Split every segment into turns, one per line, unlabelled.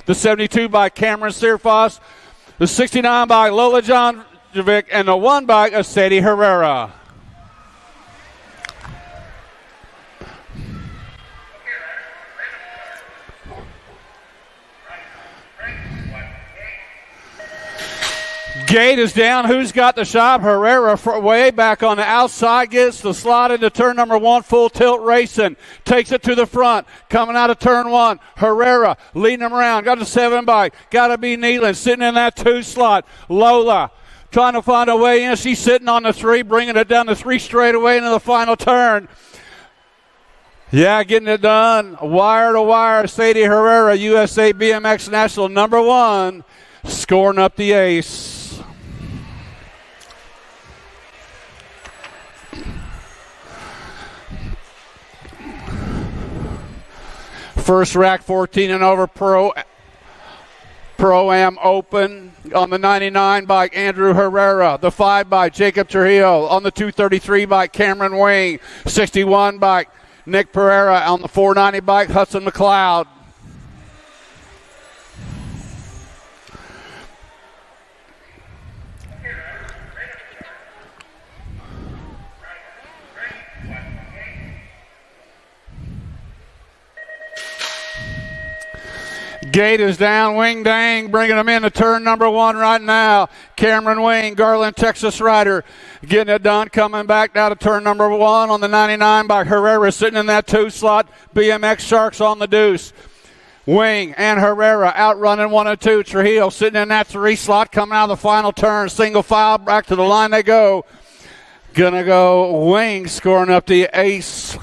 the 72 by Cameron Searfoss, the 69 by Lola Johnjovic, and the 1 by Sadie Herrera. Gate is down. Who's got the shot? Herrera way back on the outside. Gets the slot into turn number 1. Full tilt racing. Takes it to the front. Coming out of turn 1. Herrera leading him around. Got the 7 bike. Got to be Nealon sitting in that 2 slot. Lola trying to find a way in. She's sitting on the 3, bringing it down the 3 straight away into the final turn. Yeah, getting it done. Wire to wire. Sadie Herrera, USA BMX National number 1, scoring up the ace. First rack 14 and over Pro-Am Open on the 99 bike, Andrew Herrera. The 5 bike, Jacob Trujillo. On the 233 bike, Cameron Wing. 61 bike, Nick Pereira. On the 490 bike, Hudson McLeod. Gate is down. Wing Dang bringing them into turn number 1 right now. Cameron Wing, Garland, Texas rider, getting it done. Coming back down to turn number 1 on the 99 by Herrera, sitting in that 2 slot. BMX Sharks on the deuce. Wing and Herrera outrunning 1 and 2. Trujillo sitting in that 3 slot. Coming out of the final turn. Single file. Back to the line they go. Gonna go Wing scoring up the ace.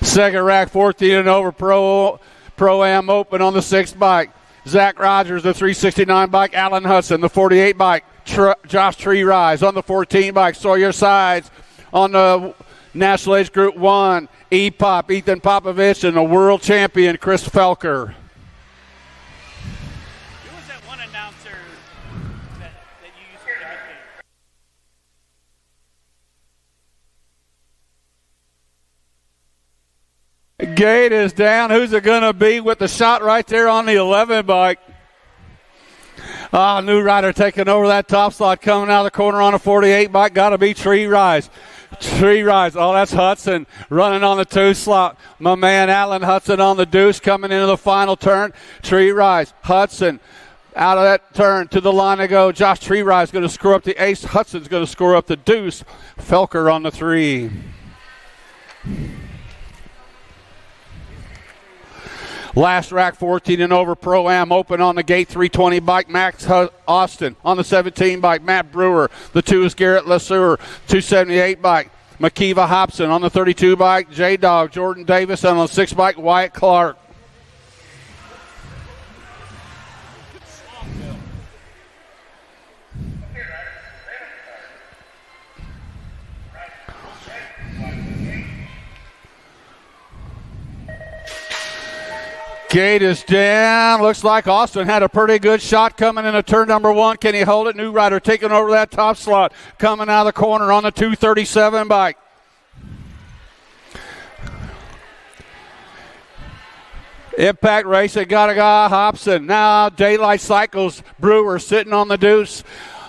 Second rack 14 and over Pro-Am Open on the 6 bike. Zach Rogers, the 369 bike. Alan Hudson, the 48 bike. Josh Tree Rise on the 14 bike. Sawyer Sides on the National Age Group 1. E-Pop, Ethan Popovich, and the world champion, Chris Felker.
Who was that one announcer that you used to imitate?
Gate is down. Who's it going to be with the shot right there on the 11 bike? New rider taking over that top slot, coming out of the corner on a 48 bike. Got to be Tree Rise. Tree Rise. Oh, that's Hudson running on the 2 slot. My man Alan Hudson on the deuce coming into the final turn. Tree Rise. Hudson out of that turn to the line to go. Josh Tree Rise going to score up the ace. Hudson's going to score up the deuce. Felker on the 3. Last rack 14 and over Pro-Am Open on the Gate 320 bike. Max Austin on the 17 bike. Matt Brewer. The 2 is Garrett LeSueur. 278 bike. Makiva Hobson on the 32 bike. J-Dog Jordan Davis. And on the 6 bike Wyatt Clark. Gate is down. Looks like Austin had a pretty good shot coming into turn number 1. Can he hold it? New rider taking over that top slot. Coming out of the corner on the 237 bike. Impact Racing got a guy, Hobson. Now Daylight Cycles, Brewer sitting on the deuce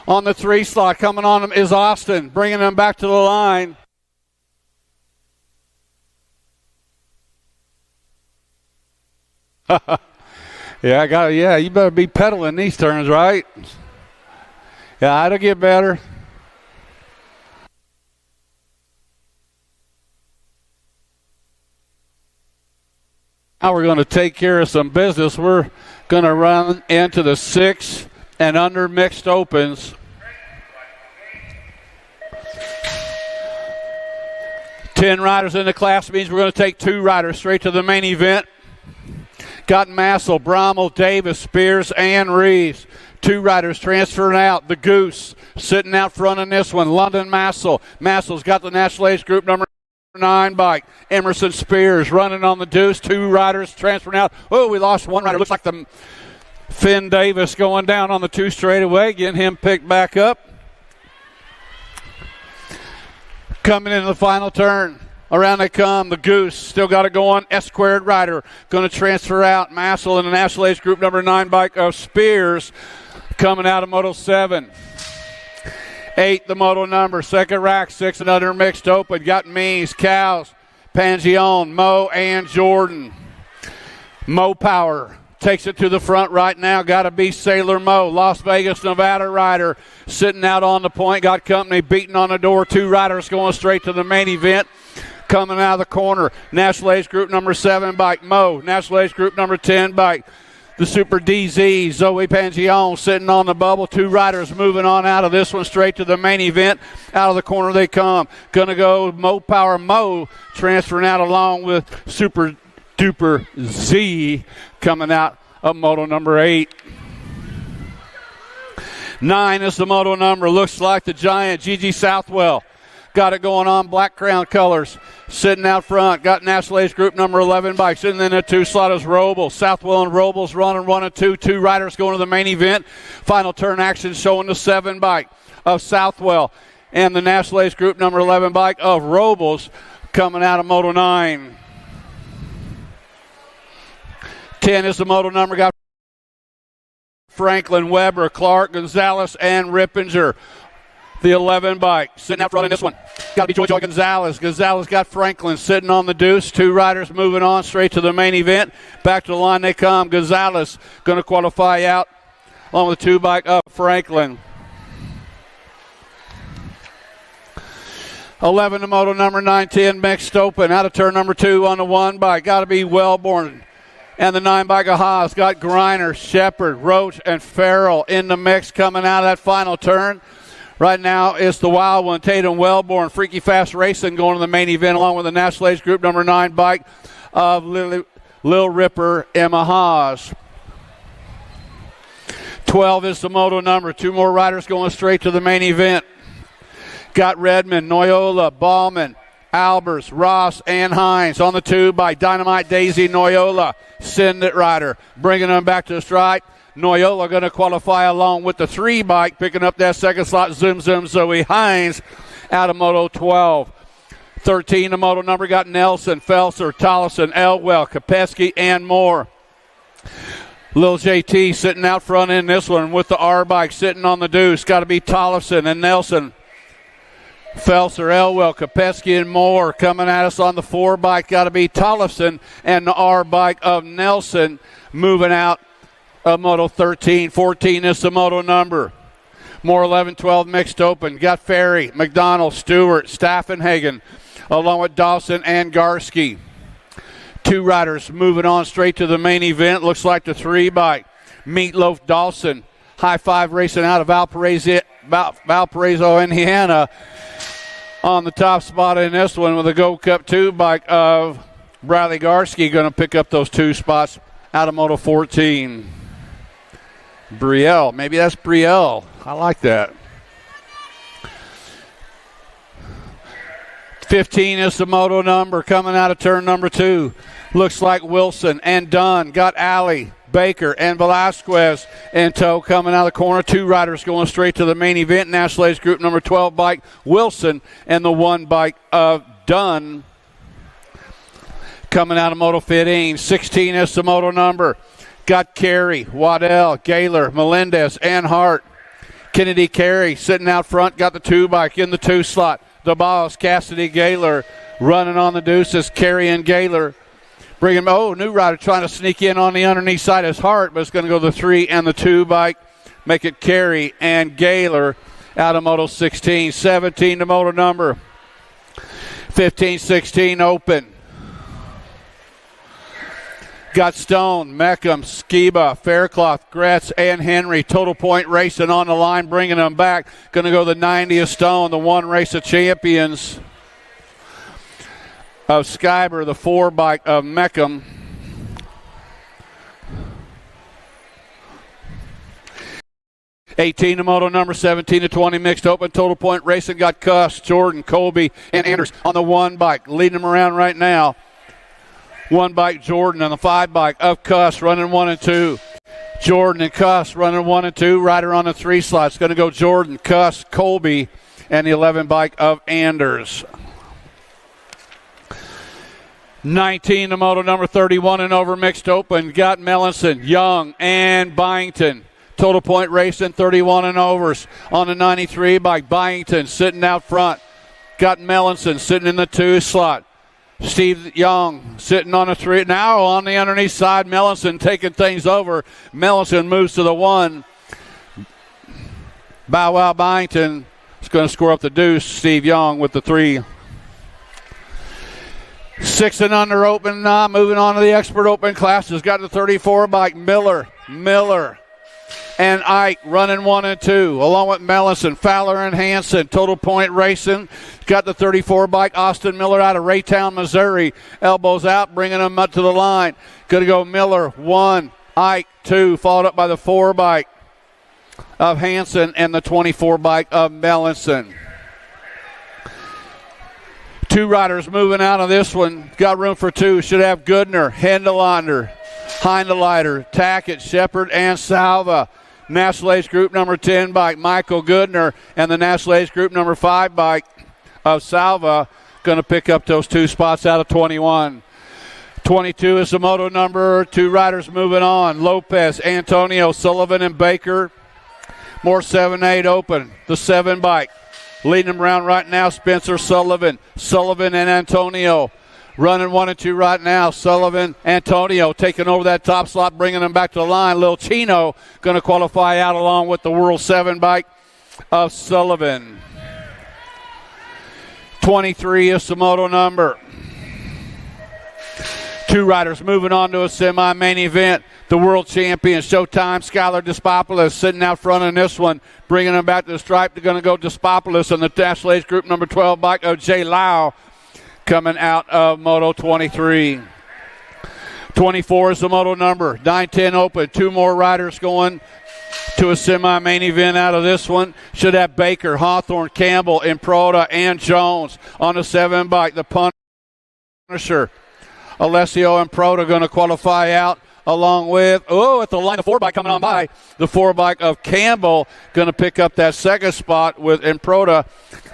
on the 3 slot. Coming on him is Austin, bringing him back to the line. Yeah, you better be pedaling these turns, right? Yeah, it'll get better. Now we're going to take care of some business. We're going to run into the 6 and under mixed opens. 10 riders in the class means we're going to take 2 riders straight to the main event. Got Massel, Brommel, Davis, Spears, and Reeves. 2 riders transferring out. The Goose sitting out front in this one. London Massel. Massel's got the National Age Group number 9 bike. Emerson Spears running on the deuce. 2 riders transferring out. Oh, we lost 1 rider. Looks like the Finn Davis going down on the 2 straightaway. Getting him picked back up. Coming into the final turn. Around they come. The Goose still got it going. S-squared rider going to transfer out. Massel in the National Age Group number 9 bike of Spears coming out of Moto 7. 8, the Moto number. Second rack, 6 and under mixed open. Got Mees, Cows, Pangione, Mo, and Jordan. Mo Power takes it to the front right now. Got to be Sailor Mo. Las Vegas, Nevada rider sitting out on the point. Got company beating on the door. 2 riders going straight to the main event. Coming out of the corner, National Age Group number 7 bike, Mo. National Age Group number 10 bike, the Super DZ, Zoe Pangione sitting on the bubble. 2 riders moving on out of this one straight to the main event. Out of the corner they come. Going to go Mo Power Mo transferring out along with Super Duper Z coming out of Moto number 8. 9 is the Moto number. Looks like the giant Gigi Southwell. Got it going on, black crown colors. Sitting out front, got National Age Group number 11 bikes. And then the 2 slot is Robles. Southwell and Robles running 1 and 2. 2 riders going to the main event. Final turn action showing the 7 bike of Southwell. And the National Age Group number 11 bike of Robles coming out of Moto 9. 10 is the Moto number. Got Franklin, Weber, Clark, Gonzalez, and Rippinger. The 11 bike sitting out front in this one. Got to be Joy Gonzalez. Gonzalez got Franklin sitting on the deuce. 2 riders moving on straight to the main event. Back to the line they come. Gonzalez going to qualify out along with the 2 bike up Franklin. 11 to Moto number 910 mixed open. Out of turn number 2 on the 1 bike. Got to be Wellborn. And the 9 bike of Haas got Griner, Shepard, Roach, and Farrell in the mix coming out of that final turn. Right now, it's the wild one, Tatum Wellborn, Freaky Fast Racing going to the main event along with the National Age Group number 9 bike of Lil Ripper, Emma Haas. 12 is the Moto number. 2 more riders going straight to the main event. Got Redmond, Noyola, Ballman, Albers, Ross, and Hines on the 2 by Dynamite Daisy Noyola. Send it rider, bringing them back to the strike. Noyola going to qualify along with the 3 bike, picking up that second slot. Zoom Zoe Hines out of Moto 12. 13, the Moto number, got Nelson, Felser, Tollison, Elwell, Kopesky, and more. Lil JT sitting out front in this one with the R bike sitting on the deuce. Got to be Tollison and Nelson. Felser, Elwell, Kopesky, and more coming at us on the 4 bike. Got to be Tollison and the R bike of Nelson moving out of Moto 13. 14 is the Moto number. More 11, 12 mixed open. Got Ferry, McDonald, Stewart, Staffenhagen, along with Dawson and Garski. 2 riders moving on straight to the main event. Looks like the 3 bike. Meatloaf Dawson, High Five Racing out of Valparaiso, Indiana, on the top spot in this one with a Gold Cup 2 bike of Bradley Garski going to pick up those 2 spots out of Moto 14. Brielle, maybe that's Brielle. I like that. 15 is the Moto number coming out of turn number 2. Looks like Wilson and Dunn. Got Alley, Baker, and Velasquez in tow coming out of the corner. 2 riders going straight to the main event. National Age Group number 12 bike, Wilson, and the 1 bike of Dunn coming out of Moto 15. 16 is the Moto number. Got Carey, Waddell, Gaylor, Melendez, and Hart. Kennedy Carey sitting out front. Got the 2 bike in the 2 slot. The boss, Cassidy Gaylor, running on the deuces. Carey and Gaylor. Bring him. Oh, new rider trying to sneak in on the underneath side is Hart, but it's going to go the 3 and the 2 bike. Make it Carey and Gaylor out of Moto 16. 17 the Moto number. 15, 16 open. Got Stone, Meckham, Skiba, Faircloth, Gretz, and Henry. Total Point Racing on the line, bringing them back. Going to go the 90 of Stone, the 1 race of champions of Skyber, the 4 bike of Meckham. $18 to Moto number, 17 to 20 mixed open. Total Point Racing got Cuss, Jordan, Colby, and Anders on the 1 bike, leading them around right now. 1 bike Jordan and the 5 bike of Cuss running 1 and 2. Jordan and Cuss running 1 and 2. Rider on the 3 slots. Going to go Jordan, Cuss, Colby, and the 11 bike of Anders. 19, the moto number 31 and over mixed open. Got Mellinson, Young, and Byington. Total point racing 31 and overs on the 93 by Byington sitting out front. Got Mellinson sitting in the 2 slot. Steve Young sitting on a 3. Now on the underneath side, Mellinson taking things over. Mellinson moves to the 1. Bow Wow Byington is going to score up the deuce. Steve Young with the 3. 6 and under open now. Moving on to the expert open classes. Got the 34 by Miller, and Ike running 1 and 2, along with Mellinson, Fowler, and Hanson. Total point racing. Got the 34 bike, Austin Miller out of Raytown, Missouri. Elbows out, bringing him up to the line. Going to go Miller, 1, Ike, 2, followed up by the 4 bike of Hanson and the 24 bike of Mellinson. 2 riders moving out of this one. Got room for 2. Should have Goodner, Hindelander, Hindeleiter, Tackett, Shepard, and Salva. National Age Group number 10 bike, Michael Goodner, and the National Age Group number 5 bike of Salva going to pick up those 2 spots out of 21. 22 is the moto number. 2 riders moving on. Lopez, Antonio, Sullivan, and Baker. More 7-8 open. The 7 bike. Leading them around right now, Spencer Sullivan. Sullivan and Antonio running 1 and 2 right now. Sullivan, Antonio taking over that top slot, bringing them back to the line. Lil Chino going to qualify out along with the World 7 bike of Sullivan. 23 is the moto number. 2 riders moving on to a semi-main event. The world champion, Showtime, Skylar Despopoulos sitting out front in this one, bringing them back to the stripe. They're going to go Despopoulos and the National Age Group number 12 bike of Jay Lau coming out of Moto 23. 24 is the moto number. 9-10 open. 2 more riders going to a semi-main event out of this one. Should have Baker, Hawthorne, Campbell, Improda, and Jones on the 7 bike. The Punisher, Alessio Improda going to qualify out. Along with, at the line, the 4 bike coming on by. The 4 bike of Campbell going to pick up that 2nd spot with Improda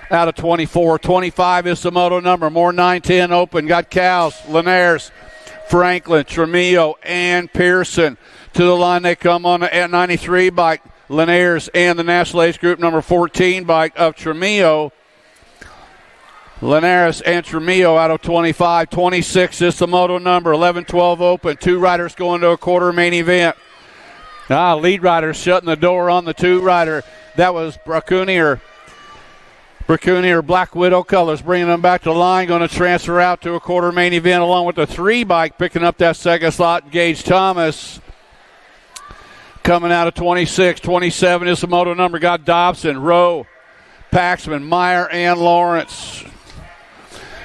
out of 24. 25 is the moto number. More 9-10 open. Got Cows, Linares, Franklin, Tremillo, and Pearson. To the line they come on the 93 bike. Linares and the National Age Group number 14 bike of Tremillo. Linares and Tremillo out of 25. 26 is the moto number. 11-12 open. 2 riders going to a quarter main event. Lead rider shutting the door on the 2 rider. That was Bracunier, Black Widow colors, bringing them back to the line. Going to transfer out to a quarter main event along with the 3 bike, picking up that 2nd slot. Gage Thomas coming out of 26. 27 is the moto number. Got Dobson, Rowe, Paxman, Meyer, and Lawrence.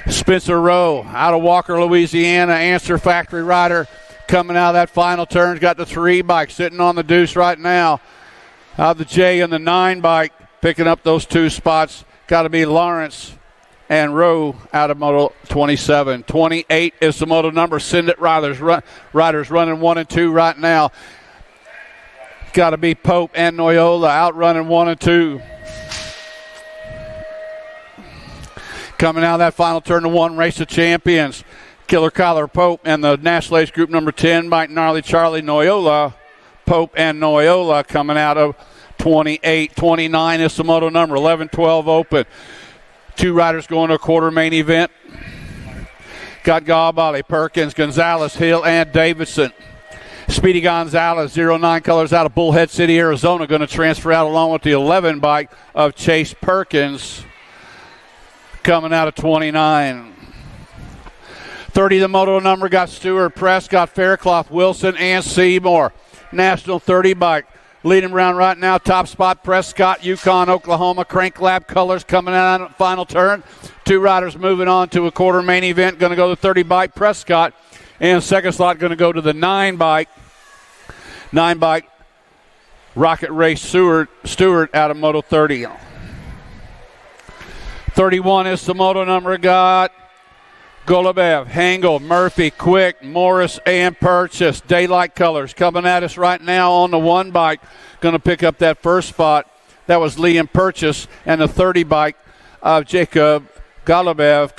Spencer Rowe out of Walker, Louisiana, Answer Factory rider coming out of that final turn. Got the 3 bike sitting on the deuce right now. The J and the 9 bike picking up those 2 spots. Got to be Lawrence and Rowe out of Moto 27. 28 is the moto number. Send it riders running 1 and 2 right now. Got to be Pope and Noyola out running 1 and 2. Coming out of that final turn to 1, Race of Champions. Killer Kyler Pope and the National Age Group number 10, Mike Gnarly Charlie Noyola. Pope and Noyola coming out of 28. 29 is the moto number. 11-12 open. 2 riders going to a quarter main event. Got Galbali, Perkins, Gonzalez, Hill, and Davidson. Speedy Gonzalez, 09 colors out of Bullhead City, Arizona, going to transfer out along with the 11 bike of Chase Perkins. Coming out of 29. 30, the moto number, got Stewart, Prescott, Faircloth, Wilson, and Seymour. National 30 bike. Leading around right now, top spot, Prescott, Yukon, Oklahoma. Crank Lab colors coming out on the final turn. 2 riders moving on to a quarter main event. Going to go to the 30 bike, Prescott. And 2nd slot going to go to the 9 bike. 9 bike, Rocket Race Stewart out of Moto 30. 31 is the moto number. Got Golubev, Hengel, Murphy, Quick, Morris, and Purchase. Daylight colors coming at us right now on the 1 bike. Going to pick up that 1st spot. That was Liam Purchase and the 30 bike of Jacob Golubev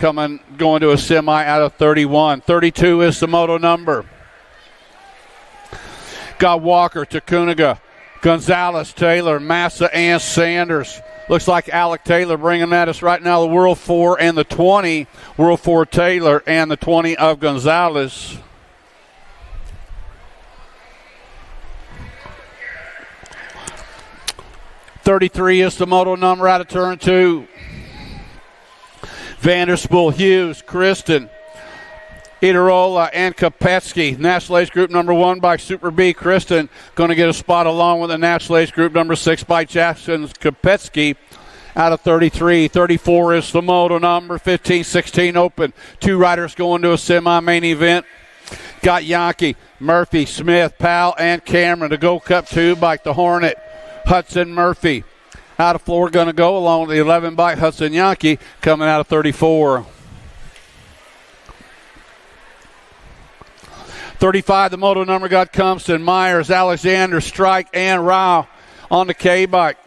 going to a semi out of 31. 32 is the moto number. Got Walker, Takuniga, Gonzalez, Taylor, Massa, and Sanders. Looks like Alec Taylor bringing at us right now, the World 4 and the 20. World 4 Taylor and the 20 of Gonzalez. .33 is the moto number out of turn 2. Vanderspool, Hughes, Kristen, Itarola, and Kopetsky. National Age Group number 1 by Super B. Kristen going to get a spot along with the National Age Group number 6 by Jackson Kopetsky out of 33. 34 is the moto number. 15-16 open. 2 riders going to a semi-main event. Got Yankee, Murphy, Smith, Powell, and Cameron. The Gold Cup 2 bike, the Hornet, Hudson Murphy. Out of floor going to go along with the 11 bike Hudson Yankee coming out of 34. 35, the moto number got Compson, Myers, Alexander, Strike, and Rao on the K bike.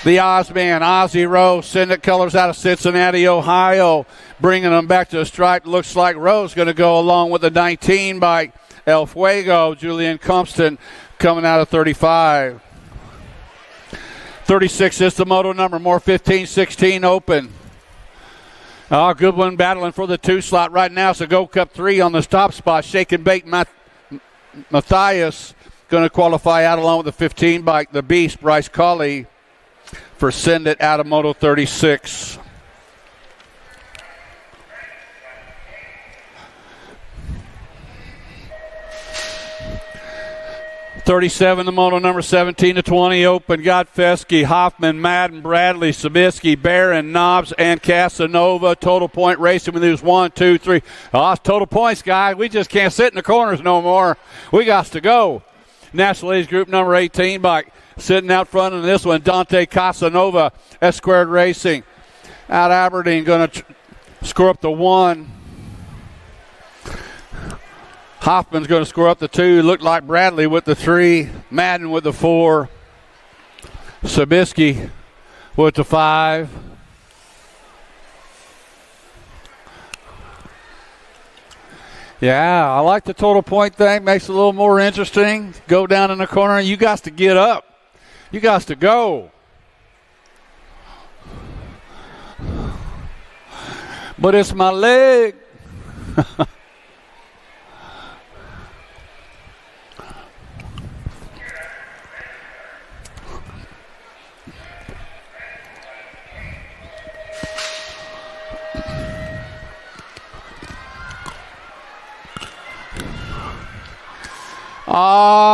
The Ozman, Ozzy Rose, Syndic Colors out of Cincinnati, Ohio, bringing them back to the stripe. Looks like Rose going to go along with the 19 bike El Fuego, Julian Compton coming out of 35. 36 is the moto number, more 15-16 open. Oh, good one battling for the 2 slot right now. So Gold Cup 3 on the top spot. Shake and Bake Matthias going to qualify out along with the 15 bike, the Beast, Bryce Colley, for Send It out of Moto 36. .37, the moto number 17-20 open. Got Fesky, Hoffman, Madden, Bradley, Sabisky, Barron, Knobs, and Casanova. Total point racing with these 1, 2, 3. Oh, it's total points, guys. We just can't sit in the corners no more. We got to go. National Age Group number 18 bike sitting out front in this one. Dante Casanova, S Squared Racing. Out Aberdeen going to score up the 1. Hoffman's going to score up the 2. Looked like Bradley with the 3. Madden with the 4. Sabisky with the 5. Yeah, I like the total point thing. Makes it a little more interesting. Go down in the corner. You got to get up. You got to go. But it's my leg.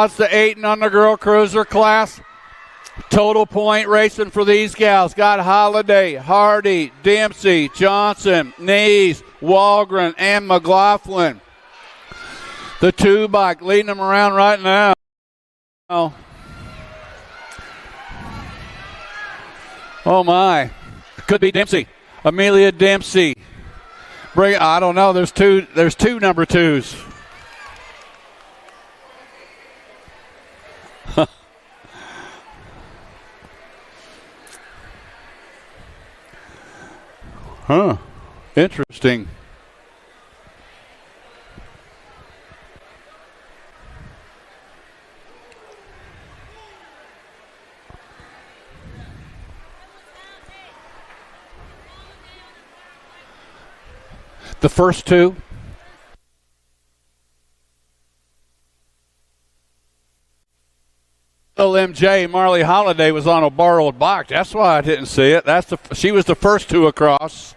It's the 8 and under girl cruiser class. Total point racing for these gals. Got Holiday, Hardy, Dempsey, Johnson, Nees, Walgren, and McLaughlin. The 2 bike leading them around right now. Oh my. Could be Dempsey. Amelia Dempsey. I don't know. There's two number 2s. Huh. Interesting. The first 2. LMJ Marley Holiday was on a borrowed box. That's why I didn't see it. She was the first 2 across.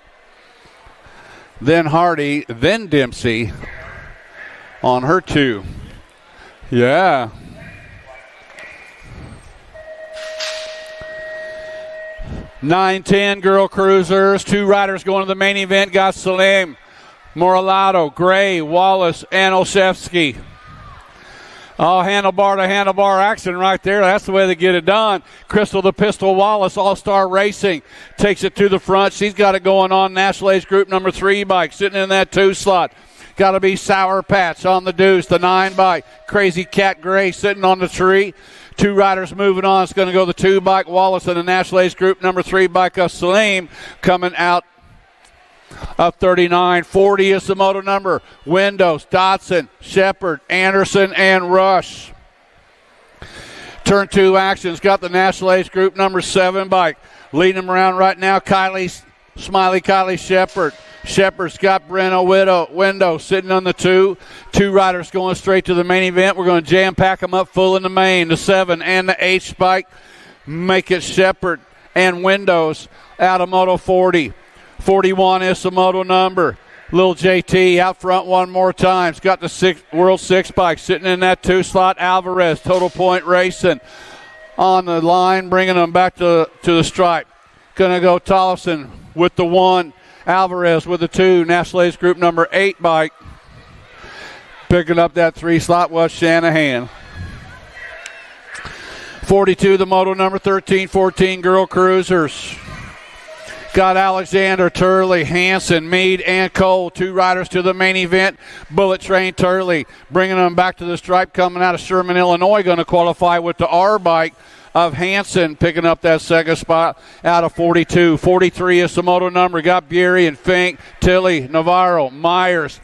Then Hardy, then Dempsey on her 2. Yeah. (9-10) girl cruisers. 2 riders going to the main event. Got Salim, Moralato, Gray, Wallace, and Olszewski. Oh, handlebar to handlebar action right there. That's the way they get it done. Crystal the Pistol Wallace, All-Star Racing, takes it to the front. She's got it going on. National Age Group number 3 bike sitting in that 2 slot. Got to be Sour Patch on the deuce. The 9 bike. Crazy Cat Gray sitting on the tree. Two riders moving on. It's going to go the 2 bike, Wallace, and the National Ace Group number 3 bike of Salim coming out of 39. 40 is the moto number. Windows, Dotson, Shepard, Anderson, and Rush. Turn 2 action's got the National Ace Group number 7 bike. Leading them around right now, Smiley Kylie Shepard. Shepard's got Breno Window sitting on the 2. 2 riders going straight to the main event. We're going to jam pack them up full in the main. The 7 and the 8 spike make it Shepard and Windows out of Moto 40. 41 is the moto number. Little JT out front one more time. He's got the World 6 bike sitting in that 2 slot. Alvarez, Total Point Racing on the line, bringing them back to the stripe. Going to go Tollefson with the 1. Alvarez with the 2, National Ace Group number 8 bike. Picking up that 3 slot was Shanahan. 42, the moto number 13, 14 Girl Cruisers. Got Alexander, Turley, Hanson, Meade, and Cole. 2 riders to the main event. Bullet Train Turley bringing them back to the stripe, coming out of Sherman, Illinois, going to qualify with the R bike of Hanson, picking up that second spot out of 42. 43 is the moto number. Got Bury and Fink, Tilley, Navarro, Myers,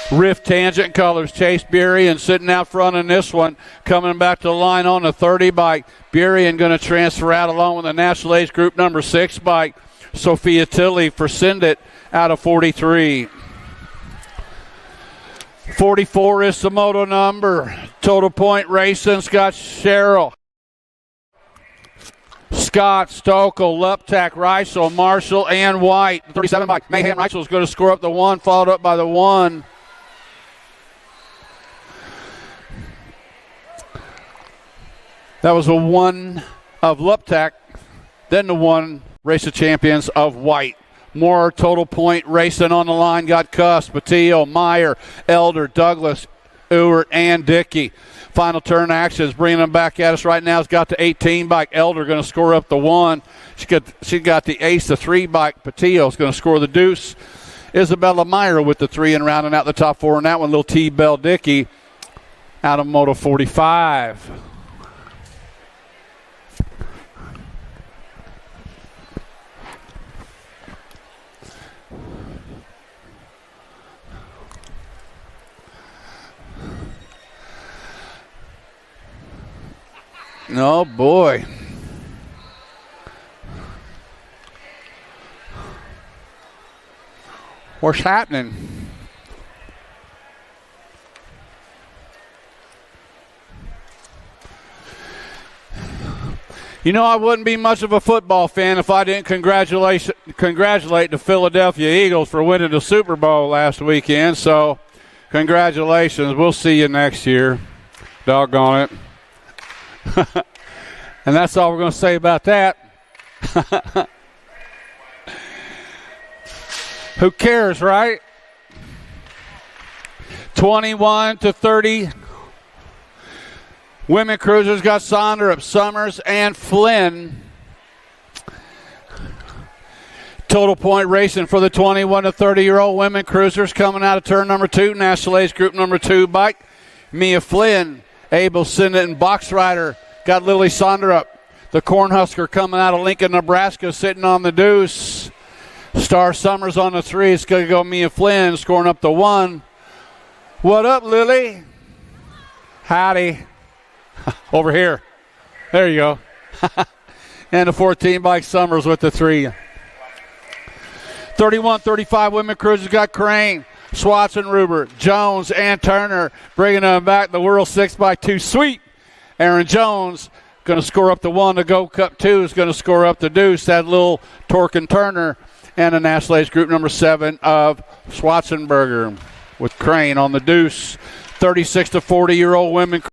Rift Tangent Colors, Chase Bury, sitting out front in this one. Coming back to the line on the 30 bike. Bury going to transfer out along with the National Ace Group number 6 bike. Sophia Tilley for Sindit out of 43. 44 is the moto number. Total Point Racing, Scott Sherrill, Scott, Stokel, Luptak, Reisel, Marshall, and White. 37 bike. Mayhem Reisel is going to score up the 1, followed up by the 1. That was a 1 of Luptak, then the 1 Race of Champions of White. More Total Point Racing on the line. Got Cuss, Patillo, Meyer, Elder, Douglas, Ewert, and Dickey. Final turn actions, bringing them back at us right now. Has got the 18 bike. Elder going to score up the 1. She got the ace, the 3 bike. Patillo's going to score the deuce. Isabella Meyer with the 3 and rounding out the top 4 in that one. Little T. Bell Dickey out of Moto 45. Oh, boy. What's happening? You know, I wouldn't be much of a football fan if I didn't congratulate the Philadelphia Eagles for winning the Super Bowl last weekend. So, congratulations. We'll see you next year. Doggone it. And that's all we're going to say about that. Who cares, right? 21-30. Women cruisers got Sonderup, Summers, and Flynn. Total Point Racing for the 21 to 30-year-old women cruisers coming out of turn number 2. National Ace Group number 2 bike. Mia Flynn, Abel Sinnott, and Box Rider. Got Lily Sonderup, the Cornhusker coming out of Lincoln, Nebraska, sitting on the deuce. Star Summers on the 3. It's going to go Mia Flynn scoring up the 1. What up, Lily? Howdy. Over here. There you go. And the 14 bike Summers with the 3. 31-35 women cruisers got Crane, Swatzenruber, Jones, and Turner bringing them back. The World 6x2 sweep. Aaron Jones going to score up the 1. The Go Cup 2 is going to score up the deuce. That little Torkin Turner and the National Ace Group number 7 of Swatzenberger with Crane on the deuce. 36 to 40-year-old women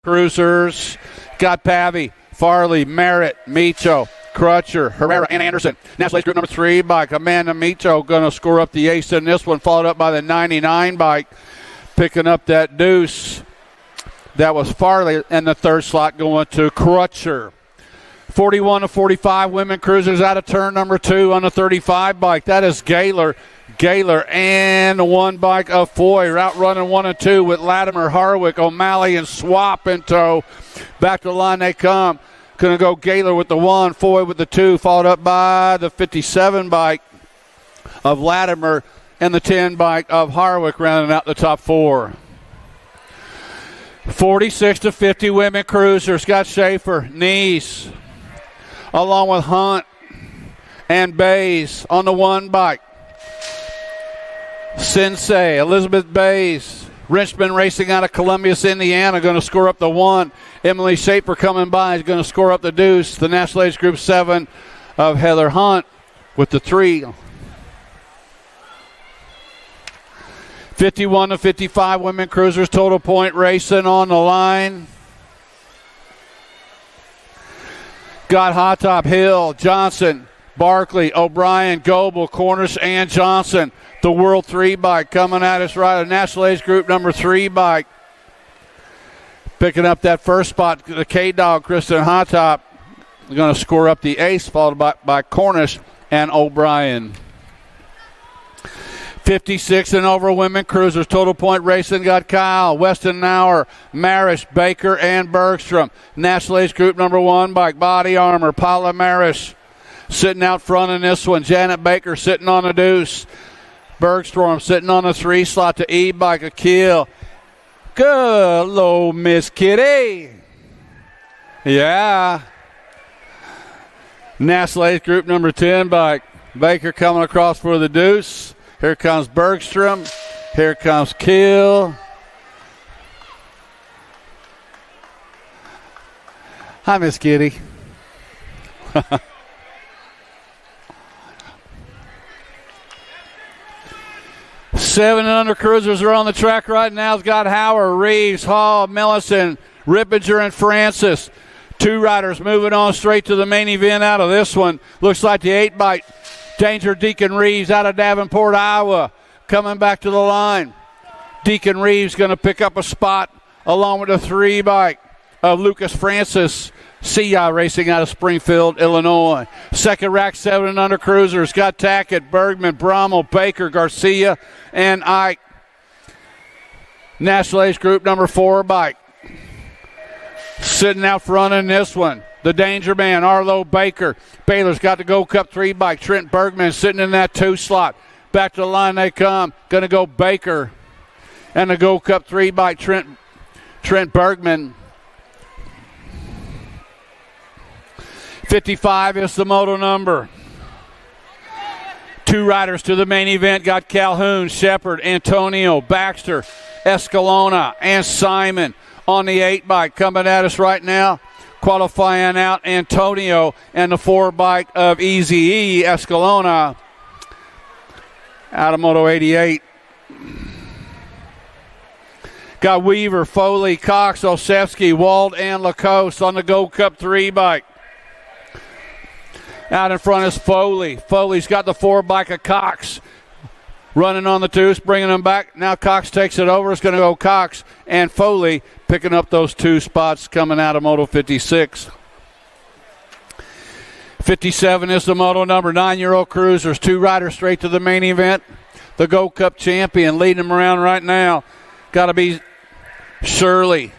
cruisers got Pavy, Farley, Merritt, Micho, Crutcher, Herrera, and Anderson. National Ace Group number 3 bike. Amanda Micho going to score up the ace in this one, followed up by the 99 bike, picking up that deuce. That was Farley, and the 3rd slot going to Crutcher. 41 to 45 women cruisers out of turn number 2 on the 35 bike. That is Gaylor. Gaylor and the one bike of Foy. Route running 1 and 2 with Latimer, Harwick, O'Malley, and Swap in tow. Back to the line they come. Going to go Gaylor with the 1, Foy with the 2, followed up by the 57 bike of Latimer and the 10 bike of Harwick rounding out the top 4. 46-50 women cruisers. Scott Schaefer, Neese, along with Hunt and Bays on the 1 bike. Sensei, Elizabeth Bays, Richmond Racing out of Columbus, Indiana, going to score up the 1. Emily Schaefer coming by is going to score up the deuce. The National Age Group 7 of Heather Hunt with the 3. 51-55 women cruisers, total point racing on the line. Got Hot Top, Hill, Johnson, Barkley, O'Brien, Goebel, Cornish, and Johnson. The World 3 bike coming at us right. The National Age Group number 3 bike. Picking up that first spot, the K-Dog, Kristen Hot Top. Going to score up the ace, followed by Cornish and O'Brien. 56 and over women cruisers. Total point racing got Kyle, Weston Nauer, Marish, Baker, and Bergstrom. National Age Group number 1 bike, Body Armor, Paula Marish. Sitting out front in this one. Janet Baker sitting on the deuce. Bergstrom sitting on the 3 slot to E-bike, Akil. Good, hello, Miss Kitty. Yeah. National Age Group number 10 bike. Baker coming across for the deuce. Here comes Bergstrom. Here comes Kill. Hi, Miss Kitty. 7 and under cruisers are on the track right now. It's got Howard, Reeves, Hall, Millison, Rippinger, and Francis. 2 riders moving on straight to the main event out of this one. Looks like the 8 bike. Danger Deacon Reeves out of Davenport, Iowa, coming back to the line. Deacon Reeves going to pick up a spot along with the 3 bike of Lucas Francis. CI Racing out of Springfield, Illinois. Second rack, 7 and under cruisers. Got Tackett, Bergman, Brommel, Baker, Garcia, and Ike. National Age Group number 4 bike. Sitting out front in this one, the Danger Man, Arlo Baker. Baylor's got the Gold Cup 3 bike. Trent Bergman sitting in that 2 slot. Back to the line they come. Going to go Baker and the Gold Cup 3 bike, Trent Bergman. 55 is the moto number. 2 riders to the main event. Got Calhoun, Shepard, Antonio, Baxter, Escalona, and Simon on the 8 bike. Coming at us right now. Qualifying out Antonio and the 4 bike of Easy E, Escalona, out of Moto 88. Got Weaver, Foley, Cox, Osefsky, Wald, and Lacoste on the Gold Cup 3 bike. Out in front is Foley. Foley's got the 4 bike of Cox. Running on the 2s, bringing them back. Now Cox takes it over. It's going to go Cox and Foley picking up those 2 spots coming out of Moto 56. 57 is the moto number. 9-year-old cruisers. 2 riders straight to the main event. The Gold Cup champion leading them around right now. Got to be Shirley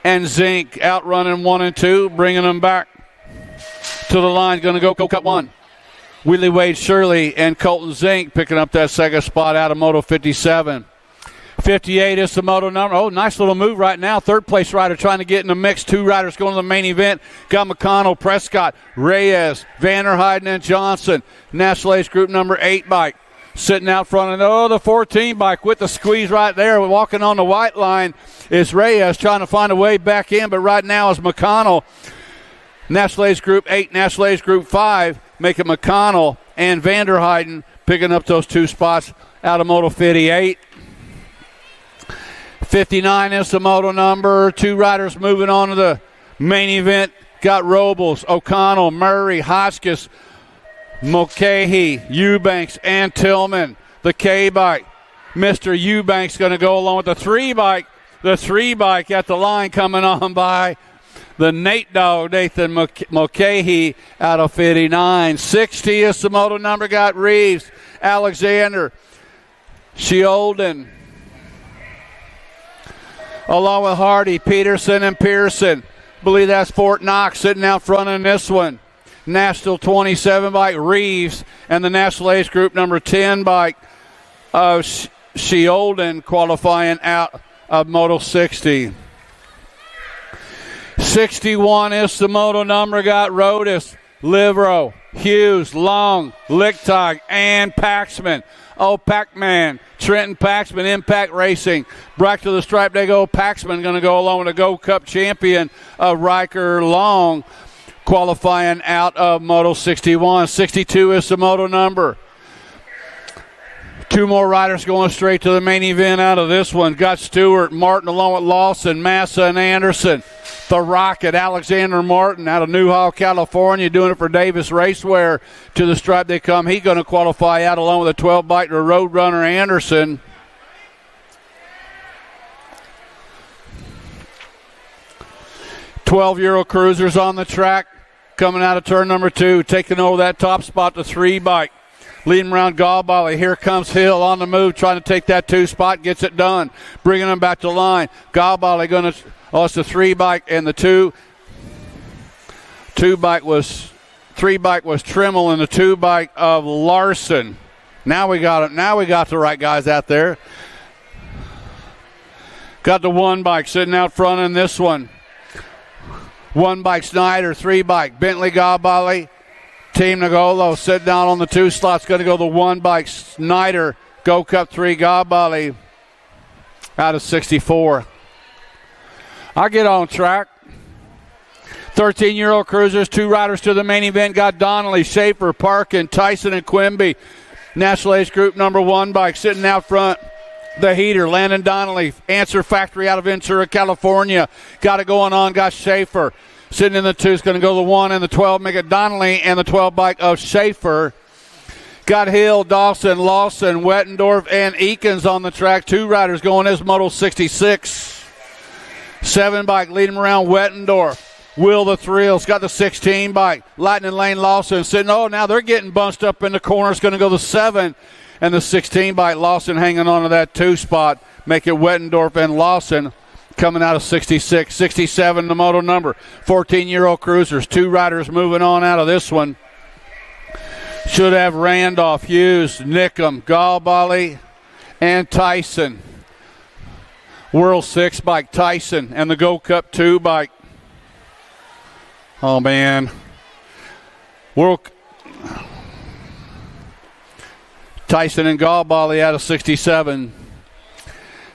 and Zink out running 1 and 2, bringing them back to the line. Going to go Gold Cup 1. Willie Wade Shirley and Colton Zink picking up that second spot out of Moto 57. 58 is the moto number. Oh, nice little move right now. 3rd place rider trying to get in the mix. 2 riders going to the main event. Got McConnell, Prescott, Reyes, Vanderheiden, and Johnson. National Age Group number 8 bike. Sitting out front of the 14 bike with the squeeze right there. Walking on the white line is Reyes trying to find a way back in, but right now is McConnell. National Age Group 8, National Age Group 5, making McConnell and Vanderheiden picking up those 2 spots out of Moto 58. 59 is the moto number. 2 riders moving on to the main event. Got Robles, O'Connell, Murray, Hotchkiss, Mulcahy, Eubanks, and Tillman. The K-bike. Mr. Eubanks going to go along with the 3 bike. The 3 bike at the line coming on by the Nate Dog, Nathan Mulcahy out of 59. 60 is the moto number, got Reeves, Alexander, Sheolden, along with Hardy, Peterson, and Pearson. I believe that's Fort Knox sitting out front in this one. National 27 bike, Reeves, and the National Age Group number 10 bike of Sheolden qualifying out of Moto 60. 61 is the moto number, got Rodas, Livero, Hughes, Long, Lichtog, and Paxman. Oh, Pac-Man, Trenton Paxman, Impact Racing. Back to the stripe they go. Paxman going to go along with the Gold Cup champion of Riker Long, qualifying out of Moto 61. 62 is the moto number. Two more riders going straight to the main event out of this one. Got Stewart, Martin along with Lawson, Massa, and Anderson. The Rocket, Alexander Martin out of Newhall, California, doing it for Davis Racewear. To the stripe they come. He's going to qualify out along with a 12-bike to Roadrunner Anderson. Euro Cruisers on the track, coming out of turn number 2, taking over that top spot, the 3-bike. Leading around Galbali. Here comes Hill on the move, trying to take that 2 spot, gets it done. Bringing him back to line. Galbali going to, it's the 3-bike and the 2-bike was, 3-bike was Trimmel and the 2-bike of Larson. Now we got it. Now we got the right guys out there. Got the 1-bike sitting out front in this one. 1-bike Snyder, 3-bike Bentley Galbali. Team Nagolo sitting down on the 2 slots. Going to go the 1-bike Snyder. Go Cup 3 Galbali out of 64. I'll get on track. 13-year-old cruisers, 2 riders to the main event. Got Donnelly, Schaefer, Parkin, Tyson, and Quimby. National Age Group number 1 bike sitting out front. The heater, Landon Donnelly, Answer Factory out of Ventura, California. Got it going on, got Schaefer. Sitting in the 2 is going to go the 1 and the 12. Make it Donnelly and the 12 bike of Schaefer. Got Hill, Dawson, Lawson, Wettendorf, and Eakins on the track. 2 riders going as Moto 66. 7 bike leading around Wettendorf. Will the Thrills got the 16 bike. Lightning Lane Lawson sitting. Oh, now they're getting bunched up in the corner. It's going to go the 7 and the 16 bike. Lawson hanging on to that 2 spot. Make it Wettendorf and Lawson coming out of 66. 67 the moto number. 14-year-old cruisers. 2 riders moving on out of this one. Should have Randolph, Hughes, Nickham, Galbali, and Tyson. World 6 bike Tyson and the Gold Cup 2 bike. Oh, man. Tyson and Galbali out of 67.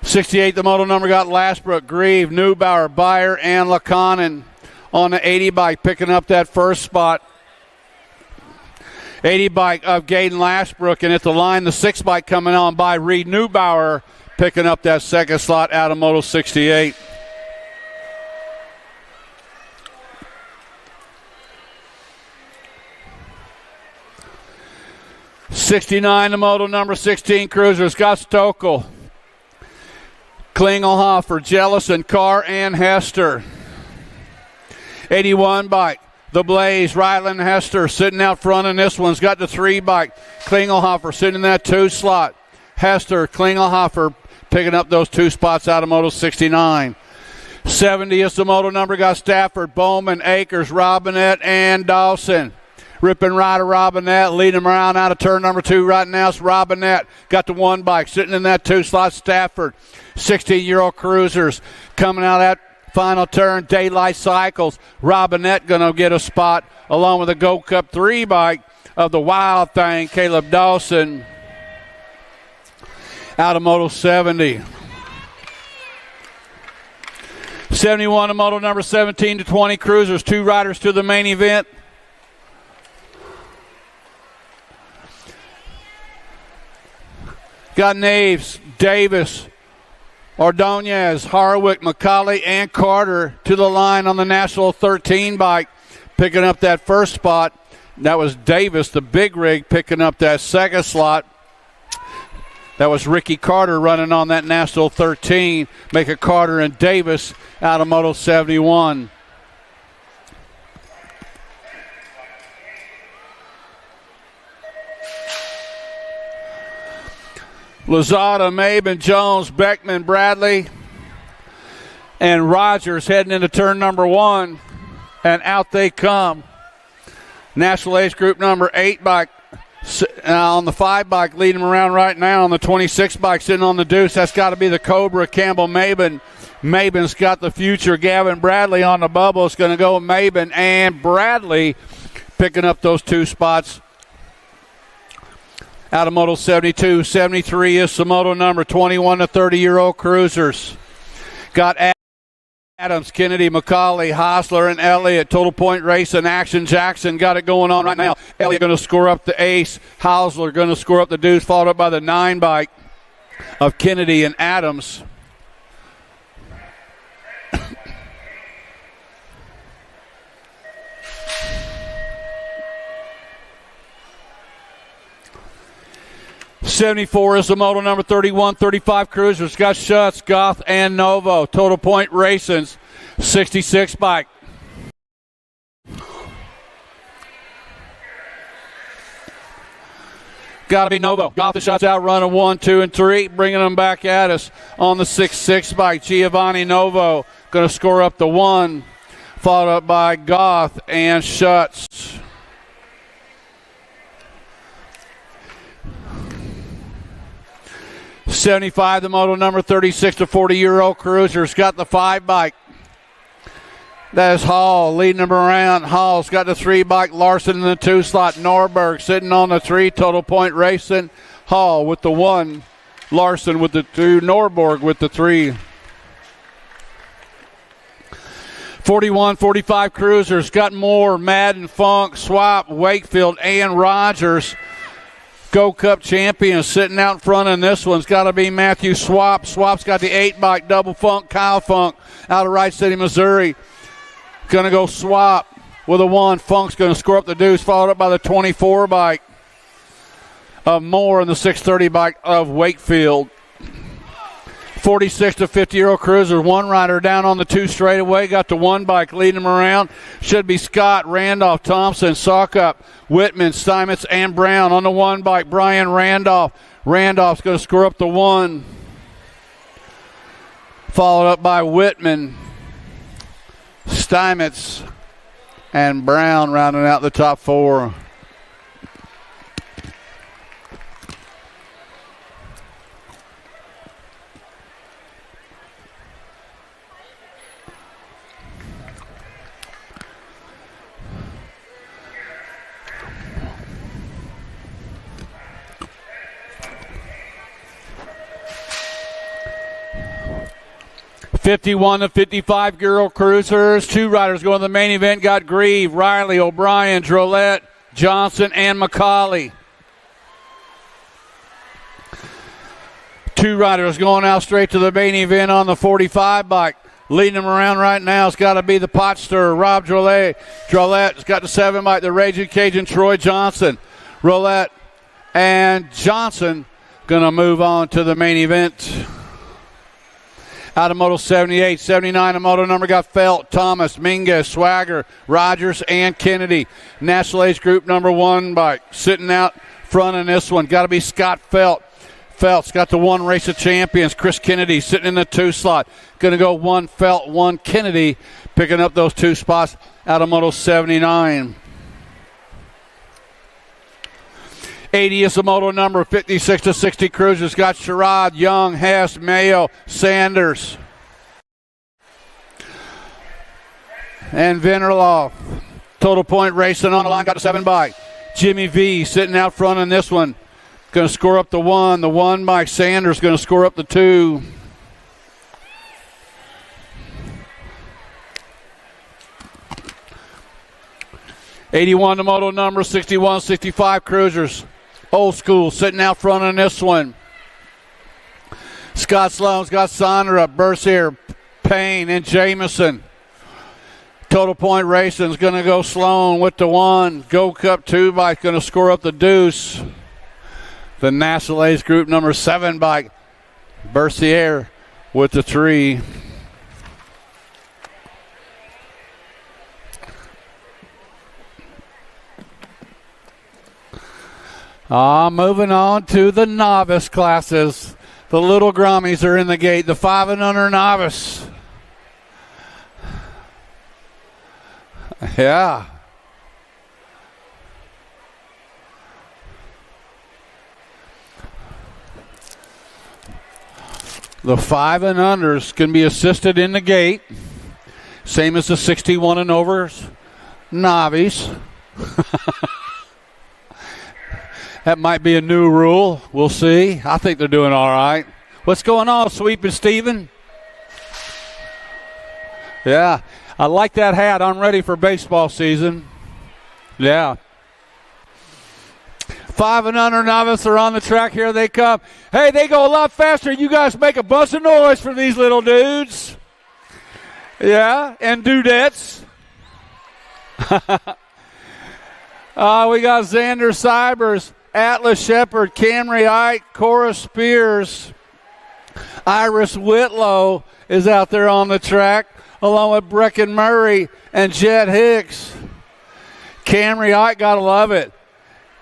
68, the moto number got Lashbrook, Grieve, Neubauer, Beyer, and Laconin on the 80 bike, picking up that first spot. 80 bike of Gaden Lashbrook, and at the line, the 6 bike coming on by Reed Neubauer, picking up that second slot out of Moto 68. '69, the moto number 16 cruisers, got Stokel, Klingelhofer, Jellison, Carr, and Hester. 81 bike, the Blaze, Ryland, Hester sitting out front in this one's got the 3 bike. Klingelhofer sitting in that 2 slot. Hester, Klingelhofer picking up those 2 spots out of Moto 69. 70 is the moto number, got Stafford, Bowman, Akers, Robinette, and Dawson. Ripping Rider Robinette, leading him around out of turn number 2 right now. It's Robinette. Got the 1 bike sitting in that 2 slot. Stafford, 16-year-old cruisers coming out of that final turn. Daylight Cycles. Robinette going to get a spot along with the Gold Cup 3 bike of the Wild Thing. Caleb Dawson out of Moto 70. 71 of Moto number 17 to 20 cruisers. 2 riders to the main event. Got Naves, Davis, Ordonez, Harwick, McCauley, and Carter to the line on the National 13 bike, picking up that first spot. That was Davis, the big rig, picking up that second slot. That was Ricky Carter running on that National 13, making Carter and Davis out of Moto 71. Lozada, Maben, Jones, Beckman, Bradley, and Rogers heading into turn number 1. And out they come. National Age Group number 8 bike on the 5 bike, leading them around right now. On the 26 bike, sitting on the deuce, that's got to be the Cobra, Campbell Maben. Maben's got the future. Gavin Bradley on the bubble. It's going to go Maben and Bradley picking up those 2 spots. Out of Moto 72, 73 is the Moto number, 21 to 30-year-old cruisers. Got Adams, Kennedy, McCauley, Hostler, and Elliott. Total point race in action. Jackson got it going on right now. Elliott going to score up the ace. Hostler going to score up the deuce, followed up by the 9 bike of Kennedy and Adams. '74 is the Moto number 31, 35 cruisers. Got Schutz, Goth, and Novo. Total point racing's 66 bike. Got to be Novo. Got the shots out, running 1, 2, and 3, bringing them back at us on the 6-6 bike. Giovanni Novo going to score up the 1, followed up by Goth and Schutz. '75, the Moto number 36 to 40-year-old cruisers. Got the 5 bike. That is Hall leading them around. Hall's got the 3 bike. Larson in the 2 slot. Norberg sitting on the 3. Total point racing. Hall with the 1. Larson with the 2. Norberg with the 3. 41, 45 cruisers. Got Moore, Madden, Funk, Swap, Wakefield, and Rogers. Go Cup champion sitting out in front in this one's got to be Matthew Swap. Swap's got the 8 bike, Double Funk, Kyle Funk out of Wright City, Missouri. Going to go Swap with a 1. Funk's going to score up the deuce, followed up by the 24 bike of Moore and the 630 bike of Wakefield. 46 to 50-year-old cruiser. 1 rider down on the 2 straightaway. Got the 1 bike leading them around. Should be Scott, Randolph, Thompson, Saukup, Whitman, Steinmetz, and Brown on the 1 bike. Brian Randolph. Randolph's going to score up the 1. Followed up by Whitman, Steinmetz, and Brown rounding out the top 4. '51 to 55-year-old cruisers. 2 riders going to the main event. Got Grieve, Riley, O'Brien, Drolet, Johnson, and McCauley. 2 riders going out straight to the main event on the 45 bike. Leading them around right now, it's got to be the pot stirrer, Rob Drolet. Drolet's got the 7 bike, the Raging Cajun, Troy Johnson. Roulette and Johnson going to move on to the main event. Out of Moto 78, 79, a Moto number got Felt, Thomas, Mingus, Swagger, Rogers, and Kennedy. National Age Group number 1 bike. Sitting out front in this one, got to be Scott Felt. Felt's got the 1 race of champions. Chris Kennedy sitting in the 2 slot. Going to go 1 Felt, 1 Kennedy, picking up those 2 spots out of Moto 79. 80 is the Moto number, 56 to 60 cruisers. Got Sherrod, Young, Hess, Mayo, Sanders, and Vinterloff. Total point racing on the line, got a 7 bike. Jimmy V sitting out front in this one. Going to score up the 1. The 1 bike, Sanders, going to score up the 2. '81 the Moto number, 61, 65 cruisers. Old School sitting out front on this one. Scott Sloan's got Sondra, Bercier, Payne, and Jamison. Total point racing is going to go Sloan with the 1. Go Cup 2 bike going to score up the deuce. The National Age Group number 7 bike, Bercier with the 3. Moving on to the novice classes. The little Grommies are in the gate. The 5 and under novice. Yeah. The 5 and unders can be assisted in the gate. Same as the 61 and overs novice. That might be a new rule. We'll see. I think they're doing all right. What's going on, Sweeping Steven? Yeah, I like that hat. I'm ready for baseball season. Yeah. 5 and under novice are on the track. Here they come. Hey, they go a lot faster. You guys make a bunch of noise for these little dudes. Yeah, and dudettes. We got Xander Cybers, Atlas Shepard, Camry Ike, Cora Spears, Iris Whitlow is out there on the track, along with Brecken Murray and Jet Hicks. Camry Ike, gotta love it.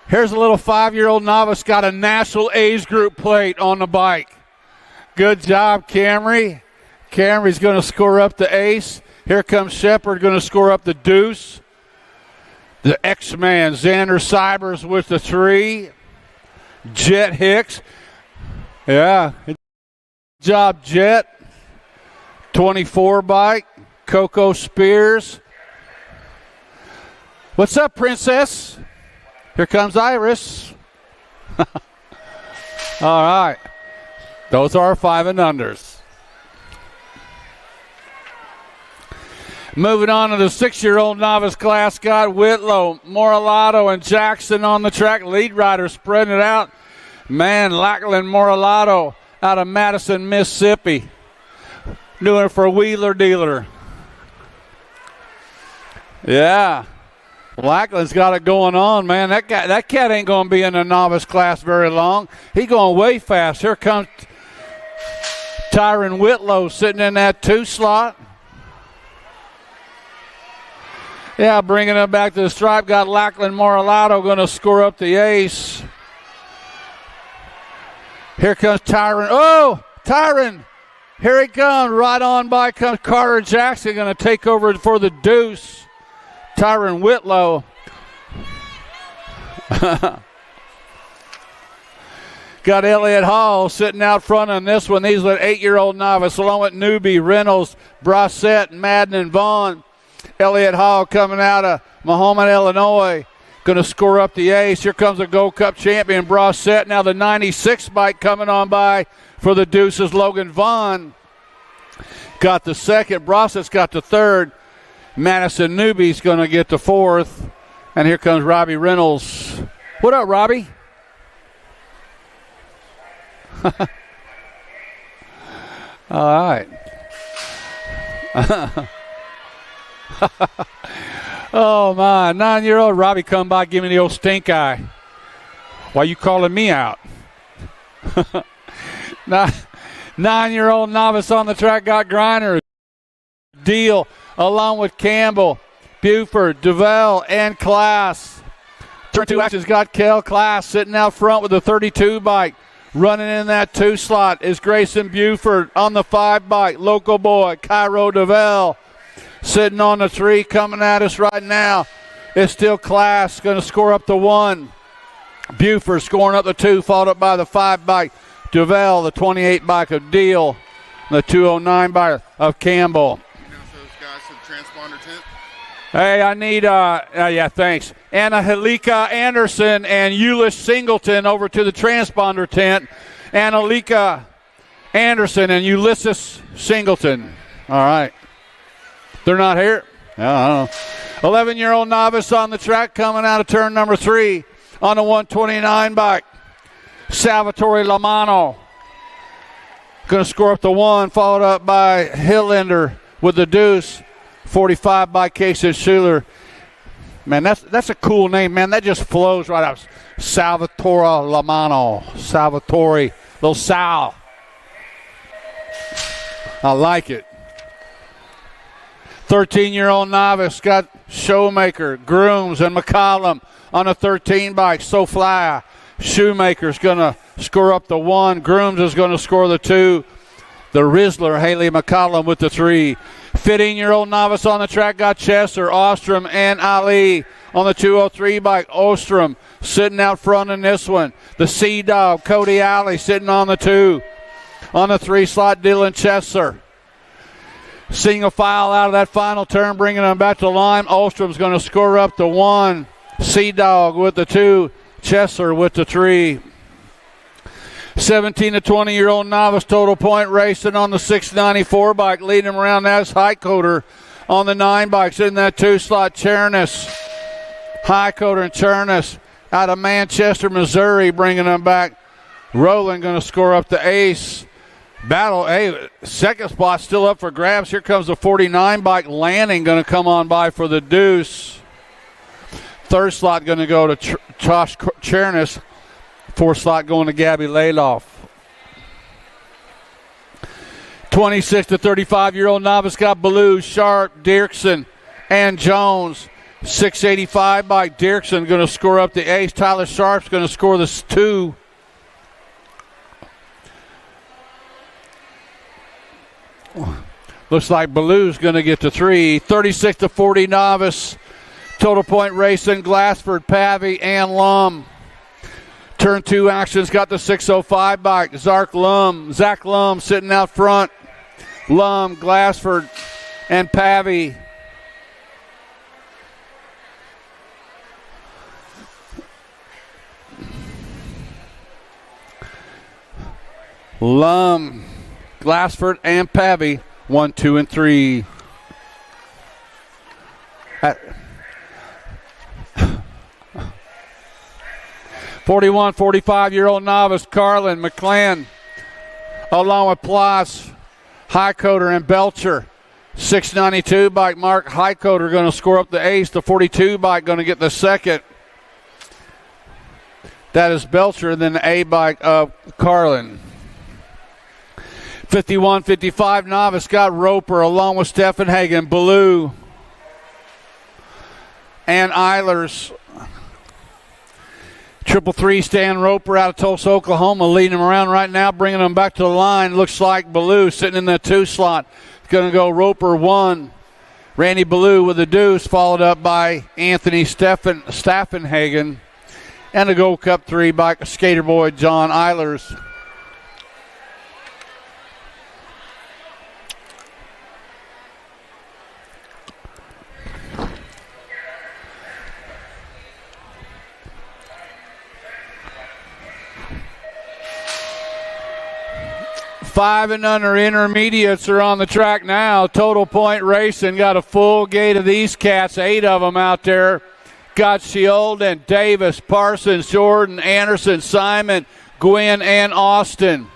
Here's a little 5-year-old novice, got a national age group plate on the bike. Good job, Camry. Camry's going to score up the ace. Here comes Shepard, going to score up the deuce. The X-Man, Xander Cybers with the 3. Jet Hicks. Yeah, good job, Jet. 24 bike. Coco Spears. What's up, Princess? Here comes Iris. All right. Those are 5 and unders. Moving on to the 6-year-old novice class, got Whitlow, Moralato, and Jackson on the track. Lead rider spreading it out. Man, Lackland Moralato out of Madison, Mississippi. Doing it for Wheeler Dealer. Yeah. Lackland's got it going on, man. That cat ain't going to be in the novice class very long. He's going way fast. Here comes Tyron Whitlow sitting in that 2 slot. Yeah, bringing it back to the stripe. Got Lackland Moralato going to score up the ace. Here comes Tyron. Oh, Tyron. Here he comes. Right on by comes Carter Jackson, going to take over for the deuce. Tyron Whitlow. Got Elliott Hall sitting out front on this one. He's an 8-year-old novice, along with Newby, Reynolds, Brossette, Madden, and Vaughn. Elliott Hall coming out of Mahoma, Illinois. Going to score up the ace. Here comes a Gold Cup champion, Brossette. Now the 96 bike coming on by for the Deuces, Logan Vaughn. Got the second. Brossette's got the third. Madison Newby's going to get the fourth. And here comes Robbie Reynolds. What up, Robbie? All right. Oh, my. 9-year-old Robbie come by, give me the old stink eye. Why you calling me out? 9-year-old novice on the track got Griner. Deal along with Campbell, Buford, Duval, and Class. Turn 2 actions got Kel Class sitting out front with the 32 bike. Running in that 2 slot is Grayson Buford on the 5 bike. Local boy, Cairo Duval. Sitting on the 3, coming at us right now. It's still Class, going to score up the 1. Buford scoring up the 2, followed up by the 5 bike. Duval, the 28 bike of Deal, the 209 bike of Campbell. Hey, I need, yeah, thanks. Anna Halika Anderson and Euless Singleton over to the transponder tent. Annalika Anderson and Ulysses Singleton. All right. They're not here? I don't know. 11-year-old novice on the track coming out of turn number 3 on the 129 bike. Salvatore Lamano. Going to score up the 1, followed up by Hillender with the deuce. 45 by Casey Schuler. Man, that's a cool name, man. That just flows right out. Salvatore Lamano. Salvatore. Little Sal. I like it. 13-year-old novice got Showmaker, Grooms, and McCollum on a 13 bike. So fly. Shoemaker's going to score up the 1. Grooms is going to score the 2. The Rizzler, Haley McCollum with the 3. 15-year-old novice on the track got Chester, Ostrom, and Ali. On the 203 bike, Ostrom sitting out front in this one. The Sea Dog, Cody Alley sitting on the 2. On the 3 slot, Dylan Chester. Single file out of that final turn, bringing them back to line. Ostrom's going to score up the 1. Sea Dog with the 2. Chester with the 3. 17 to 20-year-old novice total point racing on the 694 bike. Leading him around, that's Highcoder. On the 9 bikes in that 2 slot, Chernis. Highcoder and Chernis out of Manchester, Missouri, bringing them back. Rowland going to score up the ace. Battle, second spot still up for grabs. Here comes the 49 bike. Lanning going to come on by for the deuce. Third slot going to go to Josh Chernis. Fourth slot going to Gabby Layloff. 26 to 35-year-old novice got Ballou, Sharp, Dirksen, and Jones. 685 bike. Dirksen going to score up the ace. Tyler Sharp's going to score this 2. Looks like Ballou's going to get to 3. 36 to 40 novice. Total point racing, Glassford, Pavey, and Lum. Turn 2 actions got the 605 bike. Zach Lum sitting out front. Lum, Glassford, and Pavey. Lum, Glassford, and Pavey. 1, 2, and 3. 41, 45-year-old novice Carlin McClan, along with Ploss, Highcoder, and Belcher. 692 bike Mark Highcoder going to score up the ace. The 42 bike going to get the second. That is Belcher, and then the A bike of Carlin. 51, 55 novice got Roper along with Stephen Hagen, Ballou, and Eilers. 333 Stan Roper out of Tulsa, Oklahoma, leading him around right now, bringing him back to the line. Looks like Ballou sitting in the 2 slot. Going to go Roper 1. Randy Ballou with the deuce, followed up by Anthony Staffenhagen. And the Gold Cup 3 by skater boy John Eilers. Five and under intermediates are on the track now. Total point racing. Got a full gate of these cats. 8 of them out there. Got Sheolden, Davis, Parsons, Jordan, Anderson, Simon, Gwynn, and Austin.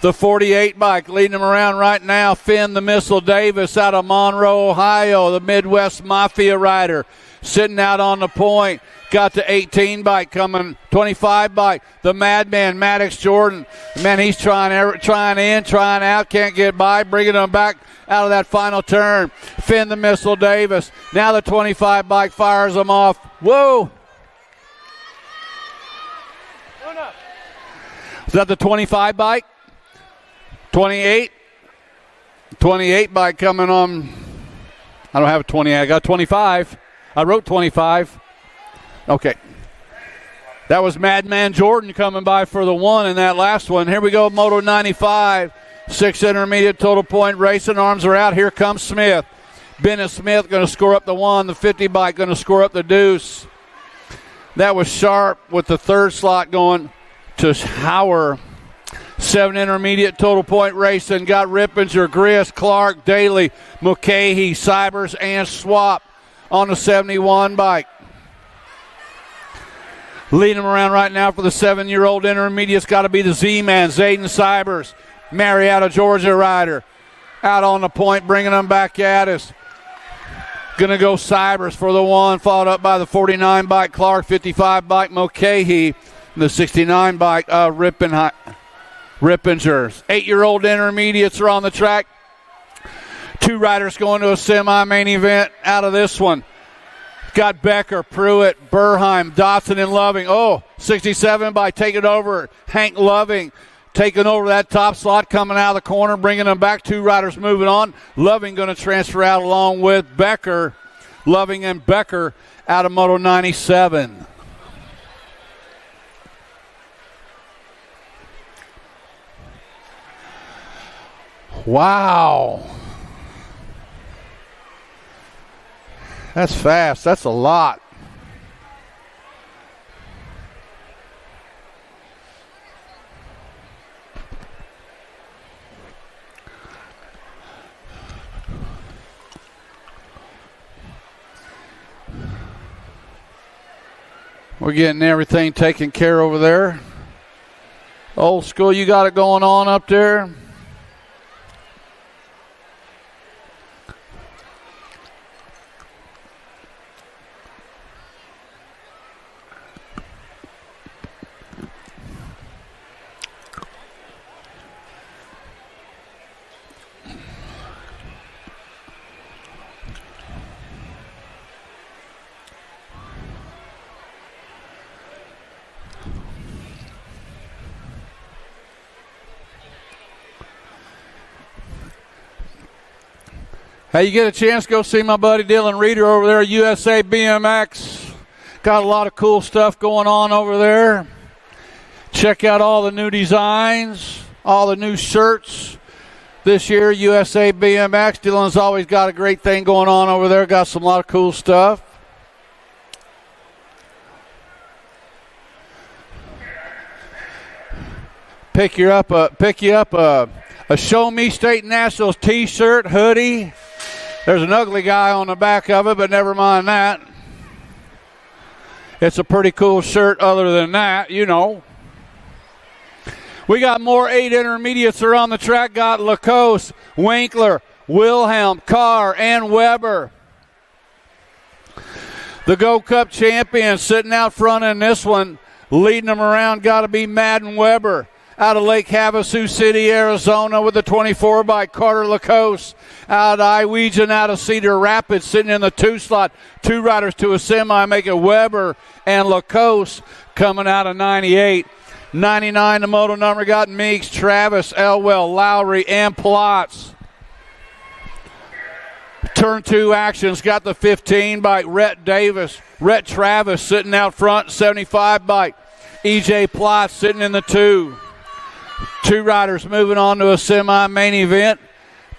The 48 bike leading them around right now. Finn the Missile Davis out of Monroe, Ohio. The Midwest Mafia rider sitting out on the point. Got the 18 bike coming, 25 bike. The Madman, Maddox Jordan. Man, he's trying in, trying out, can't get by, bringing them back out of that final turn. Finn the Missile Davis. Now the 25 bike fires them off. Whoa! Is that the 25 bike? 28? 28 bike coming on. I don't have a 20. I got 25. I wrote 25. Okay. That was Madman Jordan coming by for the 1 in that last one. Here we go, Moto 95. 6 intermediate total point racing. Arms are out. Here comes Smith. Bennett Smith going to score up the 1. The 50 bike going to score up the deuce. That was Sharp with the 3rd slot going to Hauer. 7 intermediate total point racing. Got Rippinger, Grist, Clark, Daly, Mulcahy, Cybers, and Swap on the 71 bike. Leading them around right now for the 7-year-old intermediate's got to be the Z-Man, Zayden Cybers. Marietta, Georgia rider. Out on the point, bringing them back at us. Going to go Cybers for the 1, followed up by the 49 bike Clark, 55 bike Mulcahy, the 69 bike Rippingers. 8-year-old intermediates are on the track. 2 riders going to a semi-main event out of this one. Got Becker, Pruitt, Burheim, Dotson, and Loving. Oh, 67 by taking over. Hank Loving taking over that top slot, coming out of the corner, bringing them back. Two riders moving on. Loving going to transfer out along with Becker. Loving and Becker out of Moto 97. Wow. That's fast. That's a lot. We're getting everything taken care over there. Old school, you got it going on up there. Hey, you get a chance, go see my buddy Dylan Reeder over there at USA BMX. Got a lot of cool stuff going on over there. Check out all the new designs, all the new shirts this year, USA BMX. Dylan's always got a great thing going on over there. Got some lot of cool stuff. Pick you up a Show Me State Nationals t-shirt, hoodie. There's an ugly guy on the back of it, but never mind that. It's a pretty cool shirt other than that, you know. We got more 8 intermediates are on the track. Got Lacoste, Winkler, Wilhelm, Carr, and Weber. The Gold Cup champion sitting out front in this one. Leading them around got to be Madden Weber. Out of Lake Havasu City, Arizona with the 24 by Carter Lacoste. Out of Iwegian, out of Cedar Rapids, sitting in the 2 slot. 2 riders to a semi, making Weber and Lacoste coming out of 98. 99, the moto number got Meeks, Travis, Elwell, Lowry, and Plotz. Turn 2 actions got the 15 by Rhett Travis sitting out front. 75 by EJ Plotz sitting in the 2. 2 riders moving on to a semi-main event.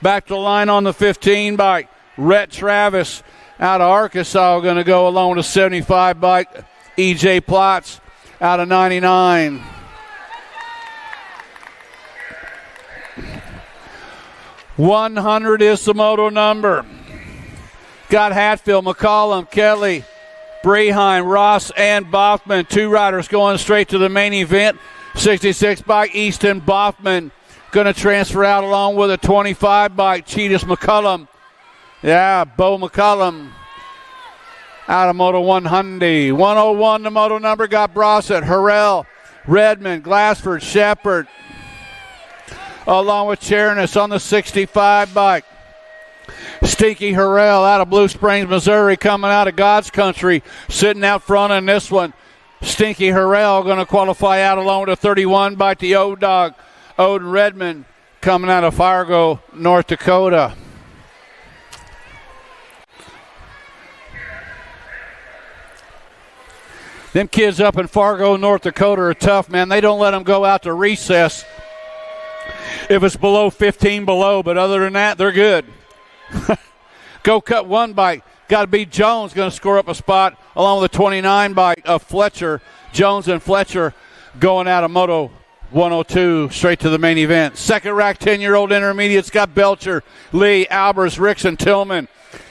Back to the line on the 15 by Rhett Travis out of Arkansas. Going to go along with a 75 by EJ Plotz out of 99. $100 is the moto number. Got Hatfield, McCollum, Kelly, Breheim, Ross, and Boffman. 2 riders going straight to the main event. 66 by Easton Boffman. Going to transfer out along with a 25 by Cheetahs McCullum. Yeah, Bo McCullum out of Moto 100. 101, the moto number got Brossett, Harrell, Redmond, Glassford, Shepard. Along with Chernis on the 65 bike. Stinky Harrell out of Blue Springs, Missouri, coming out of God's Country, sitting out front in this one. Stinky Harrell going to qualify out along with a 31 by the O-Dog. Odin Redmond coming out of Fargo, North Dakota. Them kids up in Fargo, North Dakota are tough, man. They don't let them go out to recess if it's below 15 below, but other than that, they're good. Go cut 1 bike. Got to be Jones going to score up a spot along with a 29 bike of Fletcher. Jones and Fletcher going out of Moto 102 straight to the main event. Second rack 10-year-old intermediates got Belcher, Lee, Albers, Ricks, and Tillman.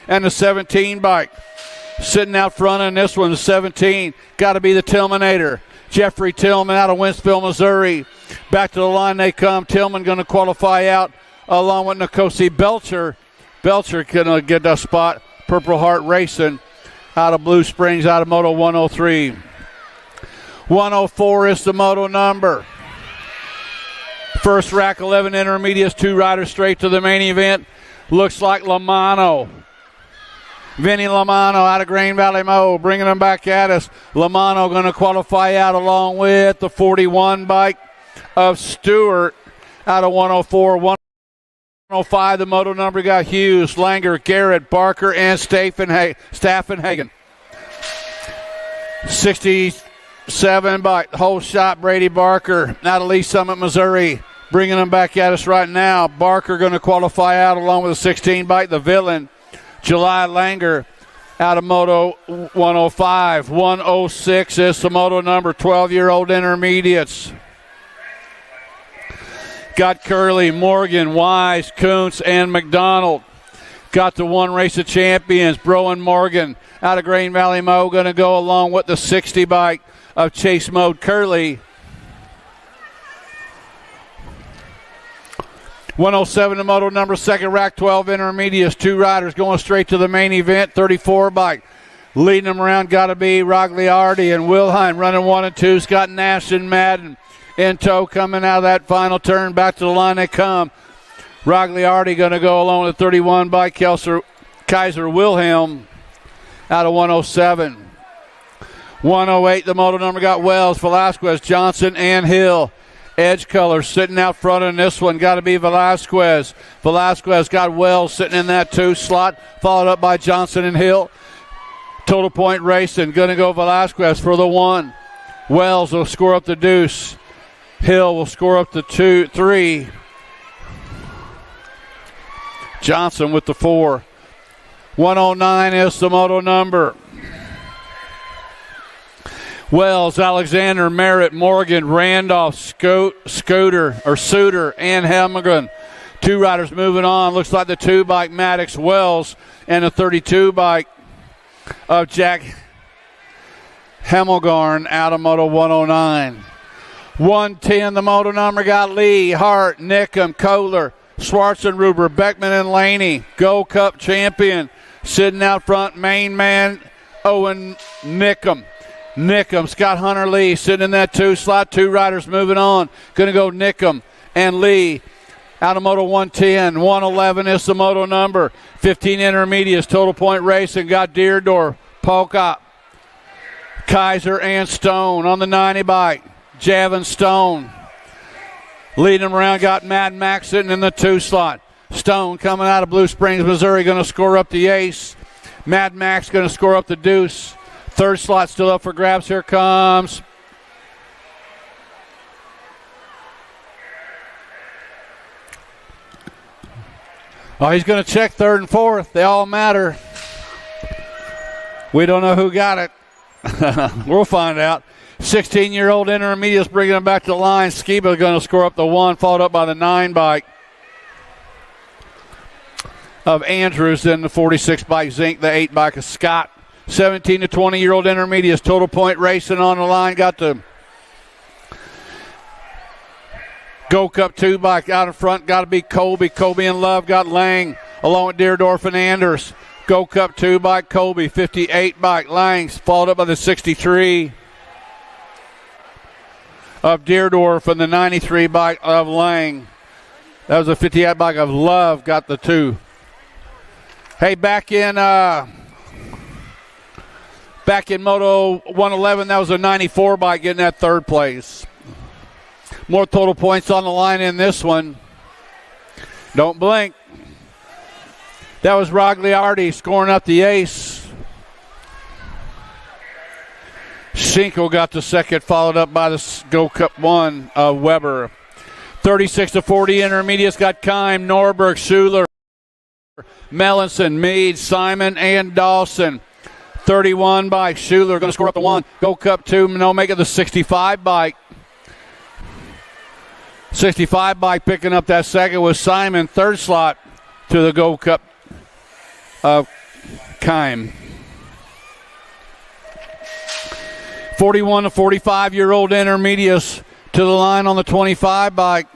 And the 17 bike. Sitting out front in this one, the 17. Got to be the Tillmanator. Jeffrey Tillman out of Wentzville, Missouri. Back to the line they come. Tillman going to qualify out along with Nkosi Belcher. Belcher going to get a spot. Purple Heart Racing out of Blue Springs, out of Moto 103. 104 is the moto number. First rack, 11 intermediates, 2 riders straight to the main event. Looks like Lamano. Vinny Lamano out of Green Valley Mo, bringing them back at us. Lamano going to qualify out along with the 41 bike of Stewart out of 104. 105, the moto number got Hughes, Langer, Garrett, Barker, and Staffenhagen. 67 bike, whole shot, Brady Barker out of Lee Summit, Missouri. Bringing them back at us right now. Barker going to qualify out along with a 16 bike, the Villain. July Langer out of Moto 105. 106 is the moto number, 12-year-old intermediates. Got Curley, Morgan, Wise, Kuntz, and McDonald. Got the one race of champions, Broen Morgan out of Green Valley Mo, going to go along with the 60 bike of Chase Mode Curley. 107 the moto number, second rack, 12 intermediates, 2 riders going straight to the main event. 34 bike leading them around, got to be Rogliardi and Wilhelm running 1 and 2. Scott Nash and Madden in tow coming out of that final turn. Back to the line they come. Rogliardi going to go along with 31 bike, Kaiser Wilhelm out of 107. 108 the moto number got Wells, Velasquez, Johnson, and Hill. Edge colors sitting out front in this one. Got to be Velasquez. Velasquez got Wells sitting in that 2 slot, followed up by Johnson and Hill. Total point racing. Going to go Velasquez for the 1. Wells will score up the deuce. Hill will score up the 2, 3. Johnson with the 4. 109 is the moto number. Wells, Alexander, Merritt, Morgan, Randolph, Suter, and Helmgren. 2 riders moving on. Looks like the 2 bike Maddox Wells and the 32 bike of Jack Hemmelgarn out of Moto 109. 110, the moto number got Lee, Hart, Nickham, Kohler, Schwarzenruber, Beckman, and Laney. Gold Cup champion sitting out front, main man Owen Nickham. Scott Hunter Lee sitting in that 2 slot. 2 riders moving on. Going to go Nickham and Lee out of Moto 110. 111 is the moto number. 15 intermediates, total point racing. Got Deerdorf, Polka, Kaiser, and Stone on the 90 bike. Javin Stone leading them around. Got Mad Max sitting in the 2 slot. Stone coming out of Blue Springs, Missouri, going to score up the ace. Mad Max going to score up the deuce. 3rd slot still up for grabs. Here comes he's going to check 3rd and 4th. They all matter. We don't know who got it. We'll find out. 16-year-old intermediates bringing them back to the line. Skiba going to score up the 1, followed up by the 9 bike of Andrews, then the 46 bike Zink, the 8 bike of Scott. 17 to 20-year-old intermediates, total point racing on the line. Got the Gold Cup 2 bike out in front. Got to be Colby. Colby and Love got Lang along with Deerdorf and Anders. Gold Cup 2 bike Colby. 58 bike Langs, followed up by the 63 of Deerdorf and the 93 bike of Lang. That was a 58 bike of Love. Got the 2. Hey, back in Moto 111, that was a 94 bike getting that 3rd place. More total points on the line in this one. Don't blink. That was Rogliardi scoring up the ace. Schinkel got the 2nd, followed up by the Gold Cup 1 of Weber. 36 to 40 intermediates got Kime, Norberg, Schuler, Mellinson, Meade, Simon, and Dawson. 31 bike. Schuler going to score up the 1. Gold Cup 2. No, make it the 65 bike. 65 bike picking up that 2nd was Simon. 3rd slot to the Gold Cup of Kime. 41 to 45-year-old intermediates to the line on the 25 bike.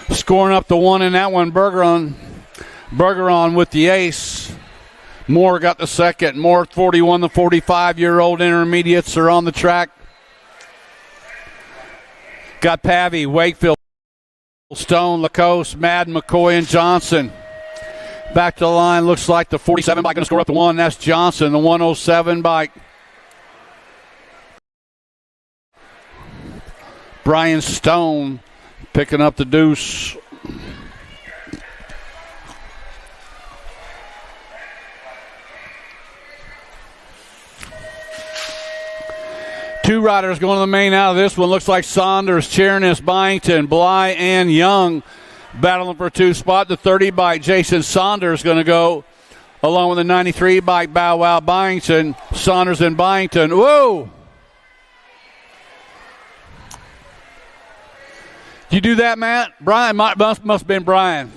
Scoring up the 1 in that one. Bergeron with the ace. Moore got the 2nd. Moore, 41 to 45-year-old intermediates are on the track. Got Pavey, Wakefield, Stone, Lacoste, Madden, McCoy, and Johnson. Back to the line. Looks like the 47 bike going to score up the 1. That's Johnson, the 107 bike. Brian Stone picking up the deuce. Two riders going to the main out of this one. Looks like Saunders, Chernis, Byington, Bly, and Young battling for 2 spot. The 30 bike, Jason Saunders, going to go along with the 93 bike, Bow Wow Byington. Saunders and Byington. Whoa! Did you do that, Matt? Brian must have been Brian.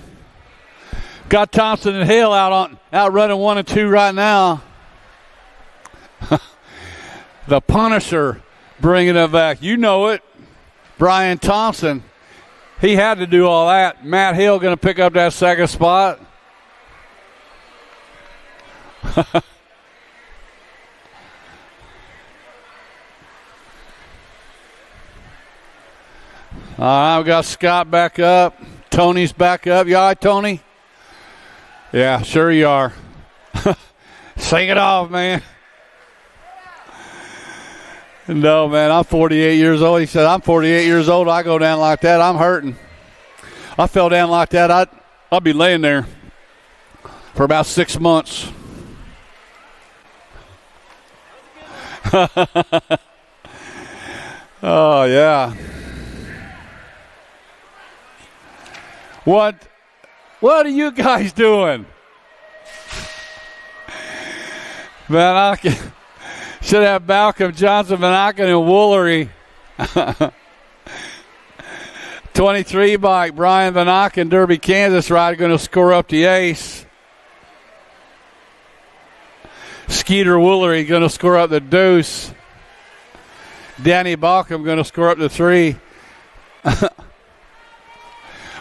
Got Thompson and Hill out running 1 and 2 right now. The Punisher bringing it back. You know it. Brian Thompson. He had to do all that. Matt Hill going to pick up that second spot. All right, we got Scott back up. Tony's back up. You all right, Tony? Yeah, sure you are. Sing it off, man. No, man, I'm 48 years old. He said, I'm 48 years old. I go down like that, I'm hurting. I fell down like that, I'll be laying there for about 6 months. Oh, yeah. What are you guys doing? Man, should have Balcom, Johnson, Van Aken, and Woolery. 23 bike, Brian Van Aken, Derby, Kansas rider, going to score up the ace. Skeeter Woolery going to score up the deuce. Danny Balcom going to score up the 3.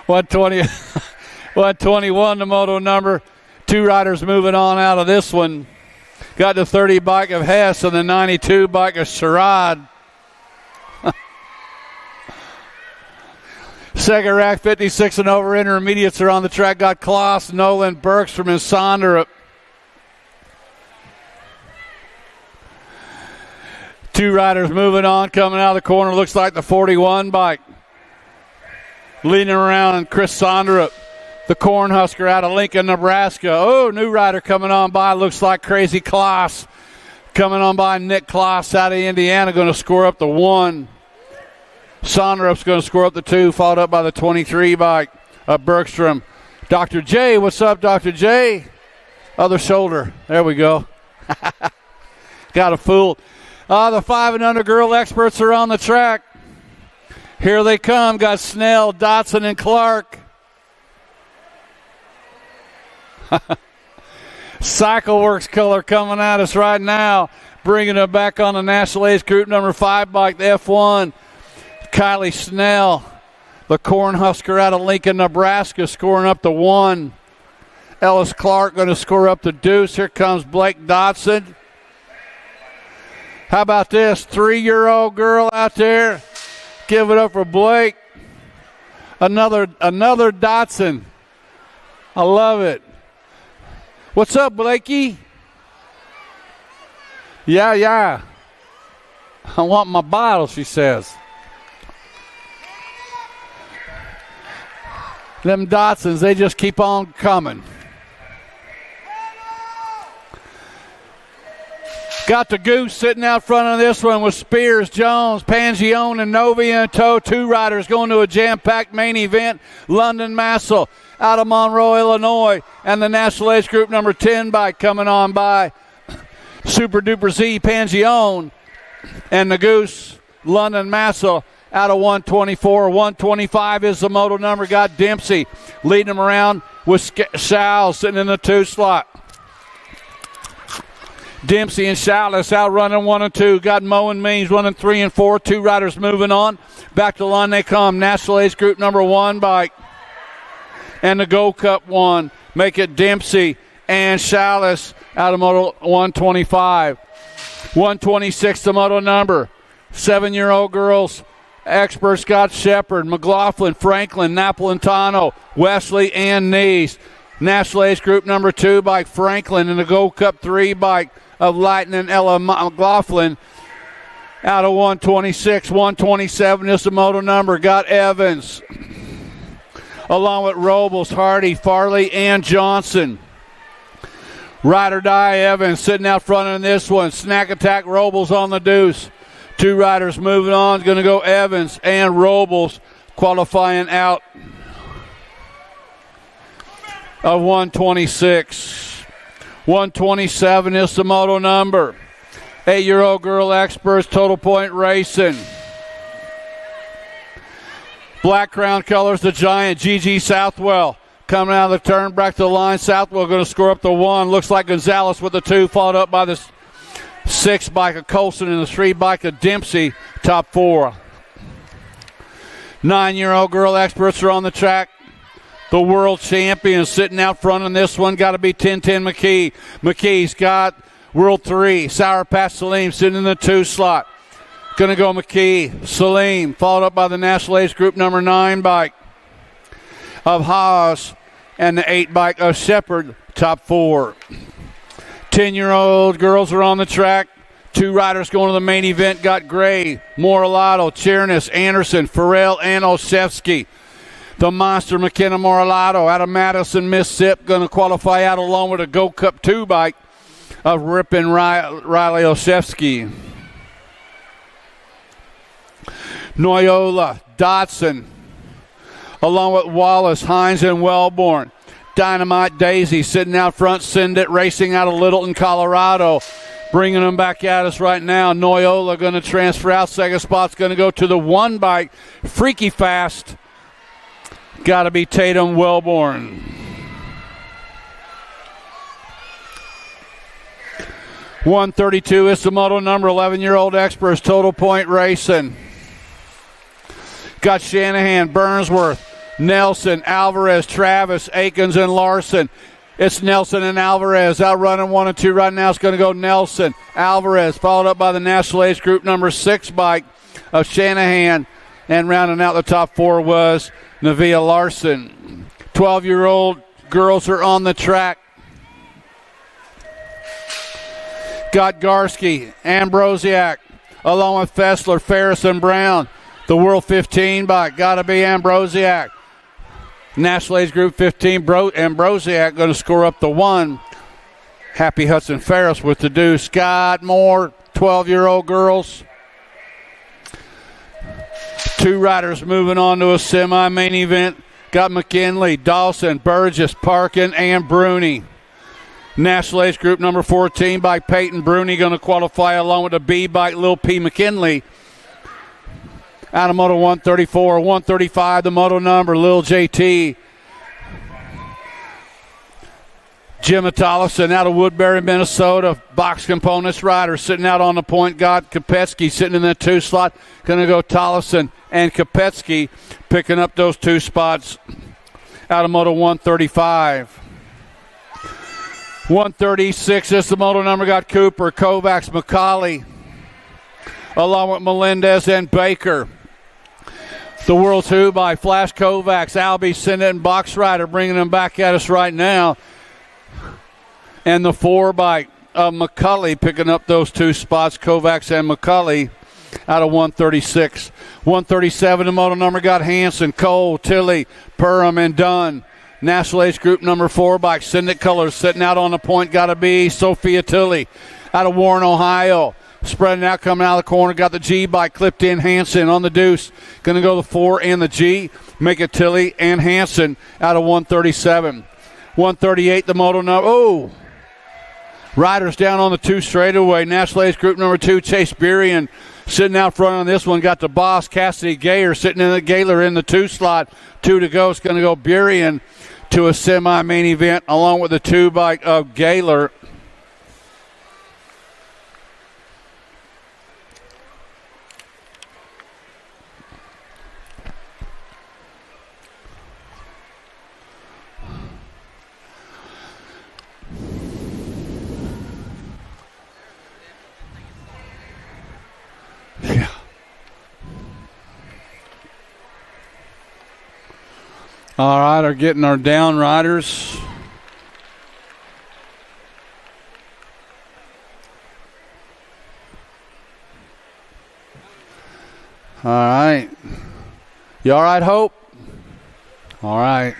121, the moto number. 2 riders moving on out of this one. Got the 30 bike of Hess and the 92 bike of Sherrod. Second rack, 56 and over. Intermediates are on the track. Got Kloss, Nolan, Bergstrom, and Sonderup. 2 riders moving on, coming out of the corner. Looks like the 41 bike. Leading around, and Chris Sonderup, the Cornhusker out of Lincoln, Nebraska. Oh, new rider coming on by. Looks like Crazy Kloss. Coming on by, Nick Kloss out of Indiana, going to score up the 1. Sonderup's going to score up the 2, followed up by the 23 bike of Bergstrom. Dr. J, what's up, Dr. J? Other shoulder. There we go. Got a fool. The 5 and under girl experts are on the track. Here they come. Got Snell, Dotson, and Clark. Cycleworks color coming at us right now. Bringing it back on the National Age Group number 5 bike, the F1. Kylie Snell, the Cornhusker out of Lincoln, Nebraska, scoring up the 1. Ellis Clark going to score up the deuce. Here comes Blake Dotson. How about this? 3-year-old girl out there. Give it up for Blake. Another Dotson. I love it. What's up, Blakey? Yeah. I want my bottle, she says. Them Dotsons, they just keep on coming. Got the Goose sitting out front of this one with Spears, Jones, Pangione, and Novia in tow. 2 riders going to a jam-packed main event. London Massel out of Monroe, Illinois. And the National Age Group number 10 bike coming on by. Super Duper Z, Pangione. And the Goose, London Massel out of 124. 125 is the moto number. Got Dempsey leading them around with Schall sitting in the 2 slot. Dempsey and Chalice out running 1 and 2. Got Moe and Means running 3 and 4. 2 riders moving on. Back to the line they come. National Age Group number 1 bike. And the Gold Cup 1. Make it Dempsey and Chalice out of Moto 125. 126 the moto number. 7-year-old girls. Expert Scott Shepard, McLaughlin, Franklin, Napolitano, Wesley, and Neese. National Age Group number 2 bike Franklin, and the Gold Cup 3 bike of Lightning Ella McLaughlin out of 126. 127 is the moto number. Got Evans along with Robles, Hardy, Farley, and Johnson. Ride or Die Evans sitting out front in this one. Snack Attack Robles on the deuce. 2 riders moving on. Going to go Evans and Robles qualifying out of 126. 127 is the moto number. 8-year-old girl experts, Total Point Racing. Black Crown colors, the Giant, Gigi Southwell. Coming out of the turn, back to the line. Southwell going to score up the 1. Looks like Gonzalez with the 2, followed up by the 6 bike of Colson and the 3 bike of Dempsey, top 4. 9-year-old girl experts are on the track. The world champion sitting out front in this one. Got to be 1010 McKee. McKee's got World 3. Sour Patch Salim sitting in the 2 slot. Going to go McKee. Salim followed up by the National Age Group number 9 bike of Haas and the 8 bike of Shepard, top 4. 10-year-old girls are on the track. 2 riders going to the main event. Got Gray, Moralato, Chernis, Anderson, Farrell, and Olszewski. The monster McKenna Moralato out of Madison, Mississippi, going to qualify out along with a Gold Cup 2 bike of Ripon Riley Olszewski. Noyola, Dotson, along with Wallace, Hines, and Wellborn. Dynamite Daisy sitting out front. Send It Racing out of Littleton, Colorado. Bringing them back at us right now. Noyola going to transfer out. Second spot's going to go to the 1 bike. Freaky Fast. Got to be Tatum Wellborn. .132 is the moto number. 11-year-old experts, Total Point Racing. Got Shanahan, Burnsworth, Nelson, Alvarez, Travis, Akins, and Larson. It's Nelson and Alvarez out running 1 and 2 right now. It's going to go Nelson, Alvarez, followed up by the National Age Group number 6 bike of Shanahan. And rounding out the top 4 was Nevia Larson. 12-year-old girls are on the track. Got Garski, Ambrosiak, along with Fessler, Ferris, and Brown. The World 15 bike, got to be Ambrosiak. National Age Group 15, Ambrosiak going to score up the 1. Happy Hudson Ferris with the deuce. Scott Moore, 12-year-old girls. 2 riders moving on to a semi-main event. Got McKinley, Dawson, Burgess, Parkin, and Bruni. National Age Group number 14 by Peyton Bruni going to qualify along with the B bike Lil P. McKinley. Out of Moto 134, 135, the moto number, Lil JT. Jim Tollefson out of Woodbury, Minnesota. Box components rider sitting out on the point. Got Kopetsky sitting in the 2 slot. Going to go Tollefson and Kopetsky picking up those 2 spots out of Moto 135. 136 is the moto number. Got Cooper, Kovacs, McCauley, along with Melendez and Baker. The World 2 by Flash Kovacs, Albie, Sinnott, and Box Rider bringing them back at us right now. And the 4 by McCulley picking up those 2 spots, Kovacs and McCulley, out of 136. 137, the moto number got Hanson, Cole, Tilley, Perham, and Dunn. National Age Group number 4 by Syndic Colors sitting out on the point, got to be Sophia Tilley out of Warren, Ohio. Spreading out, coming out of the corner, got the G bike clipped in, Hanson on the deuce. Going to go the 4 and the G, make it Tilley and Hanson out of 137. 138, the moto number. Oh! Riders down on the 2 straightaway. National Age Group number 2, Chase Burian sitting out front on this one. Got the boss, Cassidy Gayer, sitting in the Gaylor in the 2 slot. 2 to go. It's going to go Burian to a semi-main event along with the 2 bike of Gaylor. Yeah. All right, are getting our down riders. All right. You all right, Hope? All right.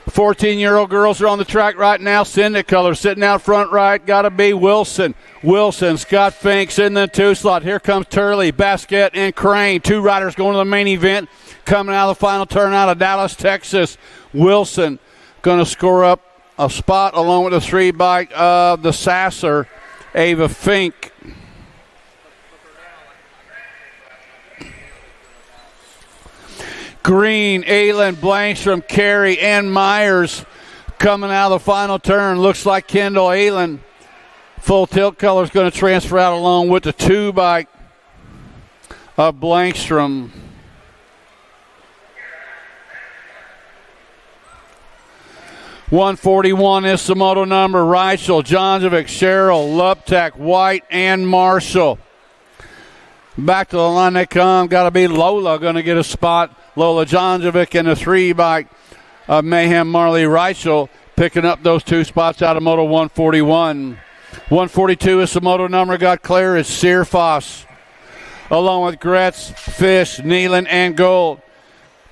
The 14-year-old girls are on the track right now. Syndic color sitting out front right. Got to be Wilson. Wilson, Scott Finks in the 2 slot. Here comes Turley, Basket, and Crane. 2 riders going to the main event. Coming out of the final turn out of Dallas, Texas. Wilson going to score up a spot along with the 3 bike of the Sasser, Ava Fink. Green, Aylin, Blankstrom, Carey, and Myers coming out of the final turn. Looks like Kendall Aylin. Full tilt color is going to transfer out along with the 2 bike of Blankstrom. $141 is the moto number. Reichel, Jonjovic, Sherrill, Luptak, White, and Marshall. Back to the line they come. Got to be Lola going to get a spot. Lola Jonjovic in the 3 bike of Mayhem Marley Reichel picking up those 2 spots out of Moto 141. 142 is the moto number. Got clear is Searfoss. Along with Gretz, Fish, Nealon, and Gold.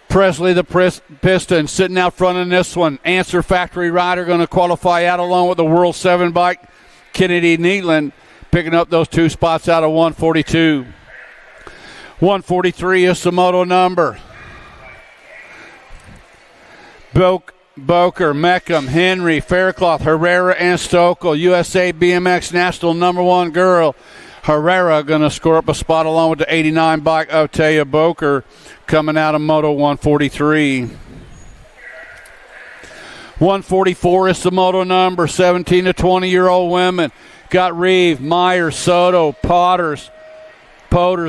Presley the Piston sitting out front in this one. Answer Factory Rider going to qualify out along with the World 7 bike. Kennedy Nealon picking up those 2 spots out of 142. 143 is the moto number. Boker, Meckham, Henry, Faircloth, Herrera, and Stokel. USA BMX National number 1 girl. Herrera going to score up a spot along with the 89 bike of Taya Boker coming out of Moto 143. 144 is the moto number. 17 to 20-year-old women. Got Reeve, Myers, Soto, Poters,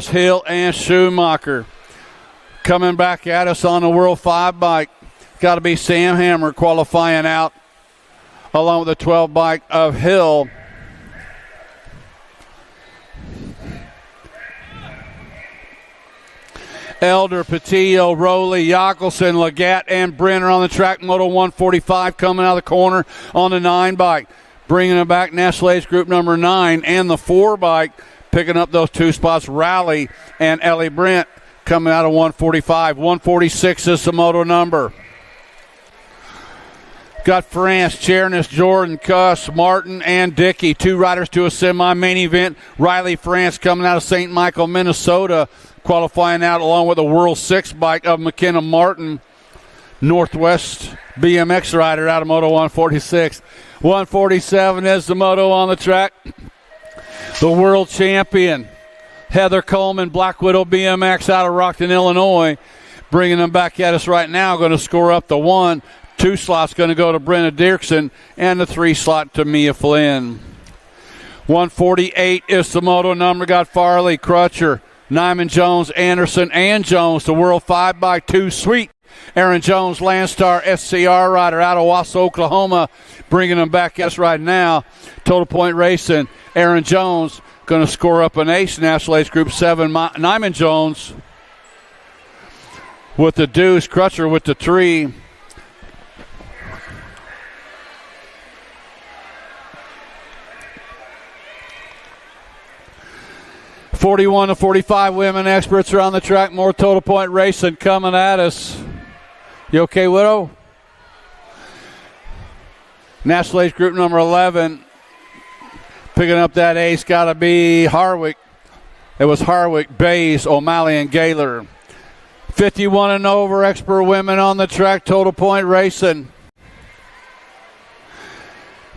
Hill, and Schumacher. Coming back at us on the World 5 bike. Got to be Sam Hammer qualifying out along with the 12 bike of Hill. Elder, Patillo, Rowley, Yackelson, Legat, and Brenner on the track. Moto 145 coming out of the corner on the 9 bike. Bringing it back, National Age Group number 9 and the 4 bike. Picking up those 2 spots, Rowley and Ellie Brent coming out of 145. 146 is the moto number. Got France, Chernis, Jordan, Cuss, Martin, and Dickey. 2 riders to a semi-main event. Riley France coming out of St. Michael, Minnesota, qualifying out along with the World 6 bike of McKenna Martin. Northwest BMX rider out of Moto 146. 147 is the moto on the track. The world champion, Heather Coleman, Black Widow BMX out of Rockton, Illinois. Bringing them back at us right now. Going to score up the 1. 2 slots going to go to Brenna Dirksen, and the 3 slot to Mia Flynn. 148 is the moto number. Got Farley, Crutcher, Nyman Jones, Anderson, and Jones. The World 5 by 2 Sweet. Aaron Jones, Landstar SCR rider out of Wausau, Oklahoma. Bringing them back at us right now. Total Point Racing. Aaron Jones going to score up an ace. National Age Group 7. Nyman Jones with the deuce. Crutcher with the 3. .41 to 45 women experts are on the track. More Total Point Racing coming at us. You okay, Widow? National Age Group number 11. Picking up that ace got to be Harwick. It was Harwick, Bays, O'Malley, and Gaylor. 51 and over expert women on the track. Total Point Racing.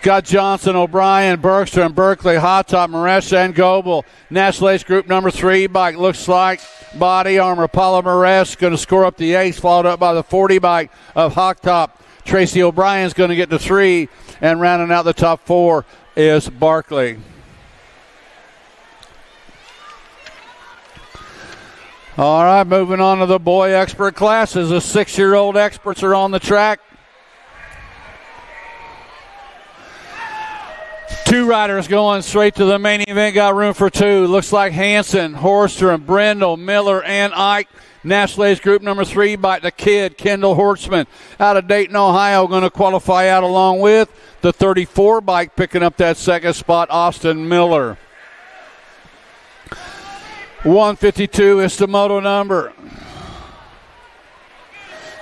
Got Johnson, O'Brien, Bergstrom, Berkeley, Hot Top, Maresha, and Goebel. National Age Group number 3 bike. Looks like body armor. Paula Mares going to score up the ace, followed up by the 40 bike of Hot Top. Tracy O'Brien's going to get the 3, and rounding out the top 4 is Barkley. All right, moving on to the boy expert classes. The 6-year-old experts are on the track. Two riders going straight to the main event. Got room for two. Looks like Hanson, Horstrom, Brindle, Miller, and Ike. National Age Group number 3 by the kid, Kendall Hortzman, out of Dayton, Ohio, going to qualify out along with the 34 bike, picking up that second spot, Austin Miller. 152 is the moto number.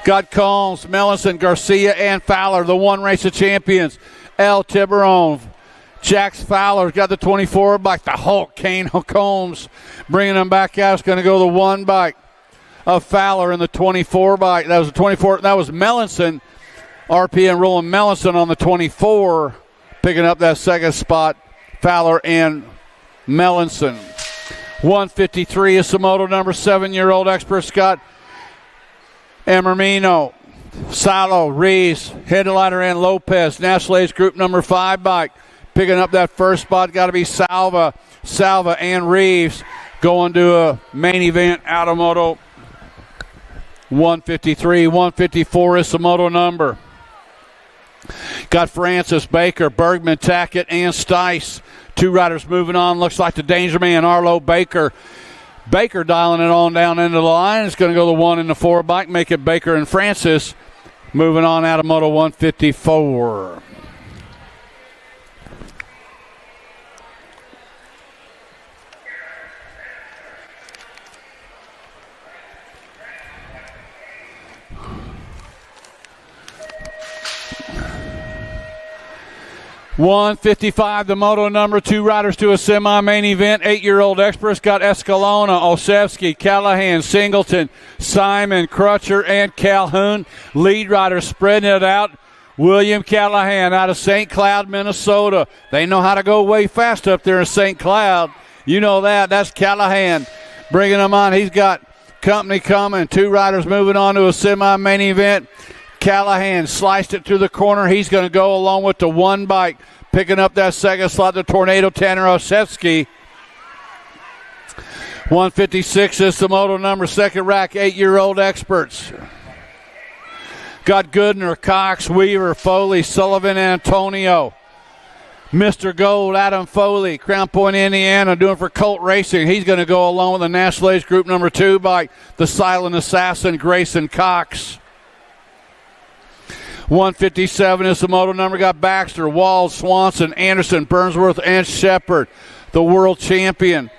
Got Combs, Mellinson, Garcia, and Fowler, the one race of champions. L. Tiburon, Jax Fowler's got the 24 bike. The Hulk, Kane Combs, bringing them back out. It's going to go the one bike of Fowler in the 24 bike. That was the 24. That was Mellinson, RPM rolling Mellinson on the 24, picking up that second spot. Fowler and Mellinson. 153 is the moto number, 7-year-old expert Scott Emermino, Salo, Reeves, Headliner, and Lopez. National Age Group number 5 bike. Picking up that first spot, got to be Salva and Reeves going to a main event out of moto 153. 154 is the moto number. Got Francis, Baker, Bergman, Tackett, and Stice. Two riders moving on. Looks like the danger man, Arlo Baker. Baker dialing it on down into the line. It's going to go the 1 and the 4 bike. Make it Baker and Francis. Moving on out of moto 154. $155, the moto number, 2 riders to a semi-main event. 8-year-old experts got Escalona, Osevsky, Callahan, Singleton, Simon, Crutcher, and Calhoun. Lead rider spreading it out. William Callahan out of St. Cloud, Minnesota. They know how to go way fast up there in St. Cloud. You know that. That's Callahan bringing them on. He's got company coming. 2 riders moving on to a semi-main event. Callahan sliced it to the corner. He's going to go along with the 1 bike, picking up that second slot, the Tornado, Tanner Osevsky. 156 is the moto number, second rack, 8-year-old experts. Got Goodner, Cox, Weaver, Foley, Sullivan, Antonio. Mr. Gold, Adam Foley, Crown Point, Indiana, doing for Colt Racing. He's going to go along with the National Age Group number 2 bike, the Silent Assassin, Grayson Cox. 157 is the moto number. Got Baxter, Walls, Swanson, Anderson, Burnsworth, and Shepard, the world champion.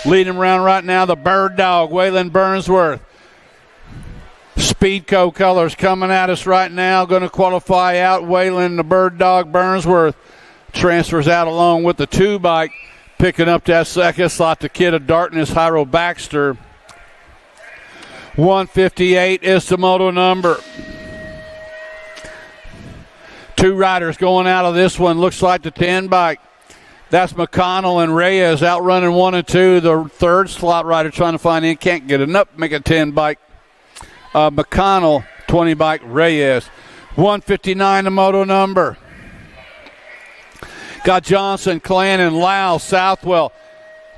Leading around right now, the Bird Dog, Waylon Burnsworth. Speedco colors coming at us right now. Going to qualify out. Waylon, the Bird Dog, Burnsworth. Transfers out along with the 2 bike. Picking up that second slot, the Kid of Darkness, Hyro Baxter. 158 is the moto number. 2 riders going out of this one. Looks like the 10 bike. That's McConnell and Reyes outrunning 1 and 2. The third slot rider trying to find in. Can't get enough. Make a 10 bike. McConnell, 20 bike, Reyes. 159 the moto number. Got Johnson, Clannon, Lau, Southwell,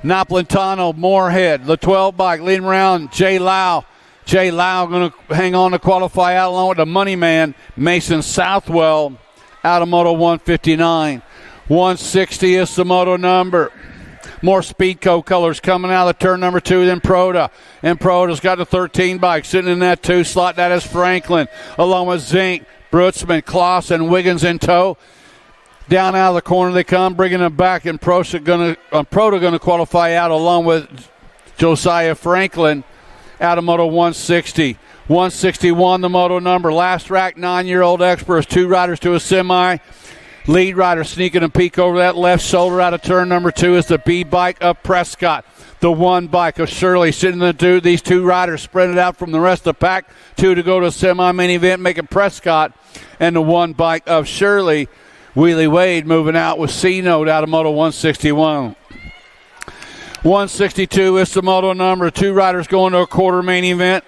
Napolitano, Moorhead. The 12 bike leading around Jay Lau. Jay Lau going to hang on to qualify out along with the money man, Mason Southwell. Out of moto 159. 160 is the moto number. More Speedco colors coming out of turn number 2 than Proda. And Proda's got the 13 bike sitting in that 2 slot. That is Franklin, along with Zink, Brutzman, Kloss, and Wiggins in tow. Down out of the corner they come, bringing them back. And Proda going to qualify out along with Josiah Franklin out of moto 160. 161 the moto number. Last rack, 9-year-old experts. 2 riders to a semi. Lead rider sneaking a peek over that left shoulder out of turn number 2 is the B bike of Prescott. The 1 bike of Shirley sitting in the 2. These 2 riders spread it out from the rest of the pack. 2 to go to a semi-main event, making Prescott. And the 1 bike of Shirley. Wheelie Wade moving out with C-Note out of moto 161. 162 is the moto number. 2 riders going to a quarter main event.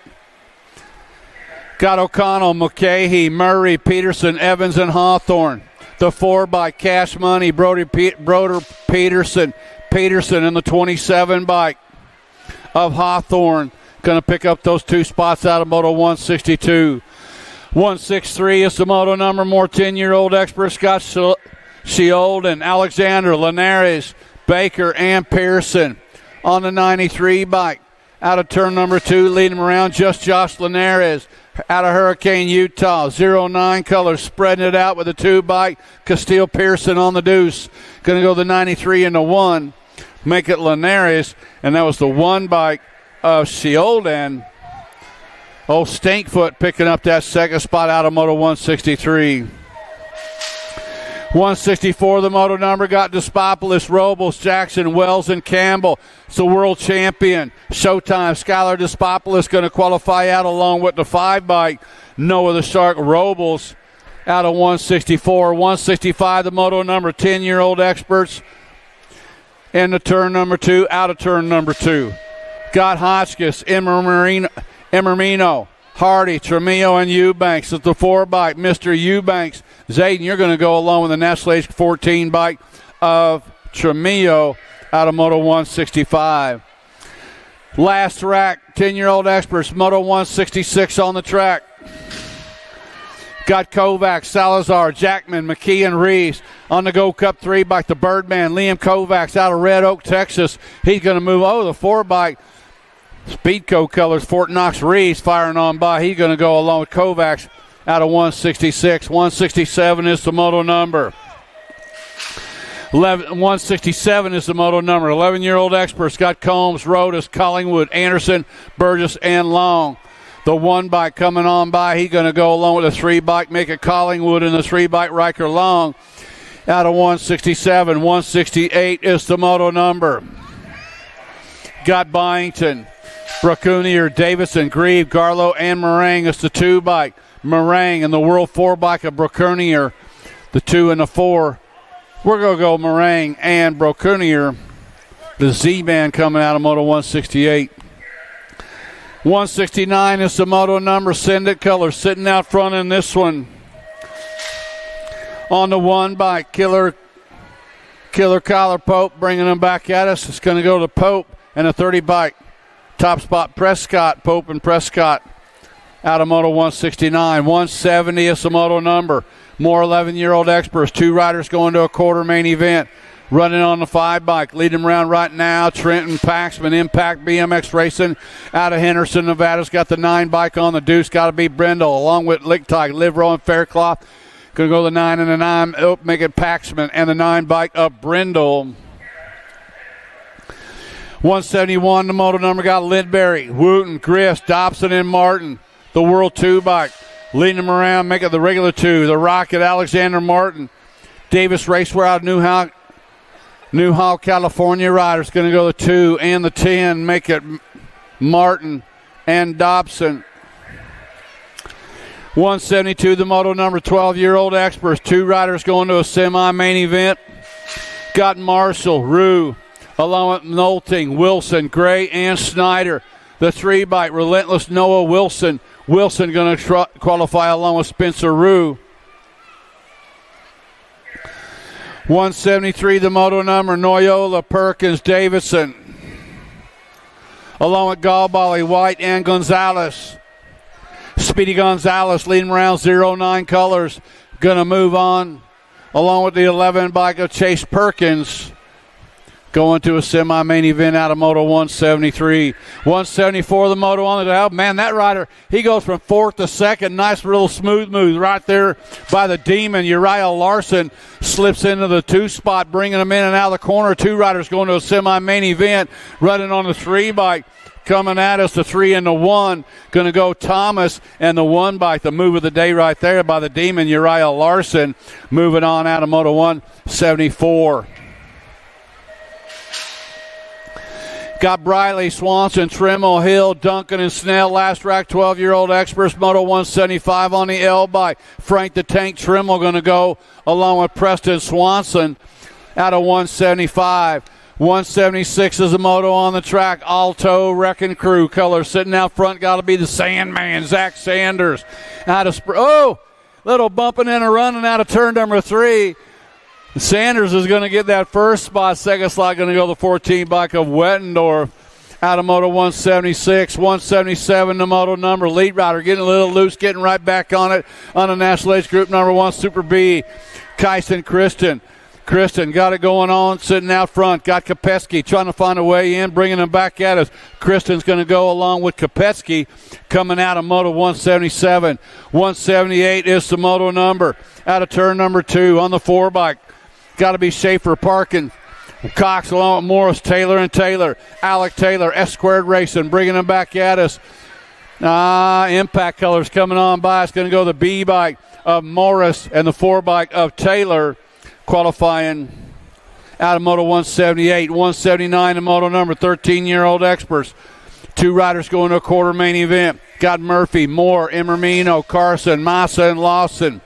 Got O'Connell, Mulcahy, Murray, Peterson, Evans, and Hawthorne. The 4 bike, Cash Money, Broder, Peterson in the 27 bike of Hawthorne. Going to pick up those 2 spots out of moto 162. 163 is the moto number. More 10-year-old expert Scott Sheolden, Alexander, Linares, Baker, and Pearson on the 93 bike. Out of turn number 2, leading him around, just Josh Linares. Out of Hurricane, Utah, 09 colors, spreading it out with a 2 bike. Castile Pearson on the deuce. Going to go the 93 and the 1. Make it Linares, and that was the 1 bike of Sheolden. Old Stinkfoot picking up that second spot out of Moto 163. 164, the moto number, got Despopoulos, Robles, Jackson, Wells, and Campbell. It's the world champion. Showtime, Skylar Despopoulos going to qualify out along with the 5 bike. Noah the Shark Robles out of 164. 165, the moto number, 10-year-old experts. In the turn number 2, out of turn number 2. Got Hotchkiss, Emermino, Hardy, Tremillo, and Eubanks at the 4 bike. Mr. Eubanks, Zayden, you're going to go along with the National Age 14 bike of Tremillo out of Moto 165. Last track, 10-year-old experts, Moto 166 on the track. Got Kovacs, Salazar, Jackman, McKee, and Reeves on the Go Cup 3 bike. The Birdman, Liam Kovacs out of Red Oak, Texas. He's going to move over the 4 bike. Speedco colors, Fort Knox Reeves firing on by. He's going to go along with Kovacs out of 166. 167 is the moto number. 167 is the moto number. 11-year-old experts got Combs, Rodas, Collingwood, Anderson, Burgess, and Long. The 1 bike coming on by. He's going to go along with the 3 bike, make it Collingwood, and the 3 bike Riker Long out of 167. 168 is the moto number. Got Byington, Bracunier, Davison, Grieve, Garlow, and Meringue. It's the 2 bike. Meringue and the World 4 bike of Bracunier, the 2 and the 4. We're going to go Meringue and Bracunier. The Z-Man coming out of Moto 168. 169 is the moto number. Send It color sitting out front in this one. On the 1 bike, Killer Collar Pope bringing them back at us. It's going to go to Pope and a 30 bike. Top spot Prescott, Pope and Prescott out of Moto 169. 170 is the moto number. More 11-year-old experts. 2 riders going to a quarter main event. Running on the 5 bike. Leading them around right now, Trenton Paxman, Impact BMX Racing out of Henderson, Nevada's got the 9 bike on the deuce. Got to be Brindle along with Lichtig, Livero, and Faircloth. Going to go the 9 and the 9. Oh, make it Paxman and the 9 bike up Brindle. 171, the moto number got Lidberry, Wooten, Griffs, Dobson, and Martin. The World 2 bike. Leading them around, make it the regular 2. The Rocket, Alexander Martin. Davis Raceway out of Newhall, California riders. Going to go the 2 and the 10. Make it Martin and Dobson. 172, the moto number, 12-year-old experts. 2 riders going to a semi-main event. Got Marshall, Rue, along with Nolting, Wilson, Gray, and Snyder. The 3 bike, Relentless Noah Wilson. Wilson going to qualify along with Spencer Rue. 173, the moto number, Noyola, Perkins, Davidson. Along with Galbali, White, and Gonzalez. Speedy Gonzalez leading around 09 colors. Going to move on along with the 11 bike of Chase Perkins. Going to a semi-main event out of Moto 173. 174, the moto on the dial. Man, that rider, he goes from 4th to 2nd. Nice little smooth move right there by the Demon. Uriah Larson slips into the 2 spot, bringing him in and out of the corner. 2 riders going to a semi-main event. Running on the 3 bike. Coming at us, the 3 and the 1. Going to go Thomas and the 1 bike. The move of the day right there by the Demon, Uriah Larson. Moving on out of Moto 174. Got Briley, Swanson, Trimmel, Hill, Duncan, and Snell. Last rack, 12-year-old experts. Moto 175 on the L bike. Frank the Tank Trimmel going to go along with Preston Swanson out of 175. 176 is a moto on the track. Alto Wrecking Crew color sitting out front. Got to be the Sandman, Zach Sanders. Out of little bumping and a running out of turn number 3. Sanders is going to get that first spot. Second slot going to go the 14 bike of Wettendorf out of Moto 176. 177 the moto number. Lead rider getting a little loose, getting right back on it on the National Age Group number 1 Super B. Kyson Christian. Kristen got it going on, sitting out front. Got Kopecky trying to find a way in, bringing him back at us. Kristen's going to go along with Kopecky coming out of Moto 177. 178 is the Moto number. Out of turn number 2 on the 4-bike. Got to be Schaefer parking. Cox along with Morris, Taylor, and Taylor. Alec Taylor, S-squared racing, bringing him back at us. Impact Colors coming on by. It's going to go the B-bike of Morris and the 4-bike of Taylor. Qualifying out of Moto 178, 179 the Moto number, 13-year-old experts. 2 riders going to a quarter main event. Got Murphy, Moore, Emermino, Carson, Massa, and Lawson.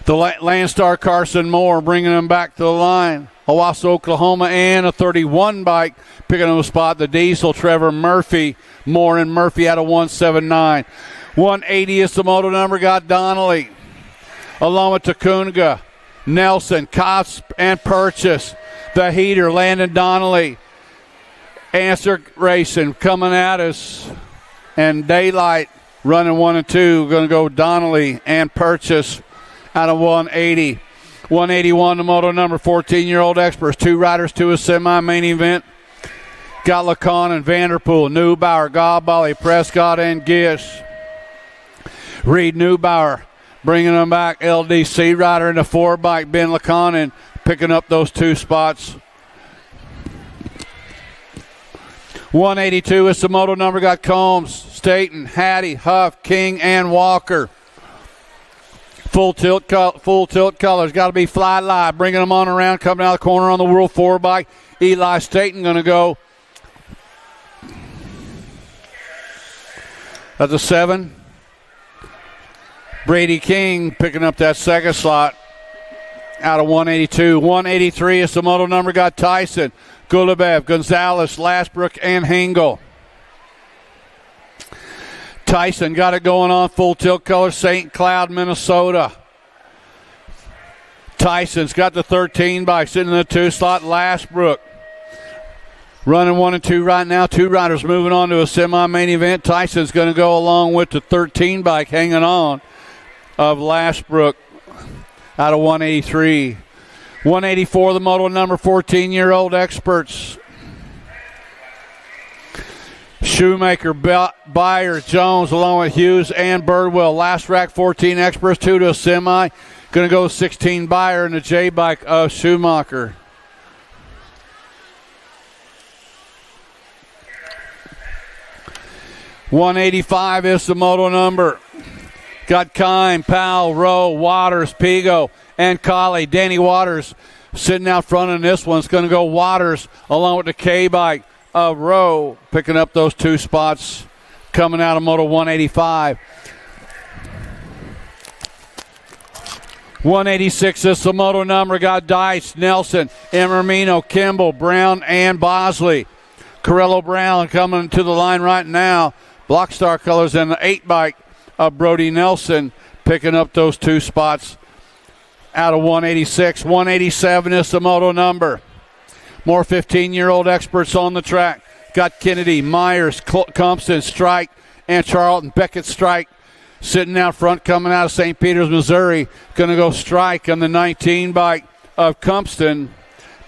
The Landstar Carson Moore bringing them back to the line. Owasso, Oklahoma, and a 31 bike picking up a spot. The Diesel, Trevor Murphy, Moore and Murphy out of 179. 180 is the Moto number. Got Donnelly along with Tacunga, Nelson, Kotz, and Purchase. The heater, Landon Donnelly. Answer Racing coming at us. And Daylight running 1 and 2. Going to go Donnelly and Purchase out of 180. 181 the Moto number, 14-year-old experts. 2 riders to a semi-main event. Got Lacan and Vanderpool, Neubauer, Gabali, Prescott, and Gish. Reed Neubauer bringing them back. LDC rider in the 4-bike, Ben Lacan, picking up those 2 spots. 182 is the Moto number. Got Combs, Staten, Hattie, Huff, King, and Walker. Full tilt colors. Got to be Fly Live. Bringing them on around, coming out of the corner on the World 4-bike. Eli Staten going to go at the 7. Brady King picking up that second slot out of 182. 183 is the Moto number. Got Tyson, Gulubev, Gonzalez, Lashbrook, and Hingle. Tyson got it going on, full tilt color, St. Cloud, Minnesota. Tyson's got the 13 bike sitting in the 2 slot. Lashbrook running 1 and 2 right now. 2 riders moving on to a semi-main event. Tyson's going to go along with the 13 bike hanging on of Lashbrook out of 183. 184 the Moto number, 14-year-old experts. Shoemaker, Byer, Jones, along with Hughes and Birdwell. Last rack, 14 experts, 2 to a semi. Going to go 16 Byer and the J-bike of Schumacher. $185 is the Moto number. Got Kime, Powell, Rowe, Waters, Pigo, and Colley. Danny Waters sitting out front in this one. It's going to go Waters along with the K-bike of Rowe, picking up those 2 spots coming out of Moto 185. 186 is the Moto number. Got Dice, Nelson, Emermino, Kimball, Brown, and Bosley. Corello Brown coming to the line right now. Blockstar colors and the 8-bike of Brody Nelson picking up those 2 spots out of 186. 187 is the Moto number. More 15-year-old experts on the track. Got Kennedy, Myers, Compton, Strike, and Charlton. Beckett, Strike sitting out front coming out of St. Peters, Missouri. Going to go Strike on the 19 bike of Compton,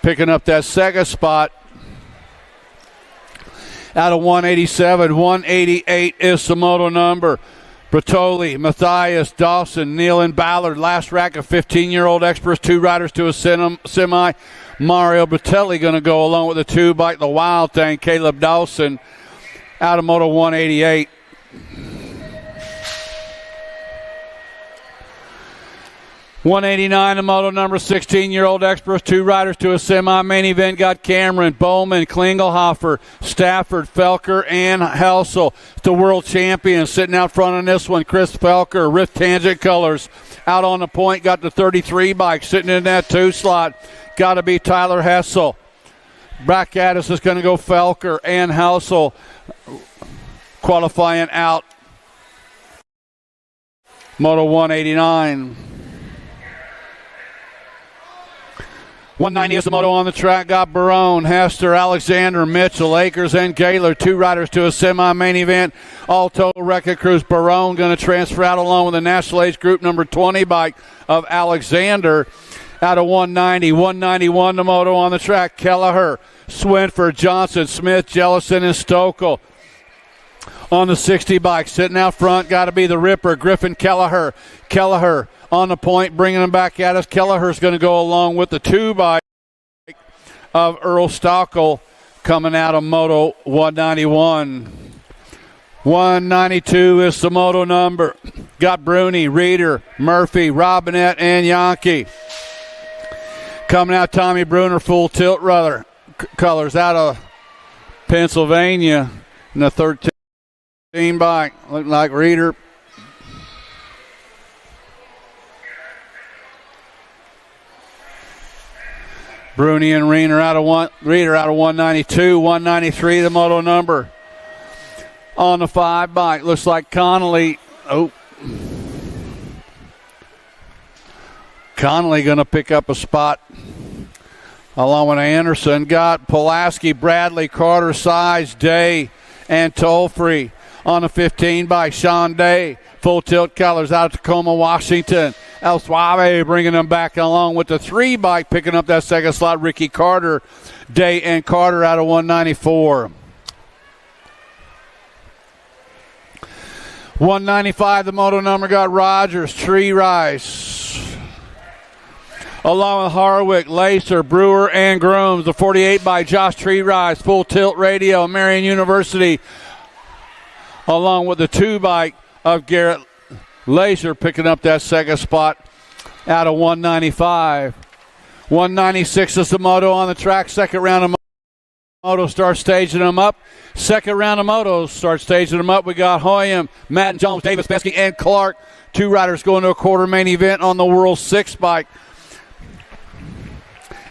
picking up that second spot out of 187. 188 is the Moto number. Bertoli, Matthias, Dawson, Neal, and Ballard. Last rack of 15-year-old experts. 2 riders to a semi. Mario Bertelli going to go along with the 2 bike, the Wild Thing. Caleb Dawson out of Moto 188. $189 the Moto number, 16-year-old experts. 2 riders to a semi-main event. Got Cameron, Bowman, Klingelhofer, Stafford, Felker, and Helsel. The world champion sitting out front on this one. Chris Felker, Rift Tangent colors. Out on the point, got the 33 bike sitting in that 2 slot. Got to be Tyler Hessel. Back at us is going to go Felker and Helsel qualifying out. Moto 189. 190 is the Moto on the track. Got Barone, Hester, Alexander, Mitchell, Akers, and Gaylor. 2 riders to a semi-main event. All total record crews. Barone going to transfer out along with the National Age Group number 20 bike of Alexander out of 190. 191 the moto on the track. Kelleher, Swinford, Johnson, Smith, Jellison, and Stokel. On the 60 bike, sitting out front, got to be the Ripper, Griffin Kelleher. Kelleher on the point, bringing them back at us. Kelleher's going to go along with the 2 bike of Earl Stokel coming out of Moto 191. 192 is the moto number. Got Bruni, Reeder, Murphy, Robinette, and Yankee. Coming out, Tommy Bruner, full tilt rudder colors out of Pennsylvania in the 13 bike. Looking like Reeder. Bruni and Reeder out of 192, 193 the moto number. On the 5 bike, looks like Connolly. Connolly going to pick up a spot along with Anderson. Got Pulaski, Bradley, Carter, Size, Day, and Tollfree. On the 15 bike, Sean Day, full tilt colors out of Tacoma, Washington. El Suave bringing them back along with the 3 bike, picking up that second slot. Ricky Carter, Day, and Carter out of 194. 195, the moto number got Rogers, Tree Rice. Along with Harwick, Lacer, Brewer, and Grooms. The 48 by Josh Tree Rice, full tilt radio, Marion University. Along with the 2 bike of Garrett Lacer picking up that second spot out of 195. 196 is the moto on the track. Second round of moto start staging them up. Second round of motos start staging them up. We got Hoyam, Matt Jones, Davis, Pesky, and Clark. 2 riders going to a quarter main event on the World 6 bike.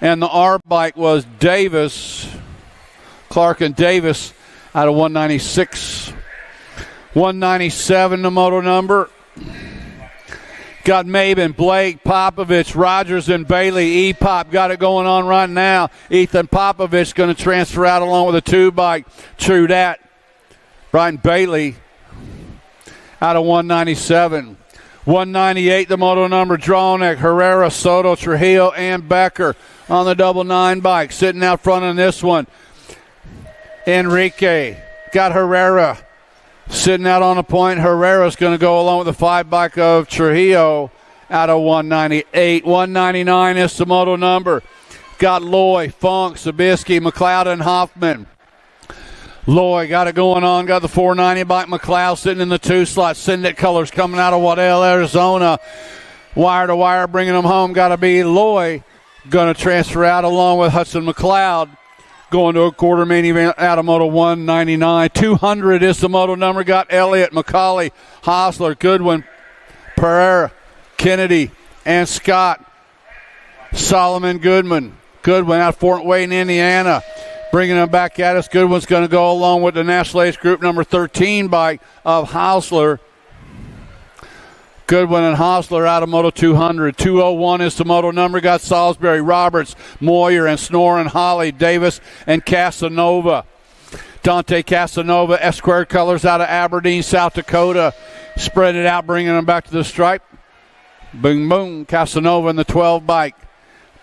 And the R bike was Davis, Clark and Davis out of 196. 197 the moto number. Got Maben, Blake, Popovich, Rogers, and Bailey. E-Pop got it going on right now. Ethan Popovich going to transfer out along with a 2 bike. True that. Brian Bailey out of 197. 198 the moto number. Dronek, Herrera, Soto, Trujillo, and Becker on the double 9 bike. Sitting out front on this one. Enrique. Got Herrera. Sitting out on the point, Herrera's going to go along with the 5 bike of Trujillo out of 198. 199 is the moto number. Got Loy, Funk, Zabisky, McLeod, and Hoffman. Loy got it going on. Got the 490 bike. McLeod sitting in the 2 slot. Syndic colors coming out of Waddell, Arizona. Wire to wire, bringing them home. Got to be Loy. Going to transfer out along with Hudson McLeod. Going to a quarter main event out of Moto 199. 200 is the moto number. Got Elliott, McCauley, Hostler, Goodwin, Pereira, Kennedy, and Scott. Solomon Goodwin. Goodwin out of Fort Wayne, Indiana. Bringing them back at us. Goodwin's going to go along with the National Ace Group number 13 bike of Hostler. Goodwin and Hostler out of Moto 200. 201 is the moto number. Got Salisbury, Roberts, Moyer, and Snore, and Holly, Davis, and Casanova. Dante Casanova, S-squared colors out of Aberdeen, South Dakota. Spread it out, bringing them back to the stripe. Boom, boom. Casanova in the 12 bike.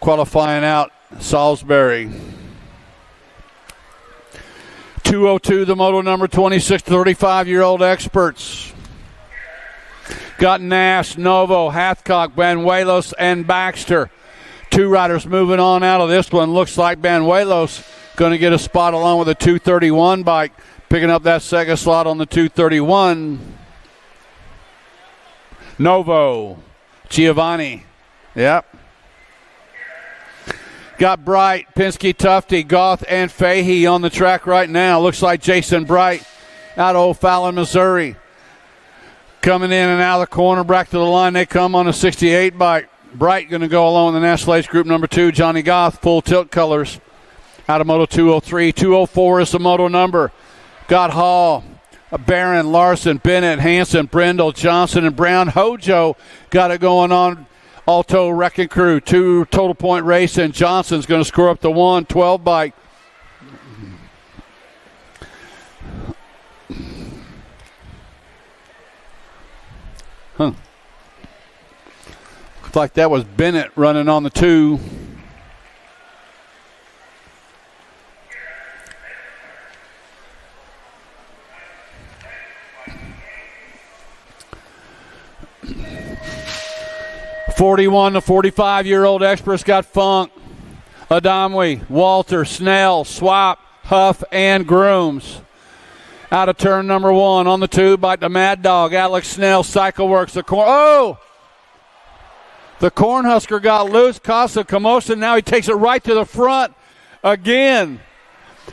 Qualifying out Salisbury. 202, the moto number. 26 to 35-year-old experts. Got Nash, Novo, Hathcock, Banuelos, and Baxter. 2 riders moving on out of this one. Looks like Banuelos going to get a spot along with a 231 bike. Picking up that second slot on the 231. Novo, Giovanni. Yep. Got Bright, Pinsky, Tufty, Goth, and Fahey on the track right now. Looks like Jason Bright out of O'Fallon, Missouri. Coming in and out of the corner, back to the line. They come on a 68 bike. Bright going to go along with the National Ace Group number 2. Johnny Goth, full tilt colors out of Moto 203. 204 is the moto number. Got Hall, Barron, Larson, Bennett, Hanson, Brindle, Johnson, and Brown. Hojo got it going on. Alto Wrecking Crew, 2 total point race, and Johnson's going to score up the 112 bike. Looks like that was Bennett running on the 2. .41 to 45-year-old experts got Funk, Adamwe, Walter, Snell, Swap, Huff, and Grooms. Out of turn number 1 on the 2 by the Mad Dog. Alex Snell cycle works the corn. Oh! The Cornhusker got loose, caused a commotion. Now he takes it right to the front again.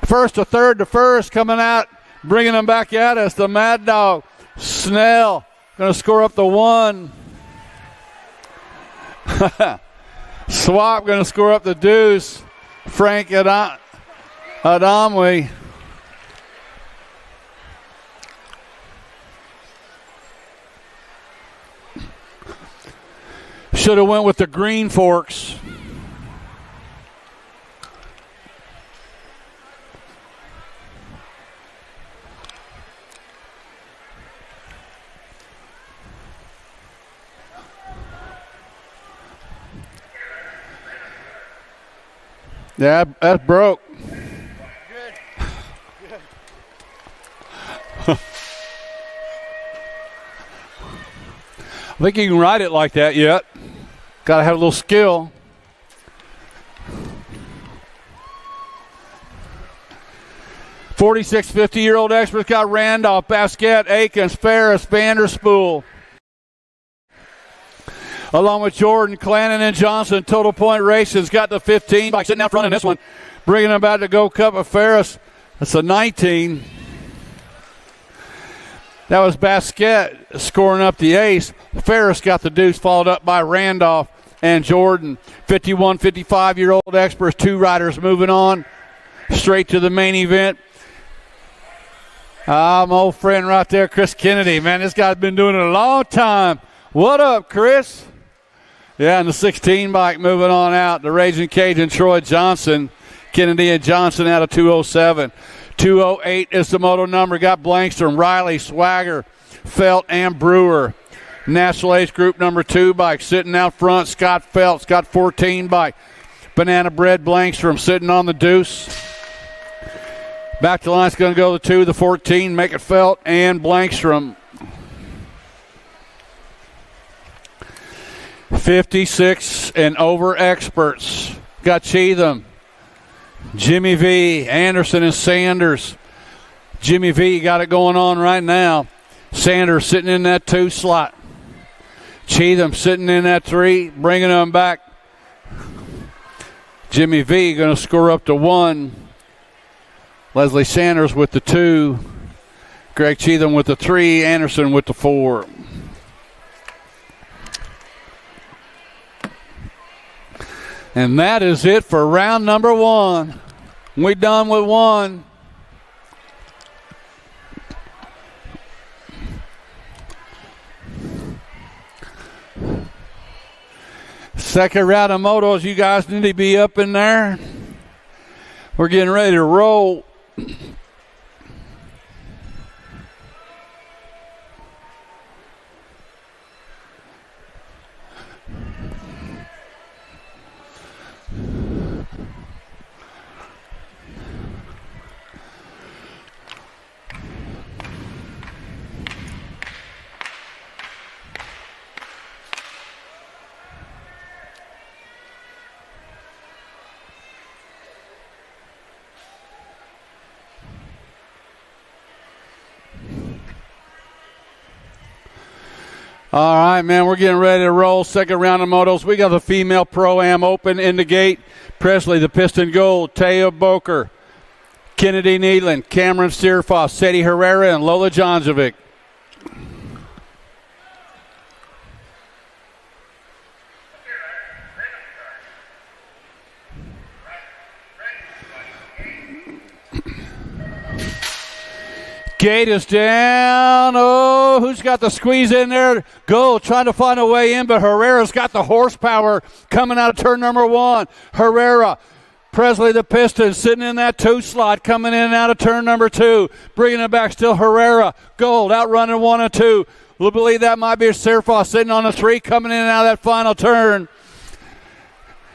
First to third to first coming out, bringing them back at us. The Mad Dog, Snell, going to score up the 1. Swap going to score up the deuce. Frank Adamwe. Should have went with the Green Forks. Yeah, that's broke.
Good.
I think you can ride it like that yet. Got to have a little skill. .46 50-year-old experts got Randolph, Basquette, Akins, Ferris, Vanderspool. Along with Jordan, Clannon, and Johnson. Total point races got the 15 by sitting out front in this one. Bringing them back to Go Cup of Ferris. That's a 19. That was Basquette scoring up the ace. Ferris got the deuce, followed up by Randolph and Jordan. 51, 55-year-old experts, 2 riders moving on straight to the main event. My old friend right there, Chris Kennedy. Man, this guy's been doing it a long time. What up, Chris? Yeah, and the 16 bike moving on out. The Raging Cajun, Troy Johnson. Kennedy and Johnson out of 207. 208 is the moto number. Got Blankstrom, Riley, Swagger, Felt, and Brewer. National Ace Group number 2 bike sitting out front. Scott Phelps got 14 bike. Banana Bread Blankstrom sitting on the deuce. Back to the line is going to go the 2, the 14, Make It Felt, and Blankstrom. 56 and over experts. Got Cheatham, Jimmy V, Anderson, and Sanders. Jimmy V got it going on right now. Sanders sitting in that 2 slot. Cheatham sitting in that 3, bringing them back. Jimmy V going to score up to 1. Leslie Sanders with the 2. Greg Cheatham with the 3. Anderson with the 4. And that is it for round number 1. We done with 1. Second round of motos, you guys need to be up in there. We're getting ready to roll. All right, man, we're getting ready to roll. Second round of motos. We got the female Pro-Am open in the gate. Presley, the Piston Gold, Taya Boker, Kennedy Needland, Cameron Steerfoss, Sadie Herrera, and Lola Jonjovic. Gate is down. Oh, who's got the squeeze in there? Gold trying to find a way in, but Herrera's got the horsepower coming out of turn number 1. Herrera, Presley the Piston sitting in that 2 slot, coming in and out of turn number 2. Bringing it back still Herrera. Gold outrunning 1 and 2. We'll believe that might be a Serfoss sitting on a 3 coming in and out of that final turn.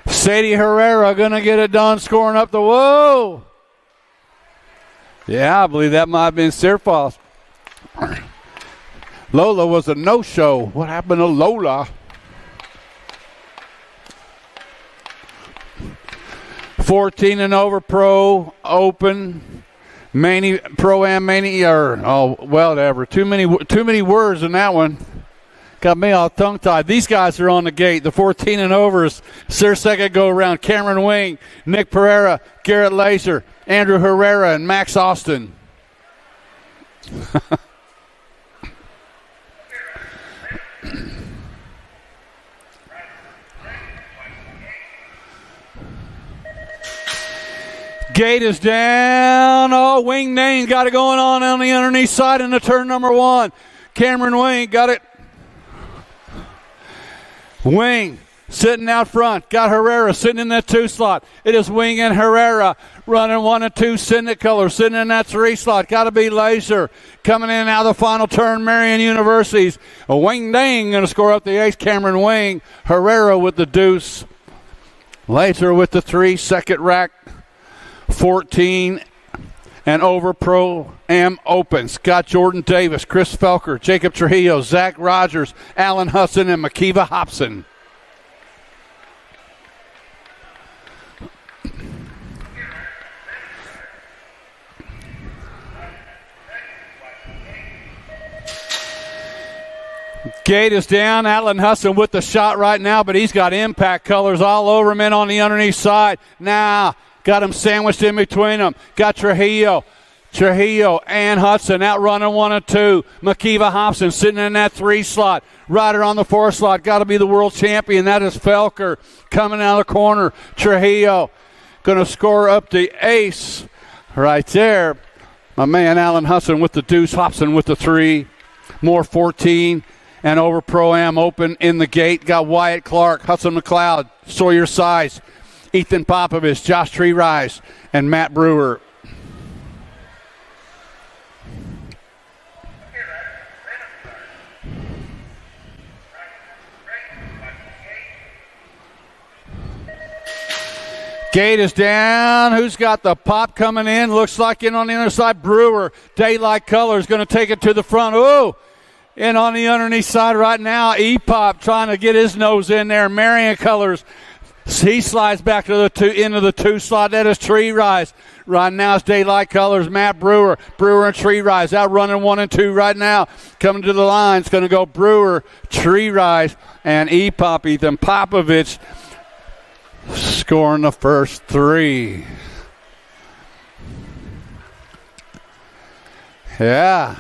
Sadie Herrera going to get it done, scoring up the whoa. Yeah, I believe that might have been Serfoss. Lola was a no-show. What happened to Lola? 14 and over pro open. Pro-Am Mania, whatever. Too many words in that one. Got me all tongue-tied. These guys are on the gate. The 14 and overs. It's their second go-around. Cameron Wing, Nick Pereira, Garrett Laser, Andrew Herrera, and Max Austin. Gate is down. Oh, Wing Nane got it going on the underneath side into turn number 1. Cameron Wing got it. Wing sitting out front. Got Herrera sitting in that 2 slot. It is Wing and Herrera running 1 and 2 Syndic color. Sitting in that 3 slot. Got to be Laser. Coming in out of the final turn, Marion University's. Wing Nane going to score up the ace. Cameron Wing. Herrera with the deuce. Laser with the 3. Second rack. 14 and over Pro-Am Open. Scott Jordan Davis, Chris Felker, Jacob Trujillo, Zach Rogers, Alan Hudson, and Makiva Hobson. Gate is down. Alan Hudson with the shot right now, but he's got impact colors all over him and on the underneath side. Now, got him sandwiched in between them. Got Trujillo and Hudson out running 1 and 2. Makiva Hobson sitting in that 3 slot. Ryder on the 4 slot. Got to be the world champion. That is Felker coming out of the corner. Trujillo going to score up the ace right there. My man Alan Hudson with the deuce. Hobson with the 3. More 14 and over Pro-Am Open in the gate. Got Wyatt Clark, Hudson McLeod, Sawyer Size, Ethan Popovich, Josh Treerise, and Matt Brewer. Gate is down. Who's got the pop coming in? Looks like in on the other side. Brewer, Daylight Colors, going to take it to the front. Oh, in on the underneath side right now. E-Pop trying to get his nose in there. Marion Colors. He slides back to the into the 2 slot. That is Tree Rise. Right now it's Daylight Colors. Matt Brewer. Brewer and Tree Rise out running 1 and 2 right now. Coming to the line. It's going to go Brewer, Tree Rise, and E-Pop. Ethan Popovich scoring the first 3. Yeah.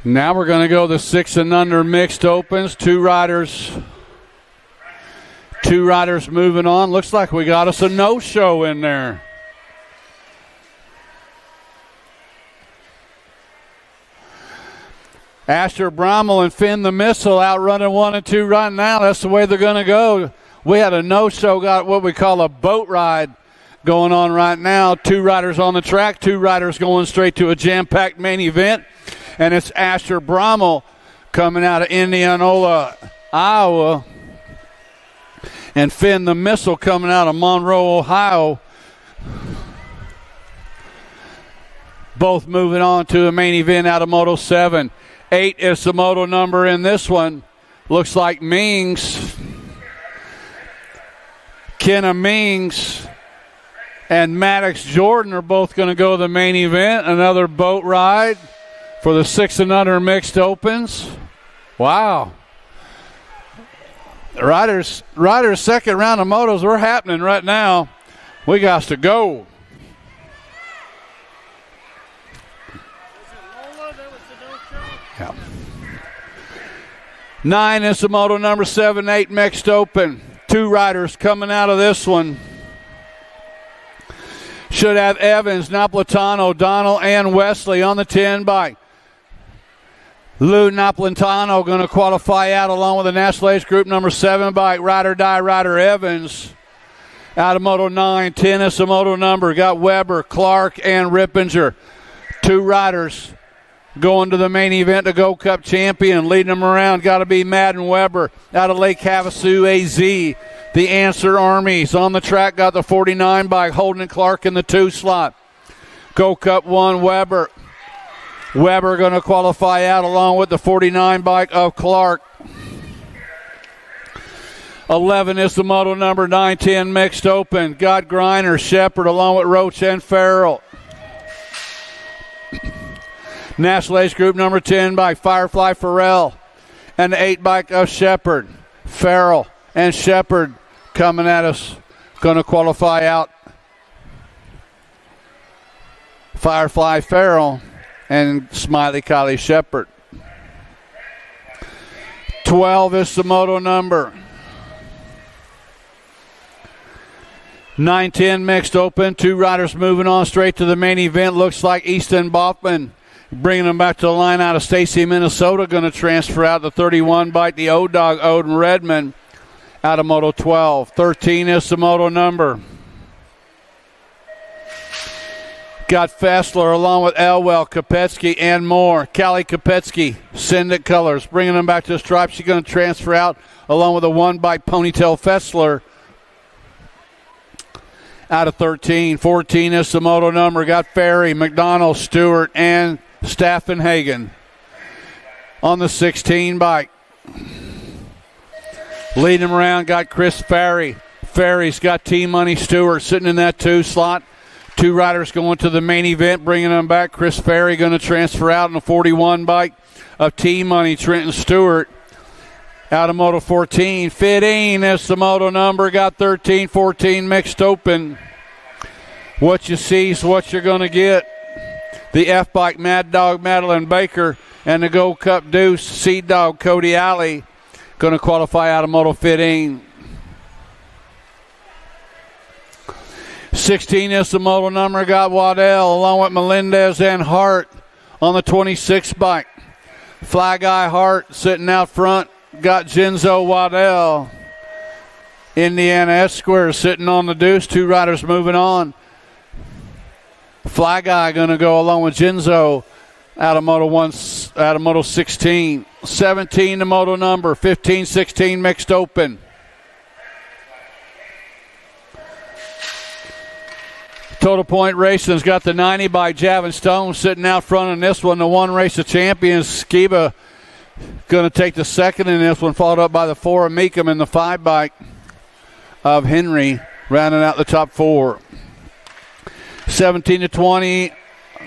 Now we're going to go the 6 and under mixed opens. Two riders moving on. Looks like we got us a no-show in there. Asher Brommel and Finn the Missile out running 1 and 2 right now. That's the way they're going to go. We had a no-show, got what we call a boat ride going on right now. 2 riders on the track, 2 riders going straight to a jam-packed main event. And it's Asher Brommel coming out of Indianola, Iowa. And Finn the Missile coming out of Monroe, Ohio. Both moving on to the main event out of Moto 7. 8 is the moto number in this one. Looks like Mings, Kenna Mings, and Maddox Jordan are both going to go to the main event. Another boat ride for the 6 and under mixed opens. Wow. Riders second round of motos, we're happening right now. We got to go. Yeah. 9 is the moto number 7, 8 mixed open. 2 riders coming out of this one. Should have Evans, Napolitano, Donald, and Wesley on the 10 bike. Lou Napolitano going to qualify out along with the National Age Group number 7 bike. Ryder Evans out of Moto 9. 10 is the moto number. Got Weber, Clark, and Rippinger. 2 riders Going to the main event, the Gold Cup champion. Leading them around, got to be Madden Weber out of Lake Havasu, AZ. The Answer Armies on the track, got the 49 bike. Holden Clark in the 2 slot. Gold Cup 1, Weber. Weber going to qualify out along with the 49 bike of Clark. 11 is the model number 910 mixed open. Got Griner, Shepard along with Roach and Farrell. National Age Group number 10 by Firefly Farrell and the 8 bike of Shepard. Farrell and Shepard coming at us. Going to qualify out. Firefly Farrell and Smiley Kylie Shepard. 12 is the moto number. 910 mixed open. 2 riders moving on straight to the main event. Looks like Easton Boffman bringing them back to the line out of Stacy, Minnesota. Going to transfer out the 31 bike, the O-Dog Odin Redmond out of Moto 12. 13 is the moto number. Got Fessler along with Elwell, Kopetsky, and more. Callie Kopetsky, Syndic Colors, bringing them back to the stripe. She's going to transfer out along with a 1 bike Ponytail Fessler out of 13. 14 is the moto number. Got Ferry, McDonald, Stewart, and Staffenhagen on the 16 bike. Leading them around, got Chris Ferry. Ferry's got T-Money Stewart sitting in that 2 slot. 2 riders going to the main event, bringing them back. Chris Ferry going to transfer out in the 41 bike of T-Money, Trenton Stewart out of Moto 14. 15 is the moto number. Got 13, 14 mixed open. What you see is what you're going to get. The F-Bike Mad Dog Madeline Baker and the Gold Cup Deuce Seed Dog Cody Alley going to qualify out of Moto 15. 16 is the moto number. Got Waddell along with Melendez and Hart on the 26 bike. Fly Guy Hart sitting out front. Got Genzo Waddell. Indiana Esquire sitting on the deuce. 2 riders moving on. Fly Guy going to go along with Genzo out of Moto 1, out of Moto 16. 17 the moto number. 15, 16 mixed open. Total Point Racing's got the 90 by Javin Stone sitting out front in this one. The 1 race of champions, Skiba going to take the second in this one, followed up by the 4 of Meekum and the 5 bike of Henry, rounding out the top 4. 17 to 20,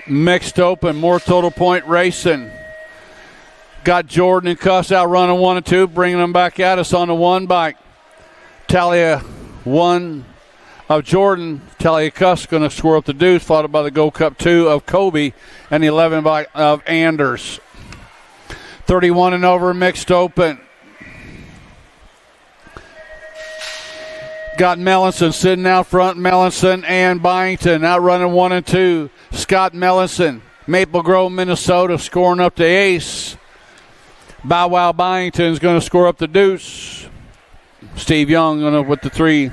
mixed open, more Total Point Racing. Got Jordan and Cuss out running 1 and 2, bringing them back at us on the 1 bike. Talia 1 of Jordan, Talia Cuss going to score up the deuce, followed by the Gold Cup 2 of Kobe and the 11 bike of Anders. 31 and over, mixed open. Got Mellinson sitting out front. Mellinson and Byington out running 1 and 2. Scott Mellinson, Maple Grove, Minnesota, scoring up the ace. Bow Wow Byington's going to score up the deuce. Steve Young going to with the 3.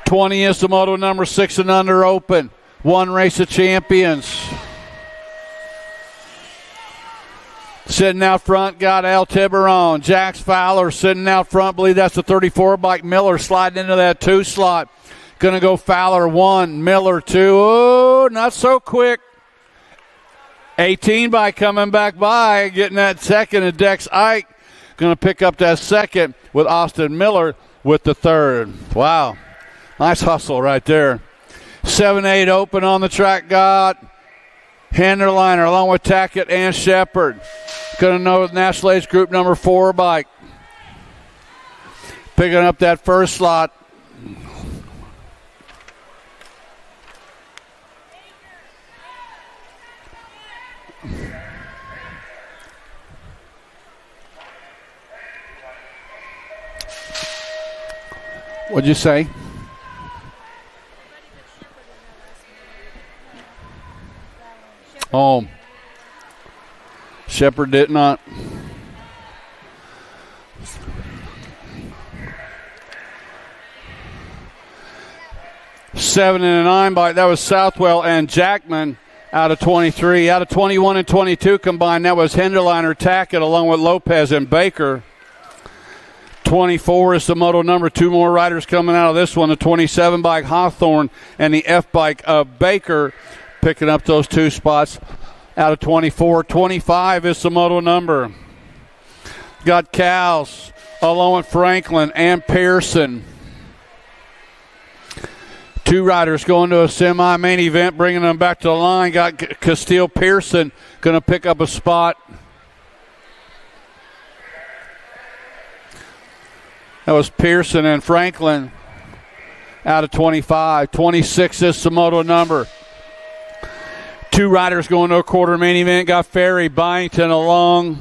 20 is the moto number. 6 and under open. 1 race of champions. Sitting out front, got Al Tiburon. Jax Fowler sitting out front. Believe that's the 34 bike. Miller sliding into that 2 slot. Going to go Fowler 1, Miller 2. Oh, not so quick. 18 bike coming back by, getting that second. And Dex Ike going to pick up that second with Austin Miller with the 3rd. Wow. Nice hustle right there. 7-8 open on the track. Got Handerliner along with Tackett and Shepard. Going to know National Age Group number 4 bike. Picking up that first slot. What'd you say? Oh, Shepard did not. Seven and a 9 bike. That was Southwell and Jackman out of 23. Out of 21 and 22 combined, that was Henderliner Tackett along with Lopez and Baker. 24 is the moto number. 2 more riders coming out of this one. The 27 bike Hawthorne and the F bike of Baker picking up those 2 spots out of 24. 25 is the moto number. Got Cowles along with Franklin and Pearson. 2 riders going to a semi-main event, bringing them back to the line. Got Castile Pearson going to pick up a spot. That was Pearson and Franklin out of 25. 26 is the moto number. 2 riders going to a quarter main event. Got Ferry Byington along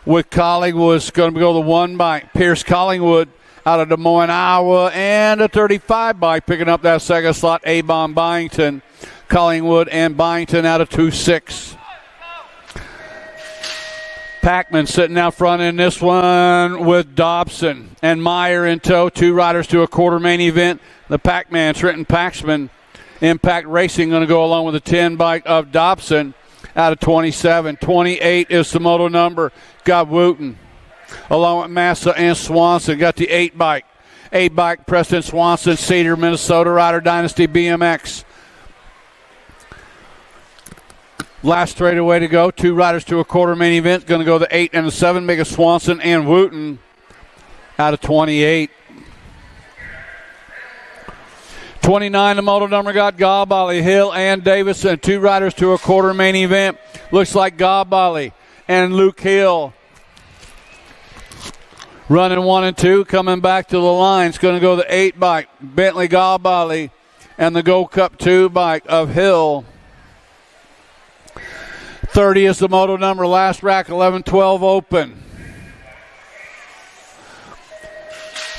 with Collingwood. Going to go the 1 bike. Pierce Collingwood out of Des Moines, Iowa. And a 35 bike picking up that second slot. A-Bomb Byington. Collingwood and Byington out of 2-6. Packman sitting out front in this one with Dobson and Meyer in tow. 2 riders to a quarter main event. The Pac-Man, Trenton Paxman, Impact Racing, going to go along with the 10 bike of Dobson out of 27. 28 is the moto number. Got Wooten along with Massa and Swanson. Got the 8 bike. 8 bike, Preston Swanson, Cedar, Minnesota Rider Dynasty BMX. Last straightaway to go. 2 riders to a quarter main event. Going to go the 8 and the 7. Make it Swanson and Wooten out of 28. 29, the moto number got Gabali, Hill, and Davison. 2 riders to a quarter main event. Looks like Gabali and Luke Hill running 1 and 2. Coming back to the line. It's going to go the 8 bike, Bentley Gabali, and the Gold Cup 2 bike of Hill. 30 is the moto number. Last rack, 11-12 open.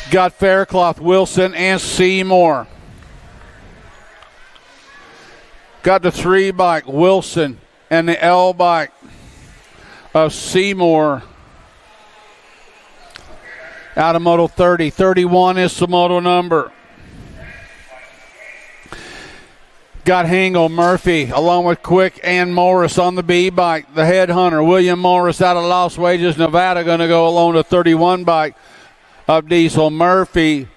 Got Faircloth, Wilson, and Seymour. Got the 3 bike, Wilson, and the L bike of Seymour. Out of moto 30. 31 is the moto number. Got Hingle, Murphy, along with Quick and Morris on the B bike. The headhunter, William Morris, out of Las Vegas, Nevada, going to go along the 31 bike of Diesel. Murphy,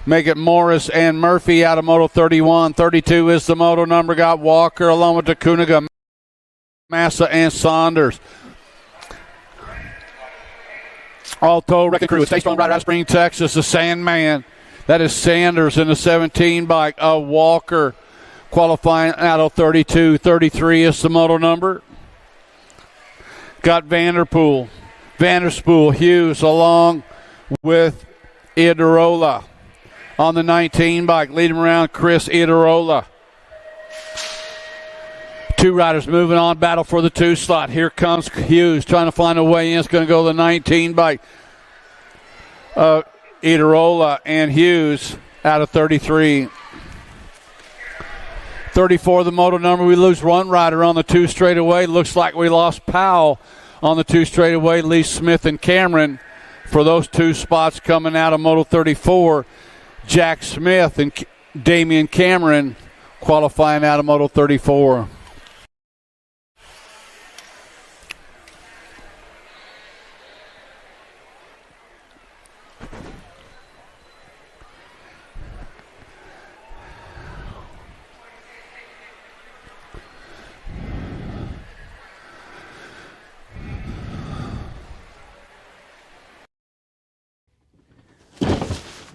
make it Morris and Murphy out of moto 31. 32 is the moto number. Got Walker along with the Kuniga, Massa, and Saunders. All told, wrecking crew. Stay strong right out of Spring, Texas. The Sandman. That is Sanders in the 17 bike of Walker. Qualifying out of 32. 33 is the moto number. Got Vanderspool, Hughes along with Idarola on the 19 bike. Leading around Chris Idarola. 2 riders moving on. Battle for the 2 slot. Here comes Hughes trying to find a way in. It's going to go the 19 bike. Idarola and Hughes out of 33. 34, the moto number. We lose 1 rider on the 2 straightaway. Looks like we lost Powell on the 2 straightaway. Lee Smith and Cameron for those 2 spots coming out of moto 34. Jack Smith and Damian Cameron qualifying out of moto 34.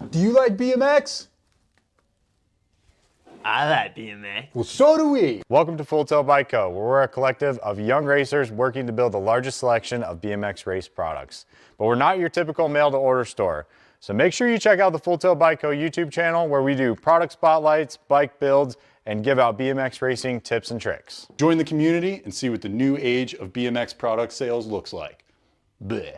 Do you like BMX?
I like BMX.
Well, so do we.
Welcome to Full Tilt Bike Co., where we're a collective of young racers working to build the largest selection of BMX race products. But we're not your typical mail-to-order store. So make sure you check out the Full Tilt Bike Co. YouTube channel, where we do product spotlights, bike builds, and give out BMX racing tips and tricks.
Join the community and see what the new age of BMX product sales looks like. Bleh.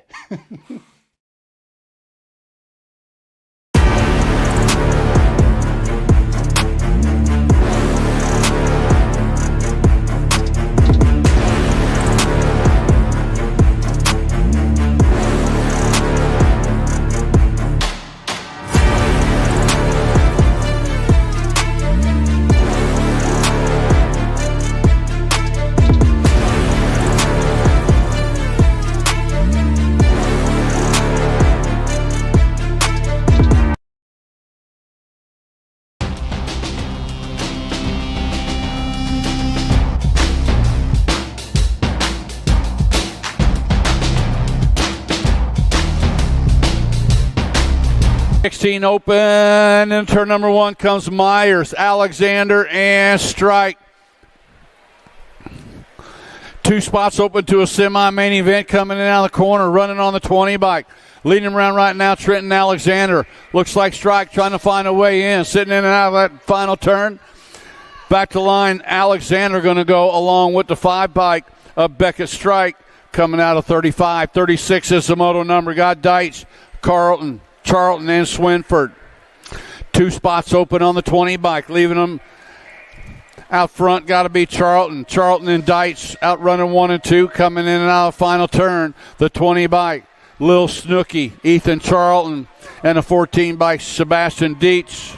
16 open, and turn number 1 comes Myers, Alexander, and strike. 2 spots open to a semi-main event coming in out of the corner, running on the 20 bike. Leading him around right now, Trenton Alexander. Looks like Strike trying to find a way in, sitting in and out of that final turn. Back to line, Alexander going to go along with the 5 bike of Beckett Strike, coming out of 35. 36 is the moto number. Got Deitch, Charlton, and Swinford. 2 spots open on the 20 bike, leaving them out front. Got to be Charlton. Charlton and Deitch out running 1 and 2, coming in and out of the final turn. The 20 bike, Lil Snooky, Ethan Charlton, and the 14 bike, Sebastian Dietz.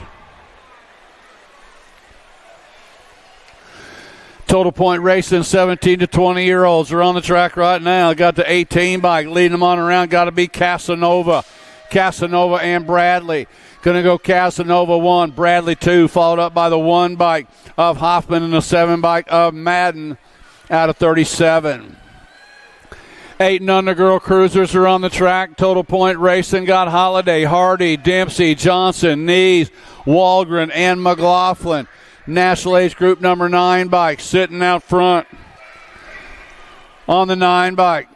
Total Point Racing, 17 to 20-year-olds are on the track right now. Got the 18 bike leading them on around. Got to be Casanova and Bradley. Going to go Casanova 1, Bradley 2, followed up by the 1 bike of Hoffman and the 7 bike of Madden out of 37. 8 and under girl cruisers are on the track. Total Point Racing got Holiday, Hardy, Dempsey, Johnson, Nees, Walgren, and McLaughlin. National Age Group number 9 bike sitting out front on the 9 bike.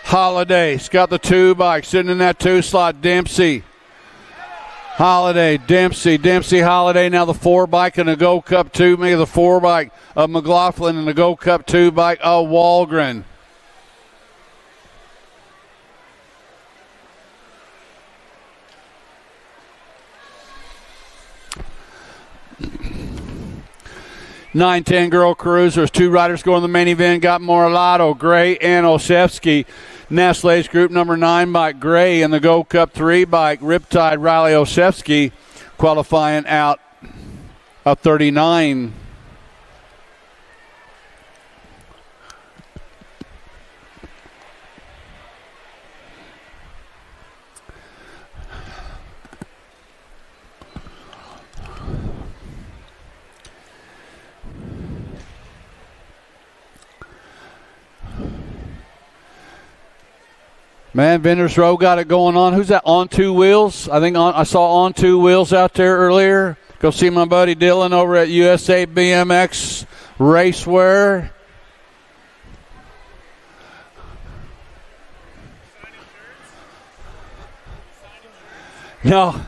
Holiday's got the 2 bike sitting in that 2 slot. Dempsey, Holiday, Dempsey, Holiday. Now the 4 bike and the Go Cup 2. Maybe the 4 bike of McLaughlin and the Go Cup 2 bike of Walgren. Nine, 10 girl cruisers. 2 riders going to the main event. Got Moralato, Gray, and Olszewski. National Age Group number 9 bike, Gray, and the Go Cup 3 bike, Riptide, Riley Olszewski, qualifying out of 39. Man, Vendors Row got it going on. Who's that? On 2 Wheels? I think I saw On 2 Wheels out there earlier. Go see my buddy Dylan over at USA BMX Racewear. No.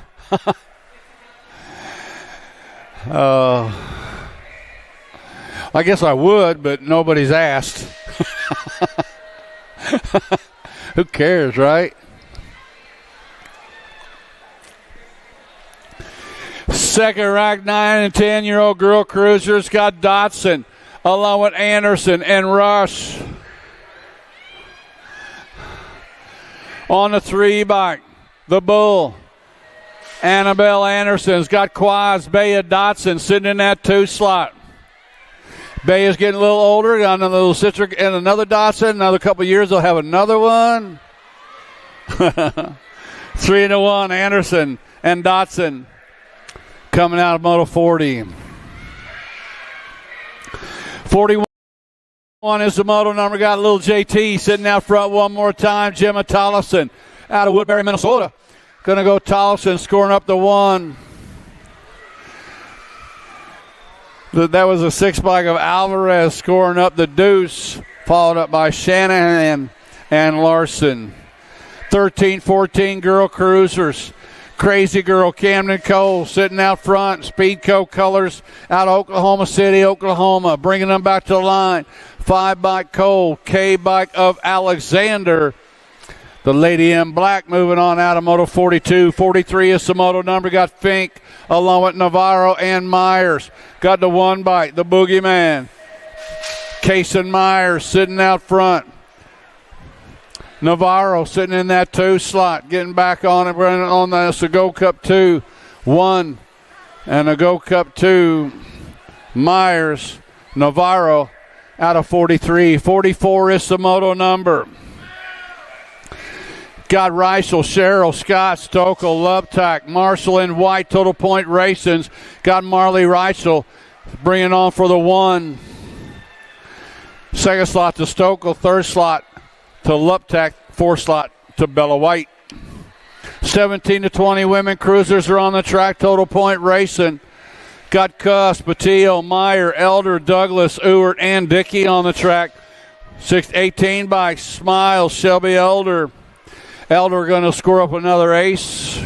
I guess I would, but nobody's asked. Who cares, right? Second ranked 9 and 10-year-old girl cruisers got Dotson along with Anderson and Rush. On the 3 bike, the Bull, Annabelle Anderson's got Quads, Bea Dotson sitting in that 2 slot. Bea's getting a little older, got another little Citric and another Dotson. Another couple of years, they'll have another one. 3 to 1, Anderson and Dotson coming out of Moto 40. 41 is the moto number. Got a little JT sitting out front one more time. Gemma Tollefson out of Woodbury, Minnesota. Going to go Tollefson scoring up the 1. That was a 6 bike of Alvarez scoring up the deuce, followed up by Shanahan and Larson. 13, 14 girl cruisers. Crazy Girl, Camden Cole sitting out front. Speedco colors out of Oklahoma City, Oklahoma, bringing them back to the line. 5 bike Cole, K bike of Alexander. The Lady in Black moving on out of Moto 42. 43 is the moto number. Got Fink along with Navarro and Myers. Got the 1 bike, the Boogeyman. Case and Myers sitting out front. Navarro sitting in that 2 slot, getting back on it, running on the Go Cup 2. 1 and a Go Cup 2. Myers, Navarro out of 43. 44 is the moto number. Got Reichel, Sherrill, Scott, Stokel, Lubtack, Marshall, and White. Total Point Racing's got Marley Reichel bringing on for the 1. Second slot to Stokel, 3rd slot to Luptack, 4th slot to Bella White. 17 to 20 women cruisers are on the track. Total Point Racing. Got Cuss, Patillo, Meyer, Elder, Douglas, Ewart, and Dickey on the track. 18 by Smiles, Shelby Elder. Elder going to score up another ace.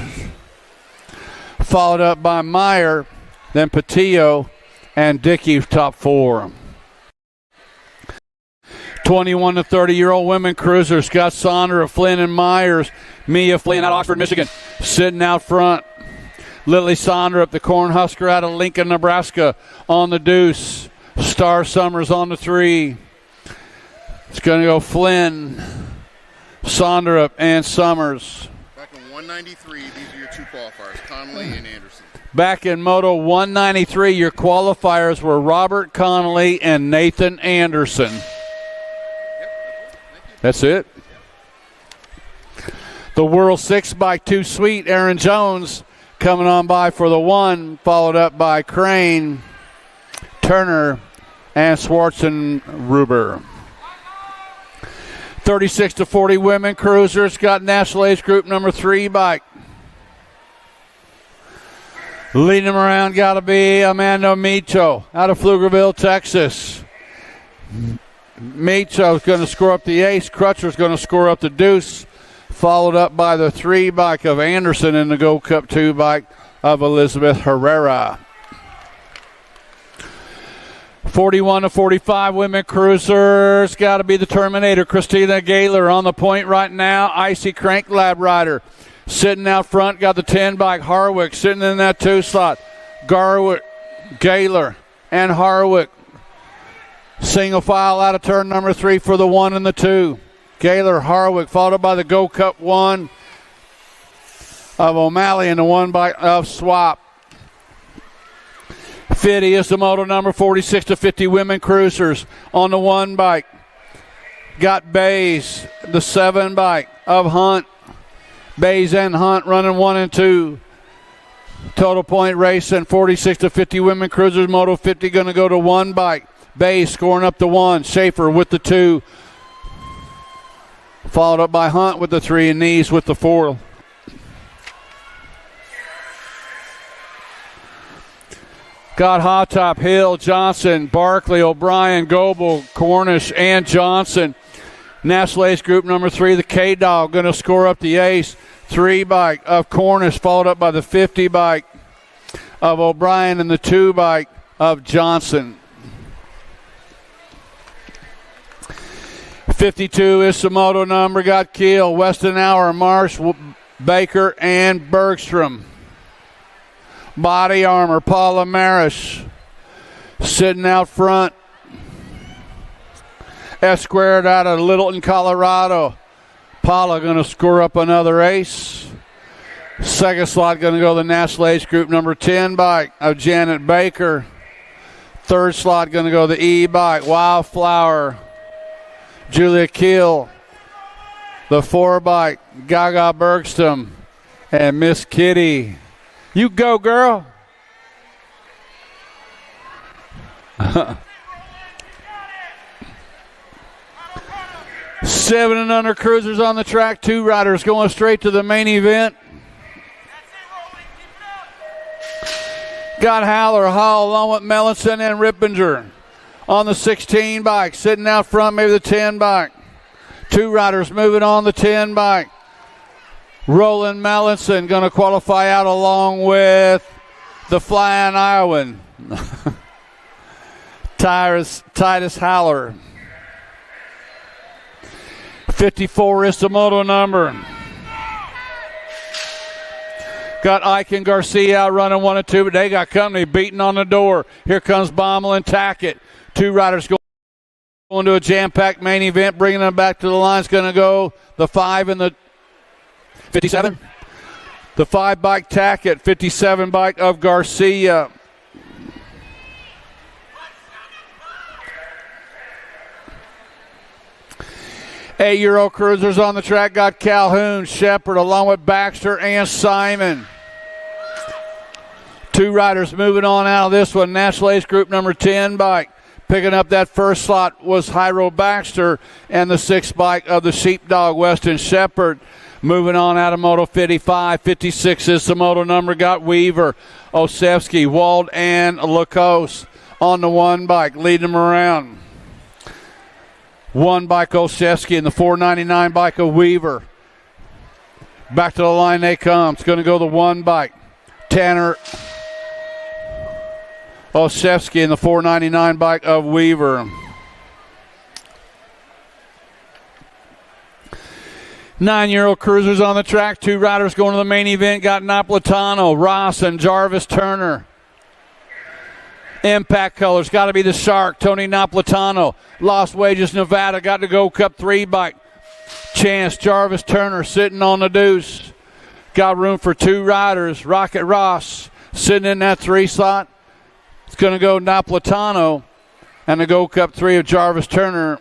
Followed up by Meyer, then Patillo, and Dickey top four. 21 to 30-year-old women cruisers. Scott Saunders of Flynn and Myers. Mia Flynn out of Oxford, Michigan, sitting out front. Lily Saunders up the Cornhusker out of Lincoln, Nebraska on the deuce. Star Summers on the 3. It's going to go Flynn, Saunders, and Summers.
Back in 193, these are your two qualifiers, Connolly and Anderson.
Back in Moto 193, your qualifiers were Robert Connolly and Nathan Anderson. That's it. The World 6x2 Suite, Aaron Jones coming on by for the 1, followed up by Crane, Turner, and Schwarzenruber. 36 to 40 women cruisers. Got National Age Group number 3 bike. Leading them around got to be Amanda Micho out of Pflugerville, Texas. Micho's going to score up the ace. Crutcher's going to score up the deuce. Followed up by the 3 bike of Anderson and the Gold Cup 2 bike of Elizabeth Herrera. 41 to 45 women cruisers. Got to be the Terminator, Christina Gaylor on the point right now. Icy Crank Lab Rider sitting out front. Got the 10 bike. Harwick sitting in that 2 slot. Garwick, Gaylor, and Harwick. Single file out of turn number 3 for the 1 and the 2. Gaylor, Harwick, followed by the Gold Cup 1 of O'Malley and the 1 by of Swap. 50 is the moto number. 46 to 50 women cruisers on the 1 bike. Got Bays, the 7 bike of Hunt. Bays and Hunt running 1 and 2. Total Point Racing. 46 to 50 women cruisers. Moto 50 going to go to 1 bike. Bays scoring up the 1. Schaefer with the 2. Followed up by Hunt with the 3 and Knees with the 4. Got Hot Top, Hill, Johnson, Barkley, O'Brien, Goebel, Cornish, and Johnson. National Ace Group number 3, the K-Dog, going to score up the ace. 3 bike of Cornish, followed up by the 50 bike of O'Brien and the 2 bike of Johnson. 52 is the moto number. Got Keel, Westenauer, Marsh, Baker, and Bergstrom. Body armor, Paula Marish sitting out front. S squared out of Littleton, Colorado. Paula going to score up another ace. Second slot going to go the National Ace Group number 10 bike of Janet Baker. Third slot going to go the E bike, Wildflower, Julia Keel. The 4 bike, Gaga Bergstrom, and Miss Kitty. You go, girl. Seven and under cruisers on the track. 2 riders going straight to the main event. Got Haller, Hall, along with Mellinson and Rippinger on the 16 bike. Sitting out front, maybe the 10 bike. 2 riders moving on the 10 bike. Roland Mellinson going to qualify out along with the Flying Iowan. Titus Haller. 54 is the moto number. Got Ike and Garcia out running 1 and 2, but they got company beating on the door. Here comes Bommel and Tackett. 2 riders going to a jam-packed main event, bringing them back to the line. Is going to go the 5 and the 57. The 5 bike Tackett, 57 bike of Garcia. Eight-year-old cruisers on the track. Got Calhoun, Shepard, along with Baxter and Simon. 2 riders moving on out of this one. National Ace Group number 10 bike. Picking up that first slot was Hyro Baxter and the 6th bike of the Sheepdog Weston Shepherd. Moving on out of Moto 55. 56 is the moto number. Got Weaver, Osevsky, Wald, and Lacoste on the 1 bike, leading them around. 1 bike Osevsky and the 499 bike of Weaver. Back to the line they come. It's going to go the 1 bike. Tanner Osevsky and the 499 bike of Weaver. 9-year-old cruisers on the track. 2 riders going to the main event. Got Napolitano, Ross, and Jarvis Turner. Impact colors, got to be the Shark, Tony Napolitano. Lost Wages, Nevada, got to go Cup 3 bike. Chance, Jarvis Turner sitting on the deuce. Got room for 2 riders. Rocket Ross sitting in that 3 slot. It's going to go Napolitano and the Go Cup 3 of Jarvis Turner.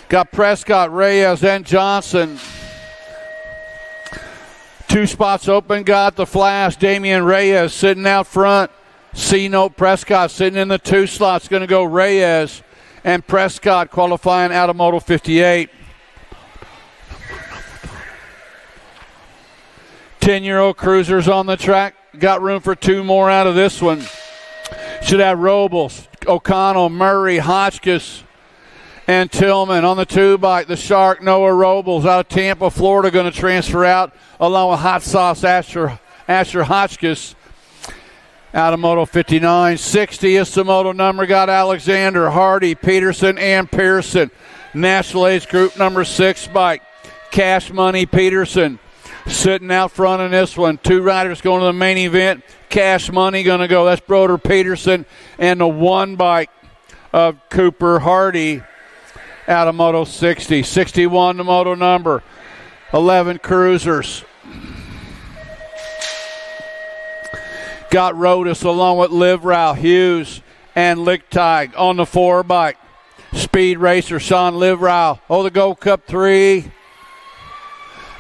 Got Prescott, Reyes, and Johnson. 2 spots open. Got the Flash, Damian Reyes sitting out front. C-Note Prescott sitting in the 2 slots. Going to go Reyes and Prescott qualifying out of Moto 58. 10-year-old cruisers on the track. Got room for 2 more out of this one. Should have Robles, O'Connell, Murray, Hotchkiss, and Tillman on the 2 bike. The Shark, Noah Robles out of Tampa, Florida, going to transfer out along with Hot Sauce Asher Hotchkiss out of Moto 59. 60 is the moto number. Got Alexander, Hardy, Peterson, and Pearson. National Age Group number 6 bike. Cash Money Peterson sitting out front in this one. 2 riders going to the main event. Cash Money going to go. That's Broder Peterson and the 1 bike of Cooper Hardy out of Moto 60. 61 the moto number. 11 cruisers. Got Rodas along with Livrau, Hughes, and Lichtig on the 4 bike. Speed Racer, Sean Livrau. Oh, the Go Cup 3.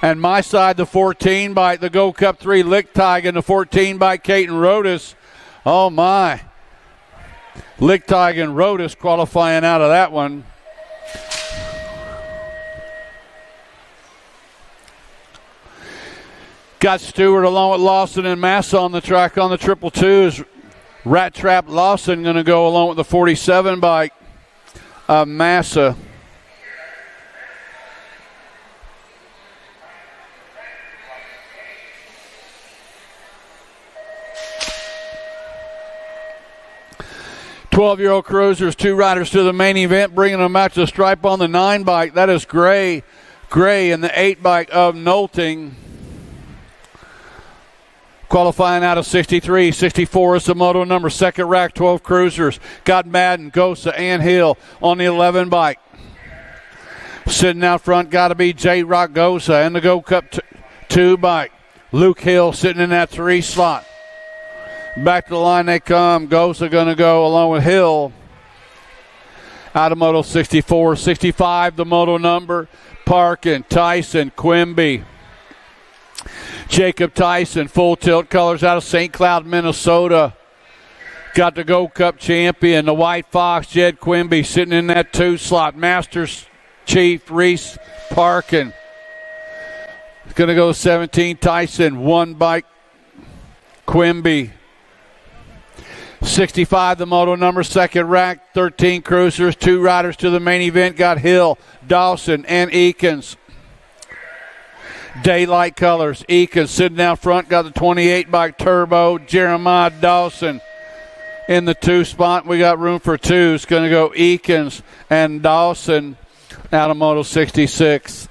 And my side, the 14 bike, the Go Cup 3, Lichtig, and the 14 bike, Caton Rodas. Oh, my. Lichtig and Rodas qualifying out of that one. Got Stewart along with Lawson and Massa on the track on the 222s. Rat Trap Lawson going to go along with the 47 bike of Massa. Twelve-year-old cruisers, 2 riders to the main event, bringing them out to the stripe on the 9 bike. That is Gray and the 8 bike of Nolting. Qualifying out of 63. 64 is the moto number. 2nd rack, 12 cruisers. Got Madden, Gosa, and Hill on the 11 bike. Sitting out front, got to be J-Rock Gosa and the Go Cup 2 bike. Luke Hill sitting in that 3 slot. Back to the line they come. Gosa going to go along with Hill out of Moto 64. 65 the moto number. Parkin, Tyson, Quimby. Jacob Tyson, full tilt colors out of St. Cloud, Minnesota. Got the Go Cup champion, the White Fox, Jed Quimby, sitting in that 2 slot. Masters Chief, Reese Parkin. It's going to go 17, Tyson, 1 bike, Quimby. 65, the moto number, 2nd rack, 13 cruisers, 2 riders to the main event. Got Hill, Dawson, and Eakins. Daylight colors. Eakins sitting out front. Got the 28 bike Turbo. Jeremiah Dawson in the 2 spot. We got room for 2. It's going to go Eakins and Dawson out of Moto 66.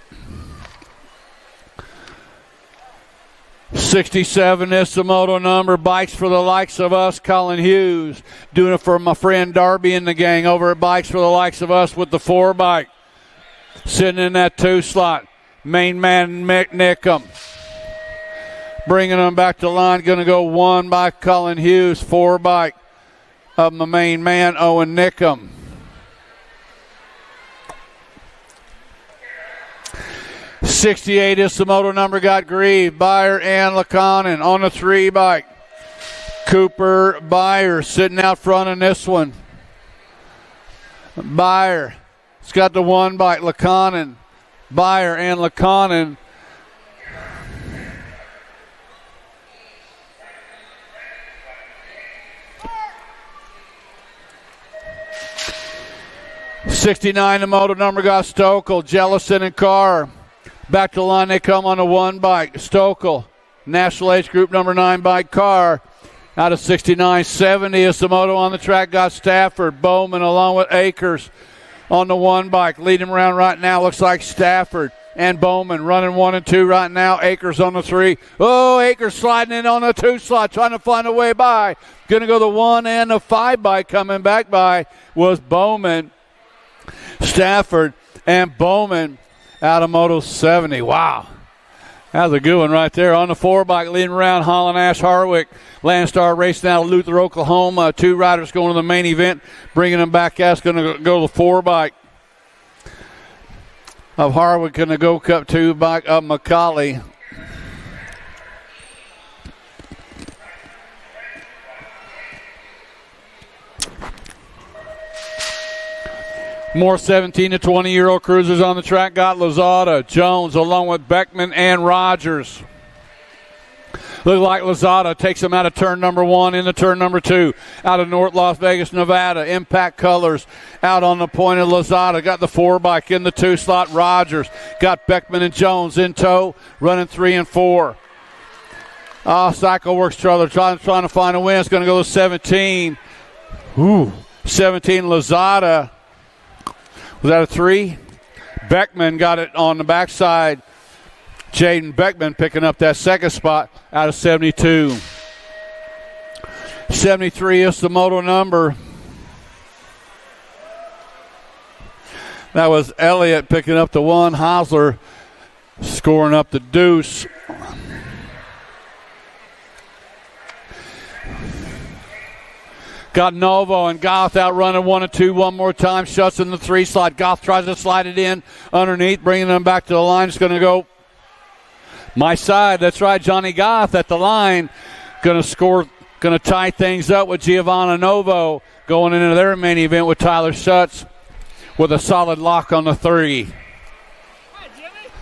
67 is the moto number. Bikes for the likes of us. Colin Hughes doing it for my friend Darby and the gang over at Bikes for the likes of us with the 4 bike. Sitting in that 2 slot. Main man Mick Nickham. Bringing them back to line. Going to go 1 by Colin Hughes. 4 bike of my main man Owen 68 is the moto number, got Grieve, Byer, and LeConnon on the 3 bike. Cooper, Byer sitting out front in this one. Byer, it's got the 1 bike, LeConnon, Byer, and LeConnon. '69, the moto number got Stokel, Jellison, and Carr. Back to the line they come on the 1 bike. Stokel, National Age Group number 9 bike, Carr. Out of 69, 70 is the moto on the track. Got Stafford, Bowman along with Akers on the 1 bike. Leading around right now looks like Stafford and Bowman running 1 and 2 right now. Akers on the 3. Oh, Akers sliding in on the 2 slot, trying to find a way by. Going to go the 1 and the 5 bike. Coming back by was Bowman, Stafford, and Bowman out of Moto 70. Wow. That was a good one right there. On the 4 bike, leading around Holland Ash Harwick. Landstar racing out of Luther, Oklahoma. 2 riders going to the main event. Bringing them back out. It's going to go to the 4 bike of Harwick. Going to go Cup 2 bike of McCauley. More 17 to 20-year-old cruisers on the track. Got Lozada, Jones, along with Beckman and Rogers. Look like Lozada takes him out of turn number 1 into turn number 2. Out of North Las Vegas, Nevada. Impact Colors out on the point of Lozada. Got the 4 bike in the 2 slot. Rogers got Beckman and Jones in tow, running 3 and 4. Cycle Works trailer trying to find a win. It's going to go to 17. 17 Lozada. Was that a 3? Beckman got it on the backside. Jaden Beckman picking up that 2nd spot out of 72. 73 is the moto number. That was Elliott picking up the 1. Hosler scoring up the deuce. Got Novo and Goth out running 1 and 2 one more time. Shuts in the 3 slot. Goth tries to slide it in underneath, bringing them back to the line. It's going to go my side. That's right, Johnny Goth at the line. Going to score, going to tie things up with Giovanna Novo going into their main event with Tyler Schutz with a solid lock on the 3.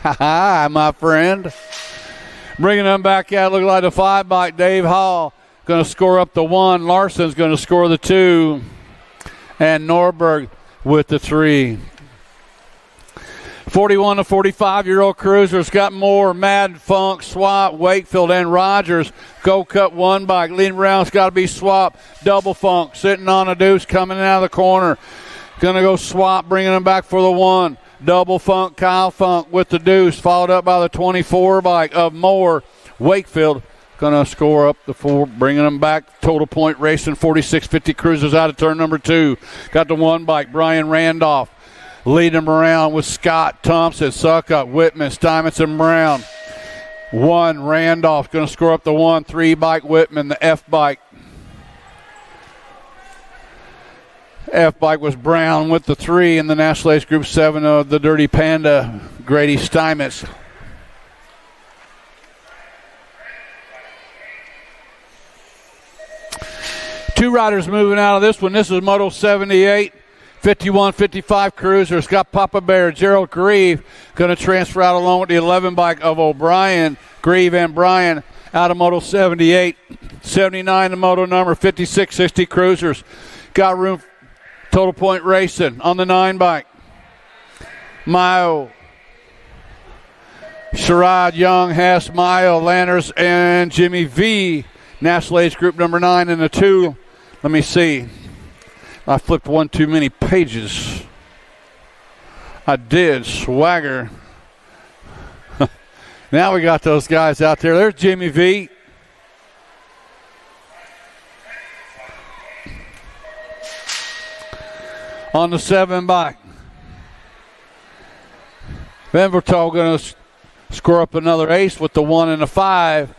Hi, my friend. Bringing them back out. Look like the 5 bike, Dave Hall. Going to score up the 1. Larson's going to score the 2. And Norberg with the 3. 41 to 45-year-old cruisers got more. Madden, Funk, Swap, Wakefield, and Rogers. Go Cup 1 bike. Leading around, it's got to be Swap. Double Funk sitting on a deuce coming out of the corner. Going to go Swap, bringing them back for the 1. Double Funk, Kyle Funk with the deuce. Followed up by the 24 bike of Moore. Wakefield going to score up the 4, bringing them back. Total Point Racing, 4650 cruisers out of turn number 2. Got the 1 bike, Brian Randolph. Leading them around with Scott, Thompson, Suckup, Whitman, Stuyvesant, Brown. 1, Randolph going to score up the 1. 3 bike, Whitman, the F bike. F bike was Brown with the 3 in the National Ace Group 7 of the Dirty Panda, Grady Steinmetz. Two riders moving out of this one. This is Moto 78, 51-55 cruisers. Got Papa Bear, Gerald Grieve, going to transfer out along with the 11 bike of O'Brien. Grieve and Bryan out of Moto 78. 79, the moto number, 5660 cruisers. Got room, Total Point Racing on the 9 bike. Mayo, Sherrod, Young, Hess, Mayo, Lanners, and Jimmy V. National Age Group number 9 in the 2. Let me see. I flipped one too many pages. I did. Swagger. Now we got those guys out there. There's Jimmy V. On the 7 bike. Van Vertal going to score up another ace with the 1 and the 5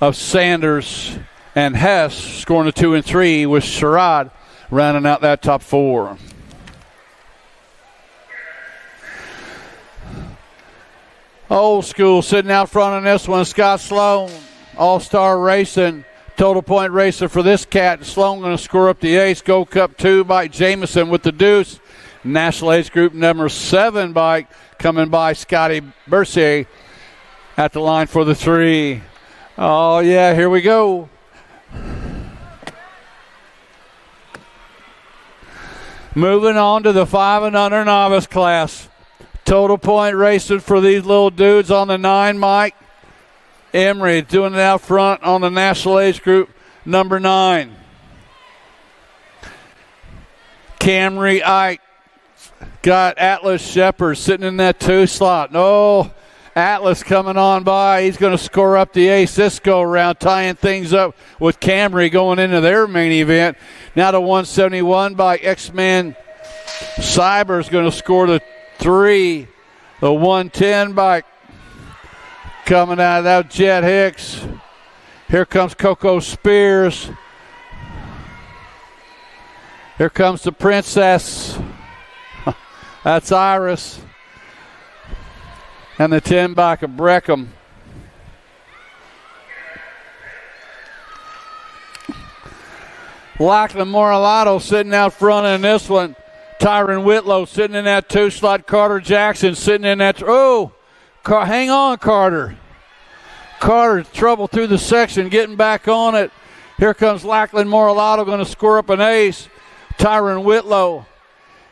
of Sanders and Hess, scoring the 2 and 3 with Sherrod rounding out that top 4. Old School sitting out front on this one. Scott Sloan, All-Star Racing. Total point racer for this cat. Sloan going to score up the ace. Gold Cup 2 bike. Jameson with the deuce. National Age Group number 7 bike coming by Scotty Bercier at the line for the 3. Oh, yeah, here we go. Moving on to the 5 and under novice class. Total point racing for these little dudes on the 9 bike. Emery doing it out front on the National Age Group number 9. Camry Ike got Atlas Shepard sitting in that 2 slot. No, Atlas coming on by. He's going to score up the ace this go around, tying things up with Camry going into their main event. Now to 171 by X-Man Cyber's going to score the 3. The 110 by coming out of that Jet Hicks. Here comes Coco Spears. Here comes the Princess. That's Iris. And the 10 back of Breckham. Lachlan Moralato sitting out front in this one. Tyron Whitlow sitting in that 2 slot. Carter Jackson sitting in that. Hang on, Carter. Carter, trouble through the section, getting back on it. Here comes Lachlan Moralato, going to score up an ace. Tyron Whitlow.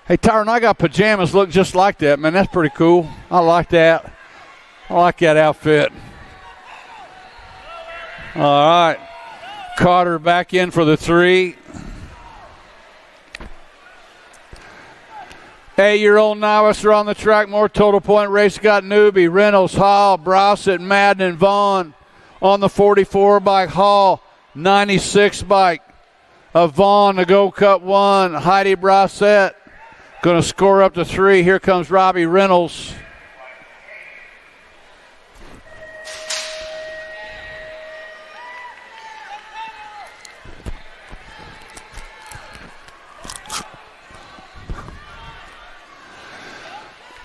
Hey, Tyron, I got pajamas look just like that, man. That's pretty cool. I like that. I like that outfit. All right. Carter back in for the 3. 8-year-old novice are on the track. More total point race. Got Newby, Reynolds, Hall, Browsett, Madden, and Vaughn on the 44 bike. Hall, 96 bike of Vaughn, the Gold Cup 1. Heidi Browsett going to score up to 3. Here comes Robbie Reynolds.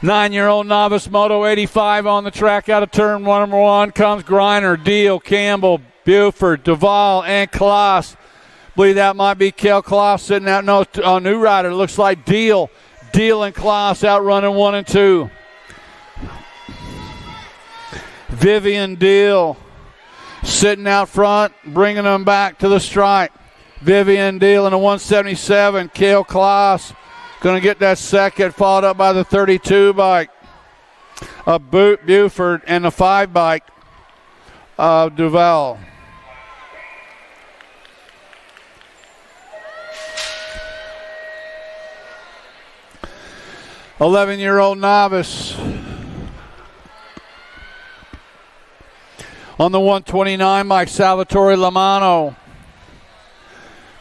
Nine-year-old novice Moto 85 on the track out of turn 1. Number 1 comes Griner, Deal, Campbell, Buford, Duvall, and Kloss. Believe that might be Kel Kloss sitting out. No, new rider. Looks like Deal. Deal and Kloss out running 1 and 2. Vivian Deal sitting out front, bringing them back to the stripe. Vivian Deal in a 177. Kel Kloss going to get that second, followed up by the 32 bike of Buford and the 5 bike of Duval. "11-year-old novice on the 129 bike, Salvatore Lamano.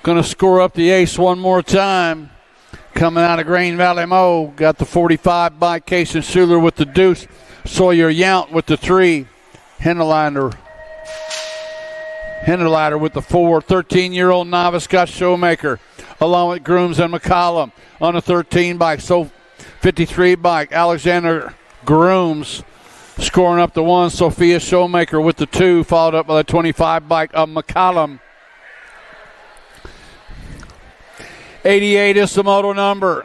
Going to score up the ace one more time. Coming out of Green Valley Mo, got the 45 by Casey Schuler with the deuce. Sawyer Yount with the 3. Hinderlander with the 4. 13-year-old novice Scott Showmaker, along with Grooms and McCollum on a 13 bike. So 53 bike, Alexander Grooms scoring up the 1. Sophia Showmaker with the 2, followed up by the 25 bike of McCollum. 88 is the moto number.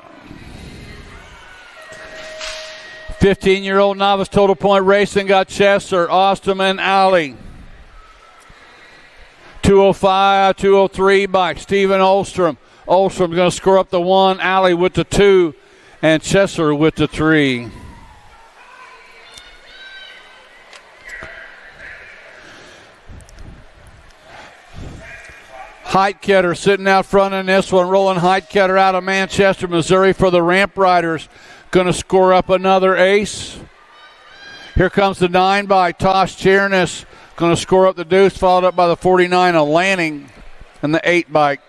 15-year-old novice total point racing got Chester, Osterman, Alley. 205, 203 bike, Stephen Olstrom. Olstrom going to score up the 1, Alley with the 2, and Chester with the 3. Heitketter sitting out front in this one. Roland Heitketter out of Manchester, Missouri for the Ramp Riders. Going to score up another ace. Here comes the 9 by Tosh Chernis. Going to score up the deuce, followed up by the 49 of Lanning and the 8 bike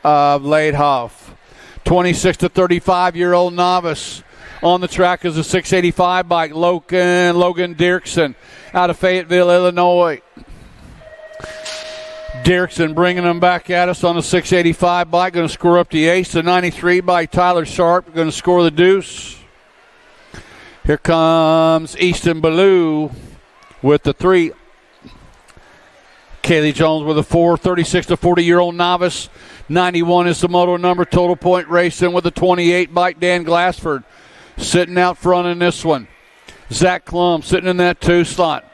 of Laidhoff. 26 to 35-year-old novice on the track is a 685 bike. Logan Dirksen out of Fayetteville, Illinois. Dirksen bringing them back at us on the 685 bike. Going to score up the ace. The 93 by Tyler Sharp. Going to score the deuce. Here comes Easton Ballou with the 3. Kaylee Jones with a 4. 36 to 40-year-old novice. 91 is the moto number. Total point racing with a 28 bike. Dan Glassford sitting out front in this one. Zach Klum sitting in that 2 slot.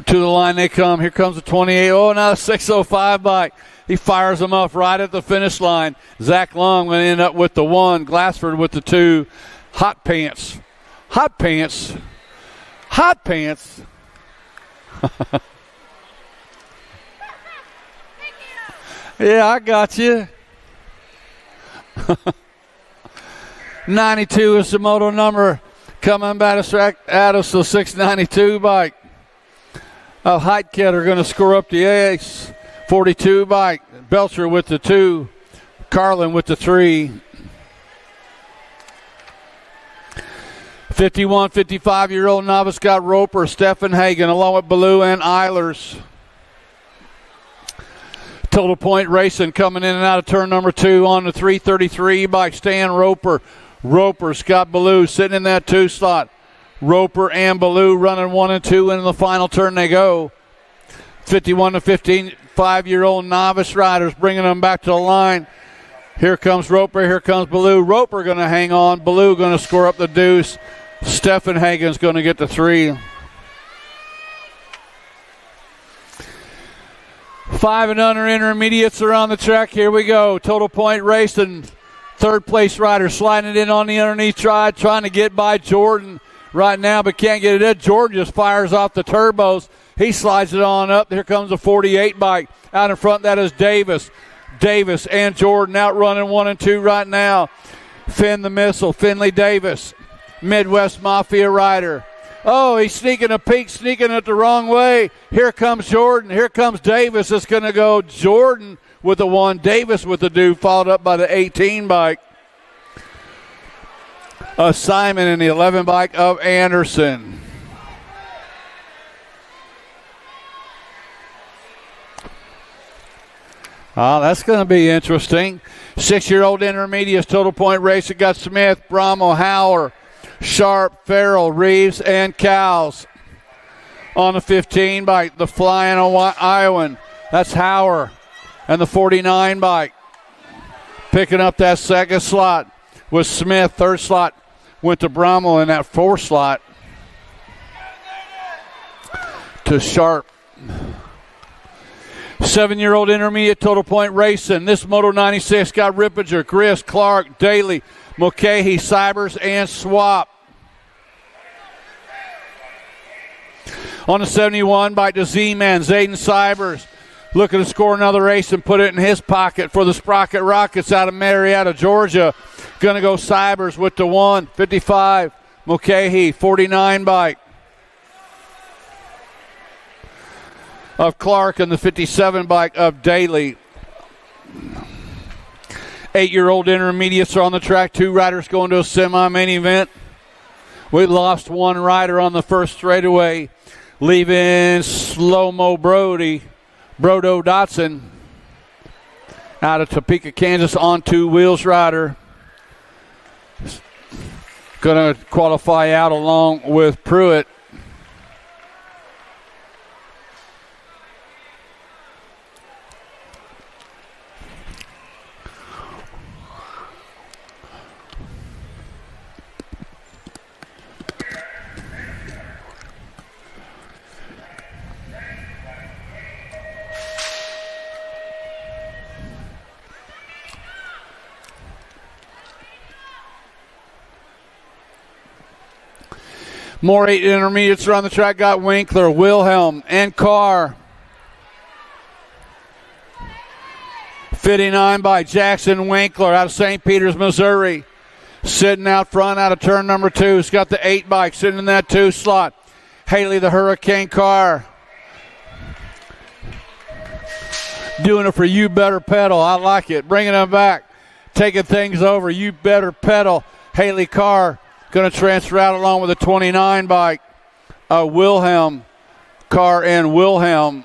To the line they come. Here comes the 28. Oh, now a 605 bike. He fires them up right at the finish line. Zach Long going to end up with the 1. Glassford with the 2. Hot Pants. Hot Pants. Hot Pants. Yeah, I got you. 92 is the moto number. Coming back at us, the 692 bike. Heitket are going to score up the ace. 42 bike. Belcher with the 2. Carlin with the 3. 51, 55-year-old novice got Roper, Stephen Hagen, along with Ballou and Eilers. Total point racing coming in and out of turn number 2 on the 333 bike. Stan Roper. Roper, Scott Ballou sitting in that 2 slot. Roper and Ballou running 1 and 2 into the final turn they go. 51 to 55-year-old novice riders bringing them back to the line. Here comes Roper, here comes Ballou. Roper going to hang on. Ballou going to score up the deuce. Stephen Hagen's going to get the 3. 5 and under intermediates are on the track. Here we go. Total point racing. Third place rider sliding it in on the underneath trying to get by Jordan right now, but can't get it in. Jordan just fires off the turbos. He slides it on up. Here comes the 48 bike. Out in front, that is Davis. Davis and Jordan out running 1 and 2 right now. Finn the Missile, Finley Davis, Midwest Mafia rider. Oh, he's sneaking a peek, sneaking it the wrong way. Here comes Jordan. Here comes Davis. It's going to go Jordan with the 1, Davis with the 2, followed up by the 18 bike. Simon in the 11 bike of Anderson. That's going to be interesting. 6-year-old intermediates, total point race. It got Smith, Bramo, Howler, Sharp, Farrell, Reeves, and Cowles. On the 15 bike, the Flying Iowan. That's Howler. And the 49 bike. Picking up that second slot was Smith. Third slot went to Bramo in that 4th slot to Sharp. 7-year-old intermediate total point racing. This Moto 96 got Rippinger, Grist, Clark, Daly, Mulcahy, Cybers, and Swap. On the 71 bike to Z-Man, Zayden Cybers. Looking to score another race and put it in his pocket for the Sprocket Rockets out of Marietta, Georgia. Going to go Cybers with the 1, 55. Mulcahy, 49 bike of Clark and the 57 bike of Daly. 8-year-old intermediates are on the track. 2 riders going to a semi-main event. We lost 1 rider on the first straightaway, leaving Slow-Mo Brodo Dotson out of Topeka, Kansas on 2 wheels rider. Going to qualify out along with Pruitt. More 8 intermediates are on the track. Got Winkler, Wilhelm, and Carr. 59 by Jackson Winkler out of St. Peters, Missouri. Sitting out front out of turn number 2. He's got the 8 bike sitting in that 2 slot. Haley the Hurricane Carr. Doing it for You Better Pedal. I like it. Bringing them back. Taking things over. You Better Pedal. Haley Carr. Going to transfer out along with a 29 bike. Wilhelm, Carr and Wilhelm.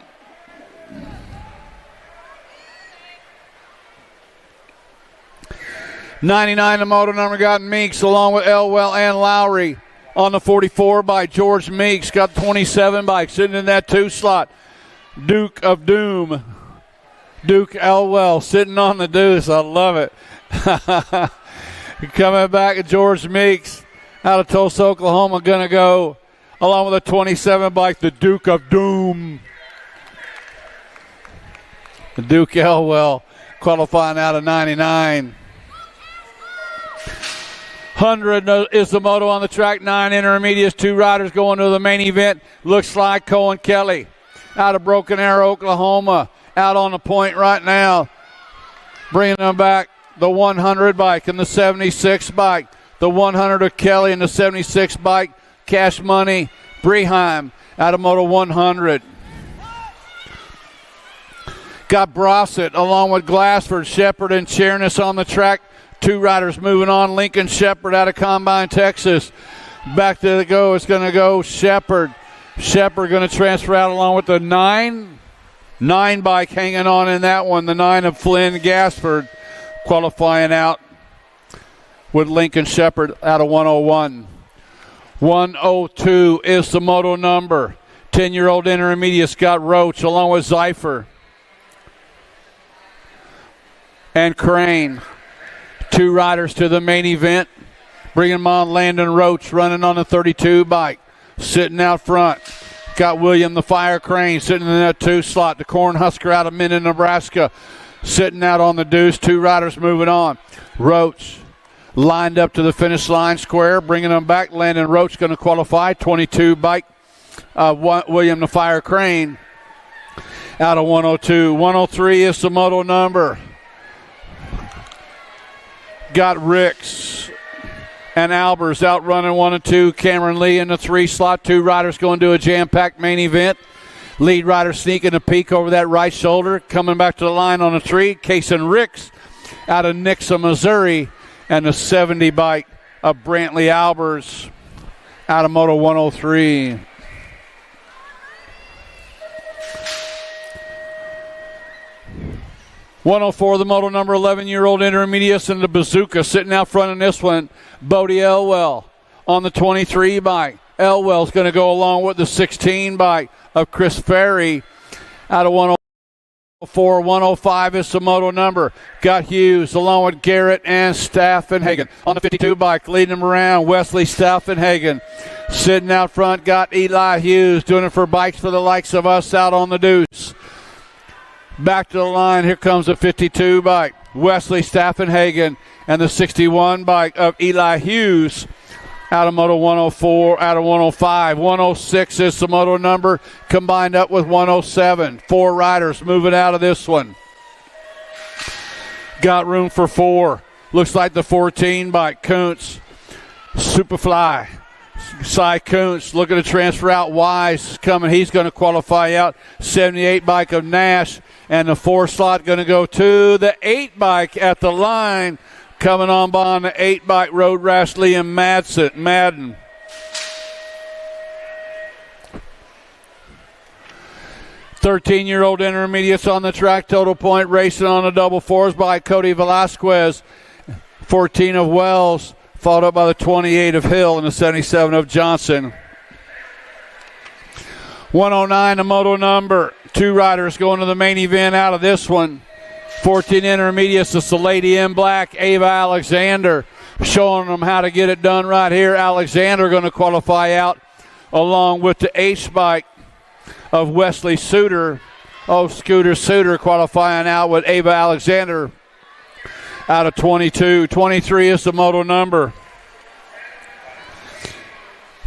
99, the moto number, got Meeks along with Elwell and Lowry. On the 44 by George Meeks, got 27 bike sitting in that 2 slot. Duke of Doom, Duke Elwell sitting on the deuce. I love it. Coming back at George Meeks out of Tulsa, Oklahoma, going to go along with a 27 bike, the Duke of Doom. The Duke Elwell qualifying out of 99. 100 is the moto on the track. 9 intermediates, 2 riders going to the main event. Looks like Cohen Kelly out of Broken Arrow, Oklahoma, out on the point right now. Bringing them back, the 100 bike and the 76 bike. The 100 of Kelly and the 76 bike. Cash Money, Breheim out of Moto 100. Got Brossett along with Glassford, Shepard, and Chernis on the track. 2 riders moving on. Lincoln Shepard out of Combine, Texas. Back to the go. It's going to go Shepard. Shepard going to transfer out along with the 9 bike hanging on in that one. The 9 of Flynn Gaspard qualifying out with Lincoln Shepard out of 101. 102 is the moto number. 10-year-old intermediate Scott Roach along with Zeifer and Crane. 2 riders to the main event. Bringing them on, Landon Roach running on the 32 bike. Sitting out front. Got William the Fire Crane sitting in that 2 slot. The Cornhusker out of Minden, Nebraska. Sitting out on the deuce. 2 riders moving on. Roach lined up to the finish line square. Bringing them back. Landon Roach going to qualify. 22 bike. William the Fire Crane out of 102. 103 is the moto number. Got Ricks and Albers out running 1 and 2. Cameron Lee in the 3 slot. 2 riders going to a jam-packed main event. Lead rider sneaking a peek over that right shoulder. Coming back to the line on a 3. Kason Ricks out of Nixa, Missouri. And the 70 bike of Brantley Albers out of Moto 103. .104, the moto number, 11-year-old intermediates and the Bazooka sitting out front in this one. Bodie Elwell on the 23 bike. Elwell's going to go along with the 16 bike of Chris Ferry out of 104. 105 is the moto number. Got Hughes along with Garrett and Staffenhagen on the 52 bike, leading them around. Wesley Staffenhagen sitting out front. Got Eli Hughes doing it for bikes for the likes of us out on the deuce. Back to the line, here comes the 52 bike. Wesley Staffenhagen and the 61 bike of Eli Hughes out of Moto 104, out of 105. 106 is the moto number, combined up with 107. 4 riders moving out of this one. Got room for 4. Looks like the 14 bike. Kuntz, Superfly. Cy Kuntz looking to transfer out. Wise coming. He's going to qualify out. 78 bike of Nash. And the 4 slot going to go to the 8 bike at the line. Coming on by on the 8 bike, Road Rash Liam Madden. .13-year-old intermediates on the track. Total point racing on the double 4s by Cody Velasquez. 14 of Wells. Followed up by the 28 of Hill and the 77 of Johnson. 109, the moto number. 2 riders going to the main event out of this one. 14 intermediates. It's the lady in black, Ava Alexander, showing them how to get it done right here. Alexander going to qualify out along with the H bike of Wesley Suter. Scooter Suter qualifying out with Ava Alexander out of 22. 23 is the moto number.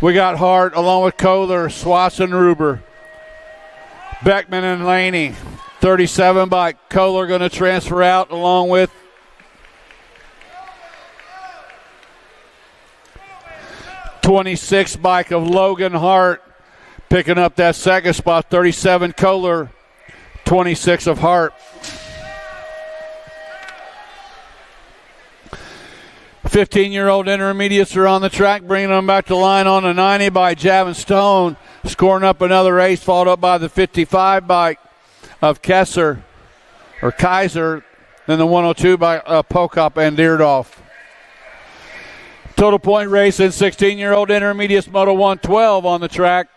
We got Hart along with Kohler, Swatson, Ruber, Beckman, and Laney. 37 bike. Kohler going to transfer out along with .26 bike of Logan Hart. Picking up that second spot. 37 Kohler, 26 of Hart. 15-year-old intermediates are on the track, bringing them back to line on the 90 by Javin Stone, scoring up another ace, followed up by the 55 bike of Kaiser, then the 102 by Pokop and Deerdorf. Total point racing, 16-year-old intermediates, Moto 112 on the track.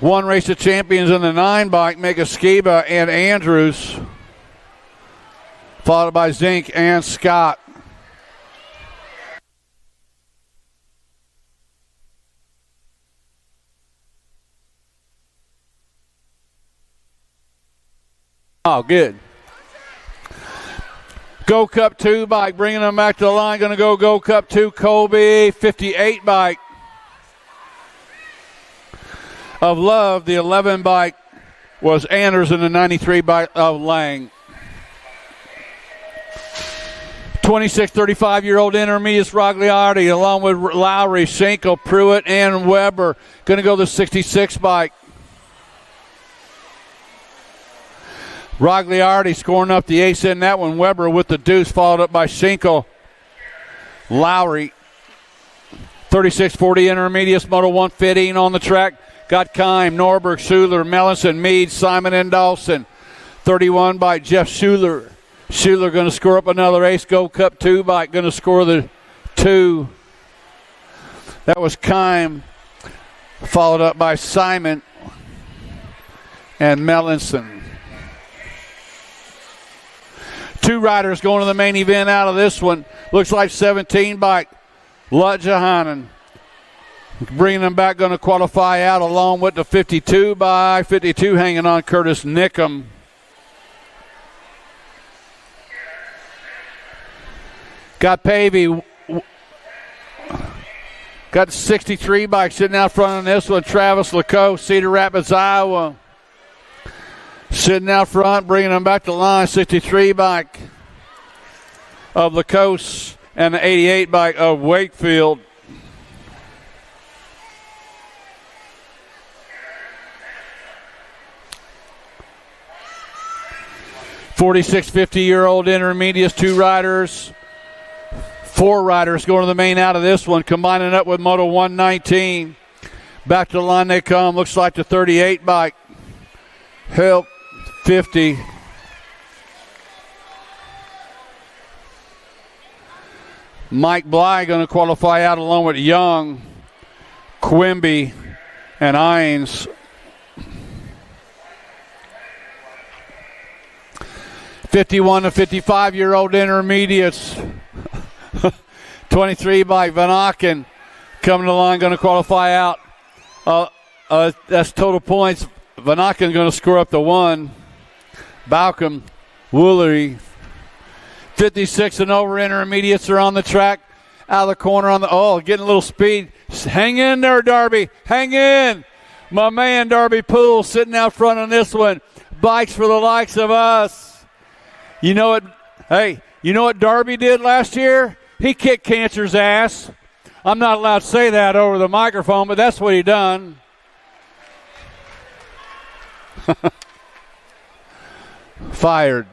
One race of champions in the 9 bike, Mega Skiba and Andrews, followed by Zink and Scott. Oh, good. Go Cup 2 bike, bringing them back to the line. Going to go Cup 2, Colby, 58 bike. Of Love, the 11 bike was Anders, and the 93 bike of Lang. 26, 35-year-old intermediates, Rogliardi, along with Lowry, Schenkel, Pruitt, and Weber. Going to go the 66 bike. Rogliardi scoring up the ace in that one. Weber with the deuce, followed up by Schenkel. Lowry. 36-40 intermediates, Moto 115 on the track. Got Kime, Norberg, Schuler, Mellinson, Meade, Simon, and Dawson. 31 by Jeff Schuler. Schuler going to score up another ace. Go Cup 2 bike going to score the 2. That was Kime, followed up by Simon and Mellinson. 2 riders going to the main event out of this one. Looks like 17 bike. Lutjahanen. Bringing them back, going to qualify out along with the 52 by 52 hanging on Curtis Nickham. Got Pavey. Got 63 bike sitting out front on this one. Travis Lacoste, Cedar Rapids, Iowa. Sitting out front, bringing them back to the line. 63 bike of Lacoste and the 88 bike of Wakefield. '46, 50-year-old intermediates, 2 riders, 4 riders going to the main out of this one, combining up with Moto 119. Back to the line they come. Looks like the 38 bike. Help 50. Mike Bly going to qualify out along with Young, Quimby, and Hines. 51 to 55-year-old intermediates. 23 by Van Aken coming to the line, going to qualify out. That's total points. Van Aken going to score up the 1. Balcom, Woolery. 56 and over intermediates are on the track. Out of the corner on the, getting a little speed. Hang in there, Darby. Hang in. My man, Darby Poole, sitting out front on this one. Bikes for the likes of us. You know what? Hey, you know what Darby did last year? He kicked Cancer's ass. I'm not allowed to say that over the microphone, but that's what he done. Fired.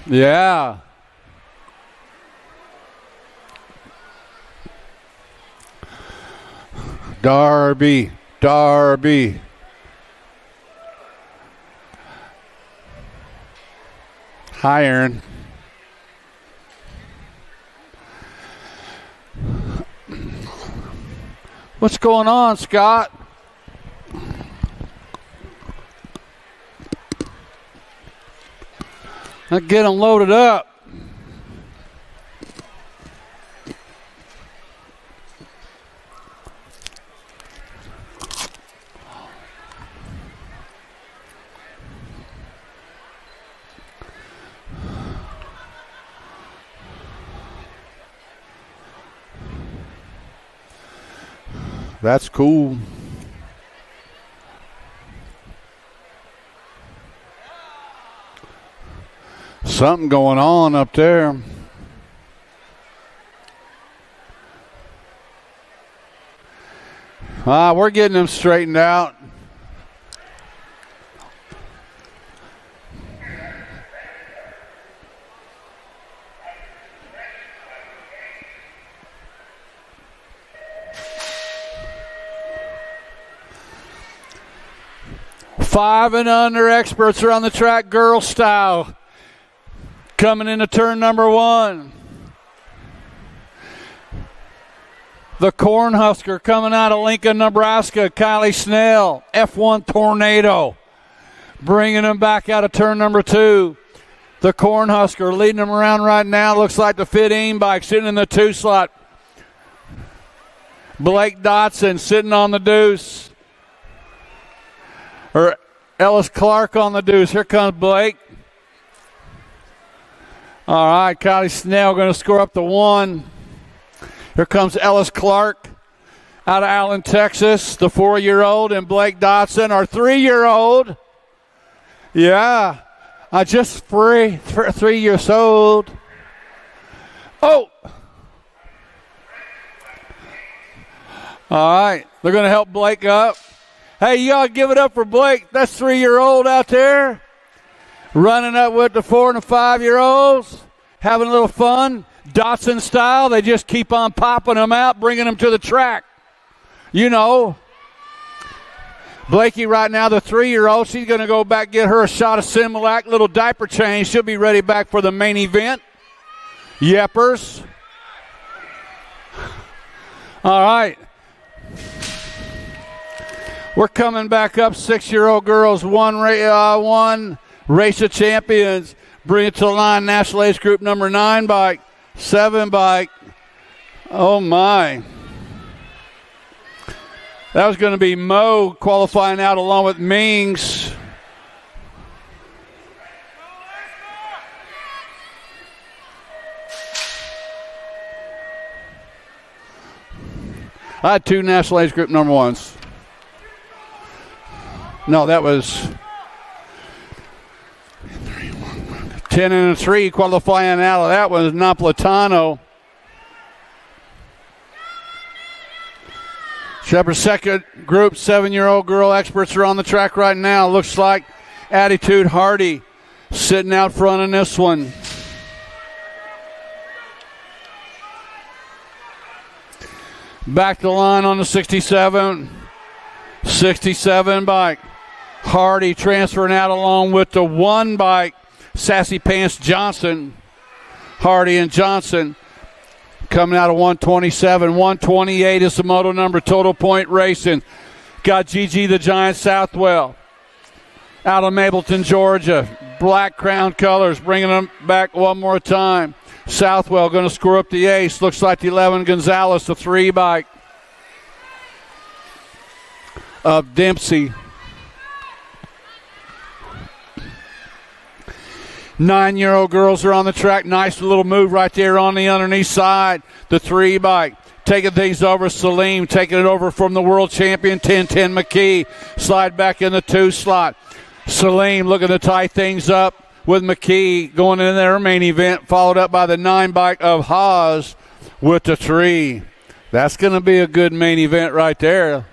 Yeah. Darby. Hi, Aaron. What's going on, Scott? Let's get them loaded up. That's cool. Something going on up there. We're getting them straightened out. Five and under experts are on the track, girl style. Coming into turn number 1. The Cornhusker coming out of Lincoln, Nebraska, Kylie Snell, F1 Tornado. Bringing him back out of turn number 2. The Cornhusker leading them around right now. Looks like the Fit Aim bike sitting in the 2 slot. Blake Dotson sitting on the deuce. Or Ellis Clark on the deuce. Here comes Blake. All right, Kylie Snell going to score up the 1. Here comes Ellis Clark out of Allen, Texas, the 4-year-old, and Blake Dotson, our 3-year-old. Yeah, I just 3 years old. Oh! All right, they're going to help Blake up. Hey, you got to give it up for Blake. That's 3-year-old out there. Running up with the 4 and the 5-year-olds. Having a little fun. Dotson style. They just keep on popping them out, bringing them to the track. You know. Blakey right now, the 3-year-old. She's going to go back, get her a shot of Similac. Little diaper change. She'll be ready back for the main event. Yepers. All right. We're coming back up. 6-year-old girls, one race of champions. Bring it to the line. National Age Group number 9 bike, 7 bike. Oh my! That was going to be Mo qualifying out along with Mings. I had 2 National Age Group number 1s. No, that was 10 and a 3 qualifying out of that was Napolitano. Shepherd's second group, 7-year-old girl experts are on the track right now. Looks like Attitude Hardy sitting out front in this one. Back to the line on the 67 bike. Hardy transferring out along with the 1 bike. Sassy Pants Johnson. Hardy and Johnson coming out of 127. 128 is the moto number. Total Point Racing. Got Gigi the Giant Southwell out of Mapleton, Georgia. Black crown colors, bringing them back one more time. Southwell going to score up the ace. Looks like the 11 Gonzalez, the 3 bike of Dempsey. 9-year-old girls are on the track. Nice little move right there on the underneath side. The 3 bike. Taking things over, Salim taking it over from the world champion, 10-10 McKee. Slide back in the 2 slot. Salim looking to tie things up with McKee going in their main event, followed up by the 9 bike of Haas with the 3. That's going to be a good main event right there.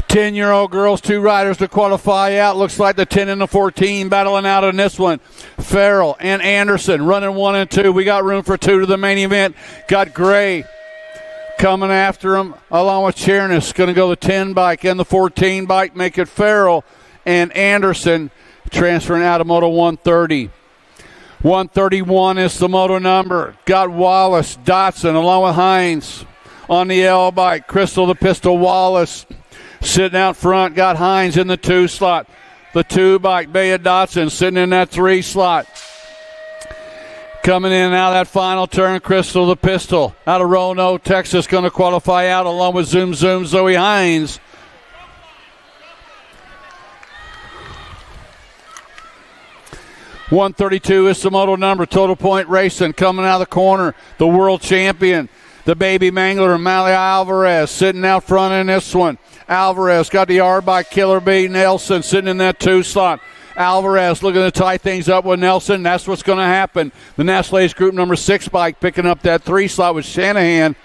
10-year-old girls, 2 riders to qualify out. Looks like the 10 and the 14 battling out in this one. Farrell and Anderson running 1 and 2. We got room for 2 to the main event. Got Gray coming after them along with Chernis. Going to go the 10 bike and the 14 bike. Make it Farrell and Anderson transferring out of Moto 130. 131 is the moto number. Got Wallace, Dotson along with Hines on the L bike. Crystal the Pistol Wallace sitting out front. Got Hines in the 2 slot. The 2 bike, Bea Dotson sitting in that 3 slot. Coming in out of that final turn, Crystal the Pistol out of Roanoke, Texas, going to qualify out along with Zoom Zoe Hines. .132 is the moto number. Total Point Racing coming out of the corner. The world champion, the baby mangler, Mally Alvarez, sitting out front in this one. Alvarez got the R by Killer B. Nelson sitting in that 2 slot. Alvarez looking to tie things up with Nelson. That's what's going to happen. The National Age Group number 6 bike picking up that 3 slot with Shanahan.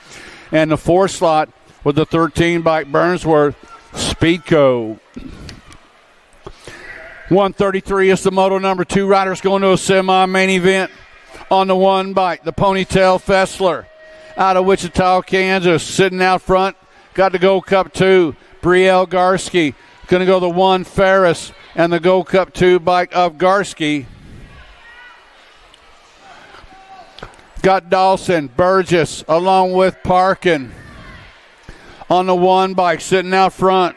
And the 4 slot with the 13 bike Burnsworth. Speedco. 133 is the moto number. 2 riders going to a semi-main event on the 1 bike. The Ponytail Fessler out of Wichita, Kansas, sitting out front. Got the Gold Cup 2. Brielle Garski going to go the 1 Ferris and the Gold Cup 2 bike of Garski. Got Dawson, Burgess, along with Parkin on the 1 bike, sitting out front.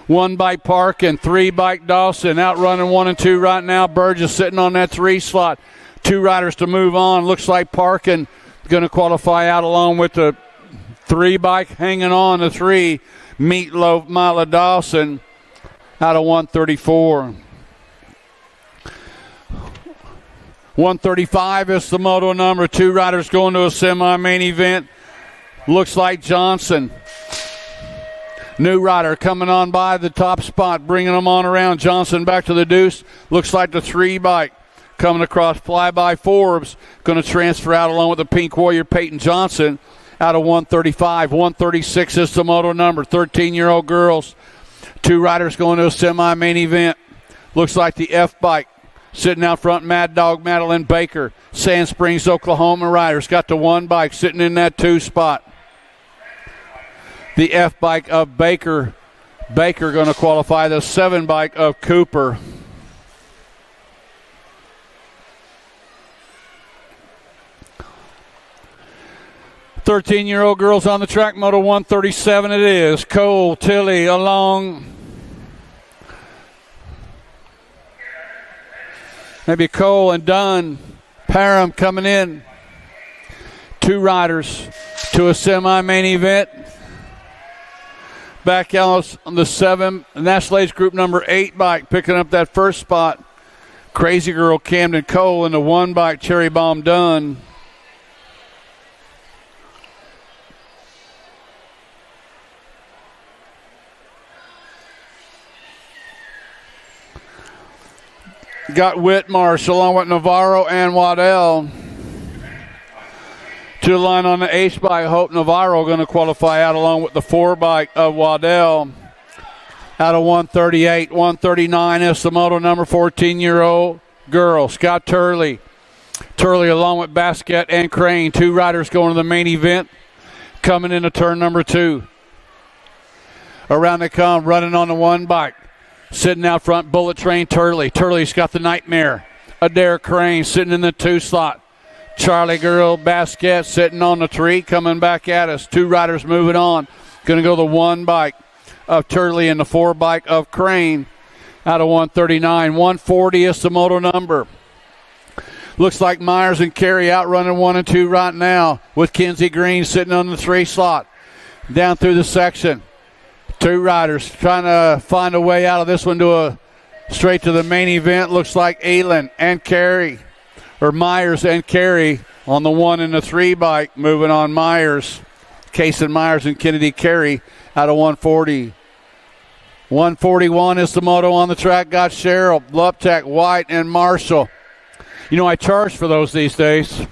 1 bike Parkin, 3 bike Dawson, out running 1 and 2 right now. Burgess sitting on that 3 slot. 2 riders to move on. Looks like Parkin going to qualify out along with the 3 bike hanging on the 3. Meatloaf Mila Dawson out of 134. 135 is the moto number. 2 riders going to a semi-main event. Looks like Johnson. New rider coming on by the top spot, bringing them on around. Johnson back to the deuce. Looks like the 3 bike coming across Flyby Forbes. Going to transfer out along with the Pink Warrior Peyton Johnson out of 135. 136 is the moto number. 13-year-old girls. 2 riders going to a semi-main event. Looks like the F bike. Sitting out front, Mad Dog Madeline Baker. Sand Springs, Oklahoma riders. Got the 1 bike sitting in that 2 spot. The F bike of Baker. Baker going to qualify. The 7 bike of Cooper. "13-year-old girls on the track, Moto 137 it is. Cole, Tilley, along. Maybe Cole and Dunn. Parham coming in. 2 riders to a semi-main event. Back out on the 7, National Age Group number 8 bike, picking up that 1st spot. Crazy Girl Camden Cole in the 1 bike, Cherry Bomb Dunn. Got Whitmarsh along with Navarro and Waddell. To the line on the H bike. Hope Navarro going to qualify out along with the 4 bike of Waddell. Out of 138. 139 is the moto number. 14-year-old girl. Scott Turley. Turley along with Basket and Crane. 2 riders going to the main event. Coming into turn number 2. Around they come, running on the 1 bike. Sitting out front, Bullet Train Turley. Turley's got the Nightmare. Adair Crane sitting in the 2 slot. Charlie Girl Basket sitting on the 3, coming back at us. 2 riders moving on. Going to go the 1 bike of Turley and the 4 bike of Crane out of 139. 140 is the moto number. Looks like Myers and Carey out running 1 and 2 right now with Kinsey Green sitting on the 3 slot. Down through the section. 2 riders trying to find a way out of this one to a straight to the main event. Looks like Elin and Carey, or Myers and Carey on the 1 and the 3 bike. Moving on Myers. Cason Myers and Kennedy Carey out of 140. 141 is the moto on the track. Got Cheryl, Luptek, White, and Marshall. You know, I charge for those these days.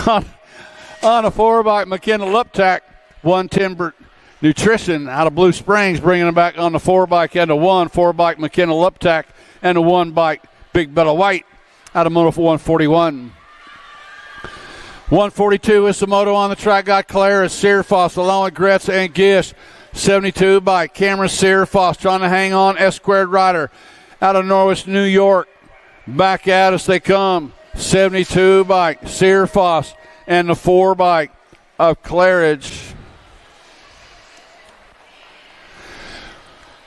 On a 4 bike, McKenna Luptek, 1 Timber Nutrition out of Blue Springs, bringing them back on the 4 bike and a 4 bike McKenna Luptak and a 1 bike Big Bella White out of Moto 141. 142 is the moto on the track. Got Clara Searfoss along with Gretz and Gish. 72 bike Cameron Searfoss trying to hang on. S-squared rider out of Norwich, New York. Back at us they come. 72 bike Searfoss and the 4 bike of Claridge.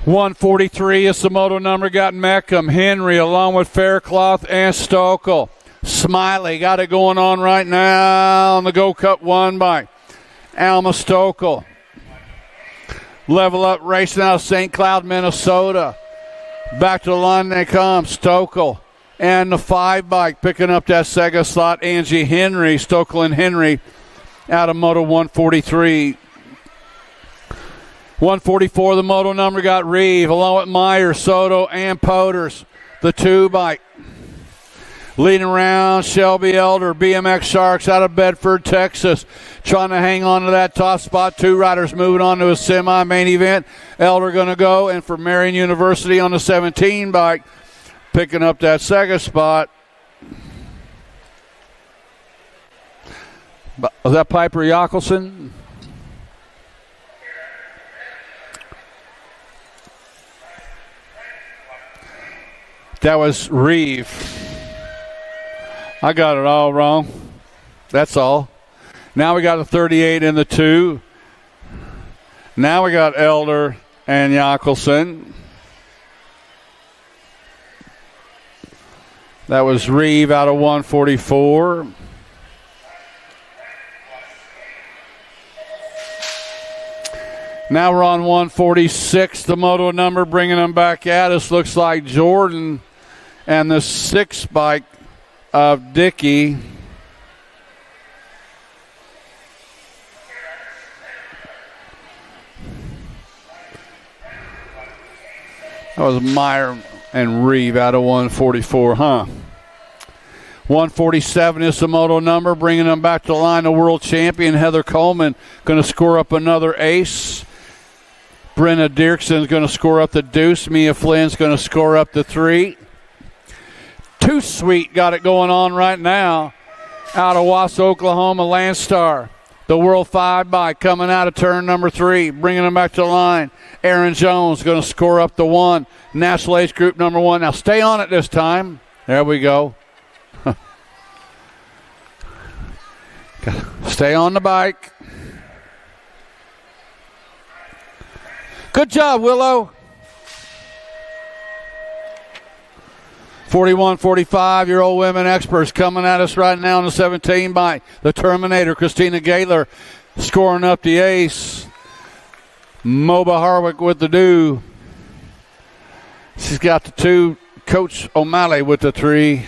143 is the moto number. Got Meckham, Henry, along with Faircloth and Stokel. Smiley got it going on right now on the Go Cup 1 bike. Alma Stokel. Level Up racing out of St. Cloud, Minnesota. Back to the line they come. Stokel and the 5 bike picking up that Sega slot. Angie Henry, Stokel and Henry out of Moto 143. 144, the moto number. Got Reeve along with Meyer, Soto, and Poters. The 2 bike. Leading around, Shelby Elder, BMX Sharks out of Bedford, Texas. Trying to hang on to that top spot. 2 riders moving on to a semi-main event. Elder going to go, and for Marion University on the 17 bike, picking up that second spot. Was that Piper Yockelson? That was Reeve. I got it all wrong. That's all. Now we got a 38 in the 2. Now we got Elder and Jockelson. That was Reeve out of 144. Now we're on 146, the moto number, bringing them back at us. Looks like Jordan and the 6 bike of Dickey. That was Meyer and Reeve out of 144, huh? 147 is the moto number, bringing them back to the line. The world champion, Heather Coleman, going to score up another ace. Brenna Dirksen's going to score up the deuce. Mia Flynn's going to score up the 3. Too Sweet got it going on right now. Out of Wausau, Oklahoma, Landstar. The World 5 bike coming out of turn number 3, bringing them back to the line. Aaron Jones going to score up the 1. National Age Group number 1. Now stay on it this time. There we go. Stay on the bike. Good job, Willow. 41, 45-year-old women experts coming at us right now in the 17 bike. The Terminator, Christina Gaylor, scoring up the ace. Moba Harwick with the do. She's got the 2. Coach O'Malley with the 3.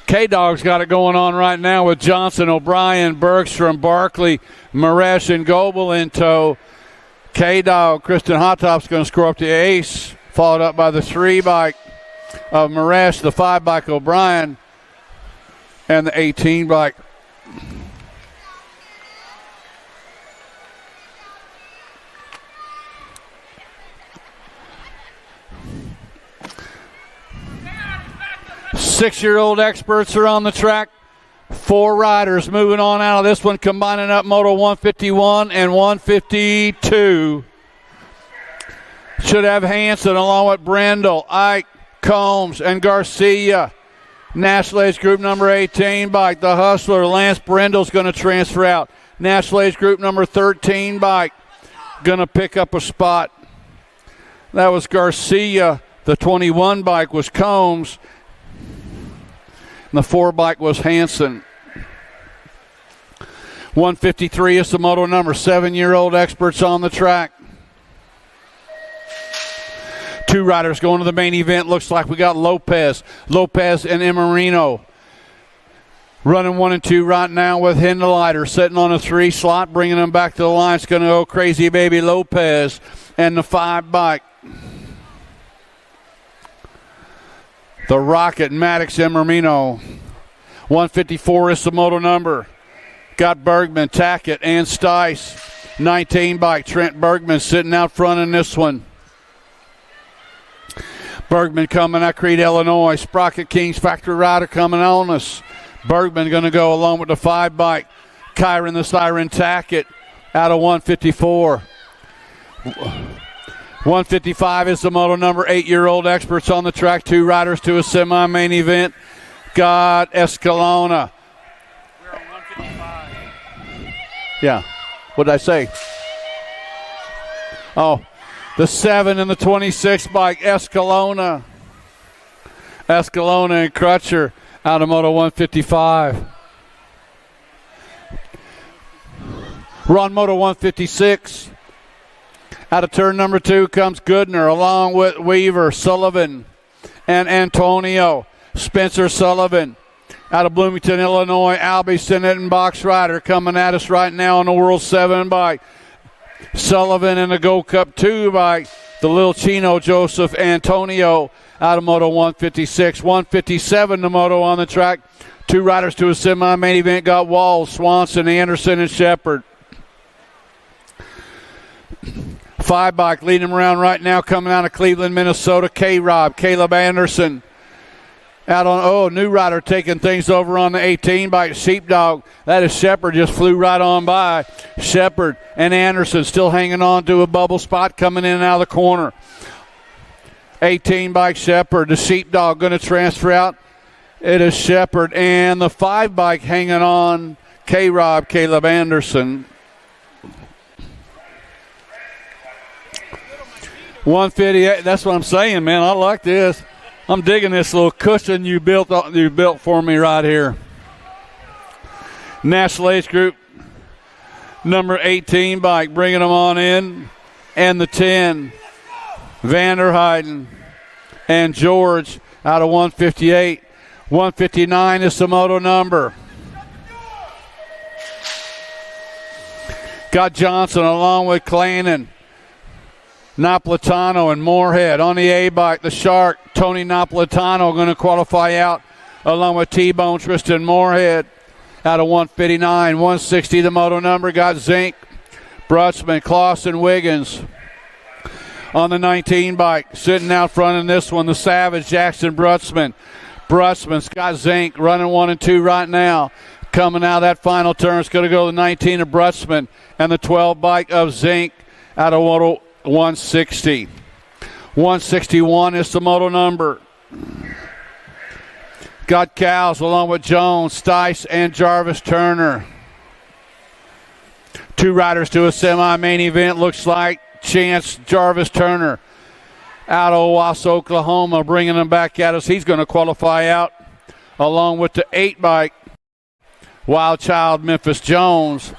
K-Dog's got it going on right now with Johnson, O'Brien, Bergstrom, Barkley, Maresh, and Goebel in tow. K-Dog, Kristen Hottop's going to score up the ace, followed up by the 3 bike of Maresh, the 5 bike O'Brien, and the 18 bike. Six-year-old experts are on the track. 4 riders moving on out of this one, combining up Moto 151 and 152. Should have Hanson along with Brendel, Ike, Combs, and Garcia. National Age Group number 18 bike, the Hustler. Lance Brendel's going to transfer out. National Age Group number 13 bike, going to pick up a spot. That was Garcia. The 21 bike was Combs. And the 4 bike was Hanson. 153 is the moto number. 7-year-old experts on the track. 2 riders going to the main event. Looks like we got Lopez and Emarino. Running 1 and 2 right now with Hindelighter sitting on a 3 slot, bringing them back to the line. It's going to go Crazy Baby Lopez and the 5 bike. The Rocket, Maddox, Emarino. 154 is the moto number. Got Bergman, Tackett, and Stice. 19 bike, Trent Bergman sitting out front in this one. Bergman coming out Creed, Illinois. Sprocket Kings Factory Rider coming on us. Bergman going to go along with the 5 bike. Kyron the Siren Tackett out of 154. 155 is the moto number. 8-year-old experts on the track. 2 riders to a semi-main event. Got Escalona.
We're on 155.
Yeah. What did I say? Oh, the 7 and the 26 bike, Escalona. Escalona and Crutcher out of Moto 155. We're on Moto 156. Out of turn number 2 comes Goodner along with Weaver, Sullivan, and Antonio. Spencer Sullivan out of Bloomington, Illinois. Albie Sinnott and Box Rider coming at us right now on the World 7 bike. Sullivan in the Gold Cup 2 bike. The Lil Chino Joseph Antonio out of Moto 156. 157 the moto on the track. 2 riders to a semi-main event. Got Walls, Swanson, Anderson, and Shepard. 5 bike leading them around right now coming out of Cleveland, Minnesota. K-Rob, Caleb Anderson. Out on, new rider taking things over on the 18 by Sheepdog. That is Shepard, just flew right on by. Shepard and Anderson still hanging on to a bubble spot coming in and out of the corner. 18 bike Shepard. The Sheepdog going to transfer out. It is Shepard and the 5 bike hanging on. K-Rob, Caleb Anderson. 158. That's what I'm saying, man. I like this. I'm digging this little cushion you built for me right here. National Age Group number 18 bike, bringing them on in, and the 10, Vanderheiden and George out of 158. 159 is the moto number. Got Johnson along with Clannon, Napolitano and Moorhead. On the A bike, the Shark, Tony Napolitano going to qualify out along with T-Bone Tristan Moorhead out of 159. 160 the moto number. Got Zink, Brutsman, Clausen, Wiggins. On the 19 bike, sitting out front in this one, the Savage, Jackson Brutsman. Brutsman's got Zink running 1 and 2 right now. Coming out of that final turn, it's going to go to the 19 of Brutsman and the 12 bike of Zink out of 160. 161 is the moto number. Got Cowles along with Jones, Stice, and Jarvis Turner. 2 riders to a semi-main event, looks like. Chance Jarvis Turner out of Owasso, Oklahoma, bringing him back at us. He's going to qualify out along with the 8 bike. Wild Child Memphis Jones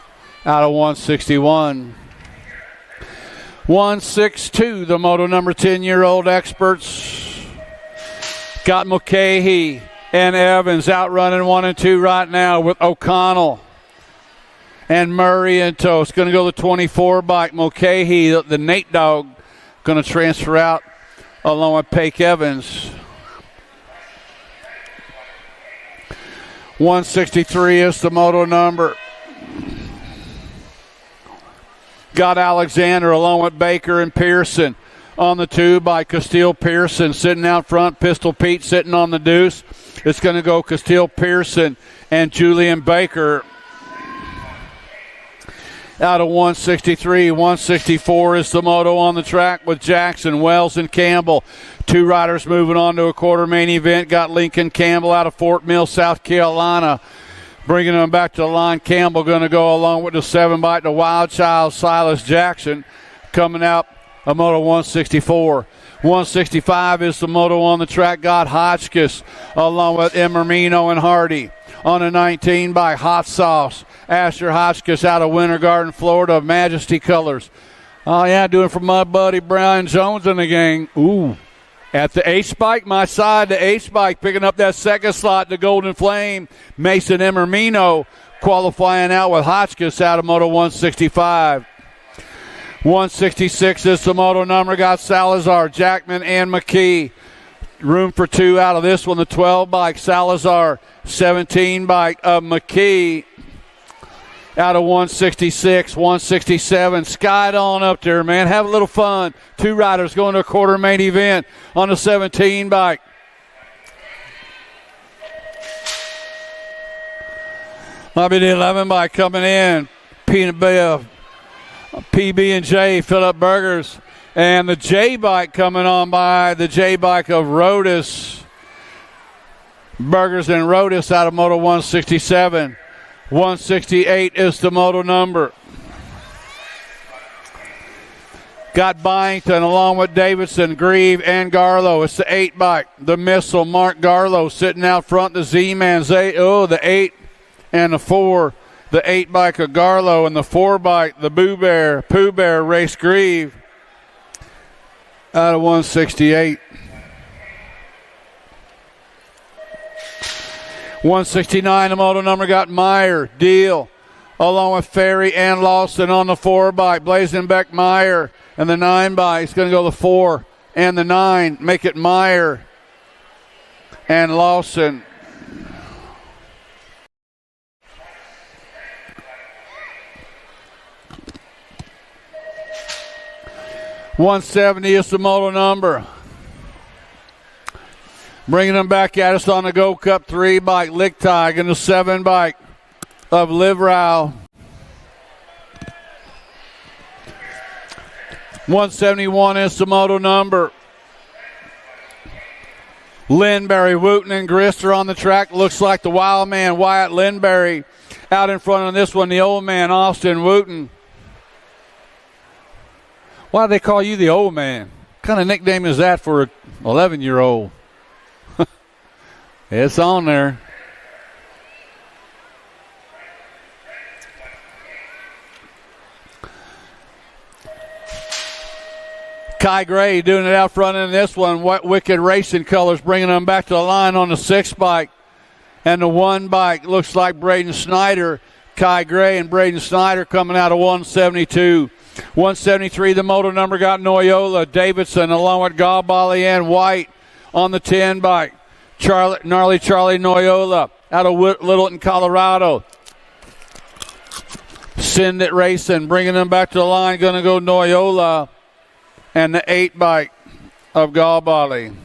out of 161. 162, the moto number 10-year-old experts. Got Mulcahy and Evans out running 1 and 2 right now with O'Connell and Murray and Toast. Going to go the 24 bike. Mulcahy, the Nate Dog, going to transfer out along with Pake Evans. 163 is the moto number. Got Alexander along with Baker and Pearson on the 2 by Castile Pearson sitting out front. Pistol Pete sitting on the deuce. It's going to go Castile Pearson and Julian Baker out of 163. 164 is the moto on the track with Jackson, Wells, and Campbell. 2 riders moving on to a quarter main event. Got Lincoln Campbell out of Fort Mill, South Carolina. Bringing them back to the line. Campbell going to go along with the 7 bike to Wild Child Silas Jackson. Coming out a moto 164. 165 is the moto on the track. Got Hotchkiss along with Emermino and Hardy. On a 19 by Hot Sauce. Asher Hotchkiss out of Winter Garden, Florida, Majesty Colors. Oh, yeah, doing for my buddy Brian Jones and the gang. Ooh. At the H-Bike, my side, the H-Bike picking up that second slot, the Golden Flame. Mason Emermino qualifying out with Hotchkiss out of moto 165. 166 is the moto number. Got Salazar, Jackman, and McKee. Room for 2 out of this one. The 12 bike, Salazar. 17 bike of McKee out of 166. 167. Skied on up there, man. Have a little fun. 2 riders going to a quarter main event on the 17 bike. Might be the 11 bike coming in. PB&J, Philip Burgers. And the J bike coming on by, the J bike of Rodas. Burgers and Rodas out of moto 167. 168 is the moto number. Got Byington along with Davidson, Grieve, and Garlow. It's the 8 bike. The Missile, Mark Garlow sitting out front. The Z-Man, the 8 and the 4. The 8 bike of Garlow and the 4 bike, the Pooh Bear, Race Grieve out of 168. 169, the moto number got Meyer, Deal, along with Ferry and Lawson on the 4 bike. Blazenbeck, Meyer, and the 9 bike. It's going to go the 4 and the 9. Make it Meyer and Lawson. $170 is the moto number. Bringing them back at us on the Gold Cup 3 bike, Lichtig, and the 7 bike of Liv Rao. 171 is the moto number. Lindberry, Wooten, and Grist are on the track. Looks like the wild man, Wyatt Lindberry, out in front on this one. The old man, Austin Wooten. Why do they call you the old man? What kind of nickname is that for an 11-year-old? It's on there. Kai Gray doing it out front in this one. Wicked Racing Colors bringing them back to the line on the 6 bike. And the 1 bike looks like Braden Snyder. Kai Gray and Braden Snyder coming out of 172. 173, the moto number got Noyola, Davidson, along with Galbali and White on the 10 bike. Gnarly Charlie Noyola out of Littleton, Colorado. Send It Racing, bringing them back to the line. Going to go Noyola and the 8 bike of Galbali.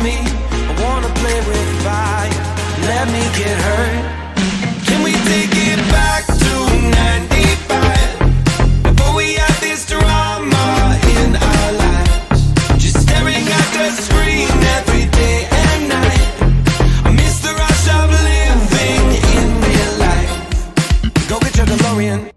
me. I wanna play with fire. Let me get hurt. Can we take it back to 95? Before we had this drama in our lives. Just staring at the screen every day and night. I miss the rush of living in real life. Go get your DeLorean.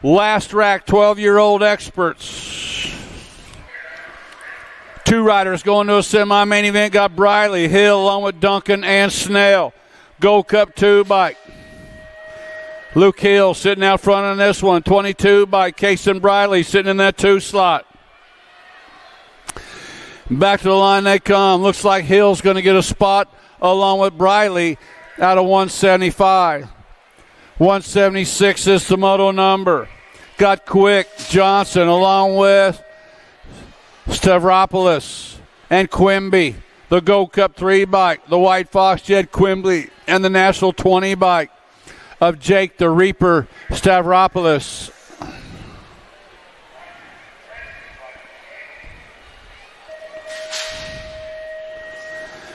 Last rack, 12-year-old experts. Two riders going to a semi-main event. Got Briley, Hill, along with Duncan and Snell. Gold Cup 2 bike. Luke Hill sitting out front on this one. 22 bike. Kason Briley sitting in that 2 slot. Back to the line they come. Looks like Hill's going to get a spot along with Briley out of 175. 176 is the moto number. Got Quick, Johnson, along with Stavropoulos and Quimby. The Gold Cup 3 bike, the White Fox Jed Quimby, and the National 20 bike of Jake the Reaper Stavropoulos.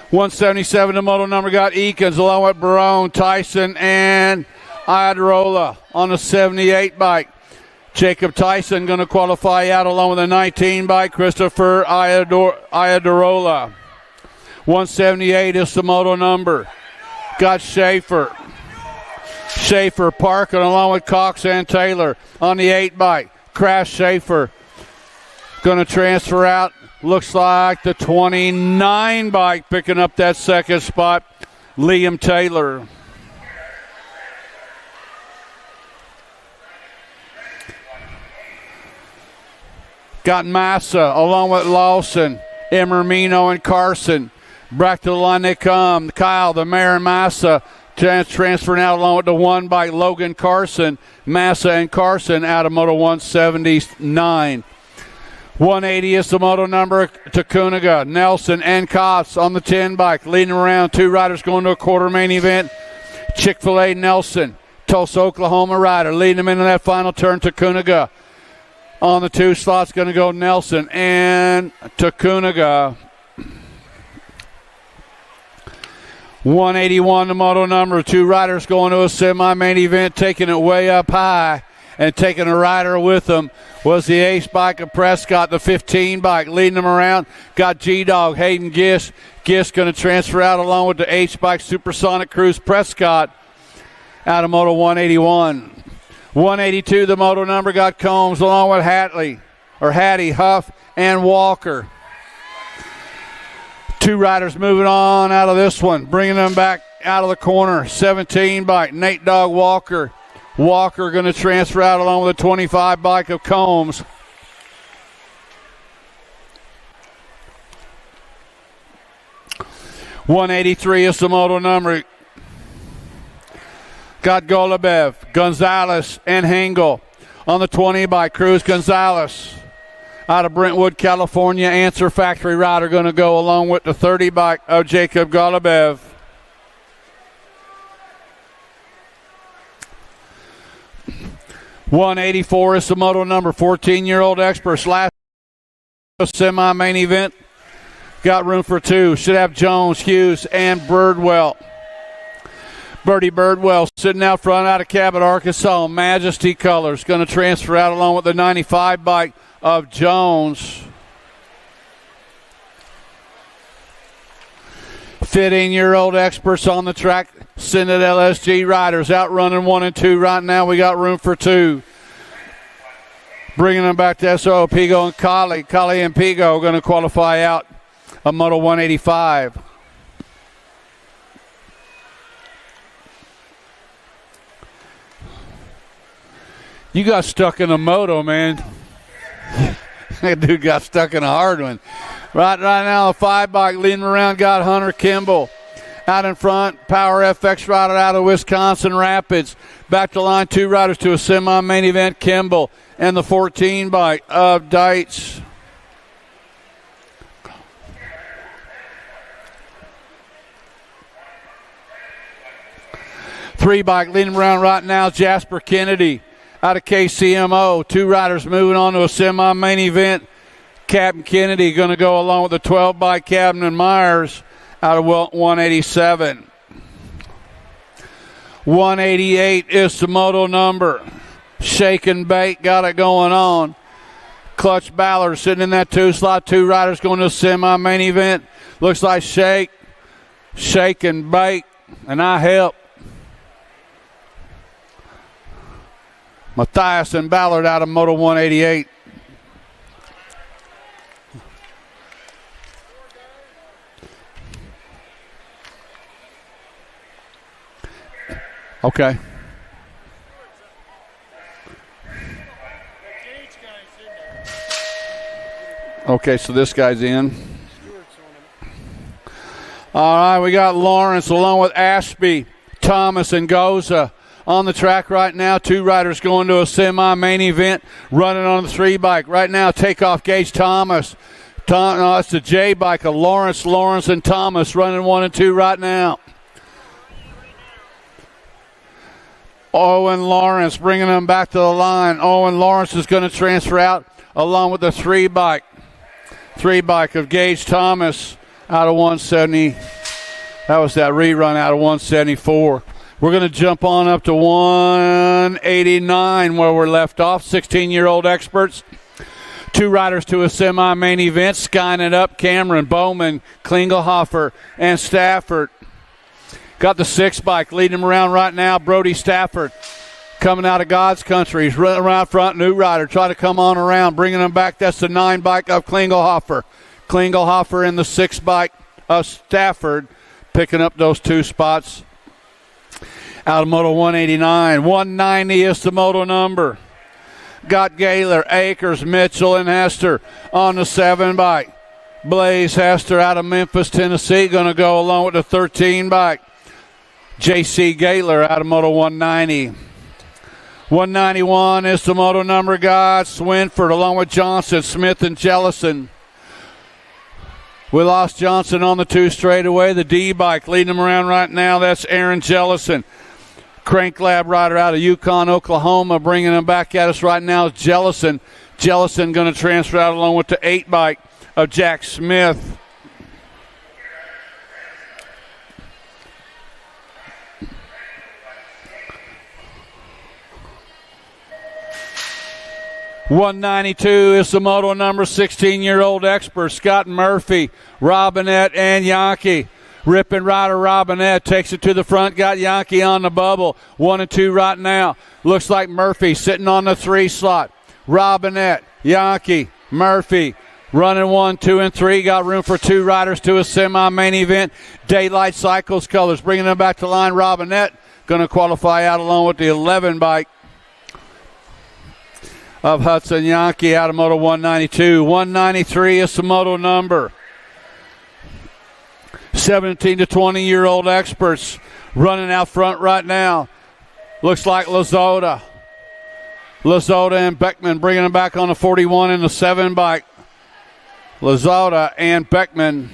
$177 the moto number. Got Eakins along with Barone, Tyson, and Iadarola on the 78 bike. Jacob Tyson going to qualify out along with the 19 bike. Christopher Iadarola. 178 is the moto number. Got Schaefer parking along with Cox and Taylor on the 8 bike. Crash Schaefer going to transfer out. Looks like the 29 bike picking up that second spot. Liam Taylor. Got Massa along with Lawson, Emermino, and Carson. Back to the line they come. Kyle, the mayor, and Massa transferring out along with the 1 bike. Logan Carson, Massa, and Carson out of Moto 179. 180 is the moto number to Kuniga. Nelson and Kotz on the 10 bike. Leading around. 2 riders going to a quarter main event. Chick-fil-A Nelson, Tulsa, Oklahoma rider. Leading them into that final turn to Kuniga. On the 2 slots going to go Nelson and Takuniga. 181 the moto number. 2 riders going to a semi-main event, taking it way up high and taking a rider with them was the ace bike of Prescott, the 15 bike, leading them around. Got G-Dog, Hayden Gish. Gish going to transfer out along with the H bike Supersonic Cruise Prescott out of Moto 181. 182, the moto number, got Combs along with Hattie, Huff, and Walker. 2 riders moving on out of this one, bringing them back out of the corner. 17 bike, Nate Dog Walker. Walker going to transfer out along with the 25 bike of Combs. $183 is the moto number. Got Golubev, Gonzalez, and Hengel on the 20 by Cruz Gonzalez Out of Brentwood, California, Answer Factory rider going to go along with the 30 bike of Jacob Golubev. $184 is the moto number. 14-year-old experts. Last semi-main event. Got room for two. Should have Jones, Hughes, and Birdwell. Birdie Birdwell sitting out front out of Cabot, Arkansas. Majesty colors. Going to transfer out along with the 95 bike of Jones. 15-year-old experts on the track. Senate LSG riders out running 1 and 2 right now. We got room for two. Bringing them back to SO, Pigo and Colley. Colley and Pigo going to qualify out a Moto 185. You got stuck in a moto, man. That dude got stuck in a hard one. Right now, the 5 bike leading around got Hunter Kimball. Out in front, Power FX rider out of Wisconsin Rapids. Back to line, 2 riders to a semi-main event, Kimball. And the 14 bike of Dietz. Three bike leading around right now, Jasper Kennedy out of KCMO. 2 riders moving on to a semi-main event. Captain Kennedy going to go along with the 12 bike Cabin and Myers out of 187. 188 is the moto number. Shake and Bake got it going on. Clutch Ballard sitting in that 2 slot. 2 riders going to a semi-main event. Looks like Shake and Bake, and I help. Matthias and Ballard out of Moto 188. Okay. Okay, so this guy's in. All right, we got Lawrence along with Ashby, Thomas, and Goza on the track right now. 2 riders going to a semi-main event, running on the 3 bike. Right now, takeoff Gage Thomas. No, that's the J bike of Lawrence, and Thomas running 1 and 2 right now. Owen Lawrence bringing them back to the line. Owen Lawrence is going to transfer out along with the 3 bike. 3 bike of Gage Thomas out of 170. That was that rerun out of 174. We're going to jump on up to 189 where we're left off. 16-year-old experts. 2 riders to a semi-main event. Skying it up, Cameron, Bowman, Klingelhofer, and Stafford. Got the 6 bike leading him around right now. Brody Stafford coming out of God's country. He's running around front. New rider trying to come on around, bringing him back. That's the 9 bike of Klingelhofer. Klingelhofer in the 6 bike of Stafford, picking up those 2 spots. Out of Moto 189. 190 is the moto number. Got Gaylor, Akers, Mitchell, and Hester on the 7 bike. Blaze Hester out of Memphis, Tennessee, going to go along with the 13 bike. J.C. Gaylor out of Moto 190. 191 is the moto number, guys. Swinford along with Johnson, Smith, and Jellison. We lost Johnson on the 2 straightaway. The D bike leading him around right now. That's Aaron Jellison. Crank Lab rider out of Yukon, Oklahoma, bringing him back at us right now is Jellison. Jellison going to transfer out along with the 8 bike of Jack Smith. $192 is the moto number. 16-year-old expert Scott Murphy, Robinette, and Yankee. Ripping rider Robinette takes it to the front. Got Yankee on the bubble. 1 and 2 right now. Looks like Murphy sitting on the 3 slot. Robinette, Yankee, Murphy running 1, 2, and 3. Got room for 2 riders to a semi-main event. Daylight Cycles colors bringing them back to line. Robinette going to qualify out along with the 11 bike of Hudson Yankee out of Moto 192. 193 is the moto number. 17 to 20-year-old experts running out front right now. Looks like Lazota. Lazota and Beckman bringing them back on the 41 and the 7 bike. Lazota and Beckman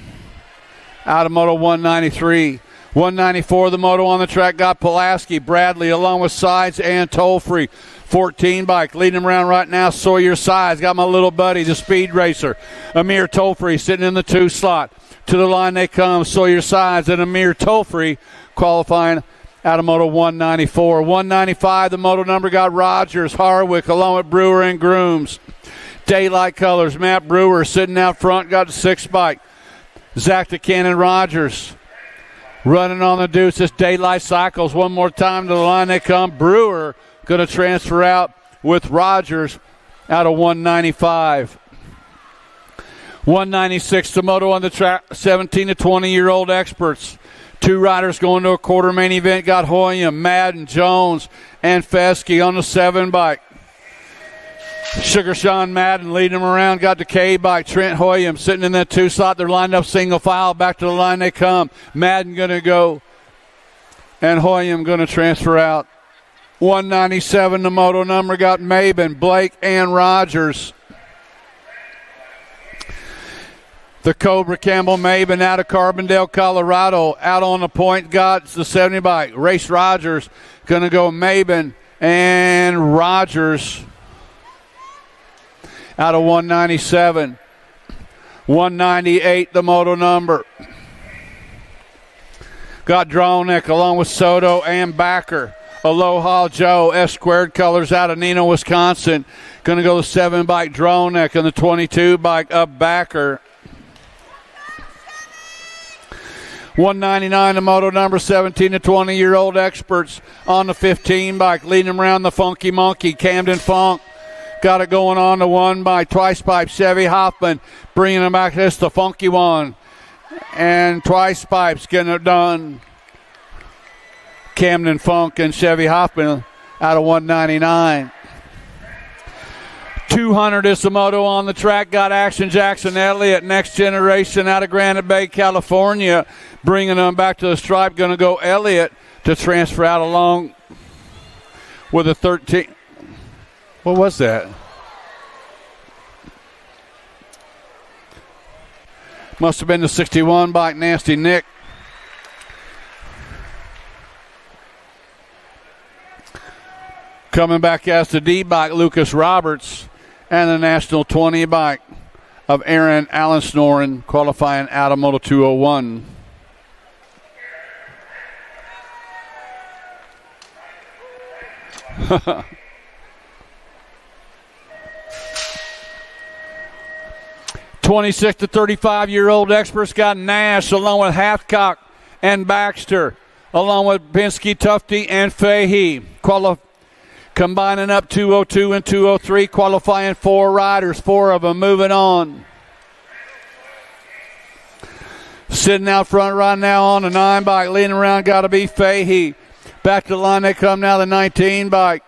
out of Moto 193. 194, the moto on the track, got Pulaski, Bradley, along with Sides and Tollfree. 14 bike, leading him around right now, Sawyer Sides. Got my little buddy, the speed racer, Amir Tollfree, sitting in the 2 slot. To the line they come, Sawyer Sides and Amir Tollfree qualifying out of Moto 194. 195, the moto number got Rogers, Harwick, along with Brewer and Grooms. Daylight Colors, Matt Brewer sitting out front, got the 6 bike. Zach DeCannon Rogers running on the deuces. Daylight Cycles one more time. To the line they come. Brewer going to transfer out with Rogers out of 195. 196, the moto on the track, 17 to 20-year-old experts. 2 riders going to a quarter main event. Got Hoyam, Madden, Jones, and Fesky on the 7 bike. Sugar Sean Madden leading them around. Got the K bike. Trent Hoyam sitting in that 2 slot. They're lined up single file. Back to the line they come. Madden going to go. And Hoyam going to transfer out. 197, the moto number got Maben, Blake, and Rogers. The Cobra Campbell Maben out of Carbondale, Colorado. Out on the point got the 70 bike. Race Rogers going to go Maben and Rogers out of 197. 198, the moto number. Got Dronek along with Soto and Backer. Aloha Joe, S-squared colors out of Neenah, Wisconsin. Going to go the 7 bike Dronek and the 22 bike up Backer. 199, the moto number, 17 to 20-year-old experts on the 15 bike. Leading them around the Funky Monkey, Camden Funk. Got it going on the 1 by Twice Pipe, Chevy Hoffman. Bringing them back, this the funky one. And Twice Pipes getting it done. Camden Funk and Chevy Hoffman out of 199. 200 is the moto on the track. Got Action Jackson Elliott, Next Generation out of Granite Bay, California. Bringing them back to the stripe. Going to go Elliott to transfer out along with a 13. What was that? Must have been the 61 bike, Nasty Nick. Coming back as the D bike, Lucas Roberts, and the National 20 bike of Aaron Allen Snoren, qualifying out of Moto 201. (26 to 35-year-old experts got Nash along with Hathcock and Baxter, along with Pinsky, Tufty, and Fahey. Combining up 202 and 203, qualifying 4 riders, 4 of them moving on. Sitting out front right now on the 9 bike, leading around, got to be Fahey. Back to the line they come now, the 19 bike.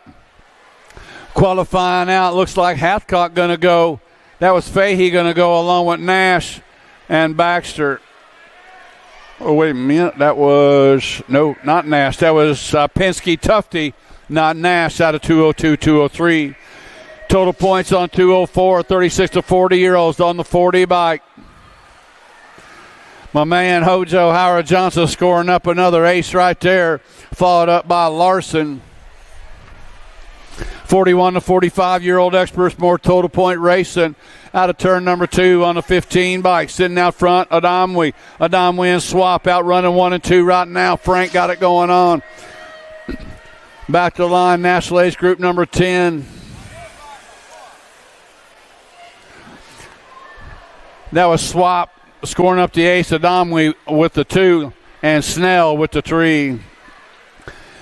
Qualifying out, looks like Hathcock going to go. That was Fahey going to go along with Nash and Baxter. Oh, wait a minute. That was, no, not Nash. That was Pinsky, Tufty, not Nash, out of 202, 203. Total points on 204, 36 to 40-year-olds on the 40 bike. My man Hojo Howard Johnson scoring up another ace right there, followed up by Larson. 41 to 45-year-old experts, more total point racing out of turn number 2 on the 15 bike. Sitting out front, Adamwe and Swap out running 1 and 2 right now. Frank got it going on. Back to the line, National Age Group number 10. That was Swap scoring up the ace, Adamwe with the 2 and Snell with the 3.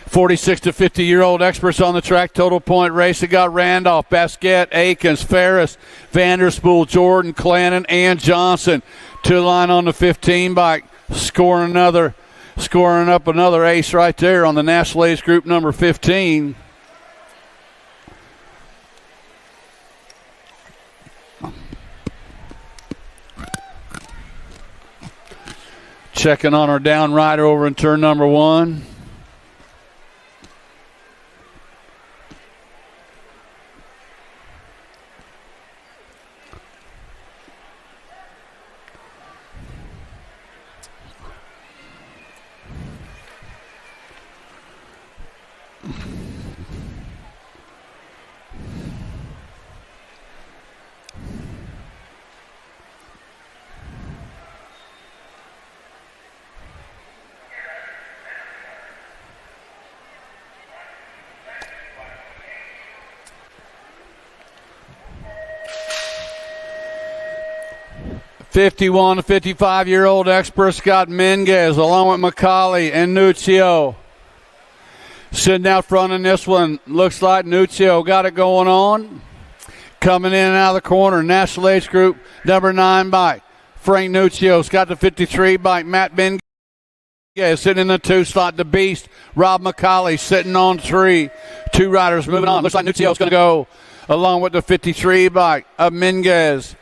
46 to 50-year-old experts on the track. Total point race. It got Randolph, Basquette, Akins, Ferris, Vanderspool, Jordan, Clannon, and Johnson. To the line on the 15 bike. Scoring up another ace right there on the National Age Group number 15. Checking on our down rider over in turn number 1. 51 to 55-year-old expert Scott Minguez along with McCauley and Nuccio. Sitting out front in this one, looks like Nuccio got it going on. Coming in and out of the corner, National Age Group, number 9 bike. Frank Nuccio's got the 53 bike. Matt Minguez sitting in the 2 slot. The Beast, Rob McCauley sitting on 3. 2 riders moving on. Looks like Nuccio's going to go along with the 53 bike of Minguez.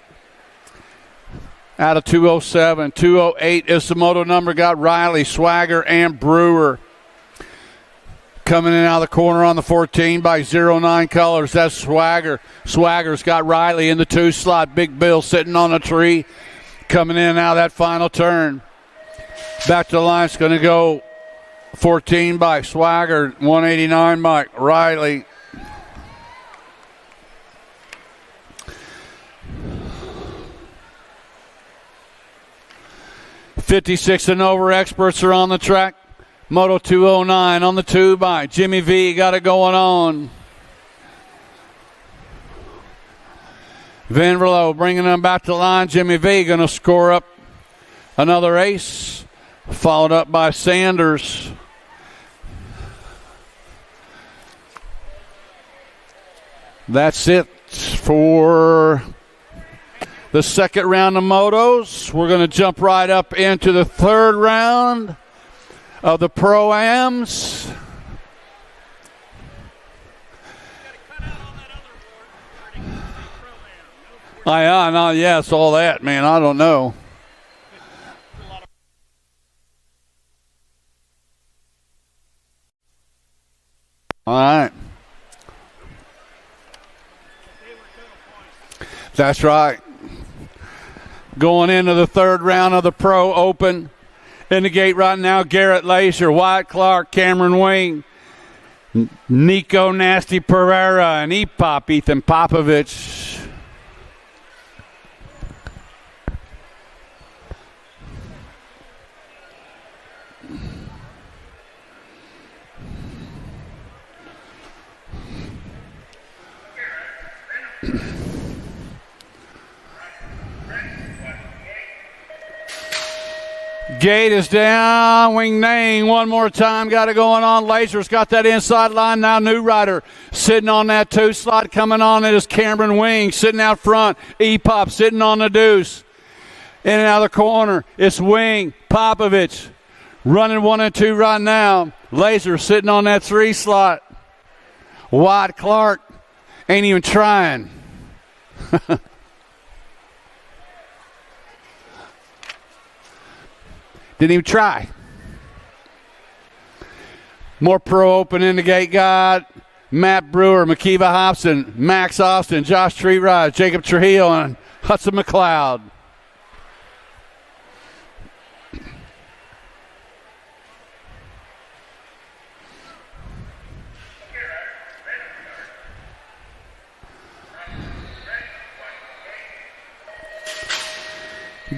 Out of 207. 208 is the moto number. Got Riley, Swagger, and Brewer. Coming in and out of the corner on the 14 by 09 colors. That's Swagger. Swagger's got Riley in the 2 slot. Big Bill sitting on a tree. Coming in and out of that final turn. Back to the line. It's going to go 14 by Swagger. 189 by Riley. '56 and over experts are on the track. Moto 209 on the 2 by Jimmy V. Got it going on. Vanverlo bringing them back to the line. Jimmy V going to score up another ace. Followed up by Sanders. That's it for the second round of motos. We're going to jump right up into the third round of the Pro-Ams. Yes, all that, man. I don't know. All right. That's right. Going into the third round of the Pro Open. In the gate right now, Garrett Laser, Wyatt Clark, Cameron Wing, Nico Nasty Pereira, and E-Pop, Ethan Popovich. Gate is down. Wing Nang one more time. Got it going on. Laser's got that inside line now. New rider sitting on that 2 slot. Coming on it is Cameron Wing sitting out front. E-Pop sitting on the deuce. In and out of the corner. It's Wing. Popovich running 1 and 2 right now. Laser sitting on that 3 slot. Wyatt Clark ain't even trying. Didn't even try. More Pro Open in the gate. Got Matt Brewer, McKeeva Hobson, Max Austin, Josh Treeride, Jacob Trujillo, and Hudson McLeod.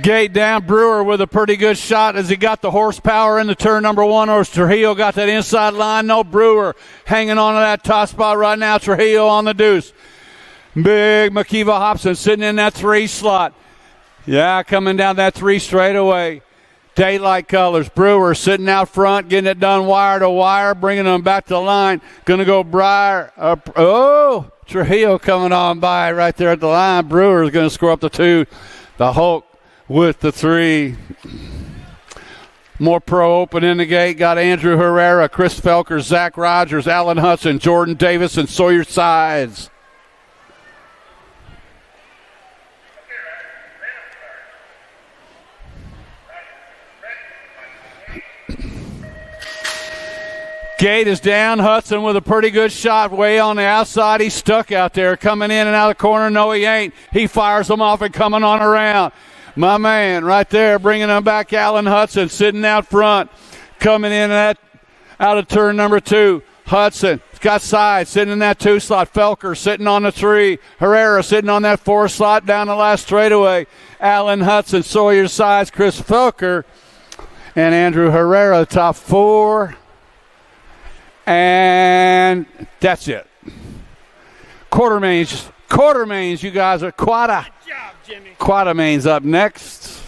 Gate down. Brewer with a pretty good shot as he got the horsepower in the turn number 1. Or Trujillo got that inside line. No, Brewer hanging on to that top spot right now. Trujillo on the deuce. Big McKeeva Hobson sitting in that 3 slot. Yeah, coming down that 3 straightaway. Daylight colors. Brewer sitting out front, getting it done wire to wire, bringing them back to the line. Going to go Breyer. Trujillo coming on by right there at the line. Brewer is going to score up the 2. The Hulk with the 3. More Pro Open in the gate. Got Andrew Herrera, Chris Felker, Zach Rogers, Alan Hudson, Jordan Davis, and Sawyer Sides. Gate is down. Hudson with a pretty good shot way on the outside. He's stuck out there coming in and out of the corner. No, he ain't. He fires them off and coming on around. My man right there bringing them back. Alan Hudson sitting out front. Coming in out of turn number 2. Hudson got side sitting in that 2 slot. Felker sitting on the 3. Herrera sitting on that 4 slot down the last straightaway. Alan Hudson, Sawyer Sides, Chris Felker, and Andrew Herrera, the top 4. And that's it. Quartermains, you guys are quada.
Jimmy.
Quatermain's up next.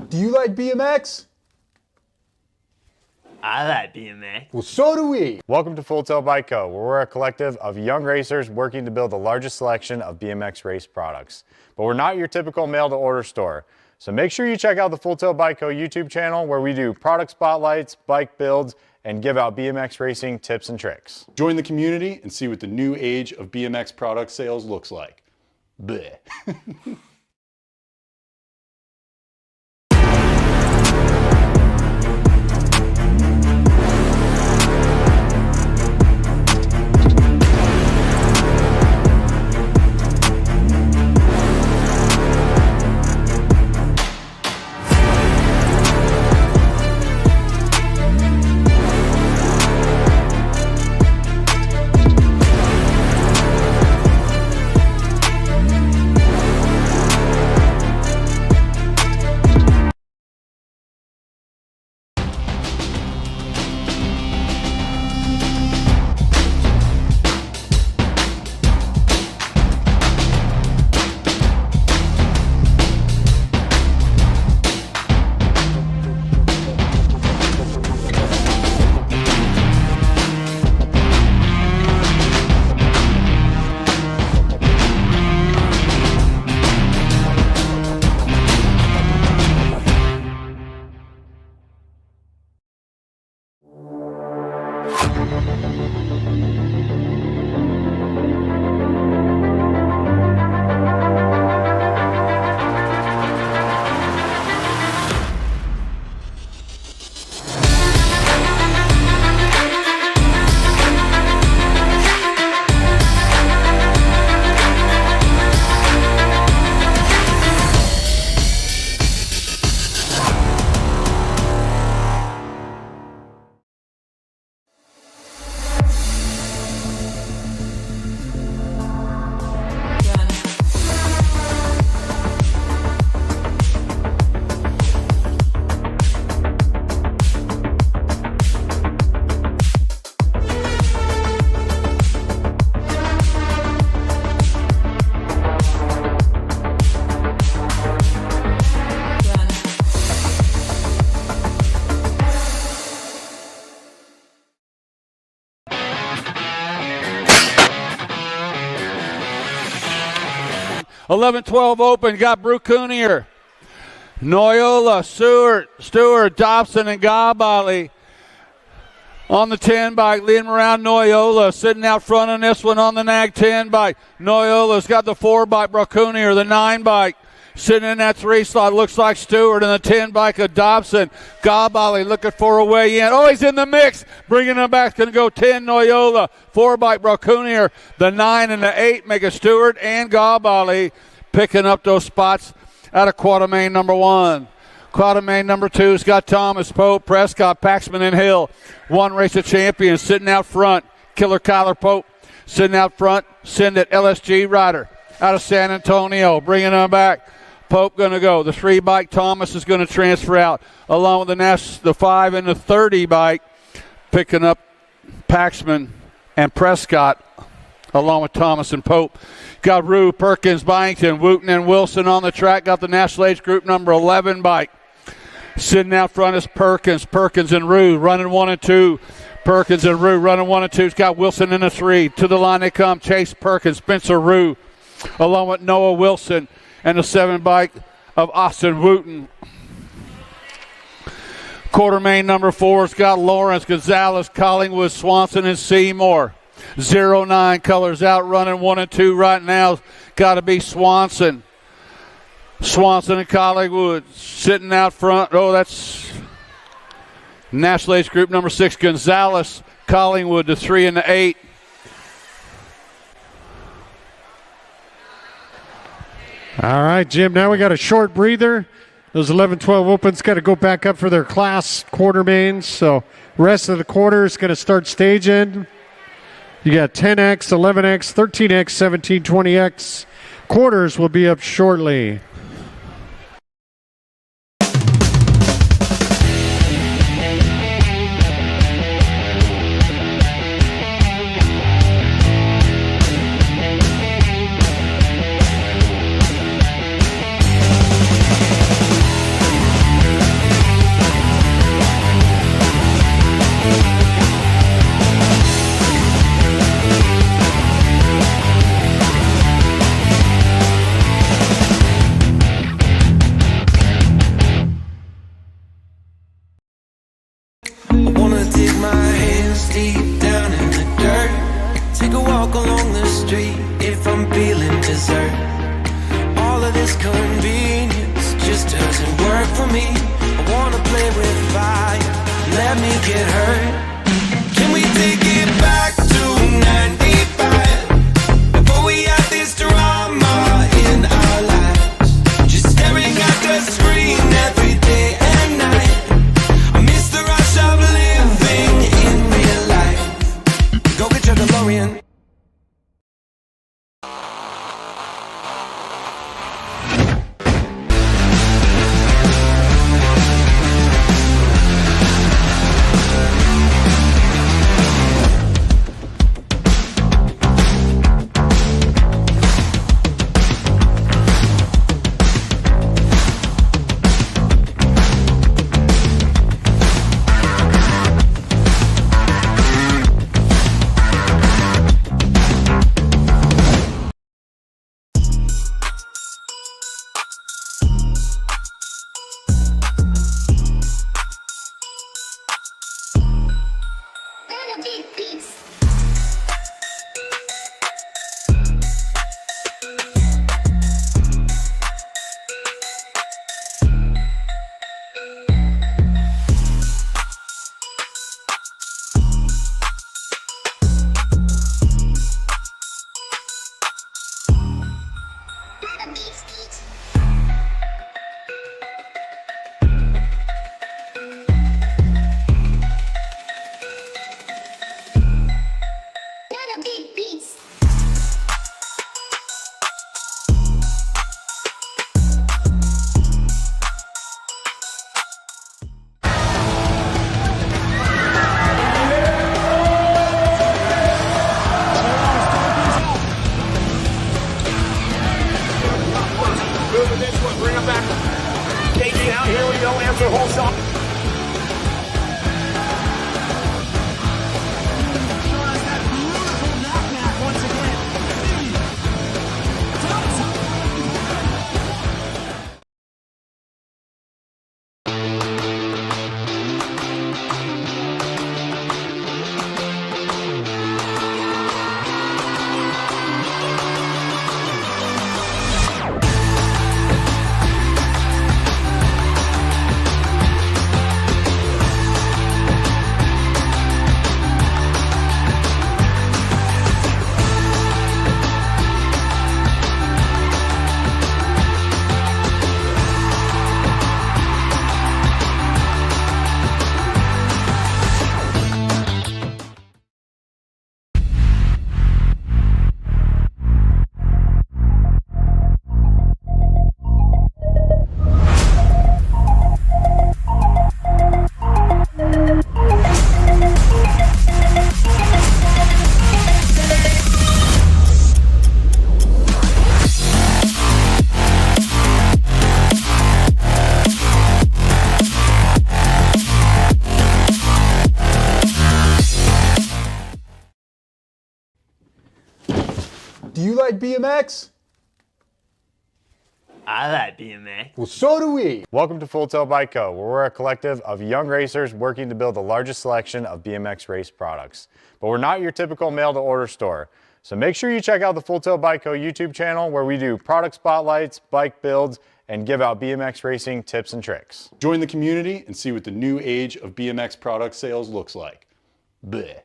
Do you like BMX?
I like BMX.
Well, so do we.
Welcome to Full Tilt Bike Co., where we're a collective of young racers working to build the largest selection of BMX race products. But we're not your typical mail-to-order store. So make sure you check out the Full Tilt Bike Co. YouTube channel, where we do product spotlights, bike builds, and give out BMX racing tips and tricks.
Join the community and see what the new age of BMX product sales looks like. Bleh.
$11-12 open, got Brucunier, Noyola, Stewart, Dobson, and Gabali. On the 10 bike, leading around Noyola, sitting out front on this one on the nag 10 bike. Noyola's got the 4 bike, Brucunier, the 9 bike. Sitting in that 3 slot, looks like Stewart, and the 10 bike of Dobson. Gabali looking for a way in. Oh, he's in the mix. Bringing him back. Going to go 10, Noyola. 4 bike, Brucunier. The 9 and the 8 make a Stewart and Gabali picking up those spots out of Quatermain number 1. Quatermain number 2's got Thomas, Pope, Prescott, Paxman, and Hill. One race of champions sitting out front. Killer Kyler Pope sitting out front. Send it, LSG rider out of San Antonio. Bringing him back. Pope going to go. The 3 bike, Thomas is going to transfer out, along with the 5 and the 30 bike, picking up Paxman and Prescott, along with Thomas and Pope. Got Rue, Perkins, Byington, Wooten, and Wilson on the track. Got the National Age Group number 11 bike. Sitting out front is Perkins. Perkins and Rue running 1 and 2. Perkins and Rue running 1 and 2. He's got Wilson in the 3. To the line they come. Chase Perkins, Spencer Rue, along with Noah Wilson and the 7 bike of Austin Wooten. Quarter main number 4's got Lawrence, Gonzalez, Collingwood, Swanson, and Seymour. 09 colors out running 1 and 2 right now. Got to be Swanson. Swanson and Collingwood sitting out front. Oh, that's National Age Group number 6, Gonzalez, Collingwood, the 3 and the 8.
All right, Jim, now we got a short breather. Those 11-12 opens got to go back up for their class quarter mains. So rest of the quarter is going to start staging. You got 10X, 11X, 13X, 17, 20X. Quarters will be up shortly.
Do you like BMX?
I like BMX.
Well, so do we.
Welcome to Full Tilt Bike Co., where we're a collective of young racers working to build the largest selection of BMX race products. But we're not your typical mail-to-order store. So make sure you check out the Full Tilt Bike Co. YouTube channel, where we do product spotlights, bike builds, and give out BMX racing tips and tricks.
Join the community and see what the new age of BMX product sales looks like. Bleh.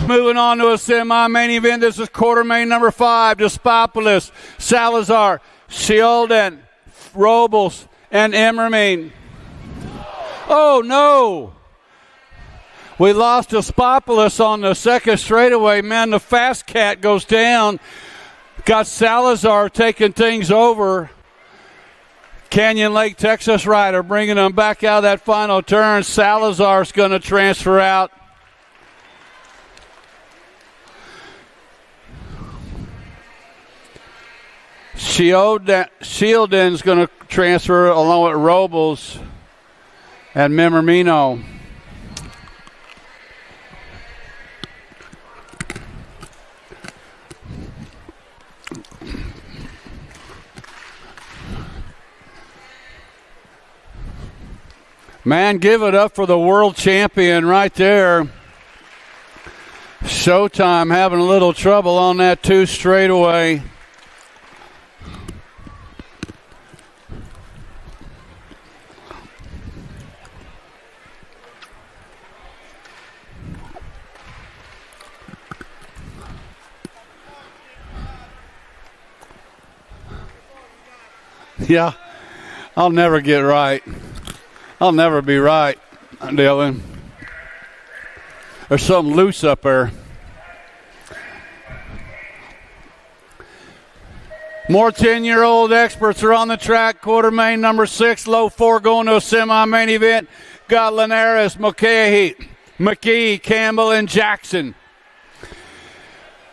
Moving on to a semi-main event. This is quarter main number 5. Despopoulos, Salazar, Shielden, Robles, and Emmermean. Oh, no. We lost Despopoulos on the second straightaway. Man, the fast cat goes down. Got Salazar taking things over. Canyon Lake, Texas rider bringing them back out of that final turn. Salazar's going to transfer out. Shielden's going to transfer along with Robles and Memormino. Man, give it up for the world champion right there. Showtime having a little trouble on that 2 straightaway. Yeah, I'll never get right. I'll never be right, Dylan. There's something loose up there. More 10-year-old experts are on the track. Quarter main number 6, low 4 going to a semi-main event. Got Linares, McKee, Campbell, and Jackson.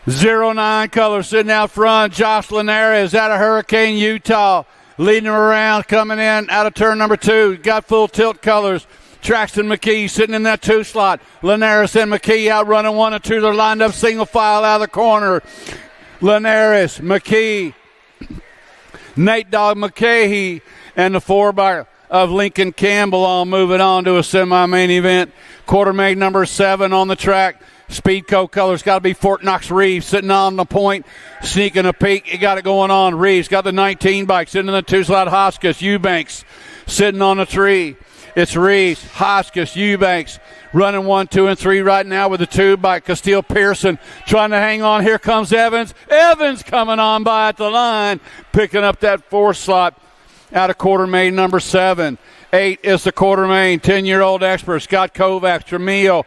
09 color sitting out front. Josh Linares out of Hurricane, Utah. Leading them around, coming in out of turn number 2. Got full tilt colors. Traxton McKee sitting in that 2 slot. Linares and McKee out running 1 and 2. They're lined up single file out of the corner. Linares, McKee, Nate Dogg McKahee, and the 4 of Lincoln Campbell all moving on to a semi-main event. Quarter main number 7 on the track. Speedco colors got to be Fort Knox Reeves sitting on the point, sneaking a peek. He got it going on. Reeves got the 19 bike sitting in the 2 slot. Hoskins, Eubanks sitting on a tree. It's Reeves, Hoskins, Eubanks running 1, 2, and 3 right now with the 2 bike. Castile Pearson trying to hang on. Here comes Evans. Evans coming on by at the line, picking up that 4 slot out of quarter main number 7. 8 is the quarter main. 10-year-old expert Scott Kovacs, Tremillo,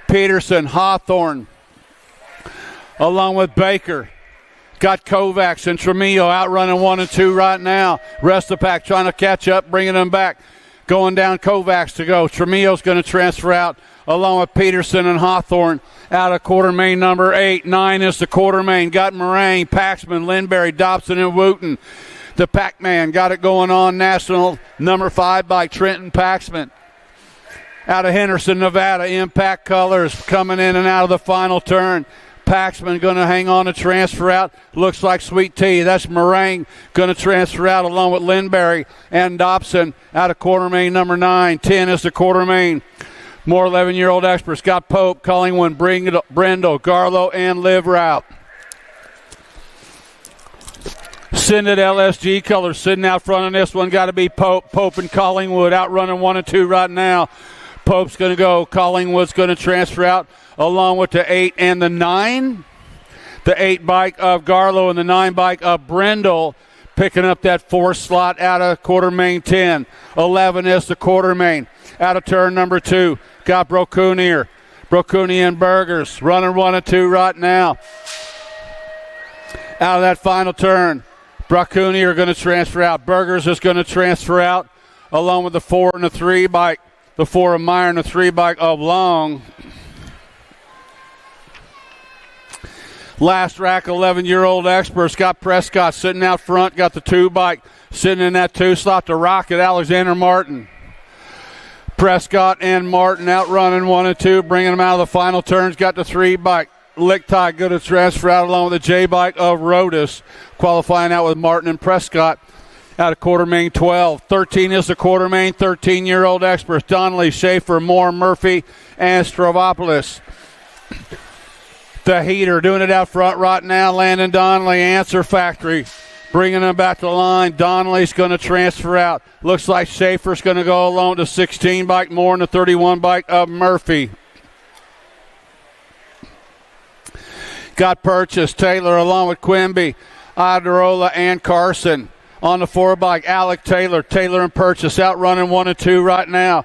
Peterson, Hawthorne, along with Baker. Got Kovacs and Tremillo out running 1 and 2 right now. Rest of the pack trying to catch up, bringing them back. Going down Kovacs to go. Tremillo's going to transfer out along with Peterson and Hawthorne out of quarter main number 8. 9 is the quarter main. Got Moraine, Paxman, Lindberry, Dobson, and Wooten. The Pac-Man got it going on. National number 5 by Trenton Paxman. Out of Henderson, Nevada, Impact Colors coming in and out of the final turn. Paxman going to hang on to transfer out. Looks like Sweet Tea. That's Moraine going to transfer out along with Lindberry and Dobson out of quarter main number 9. 10 is the quarter main. More 11-year-old experts. Got Pope, Collingwood, Brendel, Garlow, and Live Route. Sended LSG colors sitting out front on this one. Got to be Pope and Collingwood out running 1 and 2 right now. Pope's going to go. Collingwood's going to transfer out along with the 8 and the 9. The 8 bike of Garlow and the 9 bike of Brindle picking up that 4 slot out of quarter main 10. 11 is the quarter main. Out of turn number 2, got Brocunier. Brocunier and Burgers running 1 and 2 right now. Out of that final turn, Brocunier are going to transfer out. Burgers is going to transfer out along with the 4 and the 3 bike. The 4 of Meyer and the 3 bike of Long. Last rack, 11-year-old experts. Got Prescott sitting out front. Got the 2 bike sitting in that 2 slot. The Rocket, Alexander Martin. Prescott and Martin out running 1 and 2, bringing them out of the final turns. Got the 3 bike. Lichtai going to transfer out along with the J bike of Rodas. Qualifying out with Martin and Prescott out of quarter main 12. 13 is the quarter main. 13-year-old experts. Donnelly, Schaefer, Moore, Murphy, and Stravopoulos. The heater doing it out front right now. Landon Donnelly, Answer Factory, bringing them back to the line. Donnelly's going to transfer out. Looks like Schaefer's going to go along to 16 bike, Moore and the 31 bike of Murphy. Got Purchase, Taylor along with Quimby, Iderola and Carson. On the 4 bike, Alec Taylor. Taylor and Purchase out running 1 and 2 right now.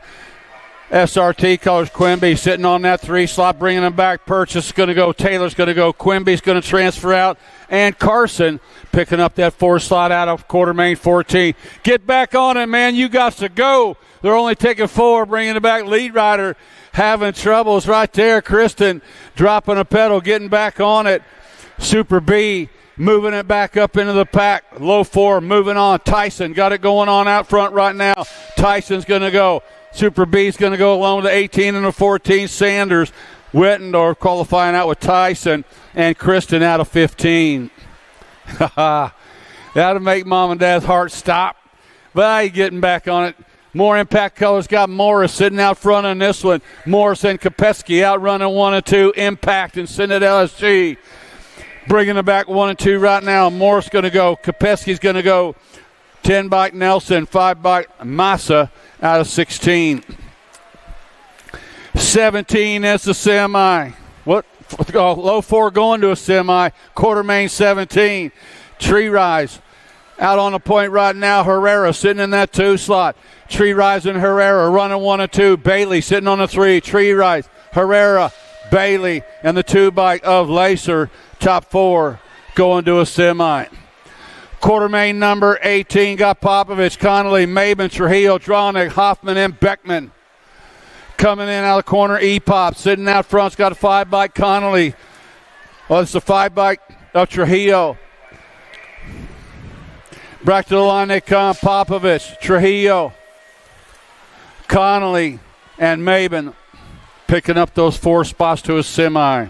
SRT colors. Quimby sitting on that 3 slot, bringing them back. Purchase is going to go. Taylor's going to go. Quimby's going to transfer out. And Carson picking up that 4 slot out of quarter main 14. Get back on it, man. You got to go. They're only taking 4, bringing it back. Lead rider having troubles right there. Kristen dropping a pedal, getting back on it. Super B moving it back up into the pack. Low 4 moving on. Tyson got it going on out front right now. Tyson's going to go. Super B's going to go along with the 18 and the 14. Sanders, Wittendorf qualifying out with Tyson, and Kristen out of 15. That'll make mom and dad's heart stop. But I ain't getting back on it. More Impact Colors got Morris sitting out front on this one. Morris and Kopeski out running 1 and 2. Impact and Senate LSG bringing them back 1 and 2 right now. Morris going to go. Kopeski's going to go. 10 bike Nelson, 5 bike Massa out of 16. 17 is the semi. What? Oh, low 4 going to a semi. Quarter main 17. Tree Rise out on the point right now. Herrera sitting in that 2 slot. Tree Rise and Herrera running 1 and 2. Bailey sitting on the 3. Tree Rise, Herrera, Bailey, and the 2 bike of Lacer. Top 4 going to a semi. Quarter main number 18 got Popovich, Connolly, Maben, Trujillo, Dronick, Hoffman, and Beckman. Coming in out of the corner, E-Pop. Sitting out front's got a 5 bike Connolly. Oh, it's a 5 bike of Trujillo. Back to the line they come. Popovich, Trujillo, Connolly, and Maben picking up those 4 spots to a semi.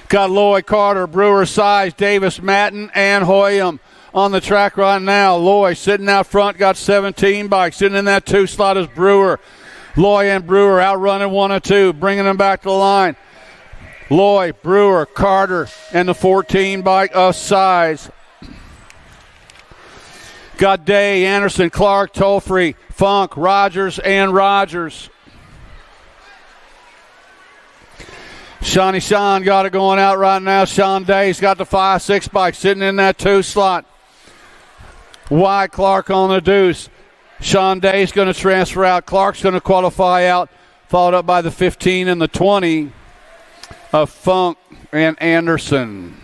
Got Lloyd, Carter, Brewer, Size, Davis, Matten, and Hoyam on the track right now. Lloyd sitting out front, got 17 bikes. Sitting in that 2 slot is Brewer. Lloyd and Brewer out running 1 and 2, bringing them back to the line. Lloyd, Brewer, Carter, and the 14 bike of Size. Got Day, Anderson, Clark, Tolfree, Funk, Rogers, and Rogers. Shawnee Sean got it going out right now. Sean Day's got the 5-6 bike sitting in that 2 slot. Wide Clark on the deuce. Sean Day's going to transfer out. Clark's going to qualify out, followed up by the 15 and the 20 of Funk and Anderson.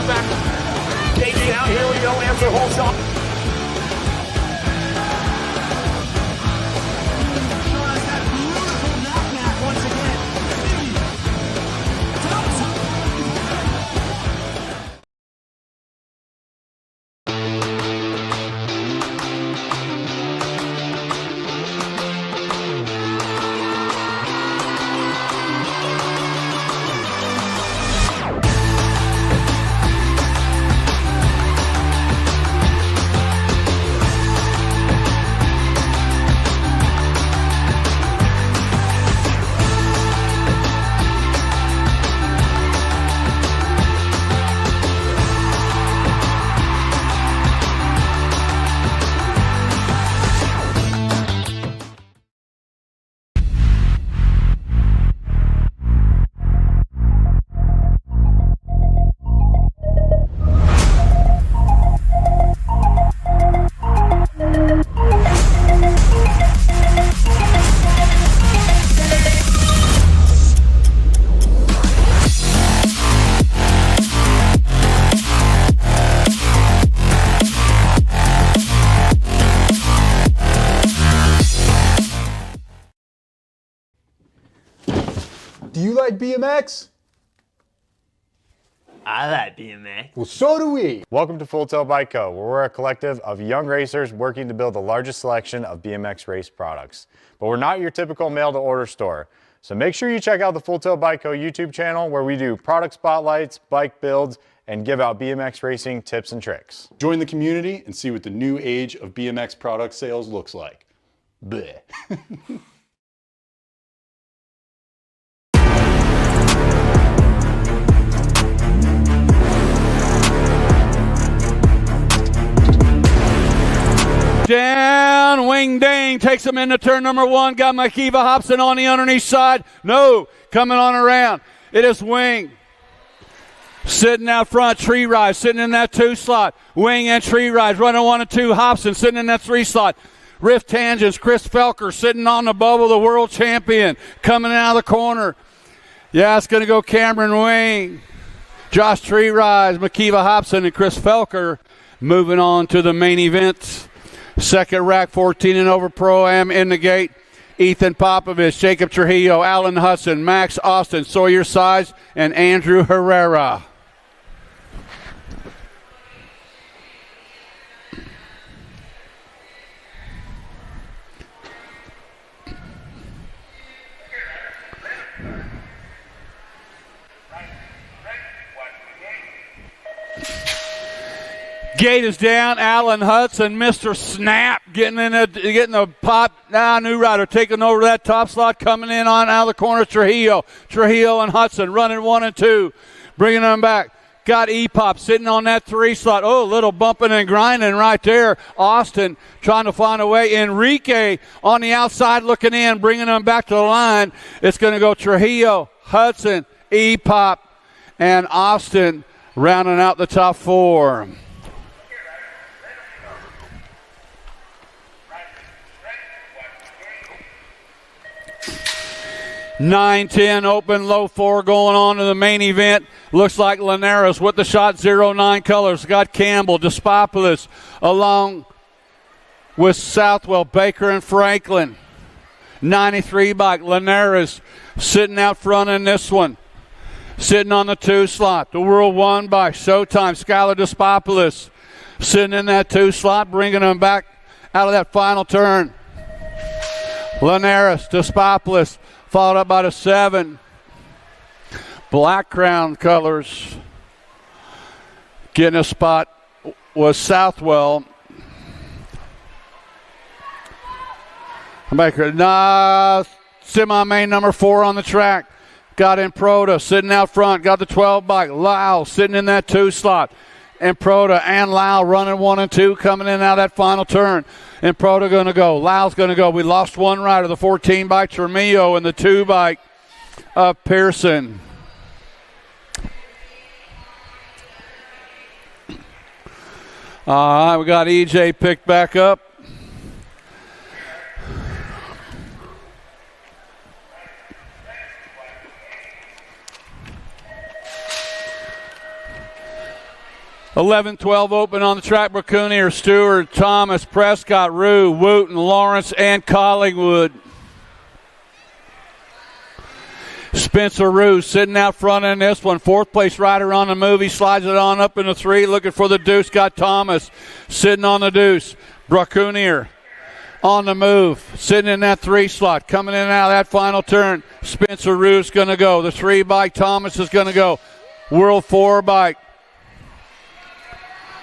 him back. Takes it out. Here we go. Answer holds on.
Do you like BMX?
I like BMX.
Well, so do we.
Welcome to Full Tilt Bike Co., where we're a collective of young racers working to build the largest selection of BMX race products. But we're not your typical mail-to-order store. So make sure you check out the Full Tilt Bike Co. YouTube channel, where we do product spotlights, bike builds, and give out BMX racing tips and tricks.
Join the community and see what the new age of BMX product sales looks like. Bleh.
Down, wing ding, takes him into turn number one. Got Makiva Hobson on the underneath side. No, coming on around. It is Wing. Sitting out front, Tree Rise, sitting in that 2 slot. Wing and Tree Rise, running 1 and 2. Hobson sitting in that 3 slot. Rift Tangents, Chris Felker sitting on the bubble, the world champion, coming out of the corner. Yeah, it's going to go Cameron Wing, Josh Tree Rise, Makiva Hobson, and Chris Felker moving on to the main event. Second rack, 14 and over Pro-Am in the gate. Ethan Popovich, Jacob Trujillo, Alan Hudson, Max Austin, Sawyer Size, and Andrew Herrera. Gate is down. Alan Hudson, Mr. Snap, getting the pop. Now New Rider taking over that top slot, coming in on out of the corner. Trujillo and Hudson running 1 and 2, bringing them back. Got E-Pop sitting on that 3 slot. Oh, a little bumping and grinding right there. Austin trying to find a way. Enrique on the outside looking in, bringing them back to the line. It's going to go Trujillo, Hudson, E-Pop, and Austin rounding out the top 4. 9-10 open, low 4 going on to the main event. Looks like Linares with the shot, 0-9 colors. Got Campbell, Despopoulos, along with Southwell, Baker, and Franklin. 93 bike. Linares sitting out front in this one. Sitting on the 2 slot. The World 1 by Showtime, Skylar Despopoulos. Sitting in that 2 slot, bringing them back out of that final turn. Linares, Despopoulos, followed up by the 7. Black Crown colors. Getting a spot was Southwell. Baker, semi-main number 4 on the track. Got Improda sitting out front. Got the 12 bike. Lyle sitting in that 2 slot. Improda and Lyle running 1 and 2, coming in out of that final turn. Improda going to go. Lyle's going to go. We lost one rider, the 14 bike Tremillo, and the 2 bike of Pearson. All right, we got EJ picked back up. 11-12 open on the track. Braconier, Stewart, Thomas, Prescott, Rue, Wooten, Lawrence, and Collingwood. Spencer Rue sitting out front in this one. Fourth place rider on the move. He slides it on up in the 3, looking for the deuce. Got Thomas sitting on the deuce. Braconier on the move, sitting in that 3 slot, coming in and out of that final turn. Spencer Rue's going to go. The 3 bike, Thomas is going to go. World 4 bike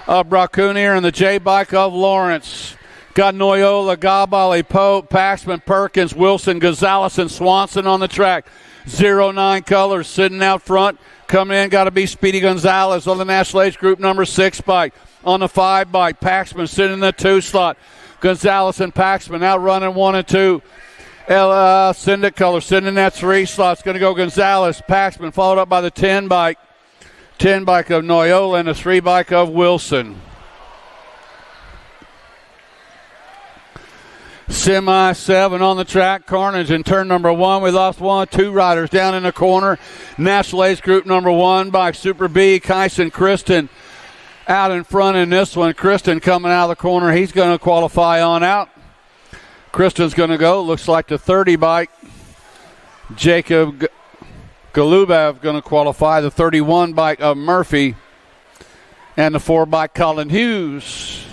of Braconier and the J bike of Lawrence. Got Noyola, Gabali, Pope, Paxman, Perkins, Wilson, Gonzalez, and Swanson on the track. 09 colors sitting out front. Coming in, got to be Speedy Gonzalez on the National Age Group number 6 bike. On the 5 bike, Paxman sitting in the 2 slot. Gonzalez and Paxman out running 1 and 2. Syndic color sitting in that 3 slot. It's going to go Gonzalez, Paxman, followed up by the 10 bike. 10 bike of Noyola and the 3 bike of Wilson. Semi 7 on the track. Carnage in turn number 1. We lost 2 riders down in the corner. National Ace Group number 1 by Super B, Kyson Kristen out in front in this one. Kristen coming out of the corner. He's going to qualify on out. Kristen's going to go. Looks like the 30 bike. Jacob Galubev going to qualify. The 31 bike of Murphy. And the 4 bike Colin Hughes.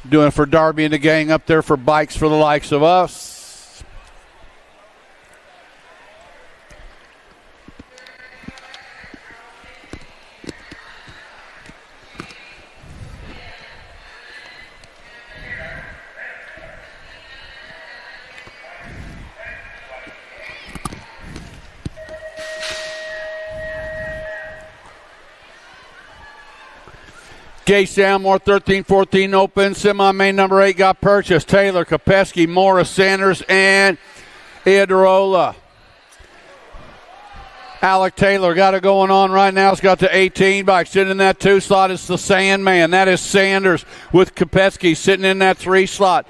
Doing for Darby and the gang up there for bikes for the likes of us. Gay Sammore, 13-14 open. Semi-main number 8 got purchased. Taylor, Kopeski, Morris, Sanders, and Iadarola. Alec Taylor got it going on right now. He's got the 18 bike. Sitting in that 2 slot is the Sandman. That is Sanders with Kopeski sitting in that 3 slot.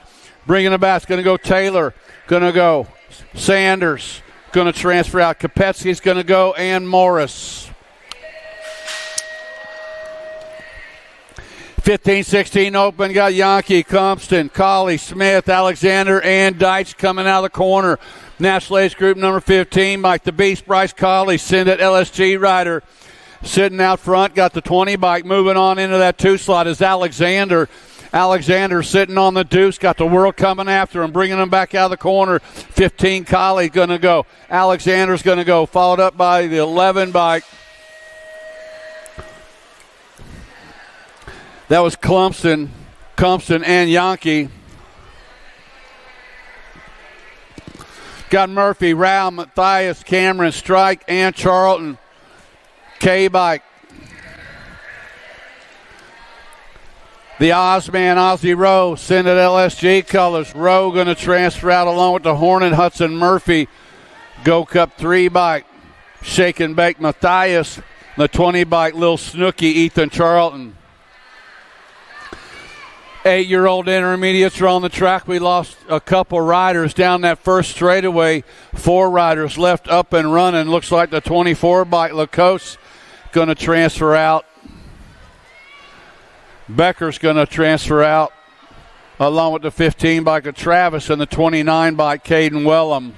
Bringing it back. It's going to go Taylor. Going to go Sanders. Going to transfer out. Kopeski's going to go and Morris. 15-16 open, got Yankee, Compton, Colley, Smith, Alexander, and Deitch coming out of the corner. National Ace Group number 15, Mike the Beast, Bryce Colley, send it LSG rider. Sitting out front, got the 20 bike, moving on into that 2 slot is Alexander. Alexander sitting on the deuce, got the world coming after him, bringing him back out of the corner. 15, Colley going to go. Alexander's going to go, followed up by the 11 bike. That was Clumpston and Yankee. Got Murphy, Rao, Matthias, Cameron, Strike, and Charlton. K-bike. The Ozman, Ozzy Rowe, send it LSG colors. Rowe going to transfer out along with the Hornet, Hudson Murphy. Go Cup 3 bike. Shake and Bake, Matthias. The 20 bike, Lil Snooky, Ethan Charlton. 8-year-old intermediates are on the track. We lost a couple riders down that first straightaway. 4 riders left up and running. Looks like the 24 bike Lacoste going to transfer out. Becker's going to transfer out along with the 15 bike of Travis and the 29 bike Caden Wilhelm.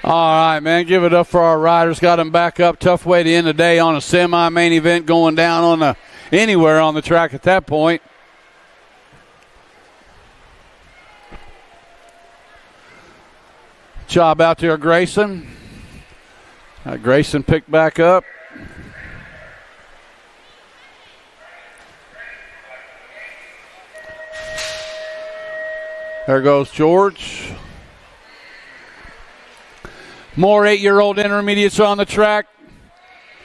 All right, man, give it up for our riders. Got them back up. Tough way to end the day on a semi-main event going down on anywhere on the track at that point. Job out there, Grayson. Grayson picked back up. There goes George. More 8-year-old intermediates on the track.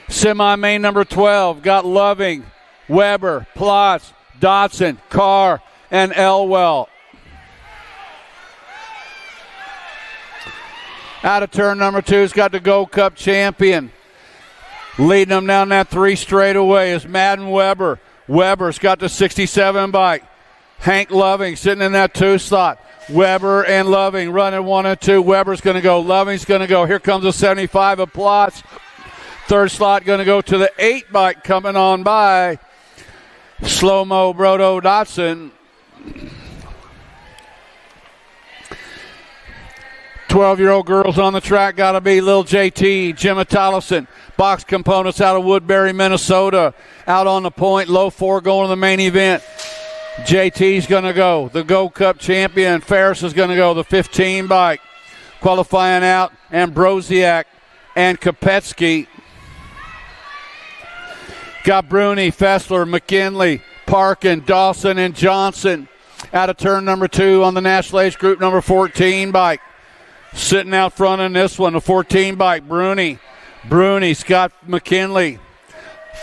Semi-main number 12. Got Loving, Weber, Plotz, Dotson, Carr, and Elwell. Out of turn number 2's got the Gold Cup champion. Leading them down that 3 straightaway is Madden Weber. Weber's got the 67 bike. Hank Loving sitting in that 2 slot. Weber and Loving running 1 and 2. Weber's going to go. Loving's going to go. Here comes a 75 of Plotz. 3rd slot going to go to the 8 bike coming on by. Slow-mo Brodo Dotson. 12-year-old girls on the track got to be Lil JT, Jim Tollefson. Box components out of Woodbury, Minnesota. Out on the point, low 4 going to the main event. JT's going to go. The Gold Cup champion, Ferris, is going to go. The 15 bike. Qualifying out, Ambrosiak and Kopetsky. Got Bruni, Fessler, McKinley, Parkin, Dawson, and Johnson. Out of turn number 2 on the National Age Group number 14 bike. Sitting out front in this one, the 14 bike, Bruni, Scott McKinley,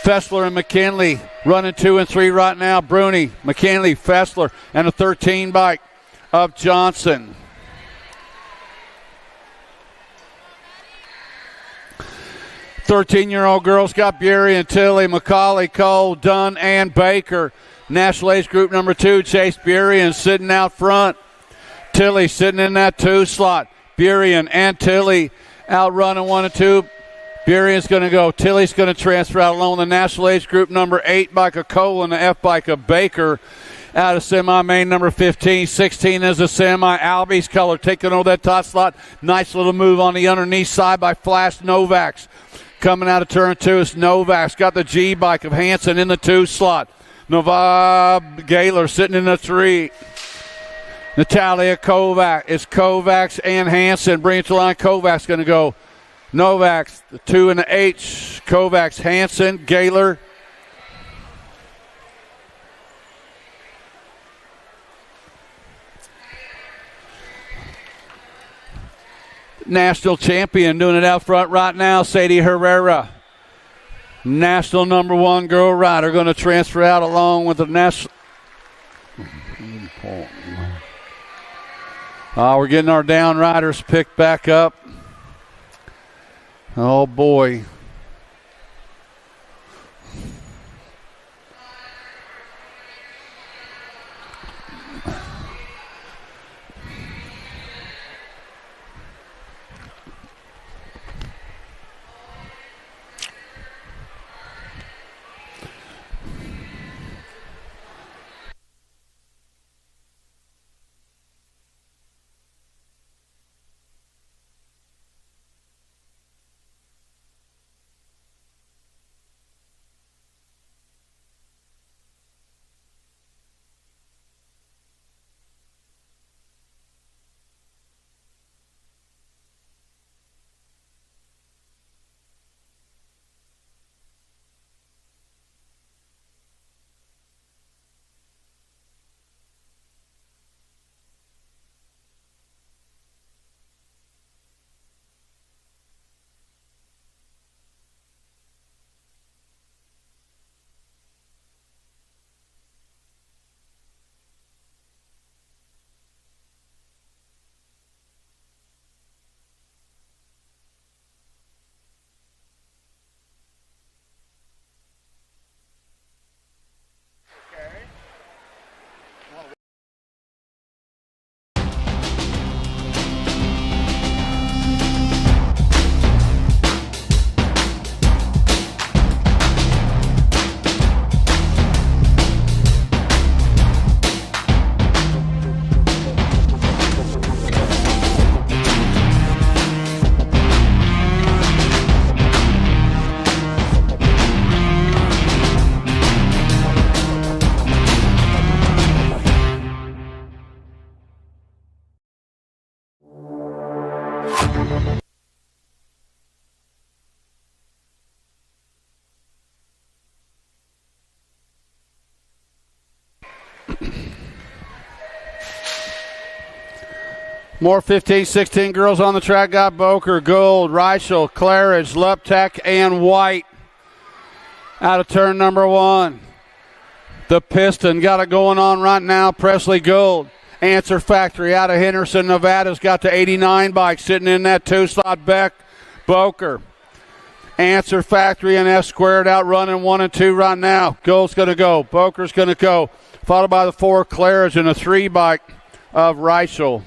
Fessler and McKinley running 2 and 3 right now. Bruni, McKinley, Fessler, and a 13 bike of Johnson. Thirteen-year-old girls got Bury and Tilley, McCauley, Cole, Dunn, and Baker. National Age Group number 2, Chase Burien sitting out front. Tilley sitting in that 2 slot. Burien and Tilley out running 1 and 2. Burien's going to go. Tilley's going to transfer out along the National Age Group number 8 bike of Cole and the F bike of Baker. Out of semi-main number 15. 16 is a semi. Albie's color taking over that top slot. Nice little move on the underneath side by Flash Novaks. Coming out of turn 2 is Novaks. Got the G bike of Hansen in the 2 slot. Novab Gaylor sitting in the 3. Natalia Kovac. It's Kovacs and Hansen. Bring it to line. Kovac's going to go. Novaks, the 2 and the H. Kovacs, Hansen, Gaylor. National champion doing it out front right now, Sadie Herrera. National number 1 girl rider going to transfer out along with the national. We're getting our down riders picked back up. Oh, boy. More 15, 16 girls on the track. Got Boker, Gould, Reichel, Claridge, Luptak, and White. Out of turn number 1. The Piston got it going on right now. Presley Gould Answer Factory out of Henderson, Nevada's got the 89 bike sitting in that 2-slot. Beck Boker. Answer Factory and F Squared out running 1 and 2 right now. Gold's going to go. Boker's going to go. Followed by the 4 Claridge and a 3 bike of Reichel.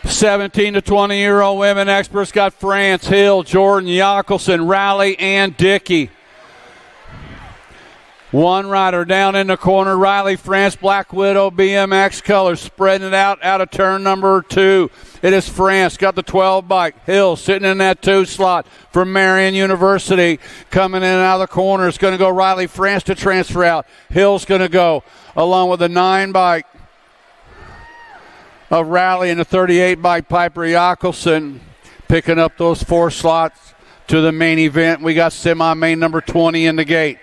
(17 to 20-year-old women experts got France, Hill, Jordan, Yackelson, Raleigh, and Dickey. One rider down in the corner, Riley France, Black Widow, BMX colors, spreading it out of turn number 2. It is France, got the 12 bike. Hill sitting in that 2 slot from Marion University. Coming in and out of the corner, it's going to go Riley France to transfer out. Hill's going to go along with the 9 bike of Raleigh and the 38 bike Piper Yackelson. Picking up those 4 slots to the main event. We got semi-main number 20 in the gate.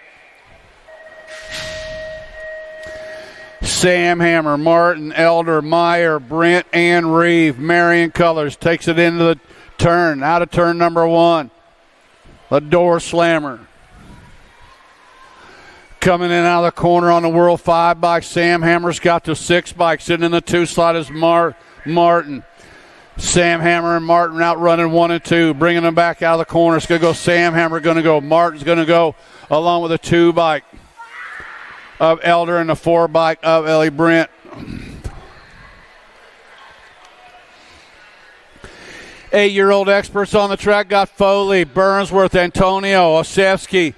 Sam Hammer, Martin, Elder, Meyer, Brent, and Reeve. Marion Colors takes it into the turn, out of turn number 1. A door slammer. Coming in out of the corner on the World 5 bike, Sam Hammer's got the 6 bike. Sitting in the 2 slot is Martin. Sam Hammer and Martin out running 1 and 2, bringing them back out of the corner. It's going to go Sam Hammer, going to go. Martin's going to go along with a 2 bike of Elder and the 4 bike of Ellie Brent. Eight-year-old experts on the track got Foley, Burnsworth, Antonio, Osefsky,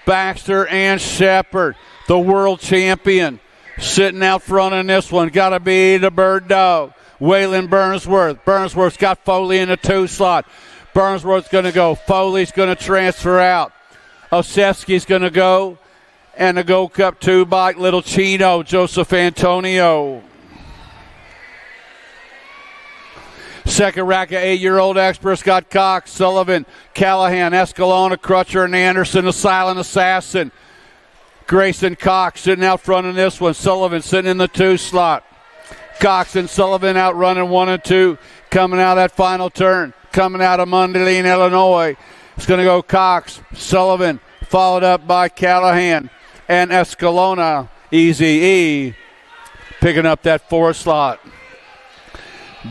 Baxter, and Shepard. The world champion sitting out front in this one. Got to be the Bird Dog, Waylon Burnsworth. Burnsworth's got Foley in the 2 slot. Burnsworth's going to go. Foley's going to transfer out. Osefsky's going to go. And the Gold Cup 2 bike, Little Chino, Joseph Antonio. Second rack of 8-year-old experts got Cox, Sullivan, Callahan, Escalona, Crutcher, and Anderson, the Silent Assassin. Grayson Cox sitting out front in this one. Sullivan sitting in the 2 slot. Cox and Sullivan out running 1 and 2. Coming out that final turn. Coming out of Mundelein, Illinois. It's going to go Cox, Sullivan, followed up by Callahan and Escalona. Easy E picking up that 4 slot.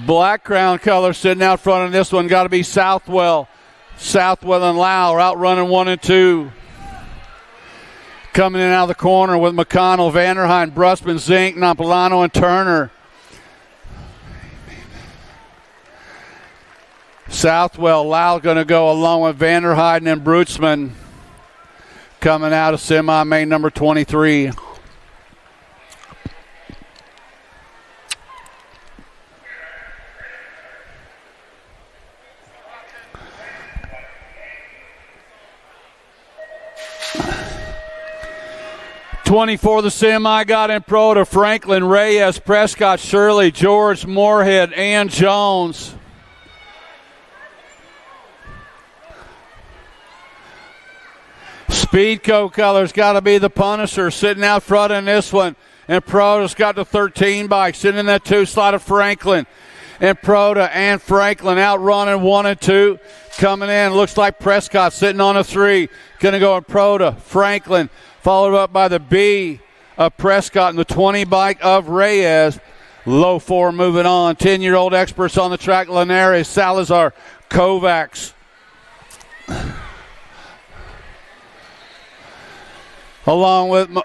Black Crown color sitting out front in this one. Got to be Southwell. Southwell and Lau out running 1 and 2. Coming in out of the corner with McConnell, Vanderheim, Brusman, Zink, Napolitano, and Turner. Southwell, Lau going to go along with Vanderheiden and Brutsman. Coming out of semi-main number 23. For the semi got in pro to Franklin, Reyes, Prescott, Shirley, George, Moorhead, and Jones. Speedco colors got to be the Punisher sitting out front in this one. And Prota's got the 13 bike sitting in that 2 slot of Franklin. And Prota and Franklin out running 1 and 2. Coming in, looks like Prescott sitting on a 3. Going to go in Prota, Franklin, followed up by the B of Prescott and the 20 bike of Reyes. Low 4 moving on. 10-year-old experts on the track, Linares, Salazar, Kovacs. Along with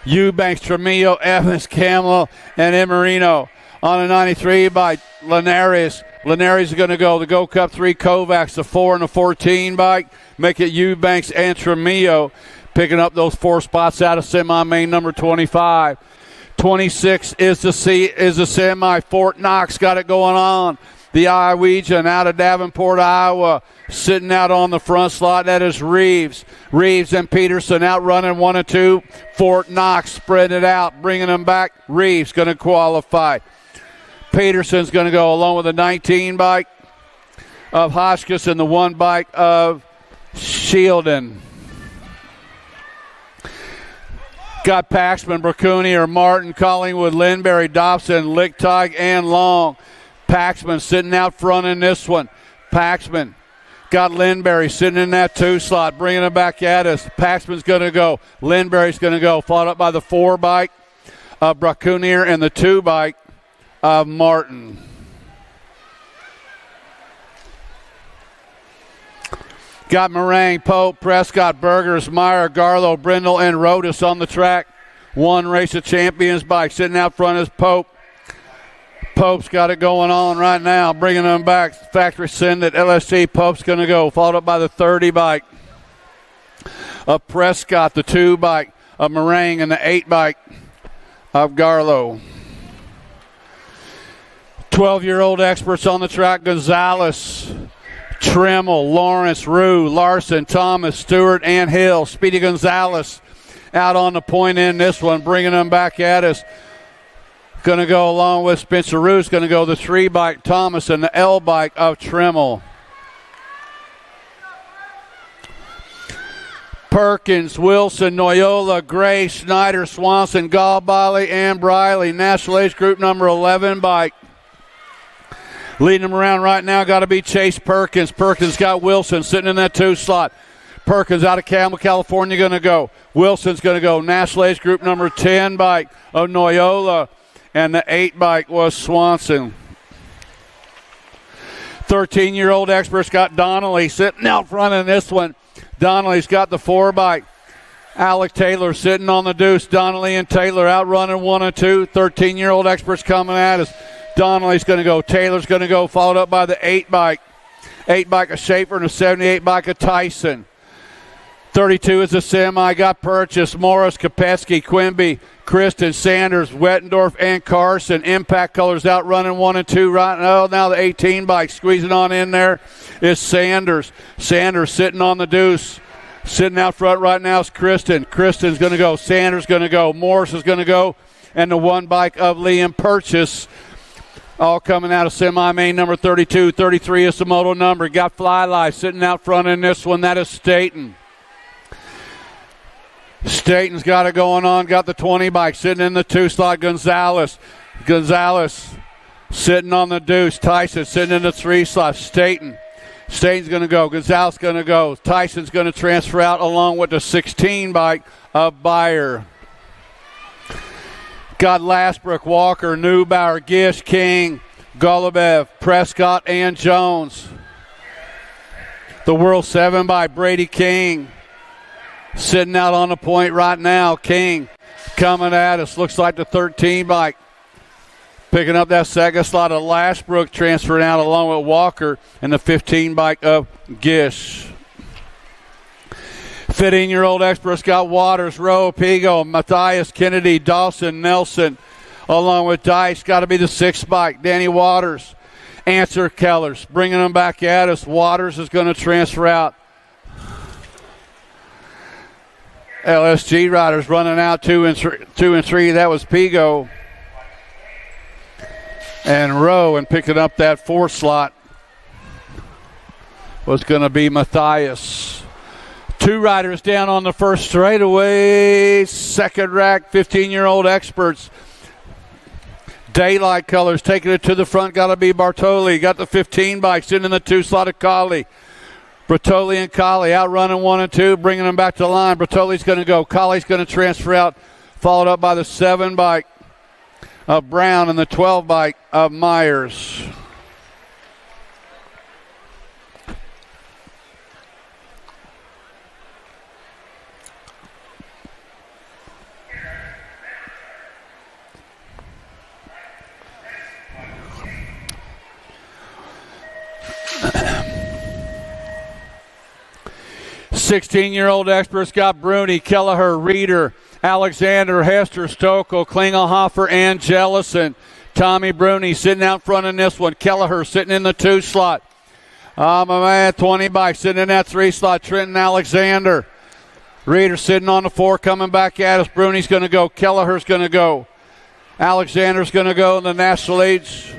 Eubanks, Tremillo, Evans, Camel, and Emarino. On a 93 by Linares. Linares is going to go. The Go Cup 3 Kovacs, the 4 and the 14 bike. Make it Eubanks and Tremillo. Picking up those 4 spots out of semi-main number 25. 26 is the semi. Fort Knox got it going on. The Iowegian out of Davenport, Iowa, sitting out on the front slot. That is Reeves. Reeves and Peterson out running 1 and 2. Fort Knox spreading it out, bringing them back. Reeves going to qualify. Peterson's going to go along with the 19 bike of Hotchkiss and the 1 bike of Shieldon. Got Paxman, Bracuni, or Martin, Collingwood, Lindberry, Dobson, Lichtag, and Long. Paxman sitting out front in this one. Paxman got Lindberry sitting in that 2 slot, bringing him back at us. Paxman's going to go. Lindberry's going to go. Followed up by the 4 bike of Bracunier and the 2 bike of Martin. Got Meringue, Pope, Prescott, Burgers, Meyer, Garlow, Brindle, and Rodas on the track. 1 Race of Champions bike. Sitting out front is Pope. Pope's got it going on right now, bringing them back. Factory send at LSC. Pope's going to go. Followed up by the 30 bike of Prescott, the 2 bike of Meringue, and the 8 bike of Garlow. 12-year-old experts on the track. Gonzalez, Tremmel, Lawrence, Rue, Larson, Thomas, Stewart, and Hill. Speedy Gonzalez out on the point in this one, bringing them back at us. Going to go along with Spencer Rue's going to go the 3 bike Thomas and the L bike of Tremmel. Perkins, Wilson, Noyola, Gray, Snyder, Swanson, Galbali, and Briley. National Age Group number 11 bike. Leading them around right now got to be Chase Perkins. Perkins got Wilson sitting in that 2 slot. Perkins out of Campbell, California going to go. Wilson's going to go. National Age Group number 10 bike of Noyola. And the 8 bike was Swanson. 13-year-old experts got Donnelly sitting out front in this one. Donnelly's got the 4 bike. Alec Taylor sitting on the deuce. Donnelly and Taylor out running 1 and 2. 13-year-old experts coming at us. Donnelly's going to go. Taylor's going to go, followed up by the 8 bike. 8 bike of Schaefer and a 78 bike of Tyson. 32 is a semi. Got purchased. Morris, Kopetsky, Quimby, Kristen, Sanders, Wettendorf, and Carson. Impact Colors out running 1 and 2 right now. Now the 18 bike squeezing on in there is Sanders. Sanders sitting on the deuce. Sitting out front right now is Kristen. Kristen's going to go. Sanders going to go. Morris is going to go. And the 1 bike of Liam Purchase. All coming out of semi-main number 32. 33 is the modal number. Got Fly Life sitting out front in this one. That is Staten. Staten's got it going on. Got the 20 bike sitting in the 2 slot. Gonzalez sitting on the deuce. Tyson sitting in the 3 slot. Staten's going to go. Gonzalez going to go. Tyson's going to transfer out along with the 16 bike of Beyer. Got Lastbrook, Walker, Neubauer, Gish, King, Golubev, Prescott, and Jones. The World 7 by Brady King. Sitting out on the point right now. King coming at us. Looks like the 13 bike. Picking up that second slot of Lashbrook, transferring out along with Walker and the 15 bike of Gish. 15-year-old experts got Waters, Rowe, Pigo, Matthias, Kennedy, Dawson, Nelson, along with Dice. Got to be the 6 bike. Danny Waters. Answer Kellers. Bringing them back at us. Waters is going to transfer out. LSG riders running out 2 and 3. That was Pigo and Rowe, and picking up that 4 slot was going to be Matthias. 2 riders down on the first straightaway. Second rack, 15-year-old experts. Daylight Colors taking it to the front. Got to be Bartoli. Got the 15 bikes in the 2 slot of Colley. Bertoli and Colley out running 1 and 2, bringing them back to the line. Bertoli's going to go. Colley's going to transfer out, followed up by the 7 bike of Brown and the 12 bike of Myers. Sixteen-year-old experts got Bruni, Kelleher, Reeder, Alexander, Hester, Stokel, Klingelhofer, and Jellison. Tommy Bruni sitting out front in this one. Kelleher sitting in the 2 slot. My man, 20 bike sitting in that 3 slot. Trenton Alexander. Reeder sitting on the 4, coming back at us. Bruni's going to go. Kelleher's going to go. Alexander's going to go in the National Age.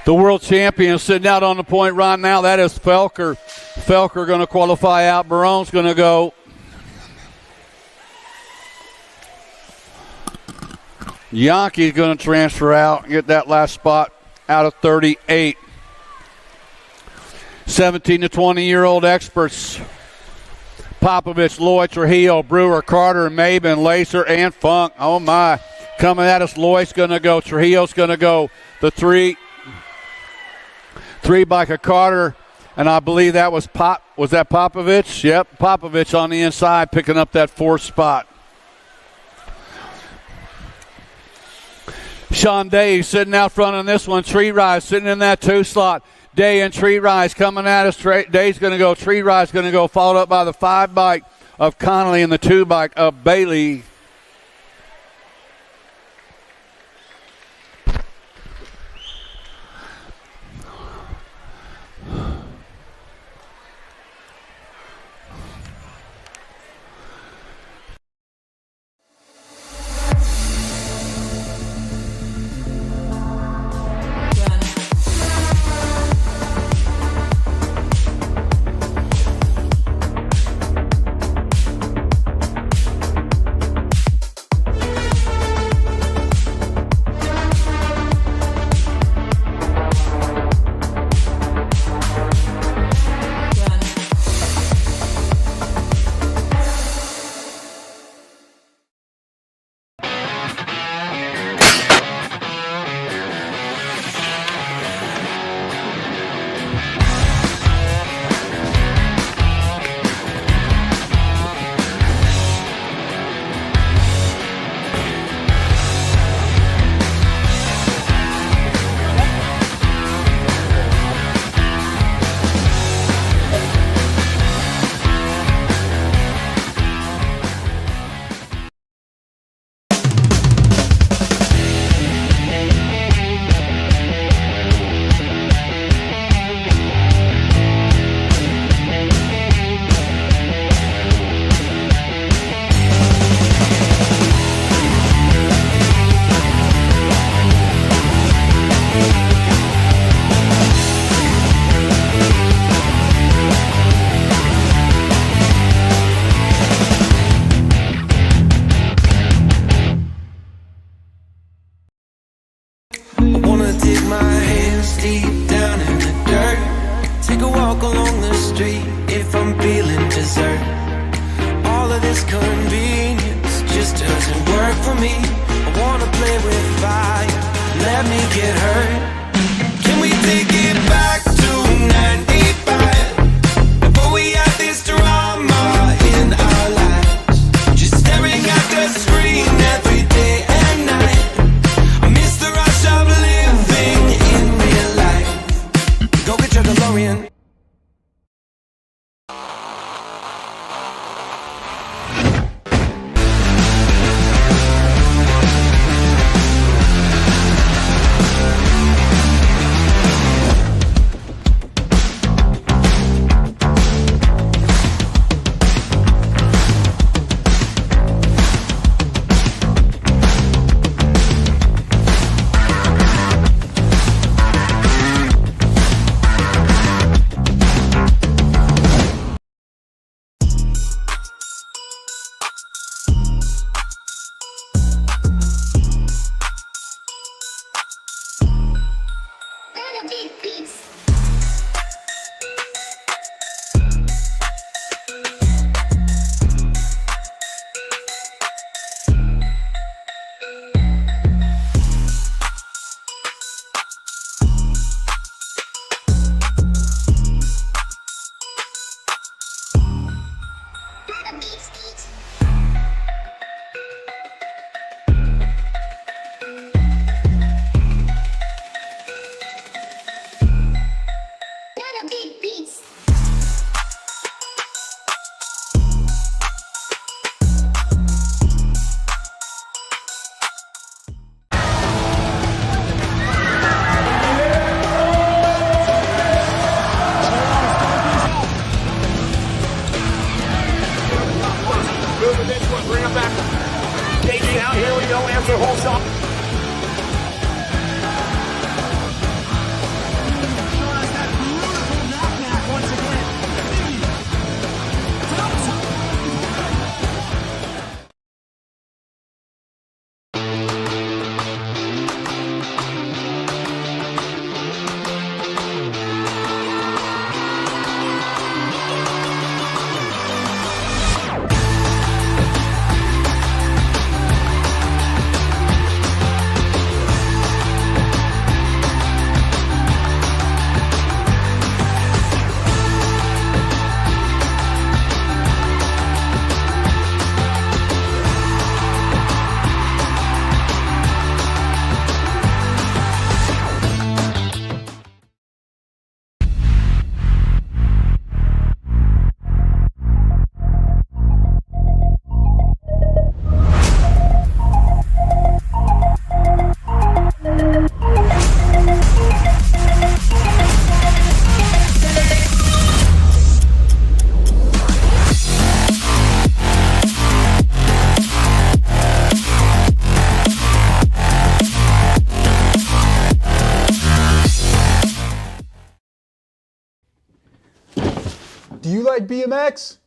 The world champion sitting out on the point right now. That is Felker. Felker going to qualify out. Barone's going to go. Yankee's going to transfer out and get that last spot out of 38. 17 to 20-year-old experts. Popovich, Lloyd, Trujillo, Brewer, Carter, Maben, Lacer, and Funk. Oh, my. Coming at us, Lloyd's going to go. Trujillo's going to go. The three by Carter, and I believe that was Was that Popovich? Yep, Popovich on the inside picking up that fourth spot. Sean Day sitting out front on this one. Tree Rise sitting in that 2 slot. Day and Tree Rise coming at us. Day's going to go. Tree Rise going to go. Followed up by the 5 bike of Connolly and the 2 bike of Bailey.
Do you like BMX?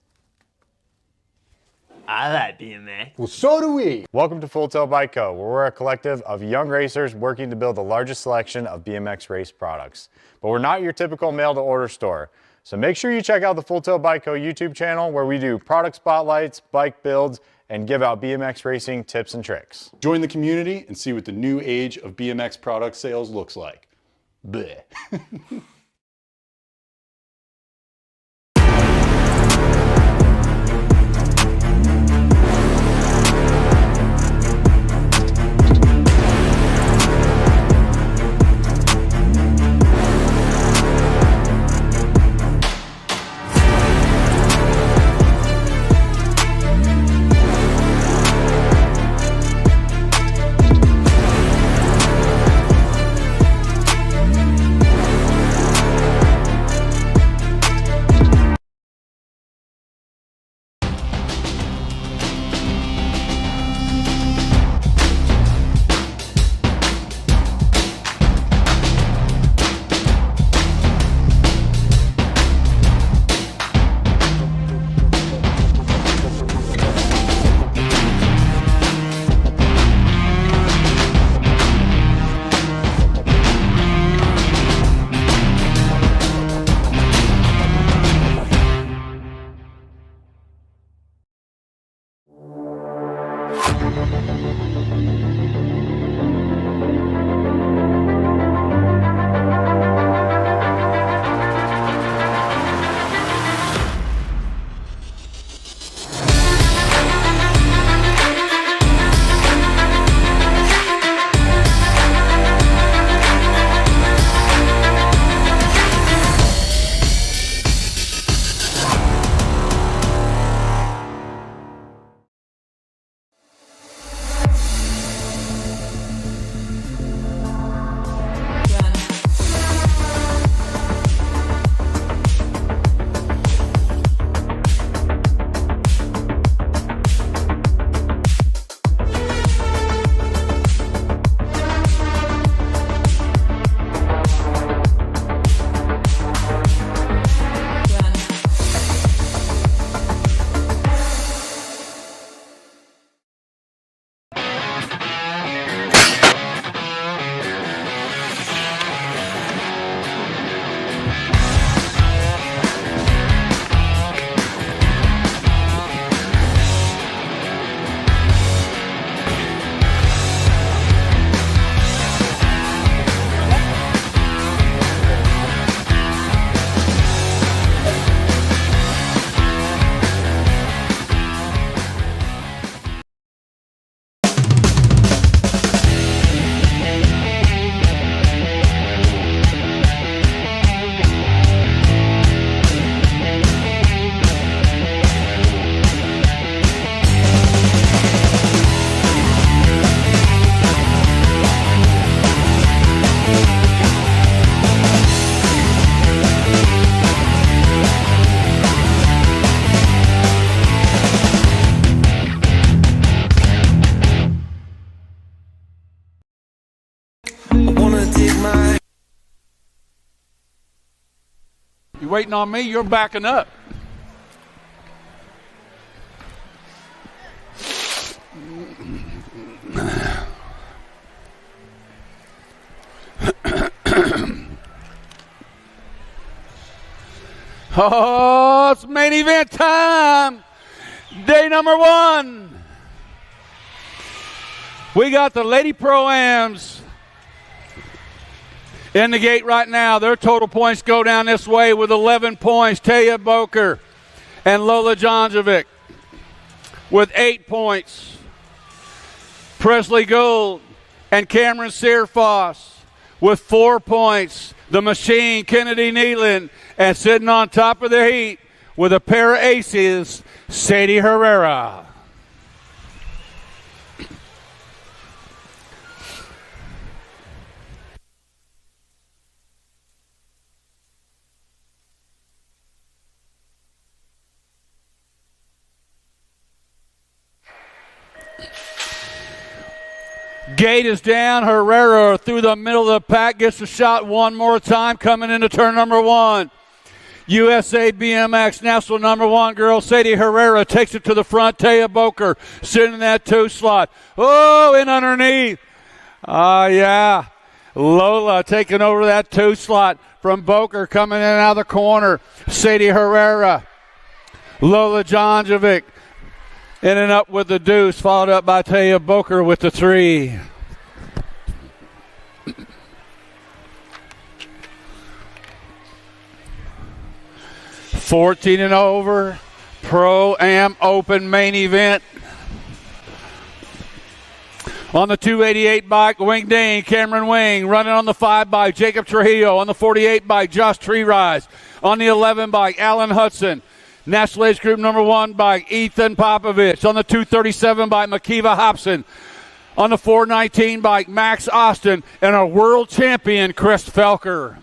I like BMX.
Well, so do we.
Welcome to Full Tilt Bike Co., where we're a collective of young racers working to build the largest selection of BMX race products. But we're not your typical mail-to-order store. So make sure you check out the Full Tilt Bike Co. YouTube channel, where we do product spotlights, bike builds, and give out BMX racing tips and tricks.
Join the community and see what the new age of BMX product sales looks like. Bleh.
You waiting on me? You're backing up. Oh, it's main event time. Day number 1. We got the Lady Pro-Ams in the gate right now. Their total points go down this way with 11 points. Taya Boker and Lola Jonjovic with 8 points. Presley Gould and Cameron Searfoss with 4 points. The Machine, Kennedy Nealon, and sitting on top of the heat with a pair of aces, Sadie Herrera. Gate is down. Herrera through the middle of the pack. Gets the shot one more time coming into turn number 1. USA BMX national number 1 girl Sadie Herrera takes it to the front. Taya Boker sitting in that 2 slot. Oh, in underneath. Yeah. Lola taking over that 2 slot from Boker, coming in out of the corner. Sadie Herrera. Lola Jonjovic in and up with the deuce, followed up by Taya Boker with the 3. $14 and over, Pro-Am Open main event. On the 288 bike, Wing Ding, Cameron Wing, running on the 5 bike, Jacob Trujillo. On the 48 bike, Josh Treerise. On the 11 bike, Alan Hudson. National Age Group number 1 bike, Ethan Popovich. On the 237 bike, Makiva Hobson. On the 419 bike, Max Austin. And our world champion, Chris Felker.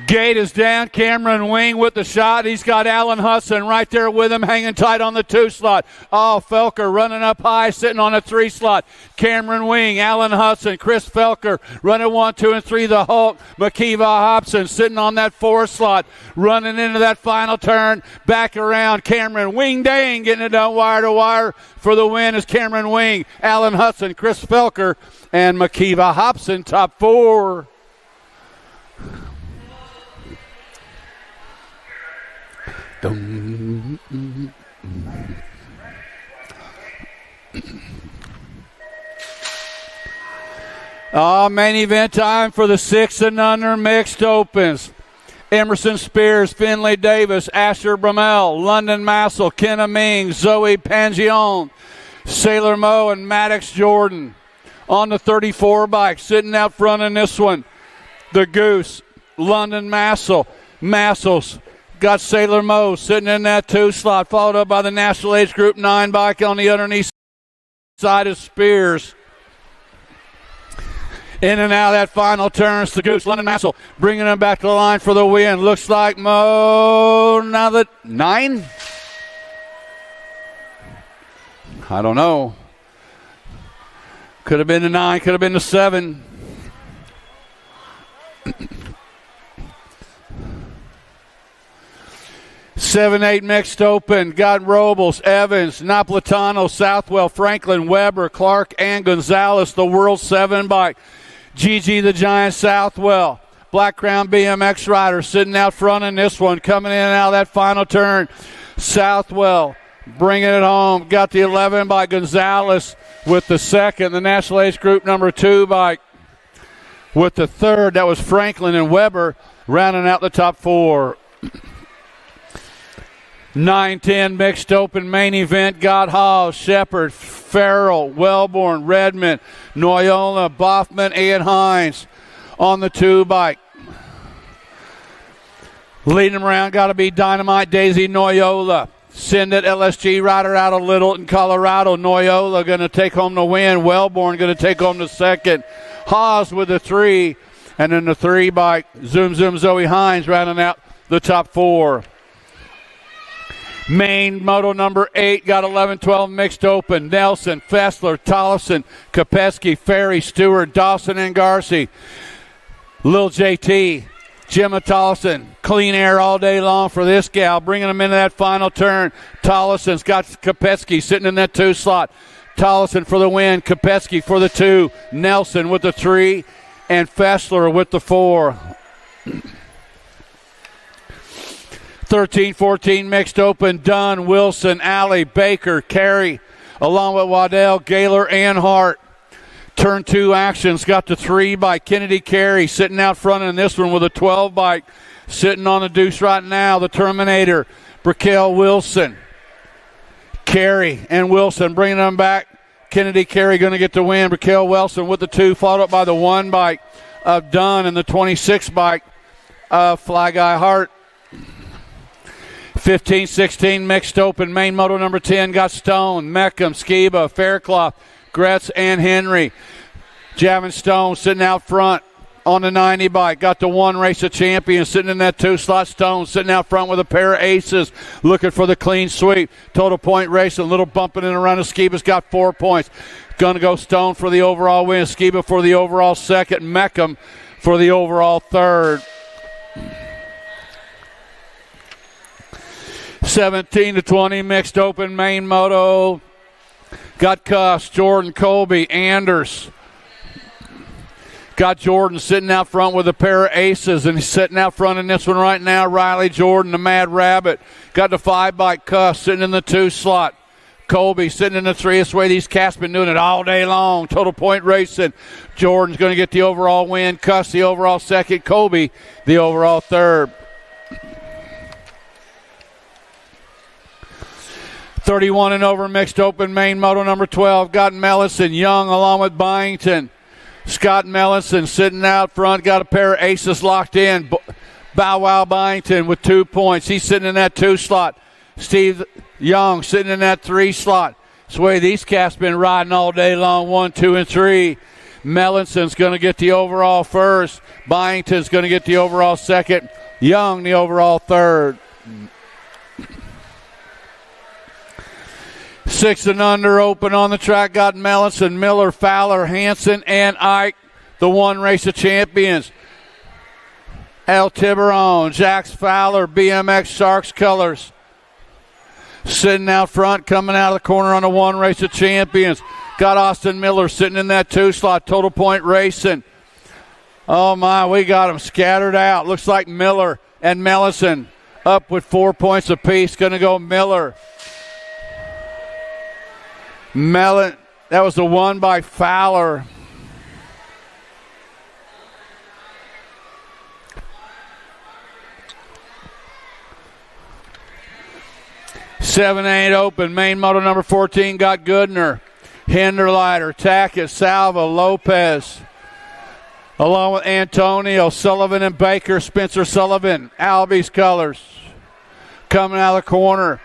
Gate is down. Cameron Wing with the shot. He's got Alan Hudson right there with him, hanging tight on the 2 slot. Oh, Felker running up high, sitting on a 3 slot. Cameron Wing, Alan Hudson, Chris Felker running 1, 2, and 3. The Hulk, Makiva Hobson sitting on that 4 slot, running into that final turn. Back around, Cameron Wing Dang getting it done wire to wire for the win is Cameron Wing, Alan Hudson, Chris Felker, and Makiva Hobson, top 4. Main event time for the 6 and under mixed opens. Emerson Spears, Finley Davis, Asher Brummel, London Massel, Kenna Ming, Zoe Pangione, Sailor Moe, and Maddox Jordan. On the 34 bike, sitting out front in this one, the Goose, London Massel. Massel's got Sailor Moe sitting in that 2 slot, followed up by the National Age Group 9 bike on the underneath side of Spears. In and out of that final turn, it's the Goose, London Massel, bringing him back to the line for the win. Looks like Moe, now that 9? I don't know. Could have been the 9, could have been the 7. 7-8 mixed open. Got Robles, Evans, Napolitano, Southwell, Franklin, Weber, Clark, and Gonzalez. The World 7 bike. Gigi the Giant Southwell. Black Crown BMX rider sitting out front in this one. Coming in and out of that final turn. Southwell bringing it home. Got the 11 by Gonzalez with the 2nd. The National Age Group number 2 bike with the 3rd. That was Franklin and Weber rounding out the top 4. 9-10 mixed open main event. Got Hall, Shepard, Farrell, Wellborn, Redmond, Noyola, Boffman, and Hines on the 2 bike. Leading them around got to be Dynamite Daisy Noyola. Send it LSG rider out of Littleton, Colorado. Noyola going to take home the win. Wellborn going to take home the 2nd. Haas with the 3. And then the 3 bike, Zoom Zoe Hines rounding out the top 4. Main moto number 8 got 11-12 mixed open. Nelson, Fessler, Tollefson, Kopeski, Ferry, Stewart, Dawson, and Garcia. Lil JT, Gemma Tollefson. Clean air all day long for this gal, bringing them into that final turn. Tollefson's got Kopeski sitting in that 2 slot. Tollefson for the win, Kopeski for the 2, Nelson with the 3, and Fessler with the 4. 13-14 mixed open. Dunn, Wilson, Alley, Baker, Carey, along with Waddell, Gaylor, and Hart. Turn 2 actions. Got the 3 by Kennedy Carey sitting out front in this one with a 12 bike. Sitting on the deuce right now, the Terminator, Brickell Wilson. Carey and Wilson bringing them back. Kennedy Carey going to get the win. Brickell Wilson with the 2, followed up by the 1 bike of Dunn and the 26 bike of Fly Guy Hart. 15-16 mixed open. Main moto number 10 got Stone, Meckham, Skiba, Faircloth, Gretz, and Henry. Javin Stone sitting out front. on the 90 bike. Got the one race of champions sitting in that 2-slot. Stone sitting out front with a pair of aces, looking for the clean sweep. Total point race, a little bumping in and around. Skiba's got 4 points. Going to go Stone for the overall win. Skiba for the overall second. Meckham for the overall third. 17-20 mixed open main moto. Got Cuss, Jordan, Colby, Anders. Got Jordan sitting out front with a pair of aces, and he's sitting out front in this one right now. Riley Jordan, the Mad Rabbit. Got the 5-bike Cuss sitting in the 2-slot. Colby sitting in the 3. This way these cats been doing it all day long. Total point racing. Jordan's going to get the overall win. Cuss the overall second. Colby the overall third. 31 and over mixed open main moto number 12. Got Mellison, Young along with Byington. Scott Mellison sitting out front. Got a pair of aces locked in. Bow Wow Byington with 2 points. He's sitting in that 2-slot. Steve Young sitting in that 3-slot. This way these cats been riding all day long. 1, 2, and 3. Mellison's going to get the overall first. Byington's going to get the overall second. Young the overall third. 6 and under open on the track. Got Mellison, Miller, Fowler, Hanson, and Ike, the one race of champions. El Tiburon, Jax Fowler, BMX Sharks colors. Sitting out front, coming out of the corner on the one race of champions. Got Austin Miller sitting in that 2-slot. Total point racing. Oh my, we got them scattered out. Looks like Miller and Mellison up with 4 points apiece. Going to go Miller. That was the one by Fowler. Seven, 8 open. Main moto number 14 got Goodner, Hinderleiter, Tackett, Salva, Lopez, along with Antonio, Sullivan, and Baker. Spencer Sullivan, Albie's colors. Coming out of the corner,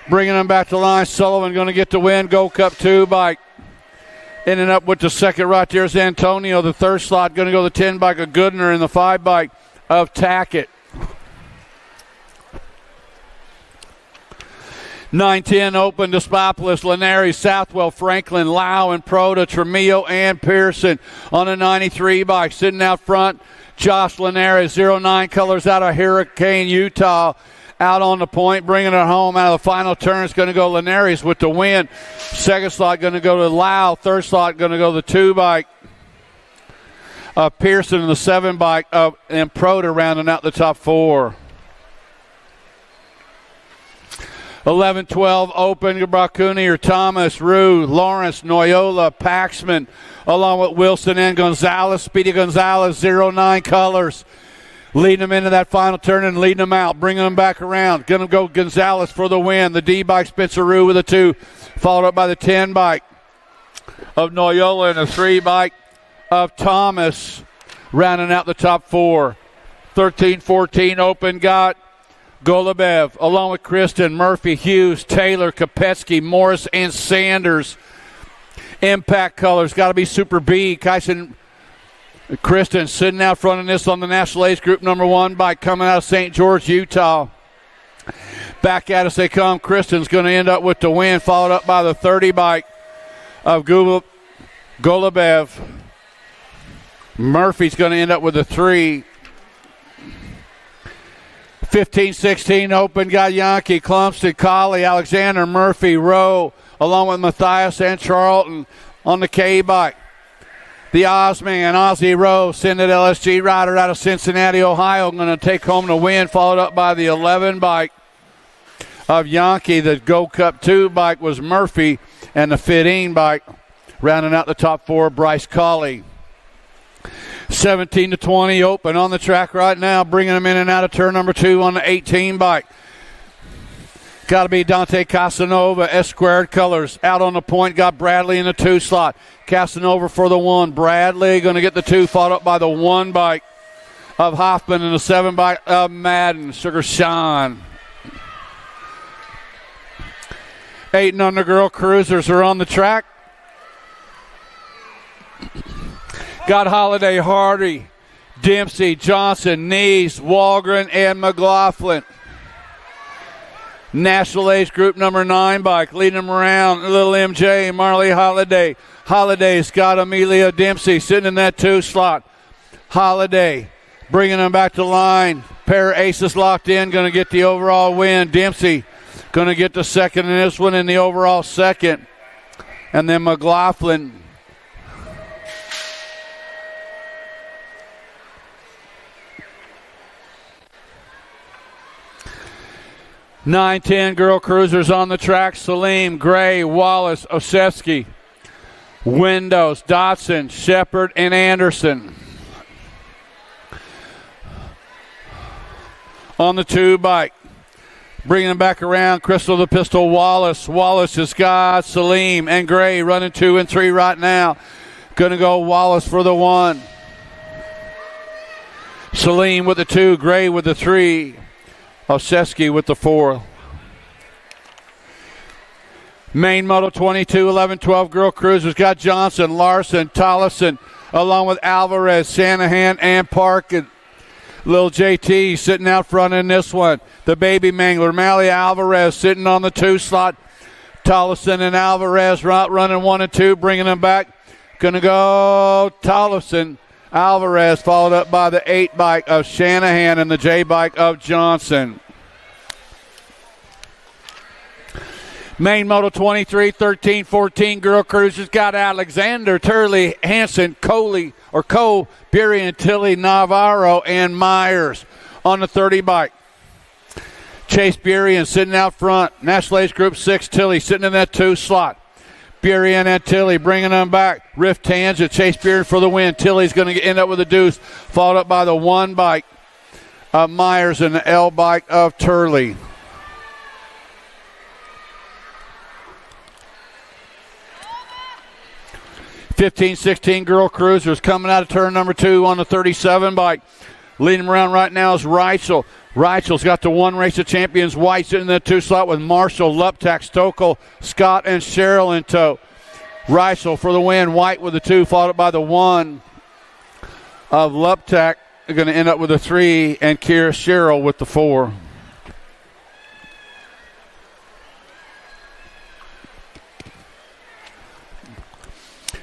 bringing them back to line. Sullivan going to get the win. Gold Cup 2 bike. Ending up with the second right there is Antonio. The third slot going to go the 10 bike of Goodner and the 5 bike of Tackett. 9-10 open. Despopolis, Linares, Southwell, Franklin, Lau, and Proda, Tremillo, and Pearson on a 93 bike. Sitting out front, Josh Linares, 09 colors out of Hurricane, Utah. Out on the point, bringing it home out of the final turn. It's going to go Linares with the win. Second slot going to go to Lau. Third slot going to go the 2 bike of Pearson and the 7 bike of and Proda rounding out the top 4. 11-12 open. Bracunier, Thomas, Rue, Lawrence, Noyola, Paxman, along with Wilson and Gonzalez. Speedy Gonzalez, 09 colors. Leading them into that final turn and leading them out, bringing them back around. Going to go Gonzalez for the win. The D bike, Spencer Rue with a 2, followed up by the 10 bike of Noyola and the 3 bike of Thomas, rounding out the top 4. 13-14 open got Golubev, along with Kristen, Murphy, Hughes, Taylor, Kopetsky, Morris, and Sanders. Impact colors, got to be Super B. Kyson Kristen sitting out front of this on the National Ace Group number 1 bike coming out of St. George, Utah. Back at us they come. Kristen's going to end up with the win, followed up by the 30 bike of Golubev. Murphy's going to end up with a 3. 15-16 open. Got Yankee, Clumsted, Colley, Alexander, Murphy, Rowe, along with Matthias and Charlton on the K bike. The Ozman, Ozzie Rowe, Synod LSG rider out of Cincinnati, Ohio, going to take home the win, followed up by the 11 bike of Yankee. The Gold Cup 2 bike was Murphy, and the 15 bike rounding out the top 4, Bryce Colley. 17-20 open on the track right now, bringing them in and out of turn number 2 on the 18 bike. Got to be Dante Casanova, S-squared colors. Out on the point, got Bradley in the 2 slot. Casanova for the 1. Bradley going to get the 2, followed up by the 1 bike of Hoffman and the 7 bike of Madden, Sugar Sean. 8 and under girl cruisers are on the track. Got Holiday, Hardy, Dempsey, Johnson, Neese, Walgren, and McLaughlin. National Age Group number 9 bike, leading them around, little MJ, Marley Holiday. Holiday's got Amelia Dempsey sitting in that 2 slot. Holiday bringing them back to line. Pair of aces locked in, going to get the overall win. Dempsey going to get the second in this one in the overall second. And then McLaughlin. (9-10) girl cruisers on the track. Salim, Gray, Wallace, Osefsky, Windows, Dotson, Shepard, and Anderson. On the 2 bike. Bringing them back around, Crystal the Pistol, Wallace. Wallace has got Salim and Gray running 2 and 3 right now. Going to go Wallace for the 1. Salim with the 2, Gray with the 3. Osefsky with the 4. Main Moto 22, 11, 12 girl cruisers. Got Johnson, Larson, Tollefson, along with Alvarez, Shanahan, and Parkin. Little JT sitting out front in this one. The Baby Mangler, Mally Alvarez sitting on the 2 slot. Tollefson and Alvarez running 1 and 2, bringing them back. Going to go Tollefson, Alvarez, followed up by the 8 bike of Shanahan and the J bike of Johnson. Main Moto 23, 13, 14 girl cruisers. Got Alexander, Turley, Hanson, Cole, Burien, Tilly, Navarro, and Myers on the 30 bike. Chase Burien sitting out front. National Age Group 6, Tilly sitting in that 2 slot. Burien and Tilly bringing them back. Rift Tangent, Chase Burien for the win. Tilly's going to end up with a deuce, followed up by the 1 bike of Myers and the L bike of Turley. (15-16) girl cruisers coming out of turn number 2 on the 37 bike. Leading them around right now is Reichel. Reichel's got the 1 race of champions. White sitting in the 2 slot with Marshall, Luptak, Stokel, Scott, and Sherrill in tow. Reichel for the win. White with the 2, followed up by the 1 of Luptak. They're going to end up with a 3, and Kira Sherrill with the 4.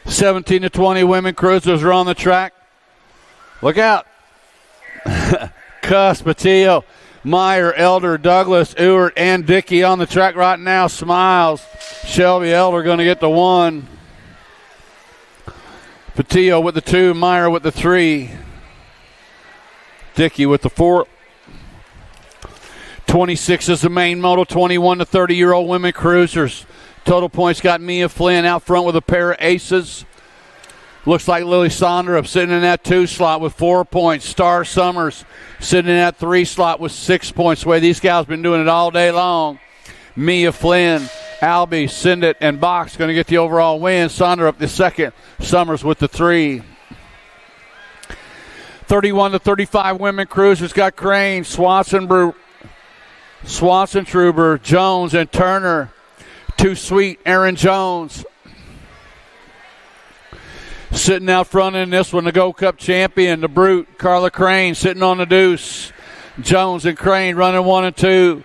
(17-20) women cruisers are on the track. Look out. Cuss, Patillo, Meyer, Elder, Douglas, Ewart, and Dickey on the track right now. Smiles. Shelby Elder going to get the 1. Patillo with the 2, Meyer with the 3. Dickey with the 4. 26 is the main Moto 21 to 30-year-old women cruisers. Total points got Mia Flynn out front with a pair of aces. Looks like Lily Sonderup sitting in that 2 slot with 4 points. Star Summers sitting in that 3 slot with 6 points. The way these guys been doing it all day long. Mia Flynn, Albie, Sindit, and Box going to get the overall win. Sonderup the 2nd. Summers with the 3. 31 to 35 women cruisers got Crane, Swanson, Truber, Jones, and Turner. Too Sweet, Aaron Jones. Sitting out front in this one, the Gold Cup champion, the Brute, Carla Crane, sitting on the deuce. Jones and Crane running 1 and 2.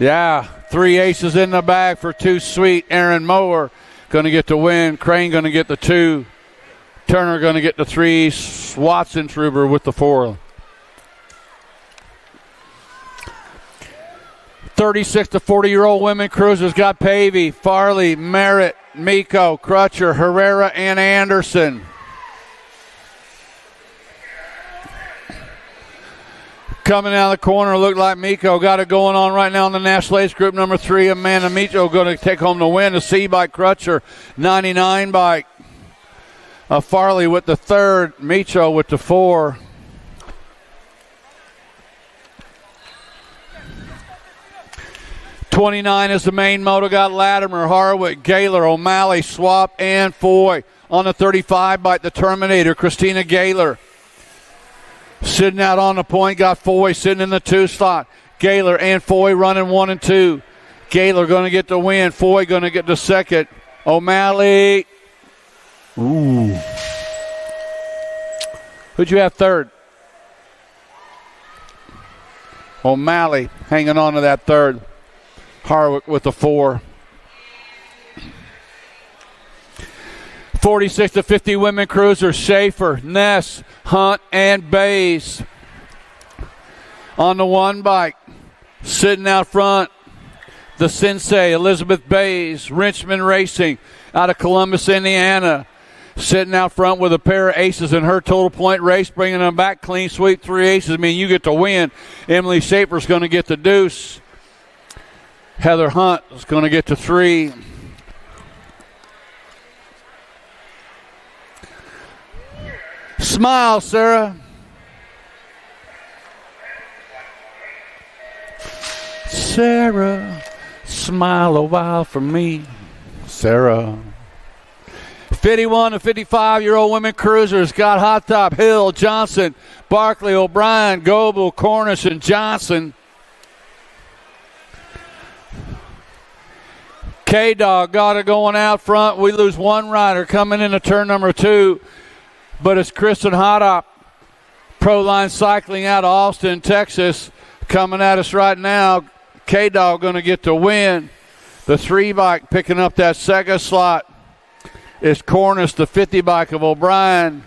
Yeah, 3 aces in the bag for Too Sweet. Aaron Mower going to get the win. Crane going to get the 2. Turner going to get the 3. Watson Truber with the 4. 36 to 40-year-old women cruisers got Pavey, Farley, Merritt, Miko, Crutcher, Herrera, and Anderson. Coming out of the corner, looked like Miko got it going on right now in the National Age Group number 3. Amanda Miko going to take home the win. The C bike, Crutcher, 99 bike. Farley with the 3rd, Micho with the 4. (29) is the main moto. Got Latimer, Harwick, Gaylor, O'Malley, Swap, and Foy. On the 35 bike, the Terminator, Christina Gaylor. Sitting out on the point, got Foy sitting in the 2 slot. Gaylor and Foy running 1 and 2. Gaylor going to get the win. Foy going to get the 2nd. O'Malley. Ooh. Who'd you have third? O'Malley hanging on to that third. Harwick with the 4. 46-50 women cruisers. Schaefer, Ness, Hunt, and Bays. On the 1 bike. Sitting out front. The Sensei, Elizabeth Bays. Richmond Racing out of Columbus, Indiana. Sitting out front with a pair of aces in her total point race, bringing them back clean sweep. 3 aces. I mean, you get to win. Emily Schaefer's going to get the deuce. Heather Hunt is going to get to 3. Smile, Sarah. Sarah, smile a while for me. Sarah. 51 to 55-year-old women cruisers got Hot Top, Hill, Johnson, Barkley, O'Brien, Goebel, Cornish, and Johnson. K-Dog got it going out front. We lose one rider coming into turn number 2, but it's Kristen Hottop, Proline Cycling out of Austin, Texas, coming at us right now. K-Dog going to get the win. The 3 bike picking up that second slot is Cornish, the 50 bike of O'Brien.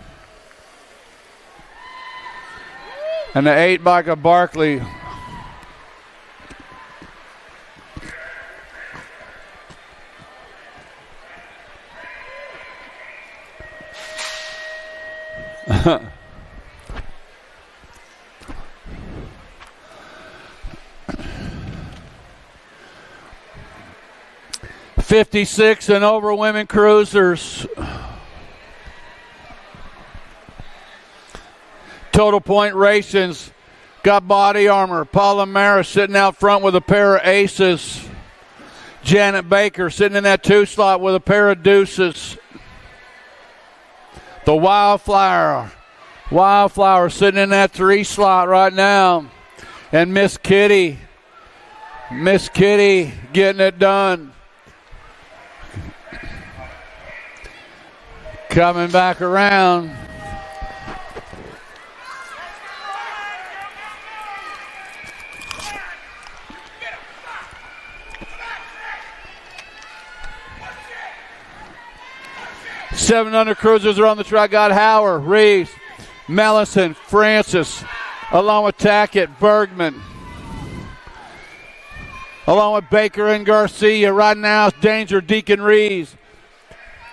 And the 8 bike of Barkley. '56 and over women cruisers. Total point rations got body armor. Paula Maris sitting out front with a pair of aces. Janet Baker sitting in that 2 slot with a pair of deuces. The Wildflower sitting in that 3 slot right now. And Miss Kitty getting it done. Coming back around. Seven under cruisers are on the track. Got Howard, Reeves, Mellison, Francis, along with Tackett, Bergman, along with Baker and Garcia. Right now it's Danger, Deacon Reeves.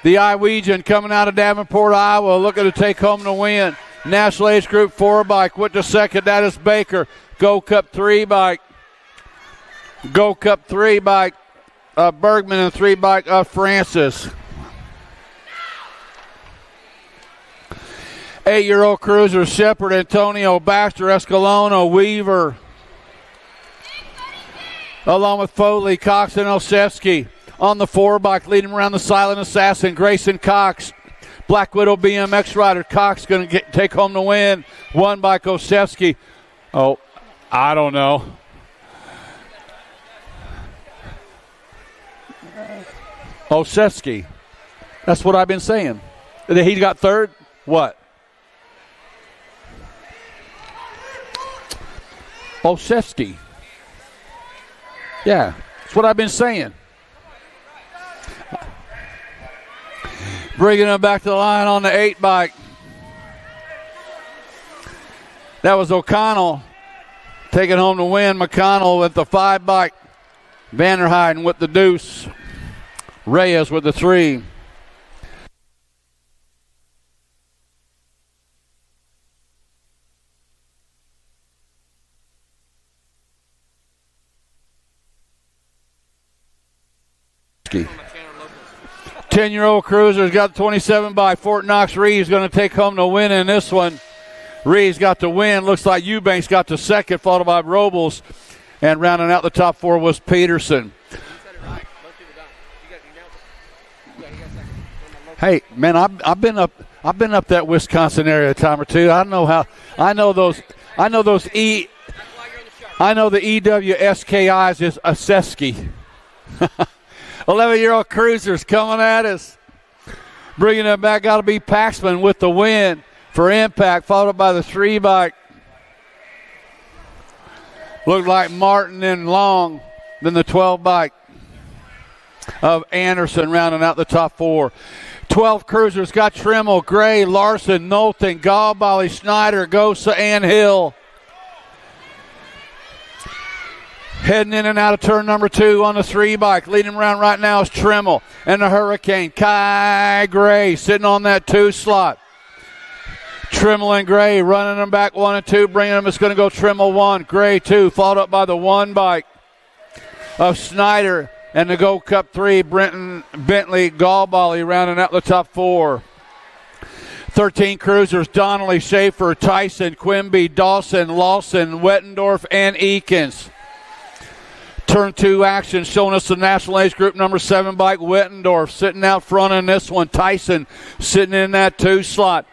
The Iowegian coming out of Davenport, Iowa, looking to take home the win. National Age Group 4 bike with the second. That is Baker. Gold Cup 3 bike. Gold Cup 3 bike of Bergman and 3 bike of Francis. 8-year-old cruiser, Shepard, Antonio, Baxter, Escalona, Weaver. Along with Foley, Cox, and Olszewski. On the 4 bike, leading around the Silent Assassin, Grayson Cox. Black Widow BMX rider. Cox going to take home the win. 1 bike, Olszewski. Oh, I don't know. Olszewski. That's what I've been saying. He got third? What? Olszewski. Yeah, that's what I've been saying. Bringing him back to the line on the 8 bike. That was O'Connell taking home the win. McConnell with the 5 bike. Vanderheiden with the deuce. Reyes with the 3. Ski. 10-year-old cruiser's got the 27 by Fort Knox. Reeves going to take home the win in this one. Reeves got the win. Looks like Eubanks got the second, followed by Robles. And rounding out the top 4 was Peterson. Hey, man, I've been up that Wisconsin area a time or two. I know the EWSKIs is Oseski. 11-year-old cruisers coming at us. Bringing them back, got to be Paxman with the win. for Impact, followed up by the 3 bike. Looked like Martin and Long, then the 12 bike of Anderson rounding out the top 4. 12 cruisers got Trimmel, Gray, Larson, Knowlton, Galbally, Snyder, Gosa, and Hill. Heading in and out of turn number 2 on the 3 bike. Leading around right now is Trimmel and the Hurricane. Kai Gray sitting on that 2 slot. Trimmel and Gray running them back 1 and 2, bringing them. It's going to go Trimmel 1, Gray 2, followed up by the 1 bike of Snyder and the Gold Cup 3, Bentley, Galbally rounding out the top 4. 13 cruisers, Donnelly, Schaefer, Tyson, Quimby, Dawson, Lawson, Wettendorf, and Eakins. Turn 2 action showing us the National Age Group number 7 bike, Wettendorf sitting out front in this one. Tyson sitting in that 2 slot.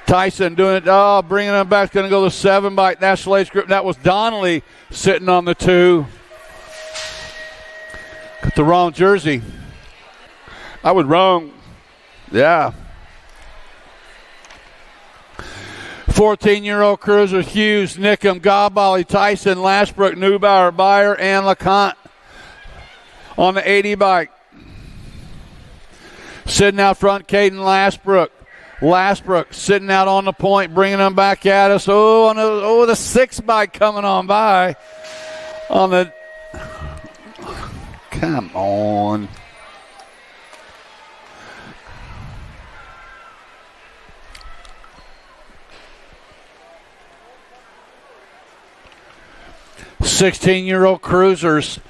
Tyson doing it, bringing him back, going to go the 7 bike, National Age Group. That was Donnelly sitting on the 2. Got the wrong jersey. I was wrong. Yeah. 14-year-old cruiser, Hughes, Nickham, Galbally, Tyson, Lashbrook, Neubauer, Beyer, and LeConte on the 80 bike. Sitting out front, Caden Lashbrook. Lashbrook sitting out on the point, bringing them back at us. The 6 bike coming on by. On the, come on. "16-year-old cruisers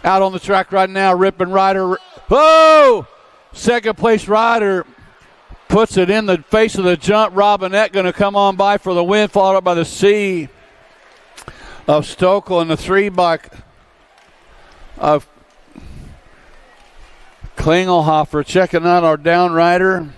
out on the track right now. Ripping rider. Whoa! Second place rider puts it in the face of the jump. Robinette going to come on by for the win, followed up by the C of Stokel and the 3 bike of Klingelhofer. Checking out our down rider.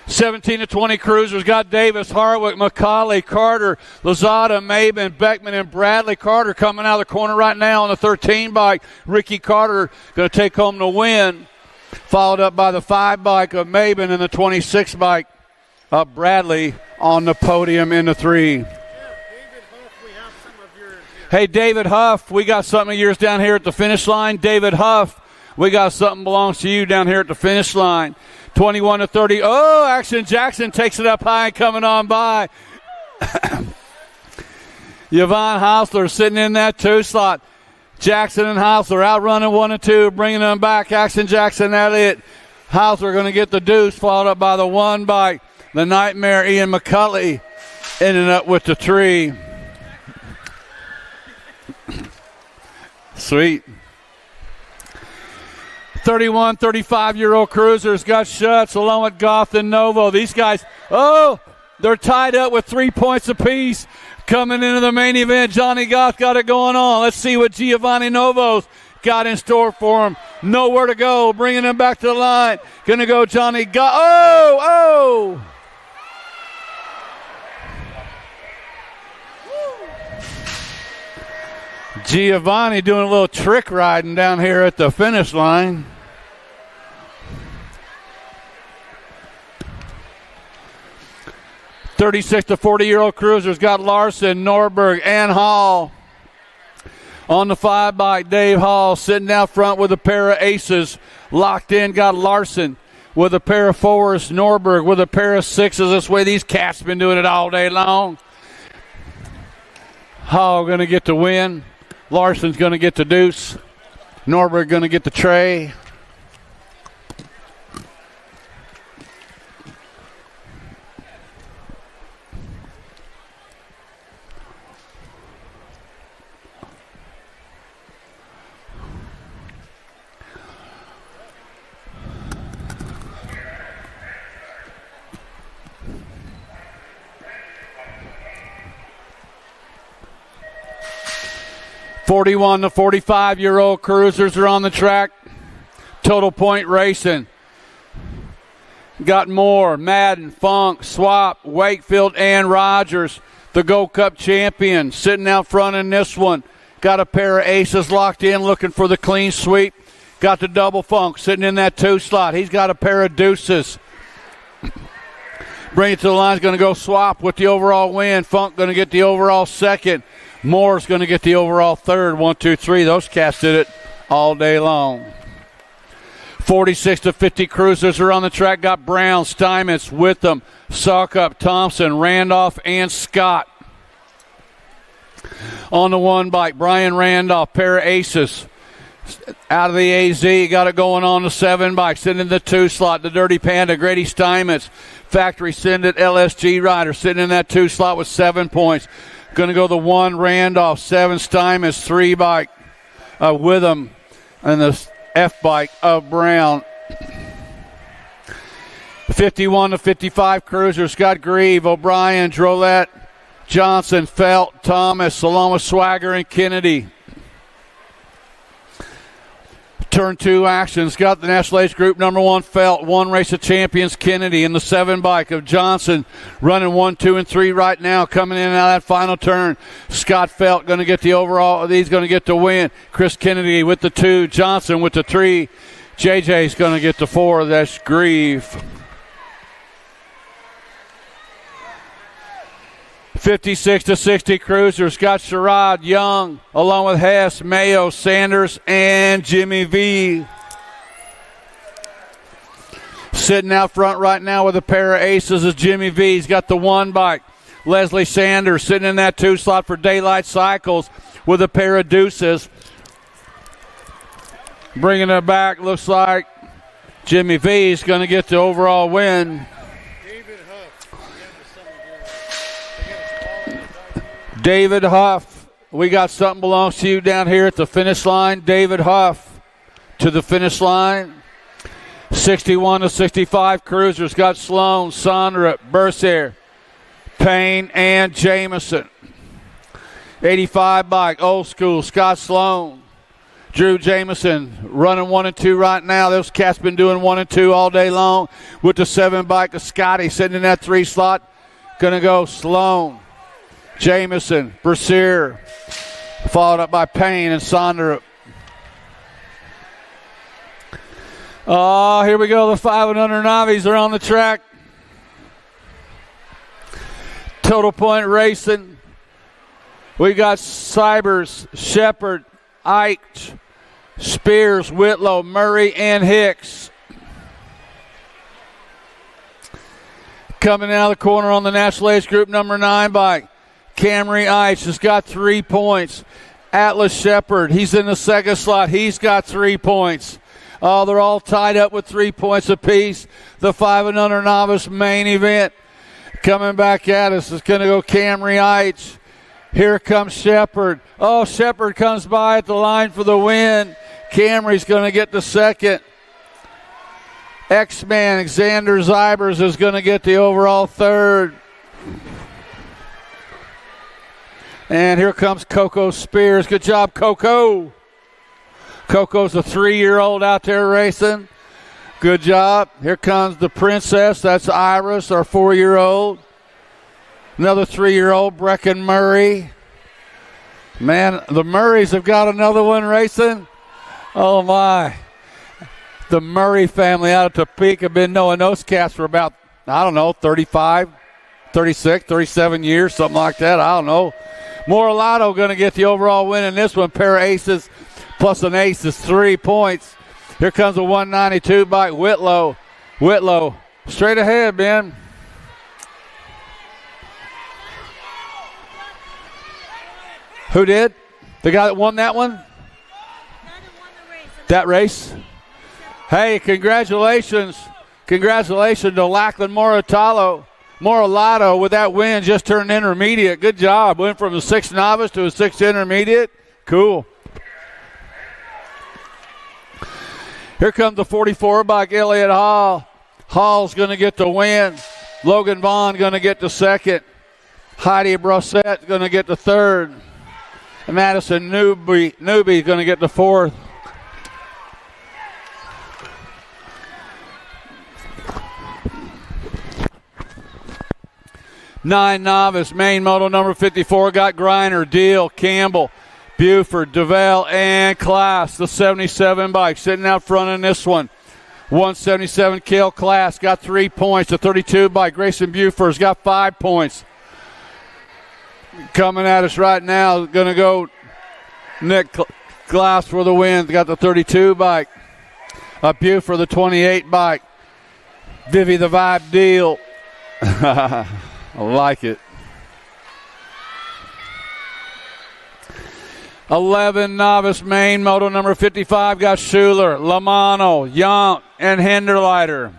"17 to 20 cruisers got Davis, Harwick, McCauley, Carter, Lozada, Maben, Beckman, and Bradley. Carter coming out of the corner right now on the 13 bike. Ricky Carter going to take home the win, followed up by the 5 bike of Maben and the 26 bike of Bradley on the podium in the 3. Hey, David Huff, we got something of yours down here at the finish line. David Huff, we got something belongs to you down here at the finish line. 21 to 30. Oh, Action Jackson takes it up high and coming on by. Yvonne Hausler sitting in that 2 slot. Jackson and Hausler outrunning 1 and 2, bringing them back. Action Jackson, Elliott. Hausler going to get the deuce, followed up by the 1 bike. The Nightmare, Ian McCulley, ending up with the 3. Sweet. 31, 35-year-old cruisers got Schutz along with Goff and Novo. These guys, they're tied up with 3 points apiece. Coming into the main event, Johnny Goff got it going on. Let's see what Giovanni Novo's got in store for him. Nowhere to go, bringing him back to the line. Going to go Johnny Goff. Oh! Giovanni doing a little trick riding down here at the finish line. 36 to 40-year-old cruisers got Larson, Norberg, and Hall. On the 5 bike, Dave Hall sitting down front with a pair of aces. Locked in, got Larson with a pair of 4s, Norberg with a pair of 6s. This way these cats been doing it all day long. Hall going to get the win. Larson's going to get the deuce. Norberg going to get the tray. .41 to 45-year-old cruisers are on the track. Total point racing. Got Moore, Madden, Funk, Swap, Wakefield, and Rogers, the Gold Cup champion, sitting out front in this one. Got a pair of aces locked in, looking for the clean sweep. Got the double Funk sitting in that 2 slot. He's got a pair of deuces. Bring it to the line. Is going to go Swap with the overall win. Funk going to get the overall second. Moore's going to get the overall third. 1, 2, 3. Those cats did it all day long. 46 to 50 cruisers are on the track. Got Brown, Steinmetz, Witham, Salkup, Thompson, Randolph, and Scott. On the 1 bike, Brian Randolph, pair of aces. Out of the AZ, got it going on the 7 bike. Sitting in the 2 slot, the Dirty Panda, Grady Steinmetz. Factory Send It, LSG rider, sitting in that 2 slot with 7 points. Going to go the 1 Randolph, 7 Steinmetz, 3 bike Witham, and the F bike of Brown. 51 to 55 cruisers. Scott Grieve, O'Brien, Drolette, Johnson, Felt, Thomas, along with Swagger and Kennedy. Turn 2 actions. Got the National Age Group number 1 Felt, 1 Race of Champions Kennedy, in the 7 bike of Johnson, running 1, 2, and 3 right now, coming in and out of that final turn. Scott Felt going to get the overall. He's going to get the win. Chris Kennedy with the 2, Johnson with the 3. JJ's going to get the 4. That's Grieve. 56 to 60 cruisers. Got Sherrod, Young, along with Hess, Mayo, Sanders, and Jimmy V. Sitting out front right now with a pair of aces is Jimmy V. He's got the 1 bike. Leslie Sanders sitting in that 2 slot for Daylight Cycles with a pair of deuces. Bringing it back, looks like Jimmy V is going to get the overall win. David Huff, we got something belongs to you down here at the finish line. David Huff to the finish line. 61 to 65 cruisers. Got Sloan, Sondra, Bersier, Payne, and Jameson. 85 bike, old school, Scott Sloan. Drew Jameson running 1 and 2 right now. Those cats been doing 1 and 2 all day long. With the 7 bike of Scotty sitting in that 3 slot. Gonna go Sloan, Jameson, Bersier, followed up by Payne and Sondra. Oh, here we go. The 5 and under Navis are on the track. Total point racing. We got Cybers, Shepard, Ike, Spears, Whitlow, Murray, and Hicks. Coming out of the corner on the National Age Group number 9 bike. Camry Ice has got 3 points. Atlas Shepard, he's in the 2nd slot. He's got 3 points. Oh, they're all tied up with 3 points apiece. The 5 and under novice main event. Coming back at us is going to go Camry Ice. Here comes Shepard. Oh, Shepard comes by at the line for the win. Camry's going to get the 2nd. X-Man, Xander Zybers is going to get the overall 3rd. And here comes Coco Spears. Good job, Coco. Coco's a 3-year-old out there racing. Good job. Here comes the princess. That's Iris, our 4-year-old. Another 3-year-old, Brecken Murray. Man, the Murrays have got another one racing. Oh, my. The Murray family out of Topeka have been knowing those cats for about, 35, 36, 37 years, something like that. I don't know. Moralato going to get the overall win in this one. Pair of aces plus an ace is 3 points. Here comes a 192 by Whitlow. Whitlow straight ahead, man. Who did? The guy that won that one? That race? Hey, congratulations. Congratulations to Lachlan Moralato with that win. Just turned intermediate. Good job. Went from a 6th novice to a 6th intermediate. Cool. Here comes the 44 by Elliott Hall. Hall's going to get the win. Logan Vaughn going to get the 2nd. Heidi Brossette going to get the 3rd. Madison Newby going to get the 4th. Nine novice, main moto number 54, got Griner, Deal, Campbell, Buford, DeVell, and Class. The 77 bike sitting out front in this one. 177 Kale Class got 3 points. The 32 bike, Grayson Buford's got 5 points. Coming at us right now, going to go Nick Glass for the win. Got the 32 bike. Buford, the 28 bike. Vivi, the Vibe Deal. I like it. 11 novice main moto number 55 got Schuler, Lamano, Young, and Hinderleiter.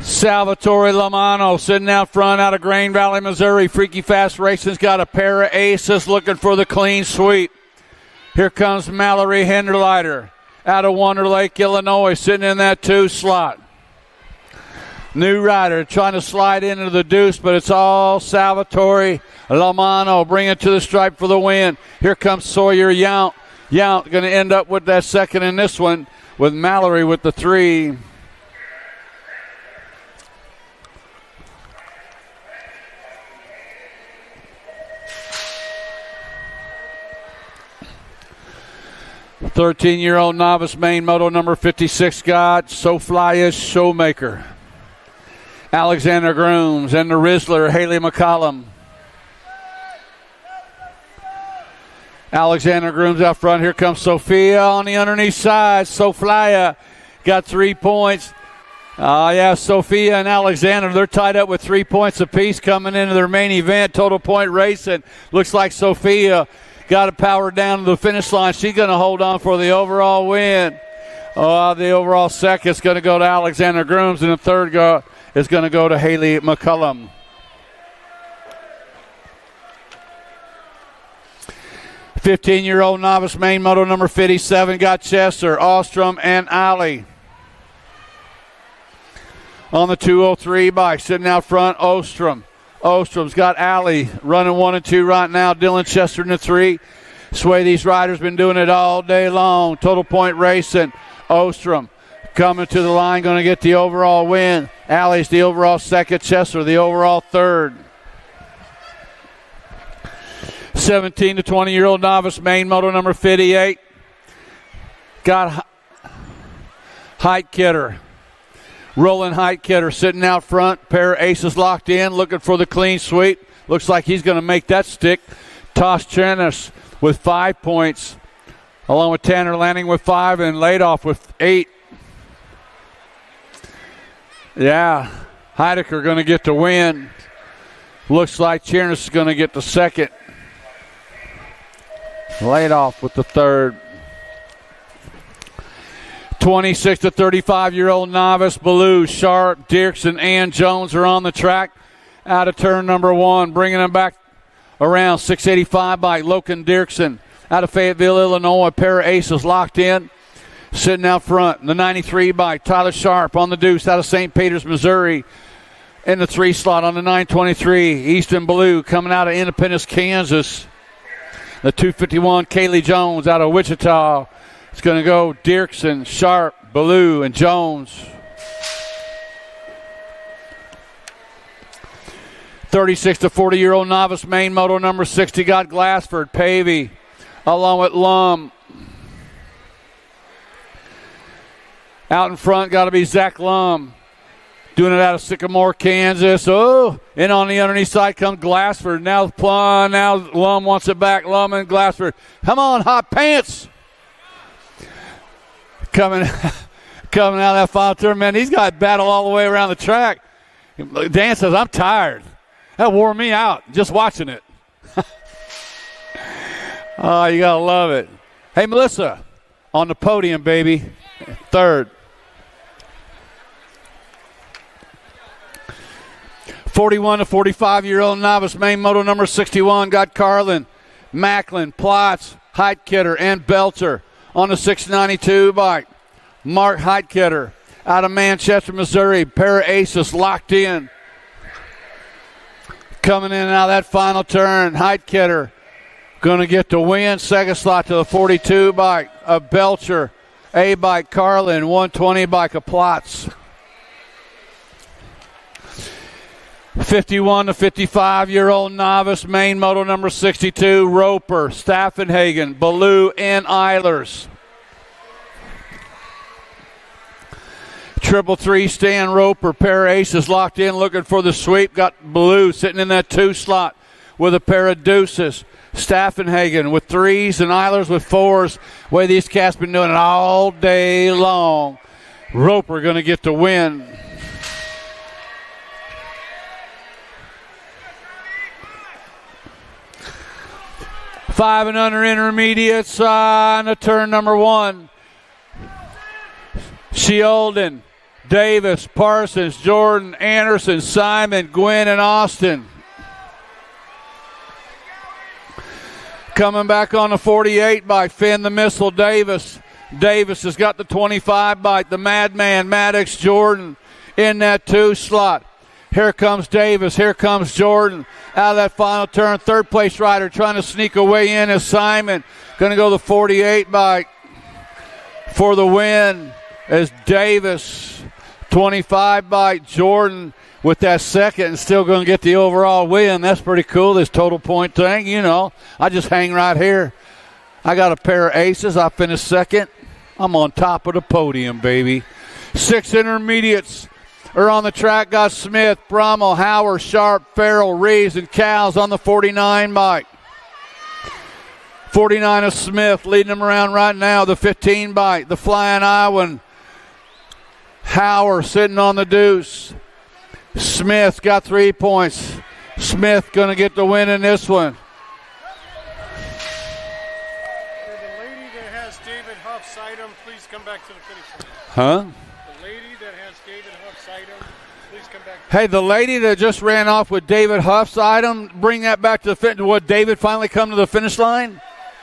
Salvatore Lamano sitting out front out of Grain Valley, Missouri. Freaky Fast Racing's got a pair of aces looking for the clean sweep. Here comes Mallory Hinderleiter out of Wonder Lake, Illinois, sitting in that 2 slot. New rider trying to slide into the deuce, but it's all Salvatore Lamano. Bring it to the stripe for the win. Here comes Sawyer Yount. Yount going to end up with that 2nd in this one with Mallory with the 3. The 13-year-old novice main moto number 56 got So Fly is Showmaker. Alexander Grooms and the Rizzler, Haley McCollum. Alexander Grooms out front. Here comes Sophia on the underneath side. Sofia got 3 points. Sophia and Alexander, they're tied up with 3 points apiece coming into their main event. Total point racing. Looks like Sophia got to power down to the finish line. She's going to hold on for the overall win. The overall 2nd is going to go to Alexander Grooms, and the 3rd is going to go to Haley McCullum. The 15-year-old novice main moto number 57 got Chester, Ostrom, and Alley. On the 203 bike, sitting out front, Ostrom. Ostrom's got Alley running 1 and 2 right now. Dylan Chester in the 3. Sway, these riders been doing it all day long. Total point racing. Ostrom coming to the line, going to get the overall win. Alley's the overall 2nd. Chester the overall 3rd. 17 to 20-year-old novice main moto number 58 got Heitkidder. Roland Heitkidder sitting out front. Pair of aces locked in, looking for the clean sweep. Looks like he's going to make that stick. Tosh Chenis with 5 points, along with Tanner Lanning with 5 and Ladoff with 8. Yeah, Heidecker going to get the win. Looks like Chenis is going to get the 2nd. Ladoff with the 3rd. 26 to 35-year-old novice, Ballou, Sharp, Dirksen, and Jones are on the track. Out of turn number 1, bringing them back around 685 by Logan Dirksen. Out of Fayetteville, Illinois, a pair of aces locked in. Sitting out front, the 93 by Tyler Sharp on the deuce out of St. Peters, Missouri. In the 3 slot on the 923, Easton Ballou coming out of Independence, Kansas. The 251, Kaylee Jones out of Wichita. It's going to go Dirksen, Sharp, Ballou, and Jones. 36 to 40-year-old novice main moto number 60 got Glassford, Pavey, along with Lum. Out in front got to be Zach Lum. Doing it out of Sycamore, Kansas. Oh, in on the underneath side comes Glassford. Now Lum wants it back. Lum and Glassford. Come on, hot pants. Coming out of that final turn, man, he's got battle all the way around the track. Dan says, I'm tired. That wore me out just watching it. Oh, you got to love it. Hey, Melissa, on the podium, baby. Third. 41 to 45-year-old novice main moto number 61 got Carlin, Macklin, Plotz, Heidkidder, and Belcher on the 692 bike. Mark Heidkidder out of Manchester, Missouri. Pair of aces locked in. Coming in and out of that final turn, Heidkidder going to get the win. Second slot to the 42 bike of Belcher. A bike Carlin, 120 bike of Plotz. 51 to 55-year-old novice, main moto number 62, Roper, Staffenhagen, Ballou, and Eilers. 333 Stan Roper, pair of aces locked in, looking for the sweep. Got Ballou sitting in that 2 slot with a pair of deuces. Staffenhagen with 3s and Eilers with 4s. The way these cats been doing it all day long. Roper going to get the win. Five and under intermediates on the turn number 1. Sheolden, Davis, Parsons, Jordan, Anderson, Simon, Gwynn, and Austin. Coming back on the 48 by Finn the Missile Davis. Davis has got the 25 bike. The Madman, Maddox, Jordan in that 2 slot. Here comes Davis. Here comes Jordan. Out of that final turn, third place rider trying to sneak away in is Simon. Going to go the 48 bike for the win as Davis. 25 bike Jordan with that second and still going to get the overall win. That's pretty cool, this total point thing. You know, I just hang right here. I got a pair of aces. I finished second. I'm on top of the podium, baby. 6 intermediates are on the track. Got Smith, Brummel, Howard, Sharp, Farrell, Reeves, and Cows on the 49 bike. 49 of Smith leading them around right now. The 15 bike, the Flying Iowan. Howard sitting on the deuce. Smith got 3 points. Smith going to get the win in this one.
The lady that has David Huff's item, please come back to the finish line.
Huh?
The lady that has David Huff's item, please come back.
Hey, the lady that just ran off with David Huff's item, bring that back to the finish. Would David finally come to the finish line?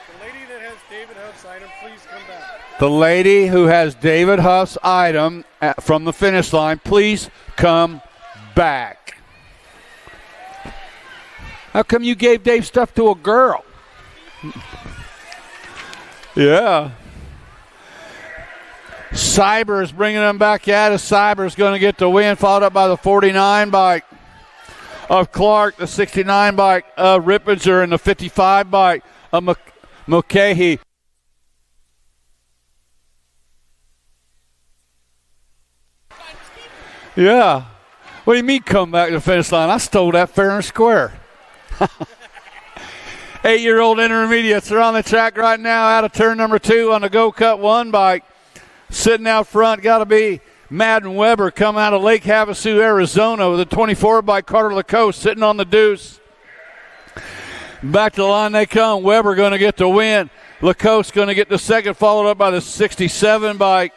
The lady that has David Huff's item, please come back.
The lady who has David Huff's item from the finish line, please come back. How come you gave Dave stuff to a girl? Yeah. Cyber is bringing them back at us. Cyber is going to get the win, followed up by the 49 bike of Clark, the 69 bike of Rippinger, and the 55 bike of Mulcahy. Yeah. What do you mean come back to the finish line? I stole that fair and square. 8-year-old intermediates are on the track right now out of turn number 2 on the Go Cut 1 bike. Sitting out front, got to be Madden Weber coming out of Lake Havasu, Arizona with a 24 by Carter Lacoste sitting on the deuce. Back to the line they come. Weber going to get the win. Lacoste going to get the second, followed up by the 67 bike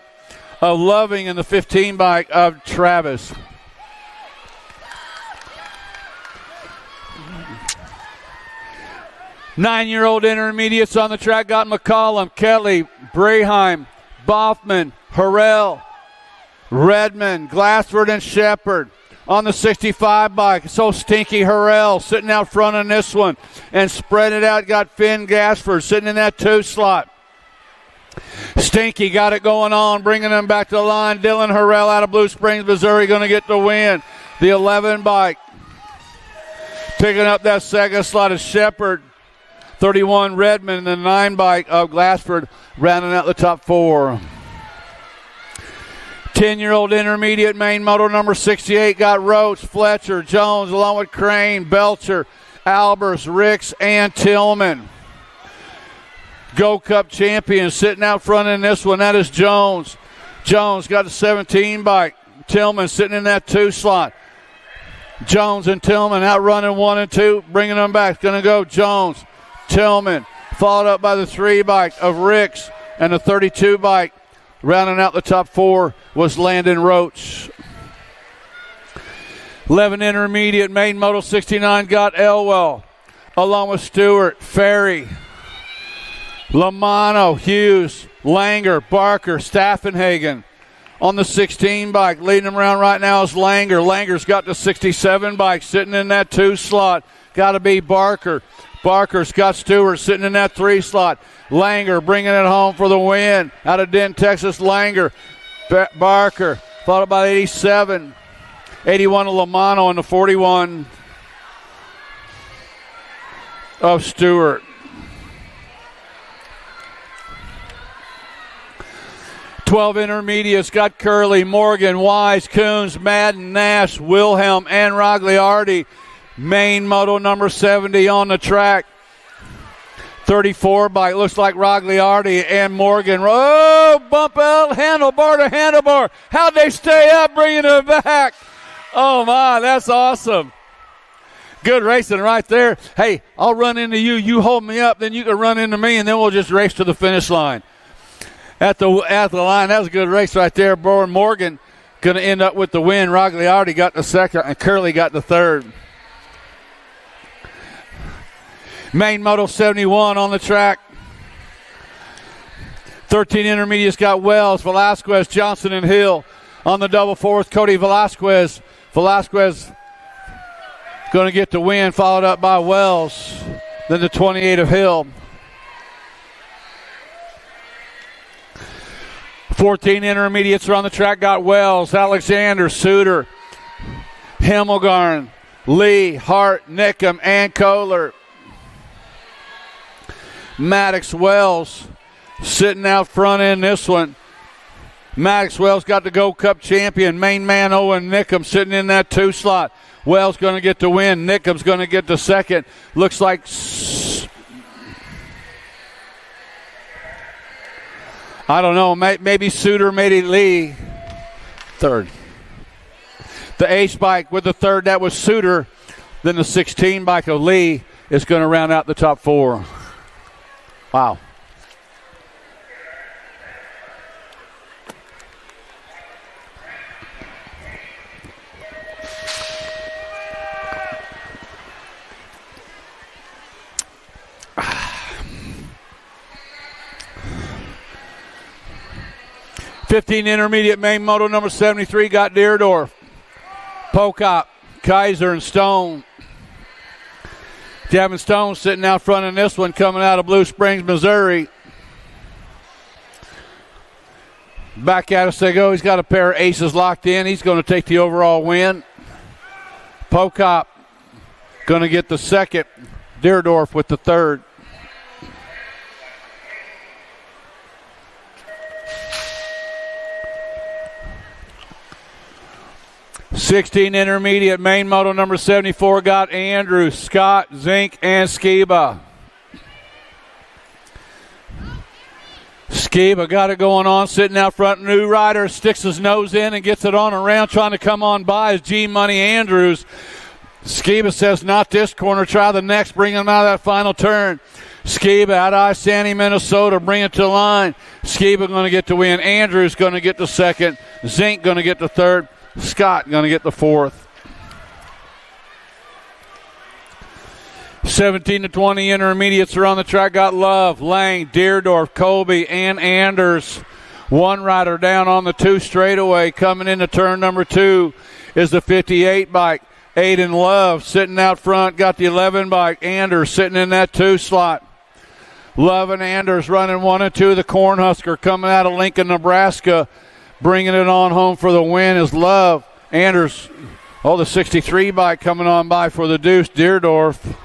of Loving and the 15 bike of Travis. Nine-year-old intermediates on the track got McCollum, Kelly, Brayheim, Boffman, Harrell, Redmond, Glassford, and Shepard on the 65 bike. So Stinky Harrell sitting out front on this one and spread it out. Got Finn Gasford sitting in that 2 slot. Stinky got it going on, bringing them back to the line. Dylan Harrell out of Blue Springs, Missouri, going to get the win. The 11 bike picking up that second slot is Shepard. 31 Redmond, and the 9 bike of Glassford rounding out the top 4. 10-year-old intermediate main moto number 68 got Roach, Fletcher, Jones, along with Crane, Belcher, Albers, Ricks, and Tillman. Go Cup champion sitting out front in this one, that is Jones. Jones got the 17 bike. Tillman sitting in that 2 slot. Jones and Tillman out running 1 and 2, bringing them back. Going to go Jones, Tillman, followed up by the 3 bike of Ricks and the 32 bike. Rounding out the top 4 was Landon Roach. 11 intermediate main moto 69 got Elwell, along with Stewart, Ferry, Lamano, Hughes, Langer, Barker, Staffenhagen. On the 16 bike, leading them around right now is Langer. Langer's got the 67 bike sitting in that 2 slot. Got to be Barker. Barker's got Stewart sitting in that 3 slot. Langer bringing it home for the win. Out of Denton, Texas, Langer. Barker, followed by 87. 81 of Lamano and the 41 of Stewart. Twelve intermediates got Curley, Morgan, Wise, Coons, Madden, Nash, Wilhelm, and Rogliardi. Main moto number 70 on the track. 34 bike, looks like Rogliardi and Morgan. Oh, bump out, handlebar to handlebar. How'd they stay up, bringing it back? Oh, my, that's awesome. Good racing right there. Hey, I'll run into you. You hold me up, then you can run into me, and then we'll just race to the finish line. At the line, that was a good race right there. Bowen Morgan going to end up with the win. Rogliardi got the second, and Curley got the third. Main Moto 71 on the track. 13 intermediates got Wells, Velasquez, Johnson, and Hill. On the double fourth, Cody Velasquez. Velasquez going to get the win, followed up by Wells. Then the 28 of Hill. 14 intermediates are on the track, got Wells, Alexander, Suter, Himmelgarn, Lee, Hart, Nickham, and Kohler. Maddox Wells sitting out front in this one. Maddox Wells got the Gold Cup champion. Main man Owen Nickham sitting in that 2 slot. Wells going to get the win. Nickham's going to get the second. Looks like I don't know, maybe Suter, maybe Lee. Third. The H bike with the third, that was Suter. Then the 16 bike of Lee is going to round out the top 4. Wow. '15 intermediate main moto number 73 got Deerdorf, Pocop, Kaiser, and Stone. Gavin Stone sitting out front in this one, coming out of Blue Springs, Missouri. Back at us they go. He's got a pair of aces locked in. He's going to take the overall win. Pocop going to get the second. Deerdorf with the third. '16 intermediate main moto number 74 got Andrews, Scott, Zink, and Skiba. Skiba got it going on, sitting out front. New rider sticks his nose in and gets it on around, trying to come on by is G Money Andrews. Skiba says, not this corner, try the next, bring him out of that final turn. Skiba out of I-Sandy, Minnesota, bring it to the line. Skiba going to get the win. Andrews going to get the second. Zink going to get the third. Scott going to get the fourth. 17 to 20 intermediates are on the track. Got Love, Lang, Deerdorf, Colby, and Anders. One rider down on the 2 straightaway. Coming into turn number 2 is the 58 bike. Aiden Love sitting out front. Got the 11 bike. Anders sitting in that 2 slot. Love and Anders running 1 and 2. The Cornhusker coming out of Lincoln, Nebraska. Bringing it on home for the win is Love. Anders, the 63 bike coming on by for the Deuce, Deerdorf.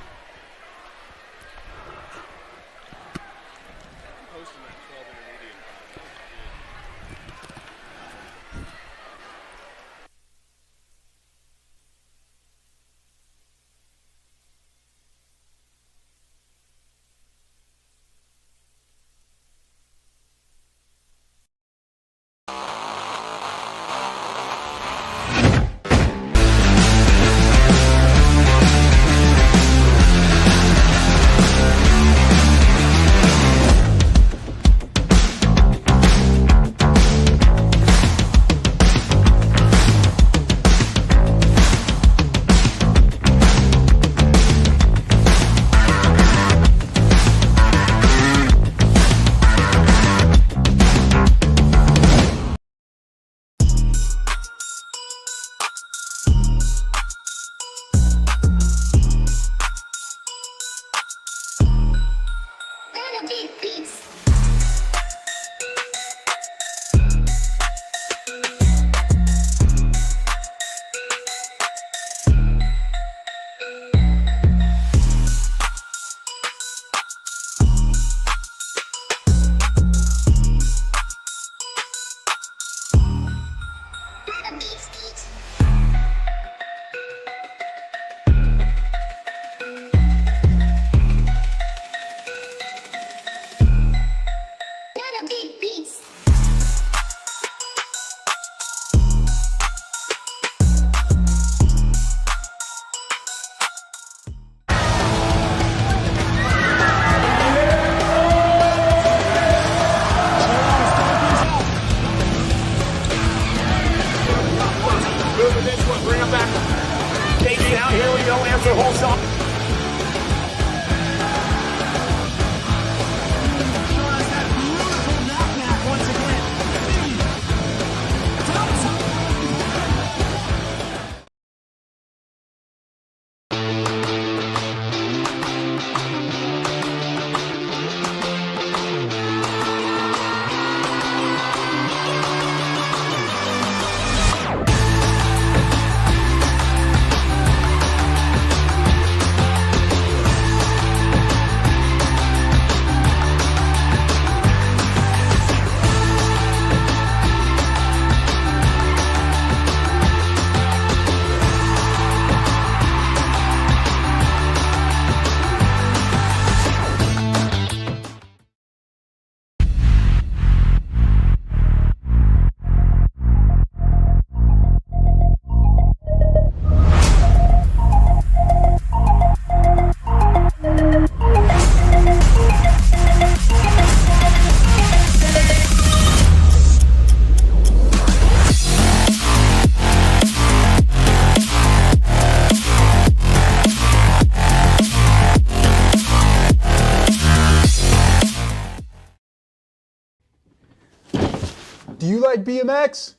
Do you like BMX?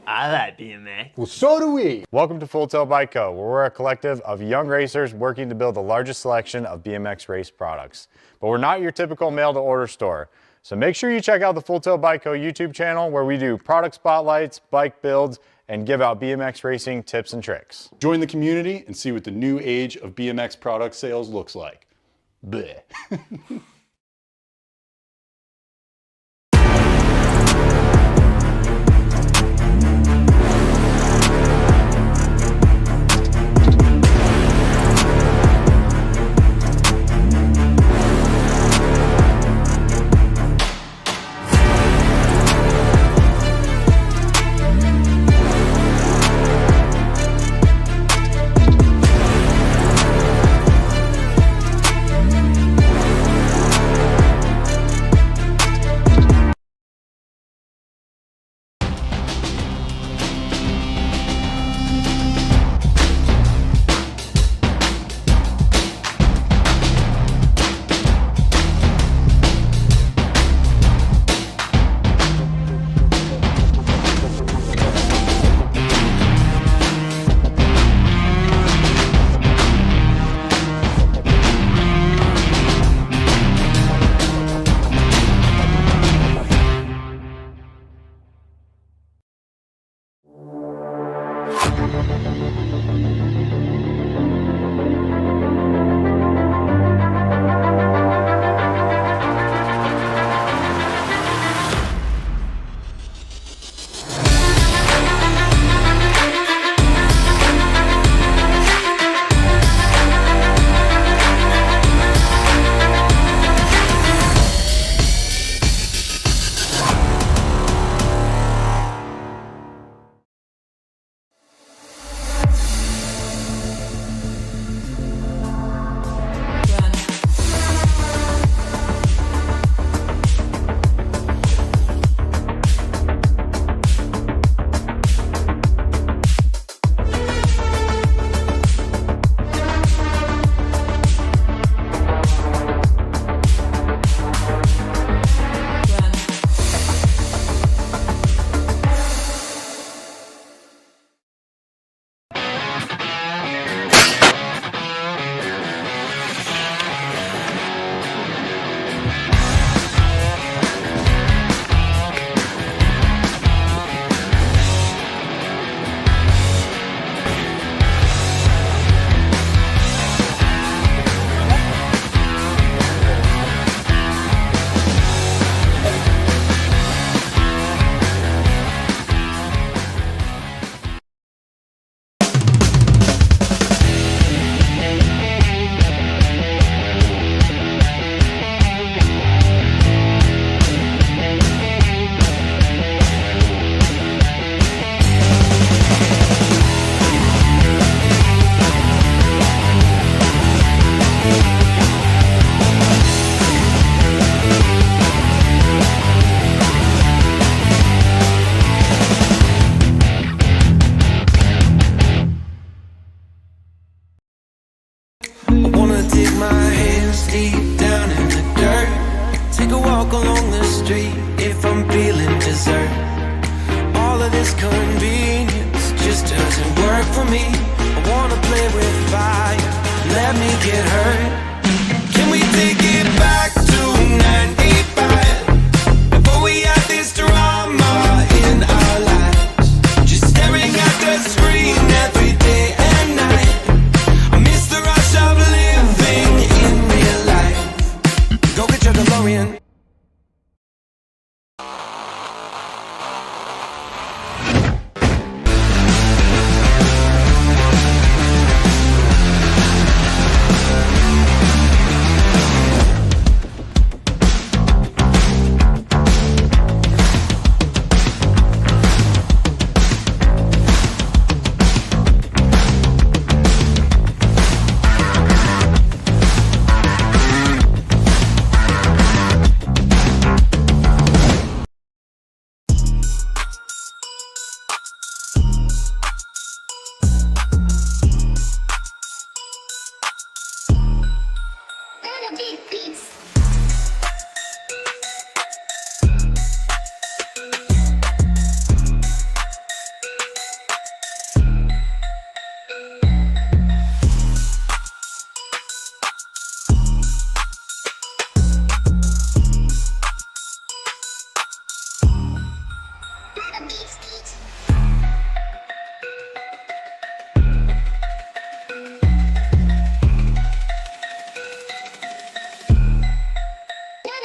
I like BMX.
Well, so do we.
Welcome to Full Tilt Bike Co., where we're a collective of young racers working to build the largest selection of BMX race products. But we're not your typical mail-to-order store. So make sure you check out the Full Tilt Bike Co. YouTube channel, where we do product spotlights, bike builds, and give out BMX racing tips and tricks.
Join the community and see what the new age of BMX product sales looks like. Bleh.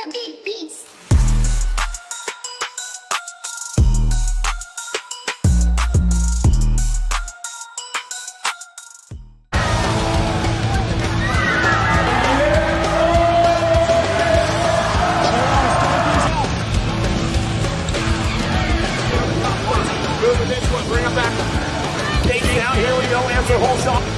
what a big beast.
Moving this one, bring him back. Casey out, here we go, answer whole shot.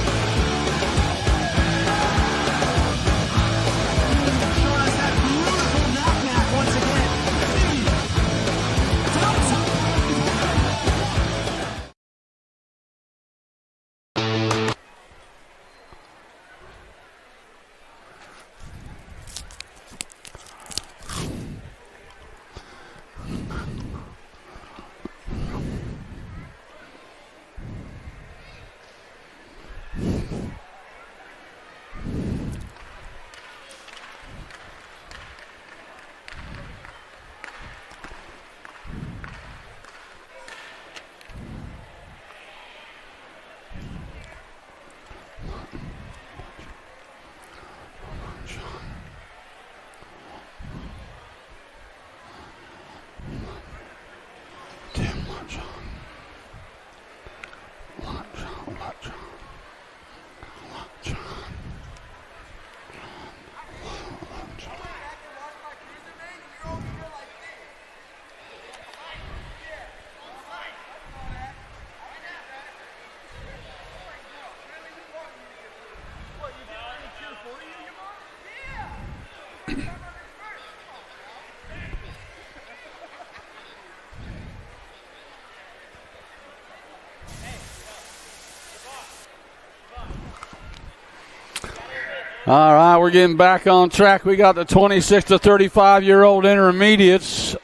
All right, we're getting back on track. We got the 26 to 35-year-old intermediates.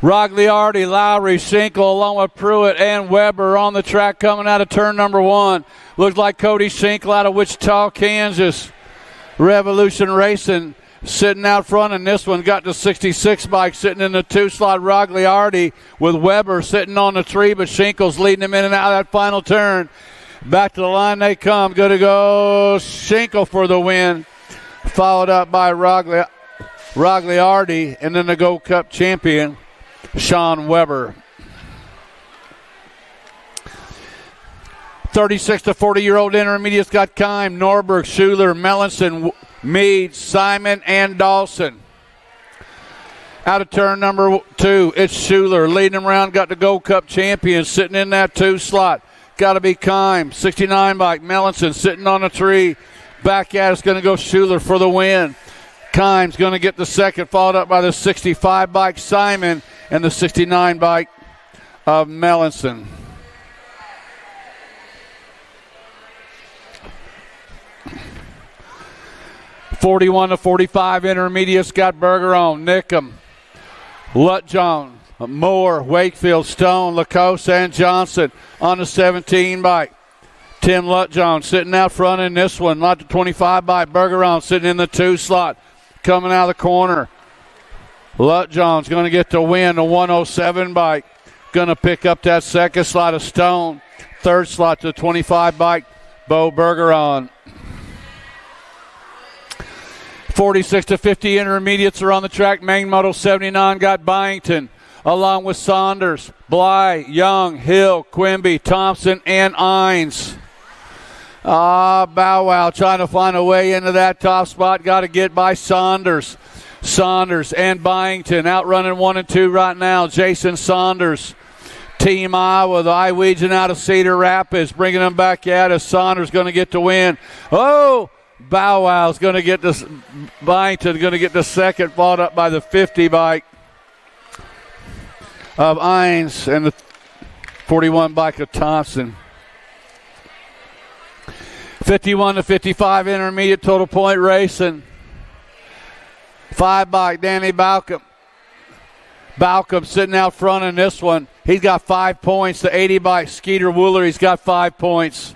Rogliardi, Lowry, Schinkel, along with Pruitt and Weber on the track coming out of turn number 1. Looks like Cody Schinkel out of Wichita, Kansas. Revolution Racing sitting out front in this one. Got the 66 bike sitting in the 2-slot. Rogliardi with Weber sitting on the 3, but Schinkel's leading him in and out of that final turn. Back to the line they come. Going to go Schinkel for the win. Followed up by Rogliardi, and then the Gold Cup champion, Sean Weber. 36 to 40-year-old intermediates got Kime, Norberg, Schuler, Mellinson, Meade, Simon, and Dawson. Out of turn number 2, it's Schuler. Leading him around, got the Gold Cup champion sitting in that 2-slot. Got to be Kime, 69 bike. Mellinson sitting on a 3. Back at it's going to go Schuler for the win. Kime's going to get the second, followed up by the 65 bike Simon and the 69 bike of Mellinson. .41 to 45 intermediates got Bergeron, Nickham, Lutjohn, Moore, Wakefield, Stone, Lacoste, and Johnson on the 17 bike. Tim Lutjohn sitting out front in this one. Not the 25 bike. Bergeron sitting in the 2-slot. Coming out of the corner. Lutjohn's going to get the win. The 107 bike. Going to pick up that second slot of Stone. Third slot to the 25 bike. Bo Bergeron. 46 to 50 intermediates are on the track. Main Moto 79 got Byington, along with Saunders, Bly, Young, Hill, Quimby, Thompson, and Ines. Bow Wow trying to find a way into that top spot. Got to get by Saunders. Saunders and Byington outrunning 1 and 2 right now. Jason Saunders. Team Iowa, the Iwegian out of Cedar Rapids, bringing them back out as Saunders going to get the win. Oh! Bow Wow's going to get this. Byington going to get the second, followed up by the 50 bike of Ines and the 41 bike of Thompson. 51 to 55 intermediate total point racing. 5 bike Danny Balcom. Balcom sitting out front in this one. He's got 5 points. The 80 bike Skeeter Wooler, he's got 5 points.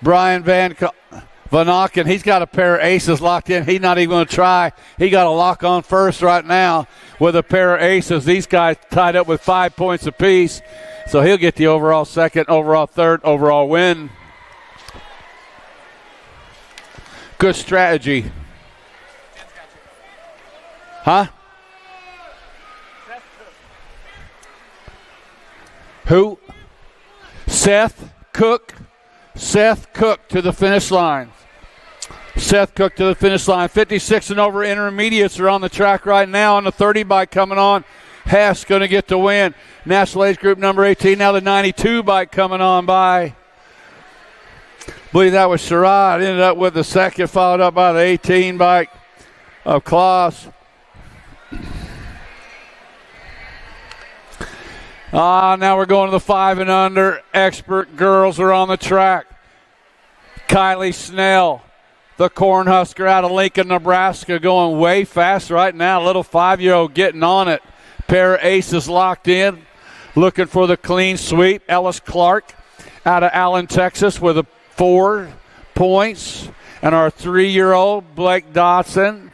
Brian Van Van Auken, he's got a pair of aces locked in. He's not even going to try. He got a lock on first right now with a pair of aces. These guys tied up with 5 points apiece. So he'll get the overall second, overall third, overall win. Good strategy. Huh? Who? Seth Cook. Seth Cook to the finish line. Seth Cook to the finish line. 56 and over intermediates are on the track right now. On the 30 bike coming on. Hess going to get the win. National Age Group number 18. Now the 92 bike coming on by. I believe that was Sherrod. Ended up with the second, followed up by the 18 bike of Klaus. Now we're going to the 5 and under. Expert girls are on the track. Kylie Snell, the Cornhusker out of Lincoln, Nebraska, going way fast right now. Little 5-year-old getting on it. Pair of aces locked in, looking for the clean sweep. Ellis Clark out of Allen, Texas, with 4 points. And our 3-year-old, Blake Dotson.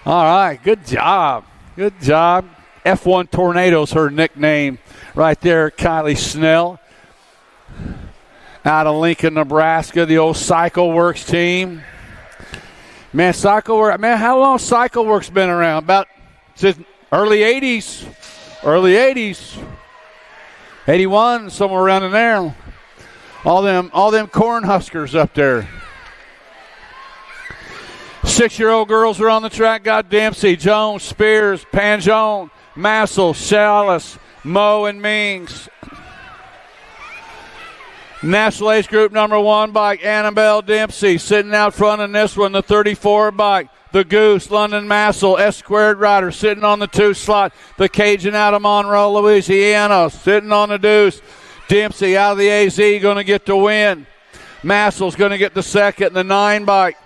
All right, good job. Good job. F1 Tornado's her nickname right there, Kylie Snell. Out of Lincoln, Nebraska, the old Cycle Works team. Man, how long Cycle Works been around? About since early 80s. Early 80s. 81, somewhere around in there. All them Cornhuskers up there. 6-year-old girls are on the track. Got Dempsey, Jones, Spears, Panjone, Massel, Chalice, Moe, and Mings. National Age Group number 1 bike, Annabelle Dempsey, sitting out front in this one. The 34 bike, the Goose, London Massel, S-squared rider, sitting on the 2 slot. The Cajun out of Monroe, Louisiana, sitting on the deuce. Dempsey out of the AZ, going to get the win. Massel's going to get the second. The 9 bike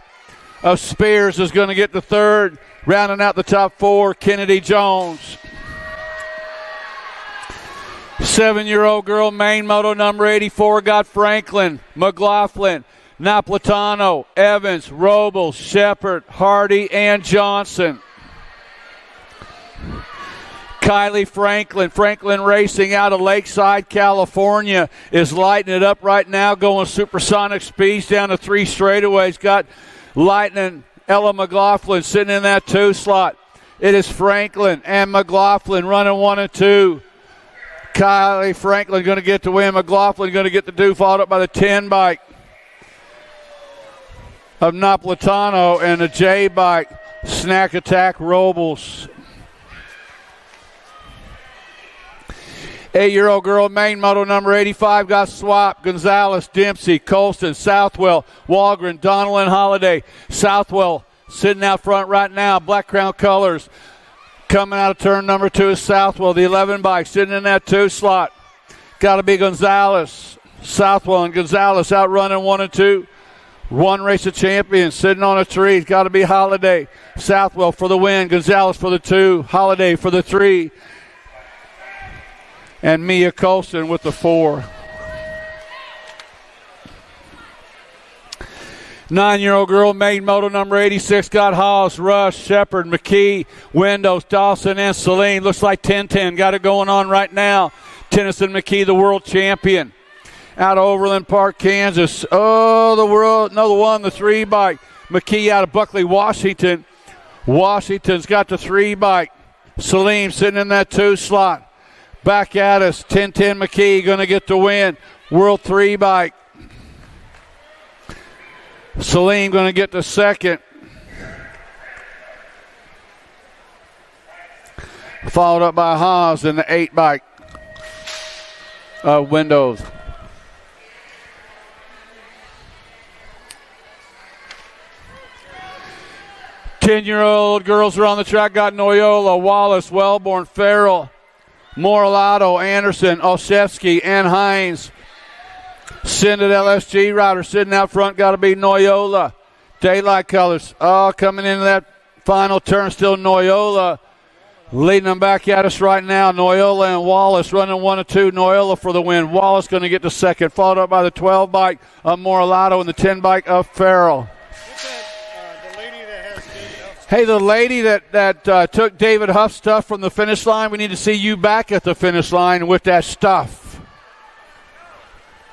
of Spears is going to get the third. Rounding out the top 4, Kennedy Jones. 7-year-old girl, main moto number 84, got Franklin, McLaughlin, Napolitano, Evans, Robles, Shepard, Hardy, and Johnson. Kylie Franklin Racing out of Lakeside, California, is lighting it up right now, going supersonic speeds down the 3 straightaways. Got Lightning, Ella McLaughlin sitting in that 2 slot. It is Franklin and McLaughlin running 1 and 2. Kylie Franklin going to get the win. McLaughlin going to get the 2, followed up by the 10 bike of Napolitano and the J bike, Snack Attack Robles. 8-year-old girl, main moto number 85, got Swap, Gonzalez, Dempsey, Colston, Southwell, Walgren, Donnellan, Holiday. Southwell sitting out front right now, Black Crown colors. Coming out of turn number 2 is Southwell, the 11 bike, sitting in that 2 slot. Got to be Gonzalez. Southwell and Gonzalez out running 1 and 2. 1 race of champions sitting on a 3. Got to be Holiday. Southwell for the win. Gonzalez for the 2. Holiday for the 3. And Mia Colston with the 4. 9-year-old girl, main moto number 86, got Haas, Rush, Shepard, McKee, Windows, Dawson, and Celine. Looks like 10-10 got it going on right now. Tennyson McKee, the world champion. Out of Overland Park, Kansas. Oh, the 3 bike. McKee out of Buckley, Washington. Washington's got the 3 bike. Celine sitting in that 2 slot. Back at us, 10-10 McKee going to get the win. World 3 bike. Celine going to get the second. Followed up by Haas in the 8 bike. Windows. Ten-year-old girls are on the track. Got Noyola, Wallace, Wellborn, Farrell, Moralato, Anderson, Olszewski, and Hines. Sended LSG rider sitting out front. Got to be Noyola. Daylight colors. Oh, coming into that final turn, still Noyola. Leading them back at us right now, Noyola and Wallace running 1 and 2. Noyola for the win. Wallace going to get the second, followed up by the 12 bike of Moralato and the 10 bike of Farrell. Hey, the lady that took David Huff's stuff from the finish line, we need to see you back at the finish line with that stuff.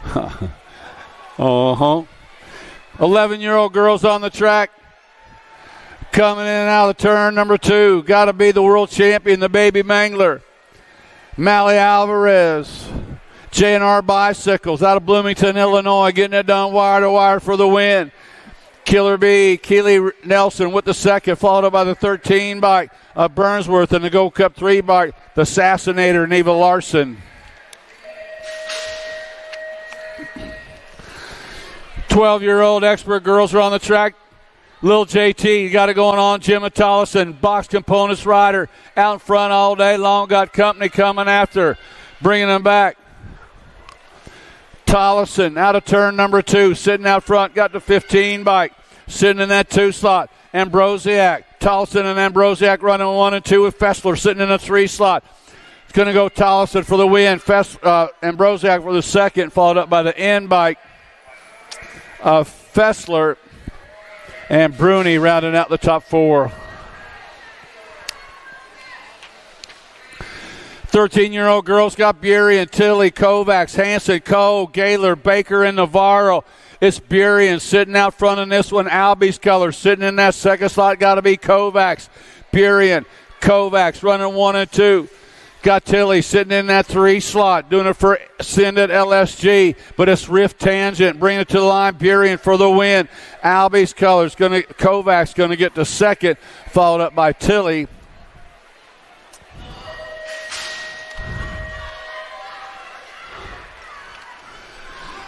11-year-old girls on the track. Coming in and out of the turn, number 2. Got to be the world champion, the baby mangler. Mally Alvarez. J&R Bicycles out of Bloomington, Illinois, getting it done wire to wire for the win. Killer B, Keely Nelson with the second, followed up by the 13 bike of Burnsworth and the Gold Cup 3 bike, the Assassinator, Neva Larson. 12-year-old expert girls are on the track. Lil JT got it going on. Jim Tollison, box components rider, out in front all day long. Got company coming after, bringing them back. Tollison out of turn number 2, sitting out front, got the 15 bike, sitting in that 2 slot. Ambrosiak, Tollison and Ambrosiak running 1 and 2 with Fessler sitting in a 3 slot. It's going to go Tollison for the win. Ambrosiak for the second, followed up by the end bike of Fessler. And Bruni rounding out the top 4. 13-year-old girls got Burien, Tilly, Kovacs, Hanson, Cole, Gaylor, Baker, and Navarro. It's Burien sitting out front in this one. Albie's color sitting in that second slot. Got to be Kovacs. Burien, Kovacs running 1 and 2. Got Tilly sitting in that 3 slot, doing it for Send It LSG, but it's Rift Tangent, bringing it to the line. Burien for the win. Albie's colors, Kovacs going to get the second, followed up by Tilly.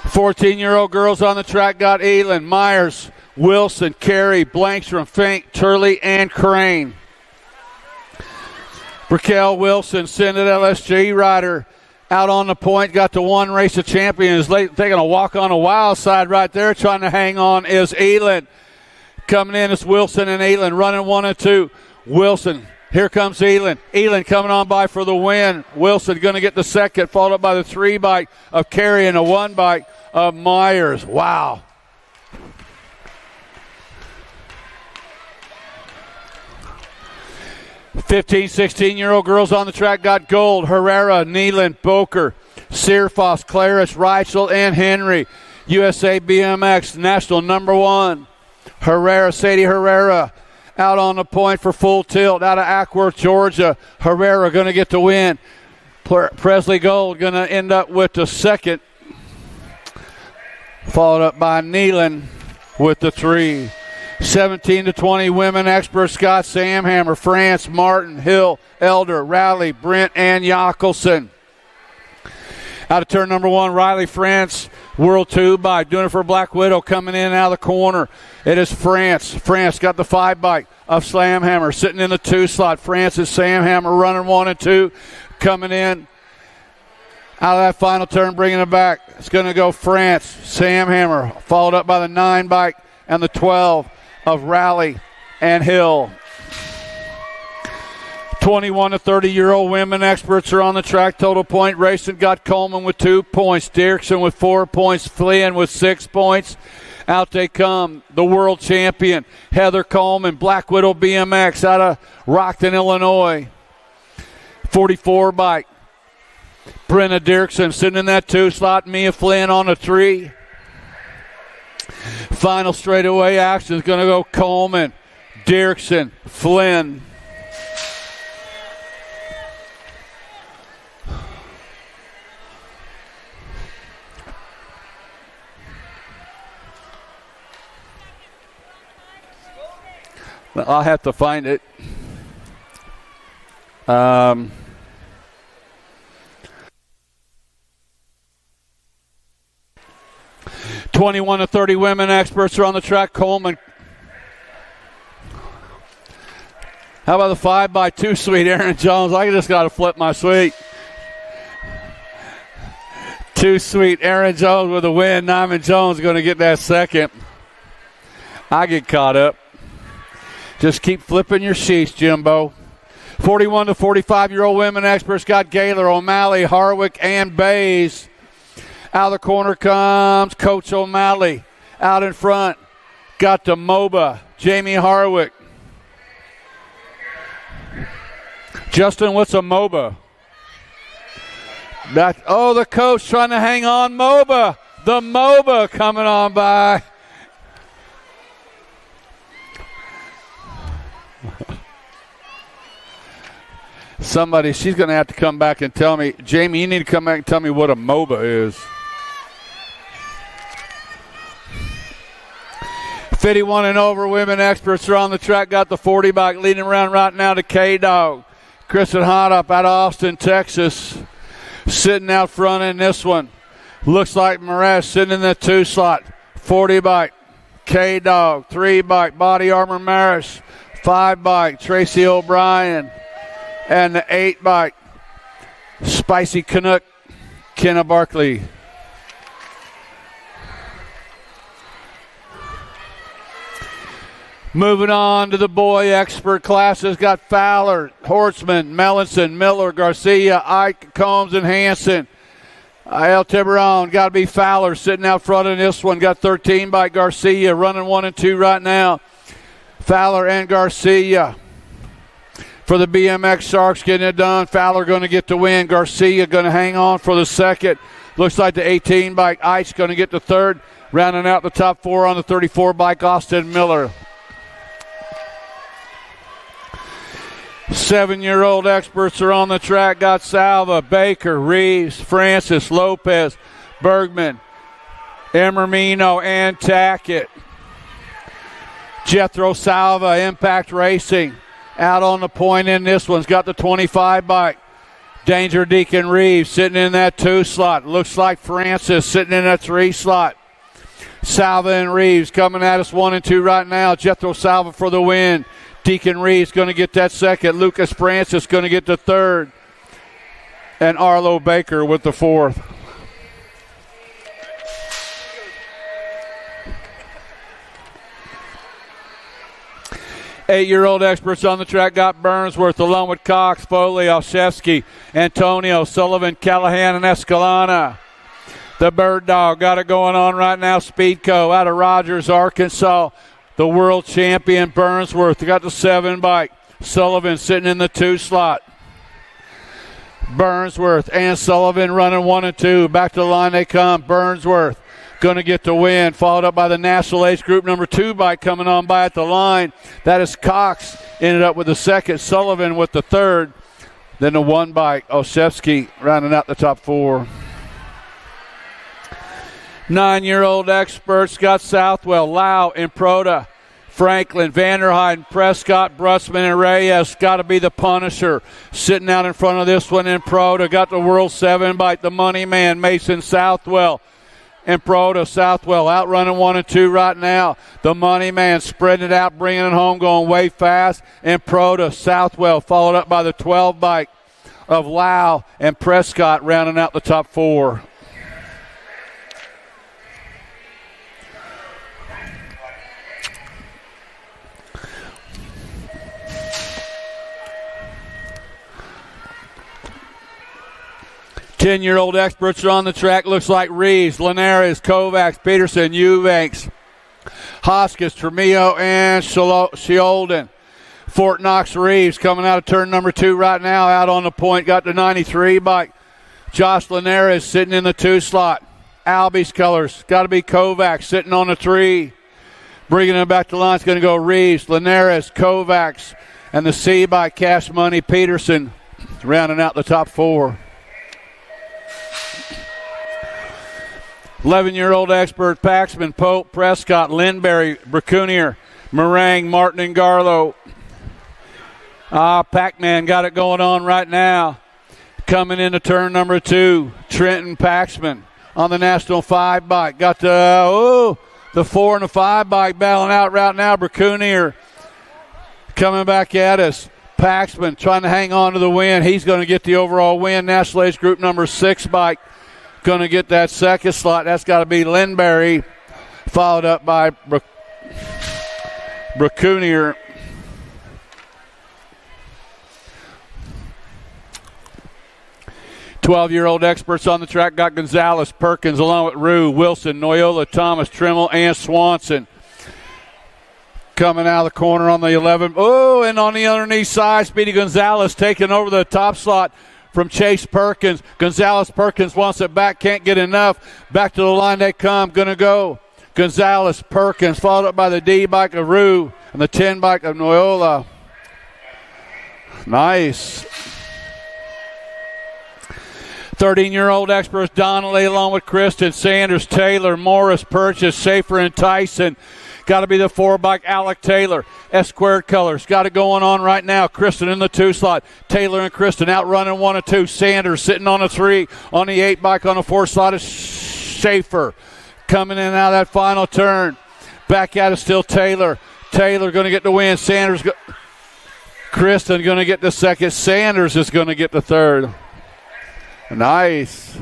"14-year-old girls on the track got Elin, Myers, Wilson, Carey, Blankstrom, Fink, Turley, and Crane. Raquel Wilson, Send It LSG rider, out on the point, got the 1 race of champions. Taking a walk on the wild side right there, trying to hang on is Elin. Coming in is Wilson and Elin, running 1 and 2. Wilson, here comes Elin. Elin coming on by for the win. Wilson going to get the second, followed up by the 3 bike of Carey and the 1 bike of Myers. Wow. 15, 16-year-old girls on the track got gold. Herrera, Neelan, Boker, Searfoss, Claris, Reichel, and Henry. USA BMX national number 1. Herrera, Sadie Herrera, out on the point for full tilt out of Ackworth, Georgia. Herrera going to get the win. Presley Gold going to end up with the second, followed up by Neelan with the 3. 17 to 20 women expert Scott Samhammer, France, Martin, Hill, Elder, Rowley, Brent, and Jockelson. Out of turn number 1, Riley France, World 2 bike, doing it for Black Widow, coming in out of the corner. It is France. France got the 5 bike of Slamhammer, sitting in the 2 slot. France is Samhammer running 1 and 2, coming in out of that final turn, bringing it back. It's going to go France, Samhammer, followed up by the 9 bike and the 12 of Raleigh and Hill. 21 to 30-year-old women experts are on the track. Total point racing got Coleman with 2 points, Dirksen with 4 points, Flynn with 6 points. Out they come, the world champion, Heather Coleman, Black Widow BMX out of Rockton, Illinois. 44 bike. Brenna Dirksen sitting in that 2 slot, Mia Flynn on the 3. Final straightaway action is going to go Coleman, Dirksen, Flynn. I'll have to find it. 21 to 30 women experts are on the track. Coleman. How about the 5x2 suite, Aaron Jones? I just got to flip my suite. 2 suite, Aaron Jones with a win. Nyman Jones going to get that second. I get caught up. Just keep flipping your sheets, Jimbo. 41 to 45-year-old women experts got Gaylor, O'Malley, Harwick, and Bays. Out of the corner comes Coach O'Malley. Out in front, got the MOBA, Jamie Harwick. Justin, what's a MOBA? The coach trying to hang on MOBA. The MOBA coming on by. Somebody, she's going to have to come back and tell me. Jamie, you need to come back and tell me what a MOBA is. 51 and over women experts are on the track. Got the 40 bike leading around right now to K-Dog. Kristen Hodup out of Austin, Texas. Sitting out front in this one. Looks like Mraz sitting in the 2 slot. 40 bike. K-Dog. 3 bike. Body Armor Maris. 5 bike. Tracy O'Brien. And the 8 bike. Spicy Canuck. Kenna Barkley. Moving on to the boy expert classes, got Fowler, Hortzman, Mellinson, Miller, Garcia, Ike, Combs, and Hanson. El Tiburon, got to be Fowler sitting out front in this one. Got 13 by Garcia, running 1 and 2 right now. Fowler and Garcia. For the BMX Sharks getting it done. Fowler going to get the win. Garcia going to hang on for the second. Looks like the 18 bike Ike's going to get the third. Rounding out the top 4 on the 34 bike, Austin Miller. 7-year-old experts are on the track. Got Salva, Baker, Reeves, Francis, Lopez, Bergman, Emermino, and Tackett. Jethro Salva, Impact Racing, out on the point in this one's got the 25 bike. Danger Deacon Reeves sitting in that 2 slot. Looks like Francis sitting in that 3 slot. Salva and Reeves coming at us 1 and 2 right now. Jethro Salva for the win. Deacon Reeves going to get that second. Lucas Francis going to get the third. And Arlo Baker with the 4th. Eight-year-old experts on the track got Burnsworth along with Cox, Foley, Olszewski, Antonio, Sullivan, Callahan, and Escalona. The Bird Dog got it going on right now. Speedco out of Rogers, Arkansas. The world champion Burnsworth got the 7 bike. Sullivan sitting in the 2 slot. Burnsworth and Sullivan running 1 and 2. Back to the line they come. Burnsworth going to get the win. Followed up by the National Age Group number 2 bike coming on by at the line. That is Cox. Ended up with the second. Sullivan with the third. Then the 1 bike. Olszewski rounding out the top 4. 9-year-old experts got Southwell, Lau, Improda, Franklin, Vanderheiden, Prescott, Brussman, and Reyes. Got to be the Punisher. Sitting out in front of this one, Improda. Got the World 7 bike, the Money Man, Mason Southwell. Improda, Southwell outrunning 1 and 2 right now. The Money Man spreading it out, bringing it home, going way fast. Improda, Southwell, followed up by the 12 bike of Lau and Prescott, rounding out the top 4. Ten-year-old experts are on the track. Looks like Reeves, Linares, Kovacs, Peterson, Eubanks, Hoskins, Tremillo, and Sheolden. Fort Knox Reeves coming out of turn number 2 right now. Out on the point, got the 93 bike. Josh Linares sitting in the 2 slot. Albie's colors, got to be Kovacs sitting on the 3. Bringing him back to the line, it's going to go Reeves, Linares, Kovacs, and the C bike Cash Money Peterson rounding out the top 4. 11-year-old expert Paxman, Pope, Prescott, Lindberry, Bracunier, Meringue, Martin, and Garlow. Pac-Man got it going on right now. Coming into turn number 2, Trenton Paxman on the National 5 bike. Got the 4 and the 5 bike battling out right now. Bracunier coming back at us. Paxman trying to hang on to the win. He's going to get the overall win. National Age Group number 6 bike going to get that second slot. That's got to be Lindberry, followed up by Bracunier. 12-year-old experts on the track got Gonzalez, Perkins, along with Rue, Wilson, Noyola, Thomas, Trimmel, and Swanson. Coming out of the corner on the 11. Oh, and on the underneath side, Speedy Gonzalez taking over the top slot from Chase Perkins. Gonzalez, Perkins wants it back, can't get enough. Back to the line they come, gonna go. Gonzalez, Perkins, followed up by the D bike of Rue and the 10 bike of Noyola. Nice. 13-year-old experts Donnelly along with Kristen, Sanders, Taylor, Morris, Purchase, Schaefer, and Tyson. Got to be the 4 bike Alec Taylor. S-squared colors. Got it going on right now. Kristen in the 2 slot. Taylor and Kristen out running 1 and 2. Sanders sitting on a 3. On the 8 bike on the 4 slot is Schaefer. Coming in and out of that final turn. Back at it still Taylor. Taylor going to get the win. Sanders. Kristen going to get the second. Sanders is going to get the third. Nice.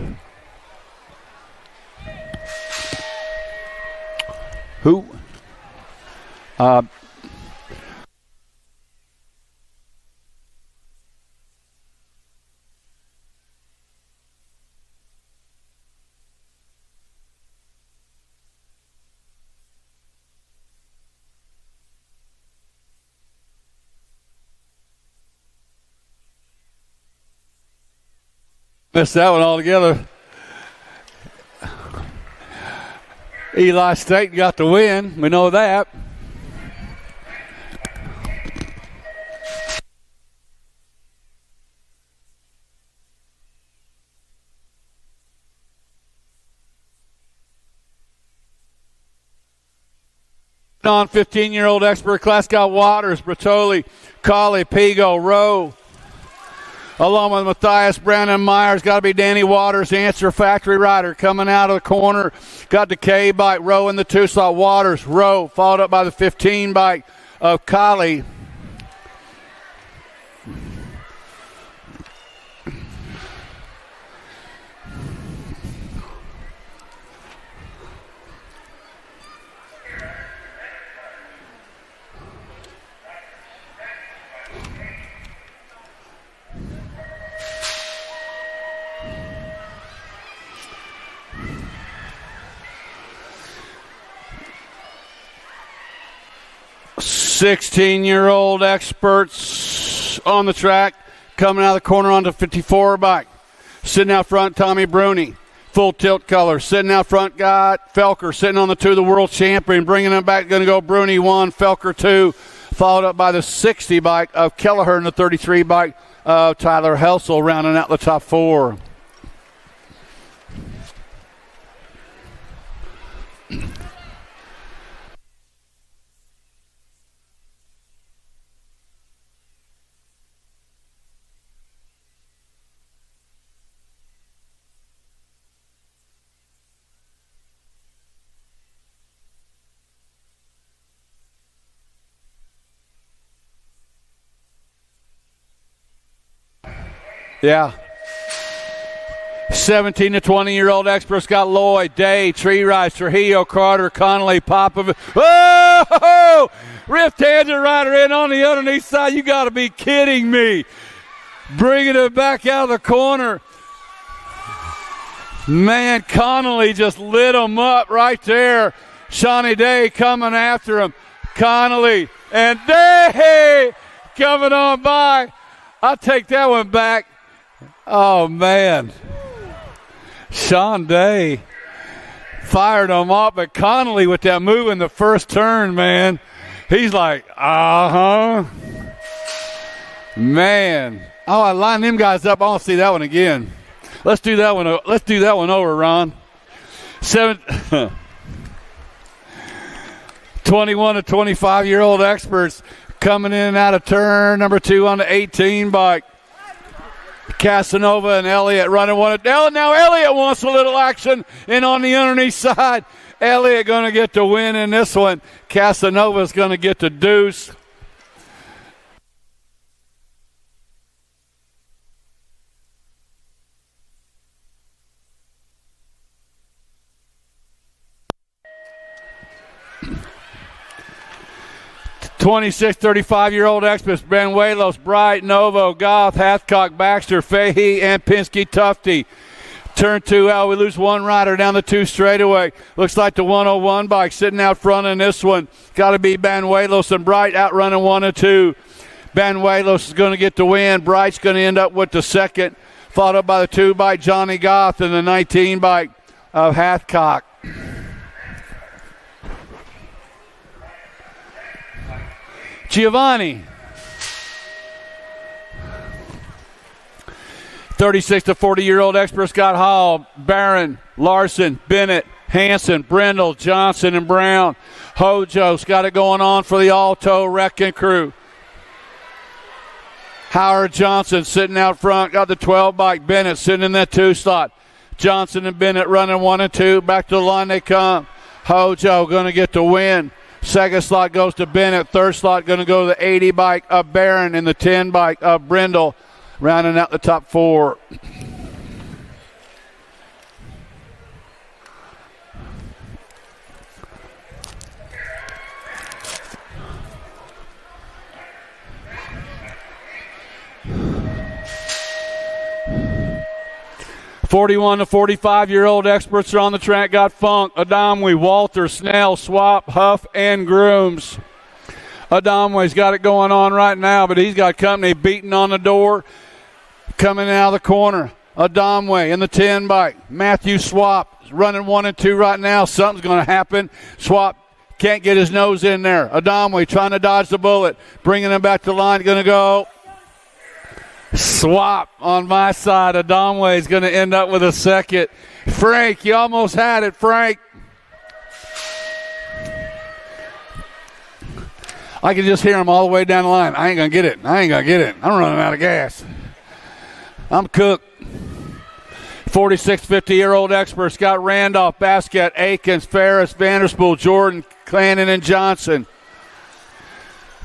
Who? Missed that one altogether. Eli State got the win. We know that. On 15-year-old expert class got Waters, Bertoli, Colley, Pigo, Rowe. Along with Matthias Brown and Myers, got to be Danny Waters, answer factory rider coming out of the corner. Got the K bike, Rowe in the 2 slot. Waters, Rowe, followed up by the 15 bike of Colley. $16-year-old experts on the track coming out of the corner onto 54 bike. Sitting out front, Tommy Bruni, full tilt color. Sitting out front, got Felker sitting on the 2, the world champion. Bringing him back, going to go Bruni 1, Felker 2, followed up by the 60 bike of Kelleher and the 33 bike of Tyler Helsel, rounding out the top 4. Yeah. 17 to 20-year-old experts got Lloyd, Day, Tree Rise, Trujillo, Carter, Connolly, Popovich. Whoa! Rift Tangent Rider in on the underneath side. You got to be kidding me. Bringing it back out of the corner. Man, Connolly just lit him up right there. Shawnee Day coming after him. Connolly and Day coming on by. I'll take that one back. Oh, man. Sean Day fired him off, but Connolly with that move in the first turn, man. He's like, Man. Oh, I lined them guys up. I want to see that one again. Let's do that one. Let's do that one over, Ron. 21 to 25-year-old experts coming in and out of turn number 2 on the 18 bike. Casanova and Elliott running one. Now Elliott wants a little action in on the underneath side. Elliott going to get the win in this one. Casanova's going to get the deuce. 26, 35-year-old experts, Benuelos, Bright, Novo, Goff, Hathcock, Baxter, Fahey, and Pinsky, Tufty. Turn 2 we lose one rider down the 2 straightaway. Looks like the 101 bike sitting out front in this one. Got to be Benuelos and Bright outrunning 1 and 2. Benuelos is going to get the win. Bright's going to end up with the second, followed up by the 2 bike Johnny Goff and the 19 bike of Hathcock. Giovanni. 36 to 40-year-old expert Scott Hall, Barron, Larson, Bennett, Hanson, Brindle, Johnson, and Brown. Hojo's got it going on for the Alto Wrecking Crew. Howard Johnson sitting out front, got the 12 bike. Bennett sitting in that 2 slot. Johnson and Bennett running 1 and 2. Back to the line they come. Hojo going to get the win. Second slot goes to Bennett. Third slot going to go to the 80 bike of Barron and the 10 bike of Brindle. Rounding out the top 4. '41 to 45-year-old experts are on the track. Got Funk, Adamwe, Walter, Snell, Swap, Huff, and Grooms. Adamwe's got it going on right now, but he's got company beating on the door. Coming out of the corner, Adamwe in the 10 bike. Matthew Swap is running 1 and 2 right now. Something's going to happen. Swap can't get his nose in there. Adamwe trying to dodge the bullet. Bringing him back to the line. Going to go. Swap on my side. Adamwe is going to end up with a second. Frank, you almost had it, Frank. I can just hear him all the way down the line. I ain't going to get it. I ain't going to get it. I'm running out of gas. I'm cooked. 46, 50-year-old expert Scott Randolph, Basket, Akins, Ferris, Vanderspool, Jordan, Clannon, and Johnson.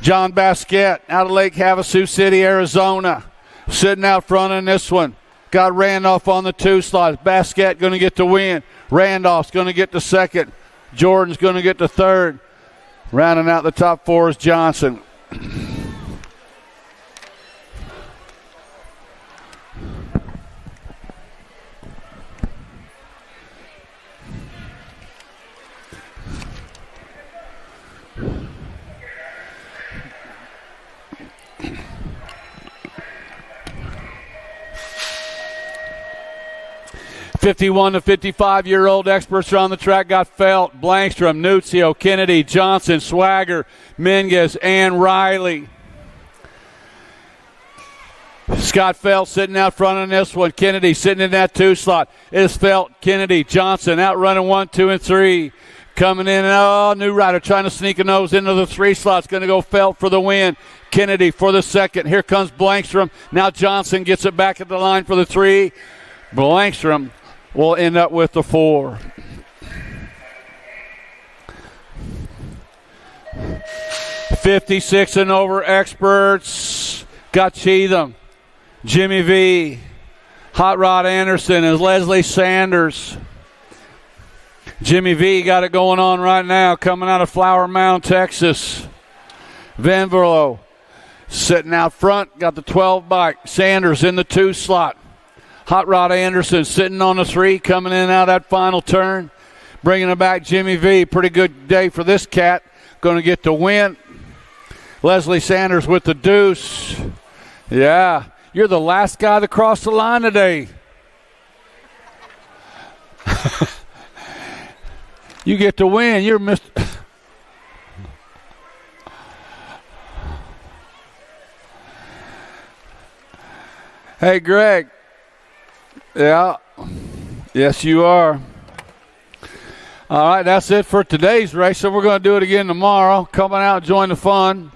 John Basket out of Lake Havasu City, Arizona. Sitting out front in this one. Got Randolph on the 2 slot. Basket going to get the win. Randolph's going to get the second. Jordan's going to get the third. Rounding out the top 4 is Johnson. 51 to 55-year-old experts are on the track. Got Felt, Blankstrom, Nuzio, Kennedy, Johnson, Swagger, Mingus, and Riley. Scott Felt sitting out front on this one. Kennedy sitting in that 2 slot. It is Felt, Kennedy, Johnson outrunning 1, 2, and 3. Coming in, new rider trying to sneak a nose into the 3 slots. Going to go Felt for the win. Kennedy for the second. Here comes Blankstrom. Now Johnson gets it back at the line for the 3. Blankstrom will end up with the 4. '56 and over experts. Got Cheatham, Jimmy V, Hot Rod Anderson, and Leslie Sanders. Jimmy V got it going on right now, coming out of Flower Mound, Texas. Van Verlo sitting out front, got the 12 bike. Sanders in the 2 slot. Hot Rod Anderson sitting on the 3, coming in and out that final turn. Bringing it back, Jimmy V. Pretty good day for this cat. Going to get the win. Leslie Sanders with the deuce. Yeah, you're the last guy to cross the line today. You get the win. You're Mr. Hey, Greg. Yeah. Yes, you are. All right, that's it for today's race. So we're going to do it again tomorrow. Come on out and join the fun.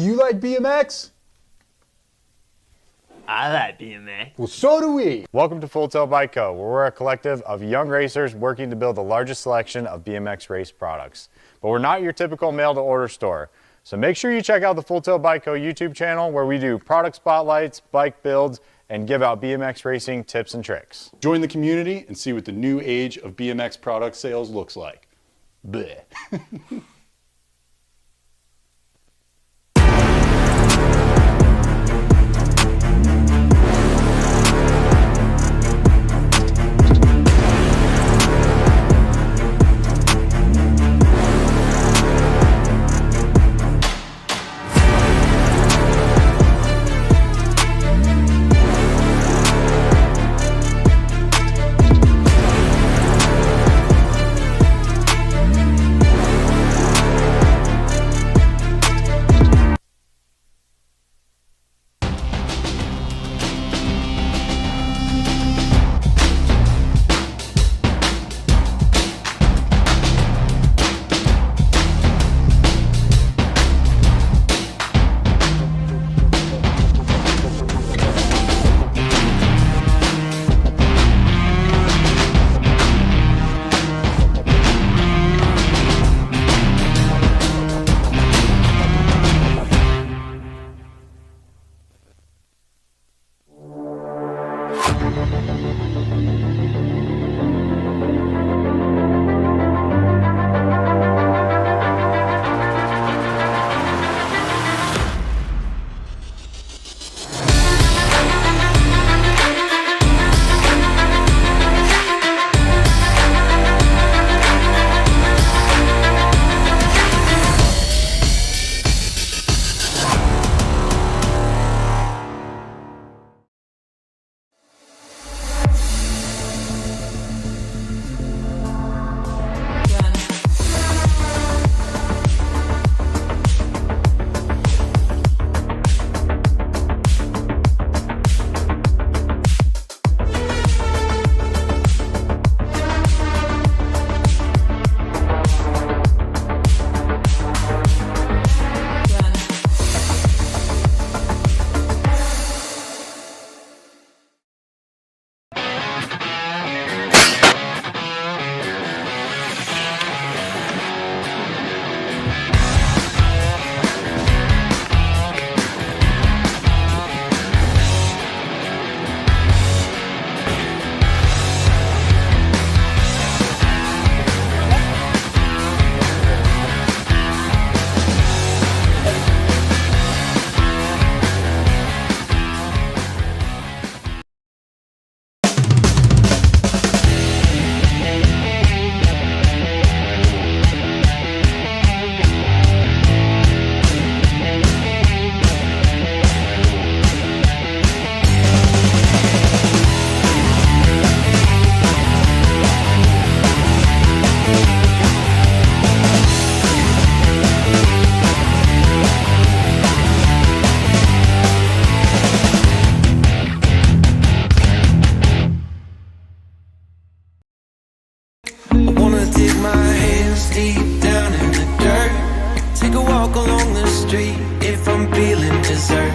you like BMX?
I like BMX.
Well, so do we.
Welcome to Full Tilt Bike Co., where we're a collective of young racers working to build the largest selection of BMX race products. But we're not your typical mail-to-order store. So make sure you check out the Full Tilt Bike Co. YouTube channel, where we do product spotlights, bike builds, and give out BMX racing tips and tricks.
Join the community and see what the new age of BMX product sales looks like. Bleh.
if I'm feeling dessert.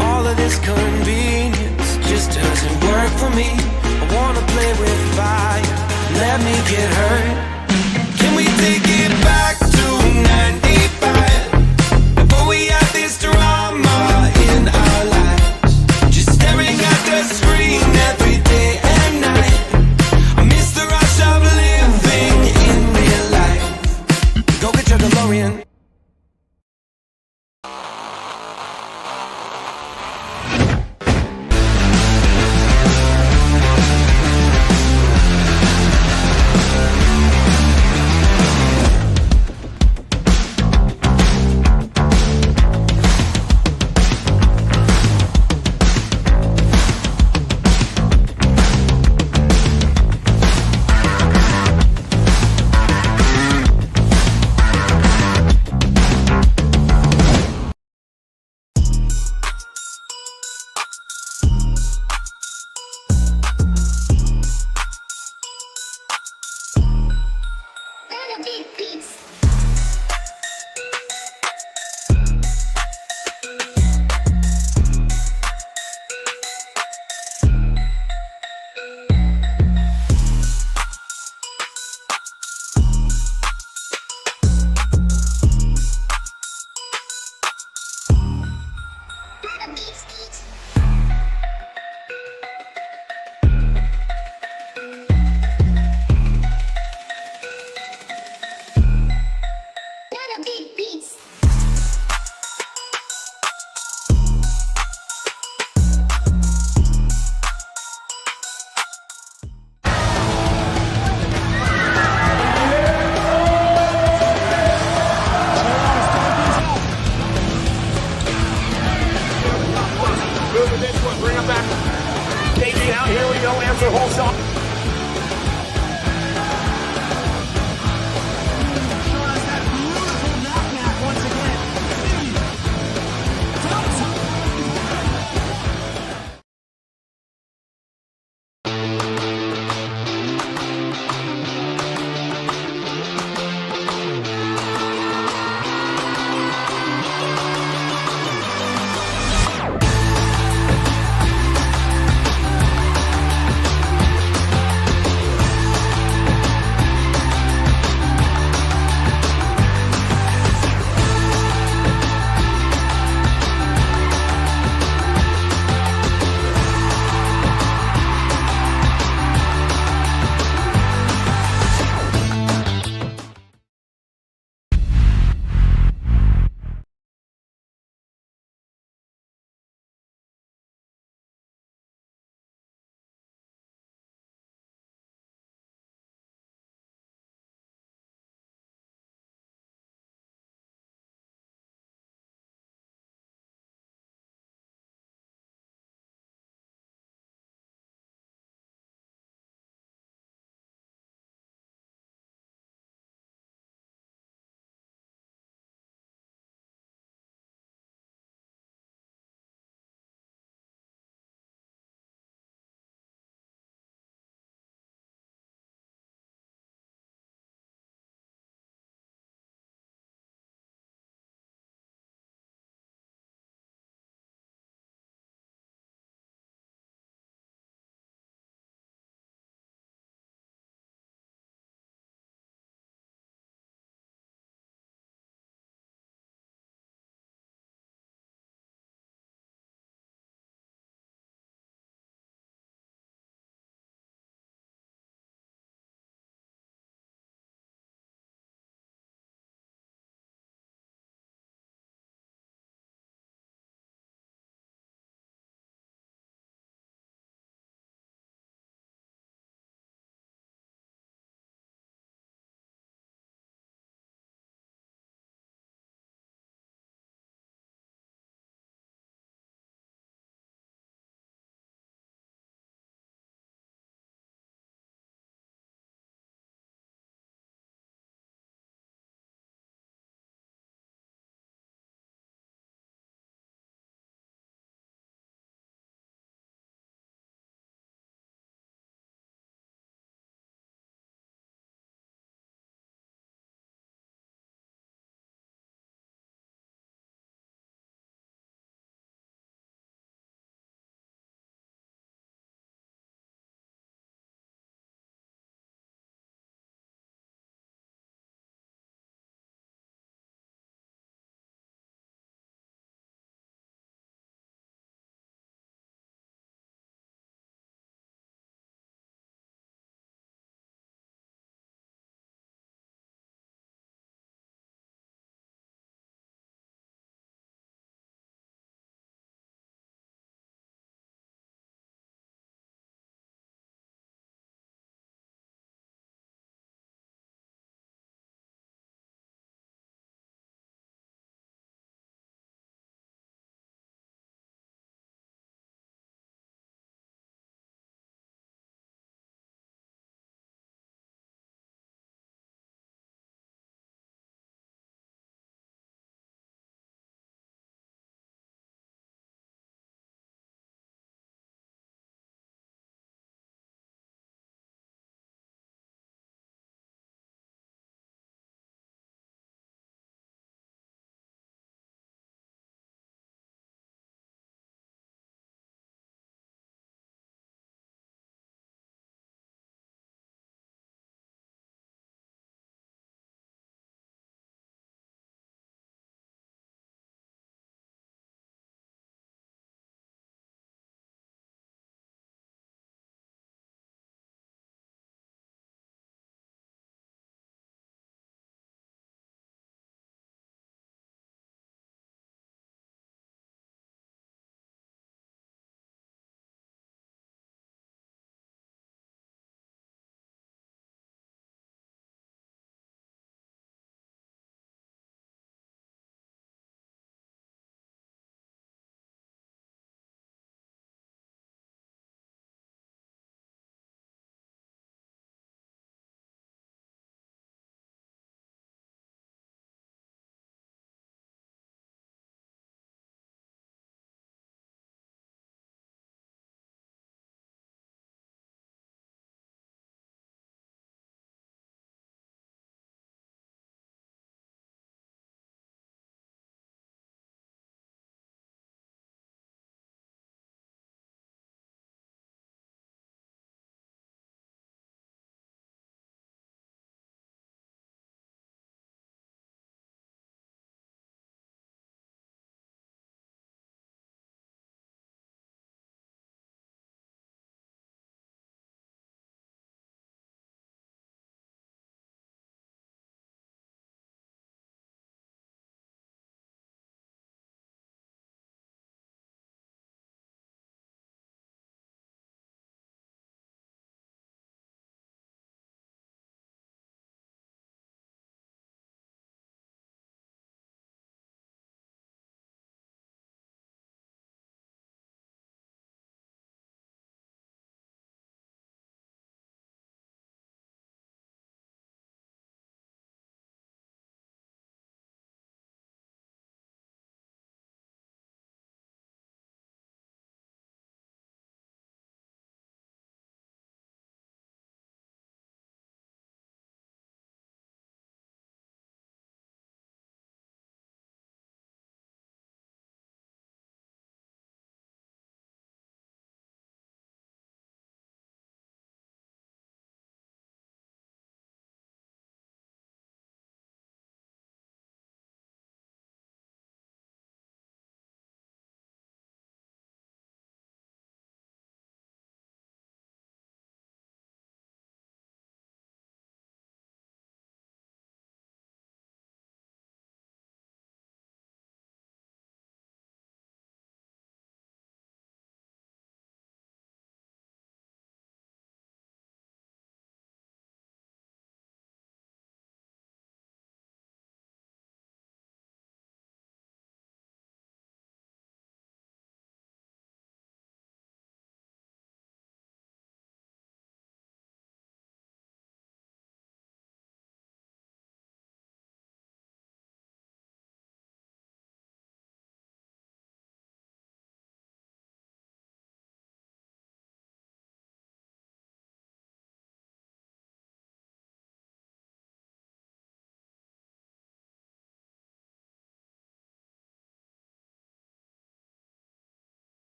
All of this convenience just doesn't work for me. I wanna play with fire, let me get hurt.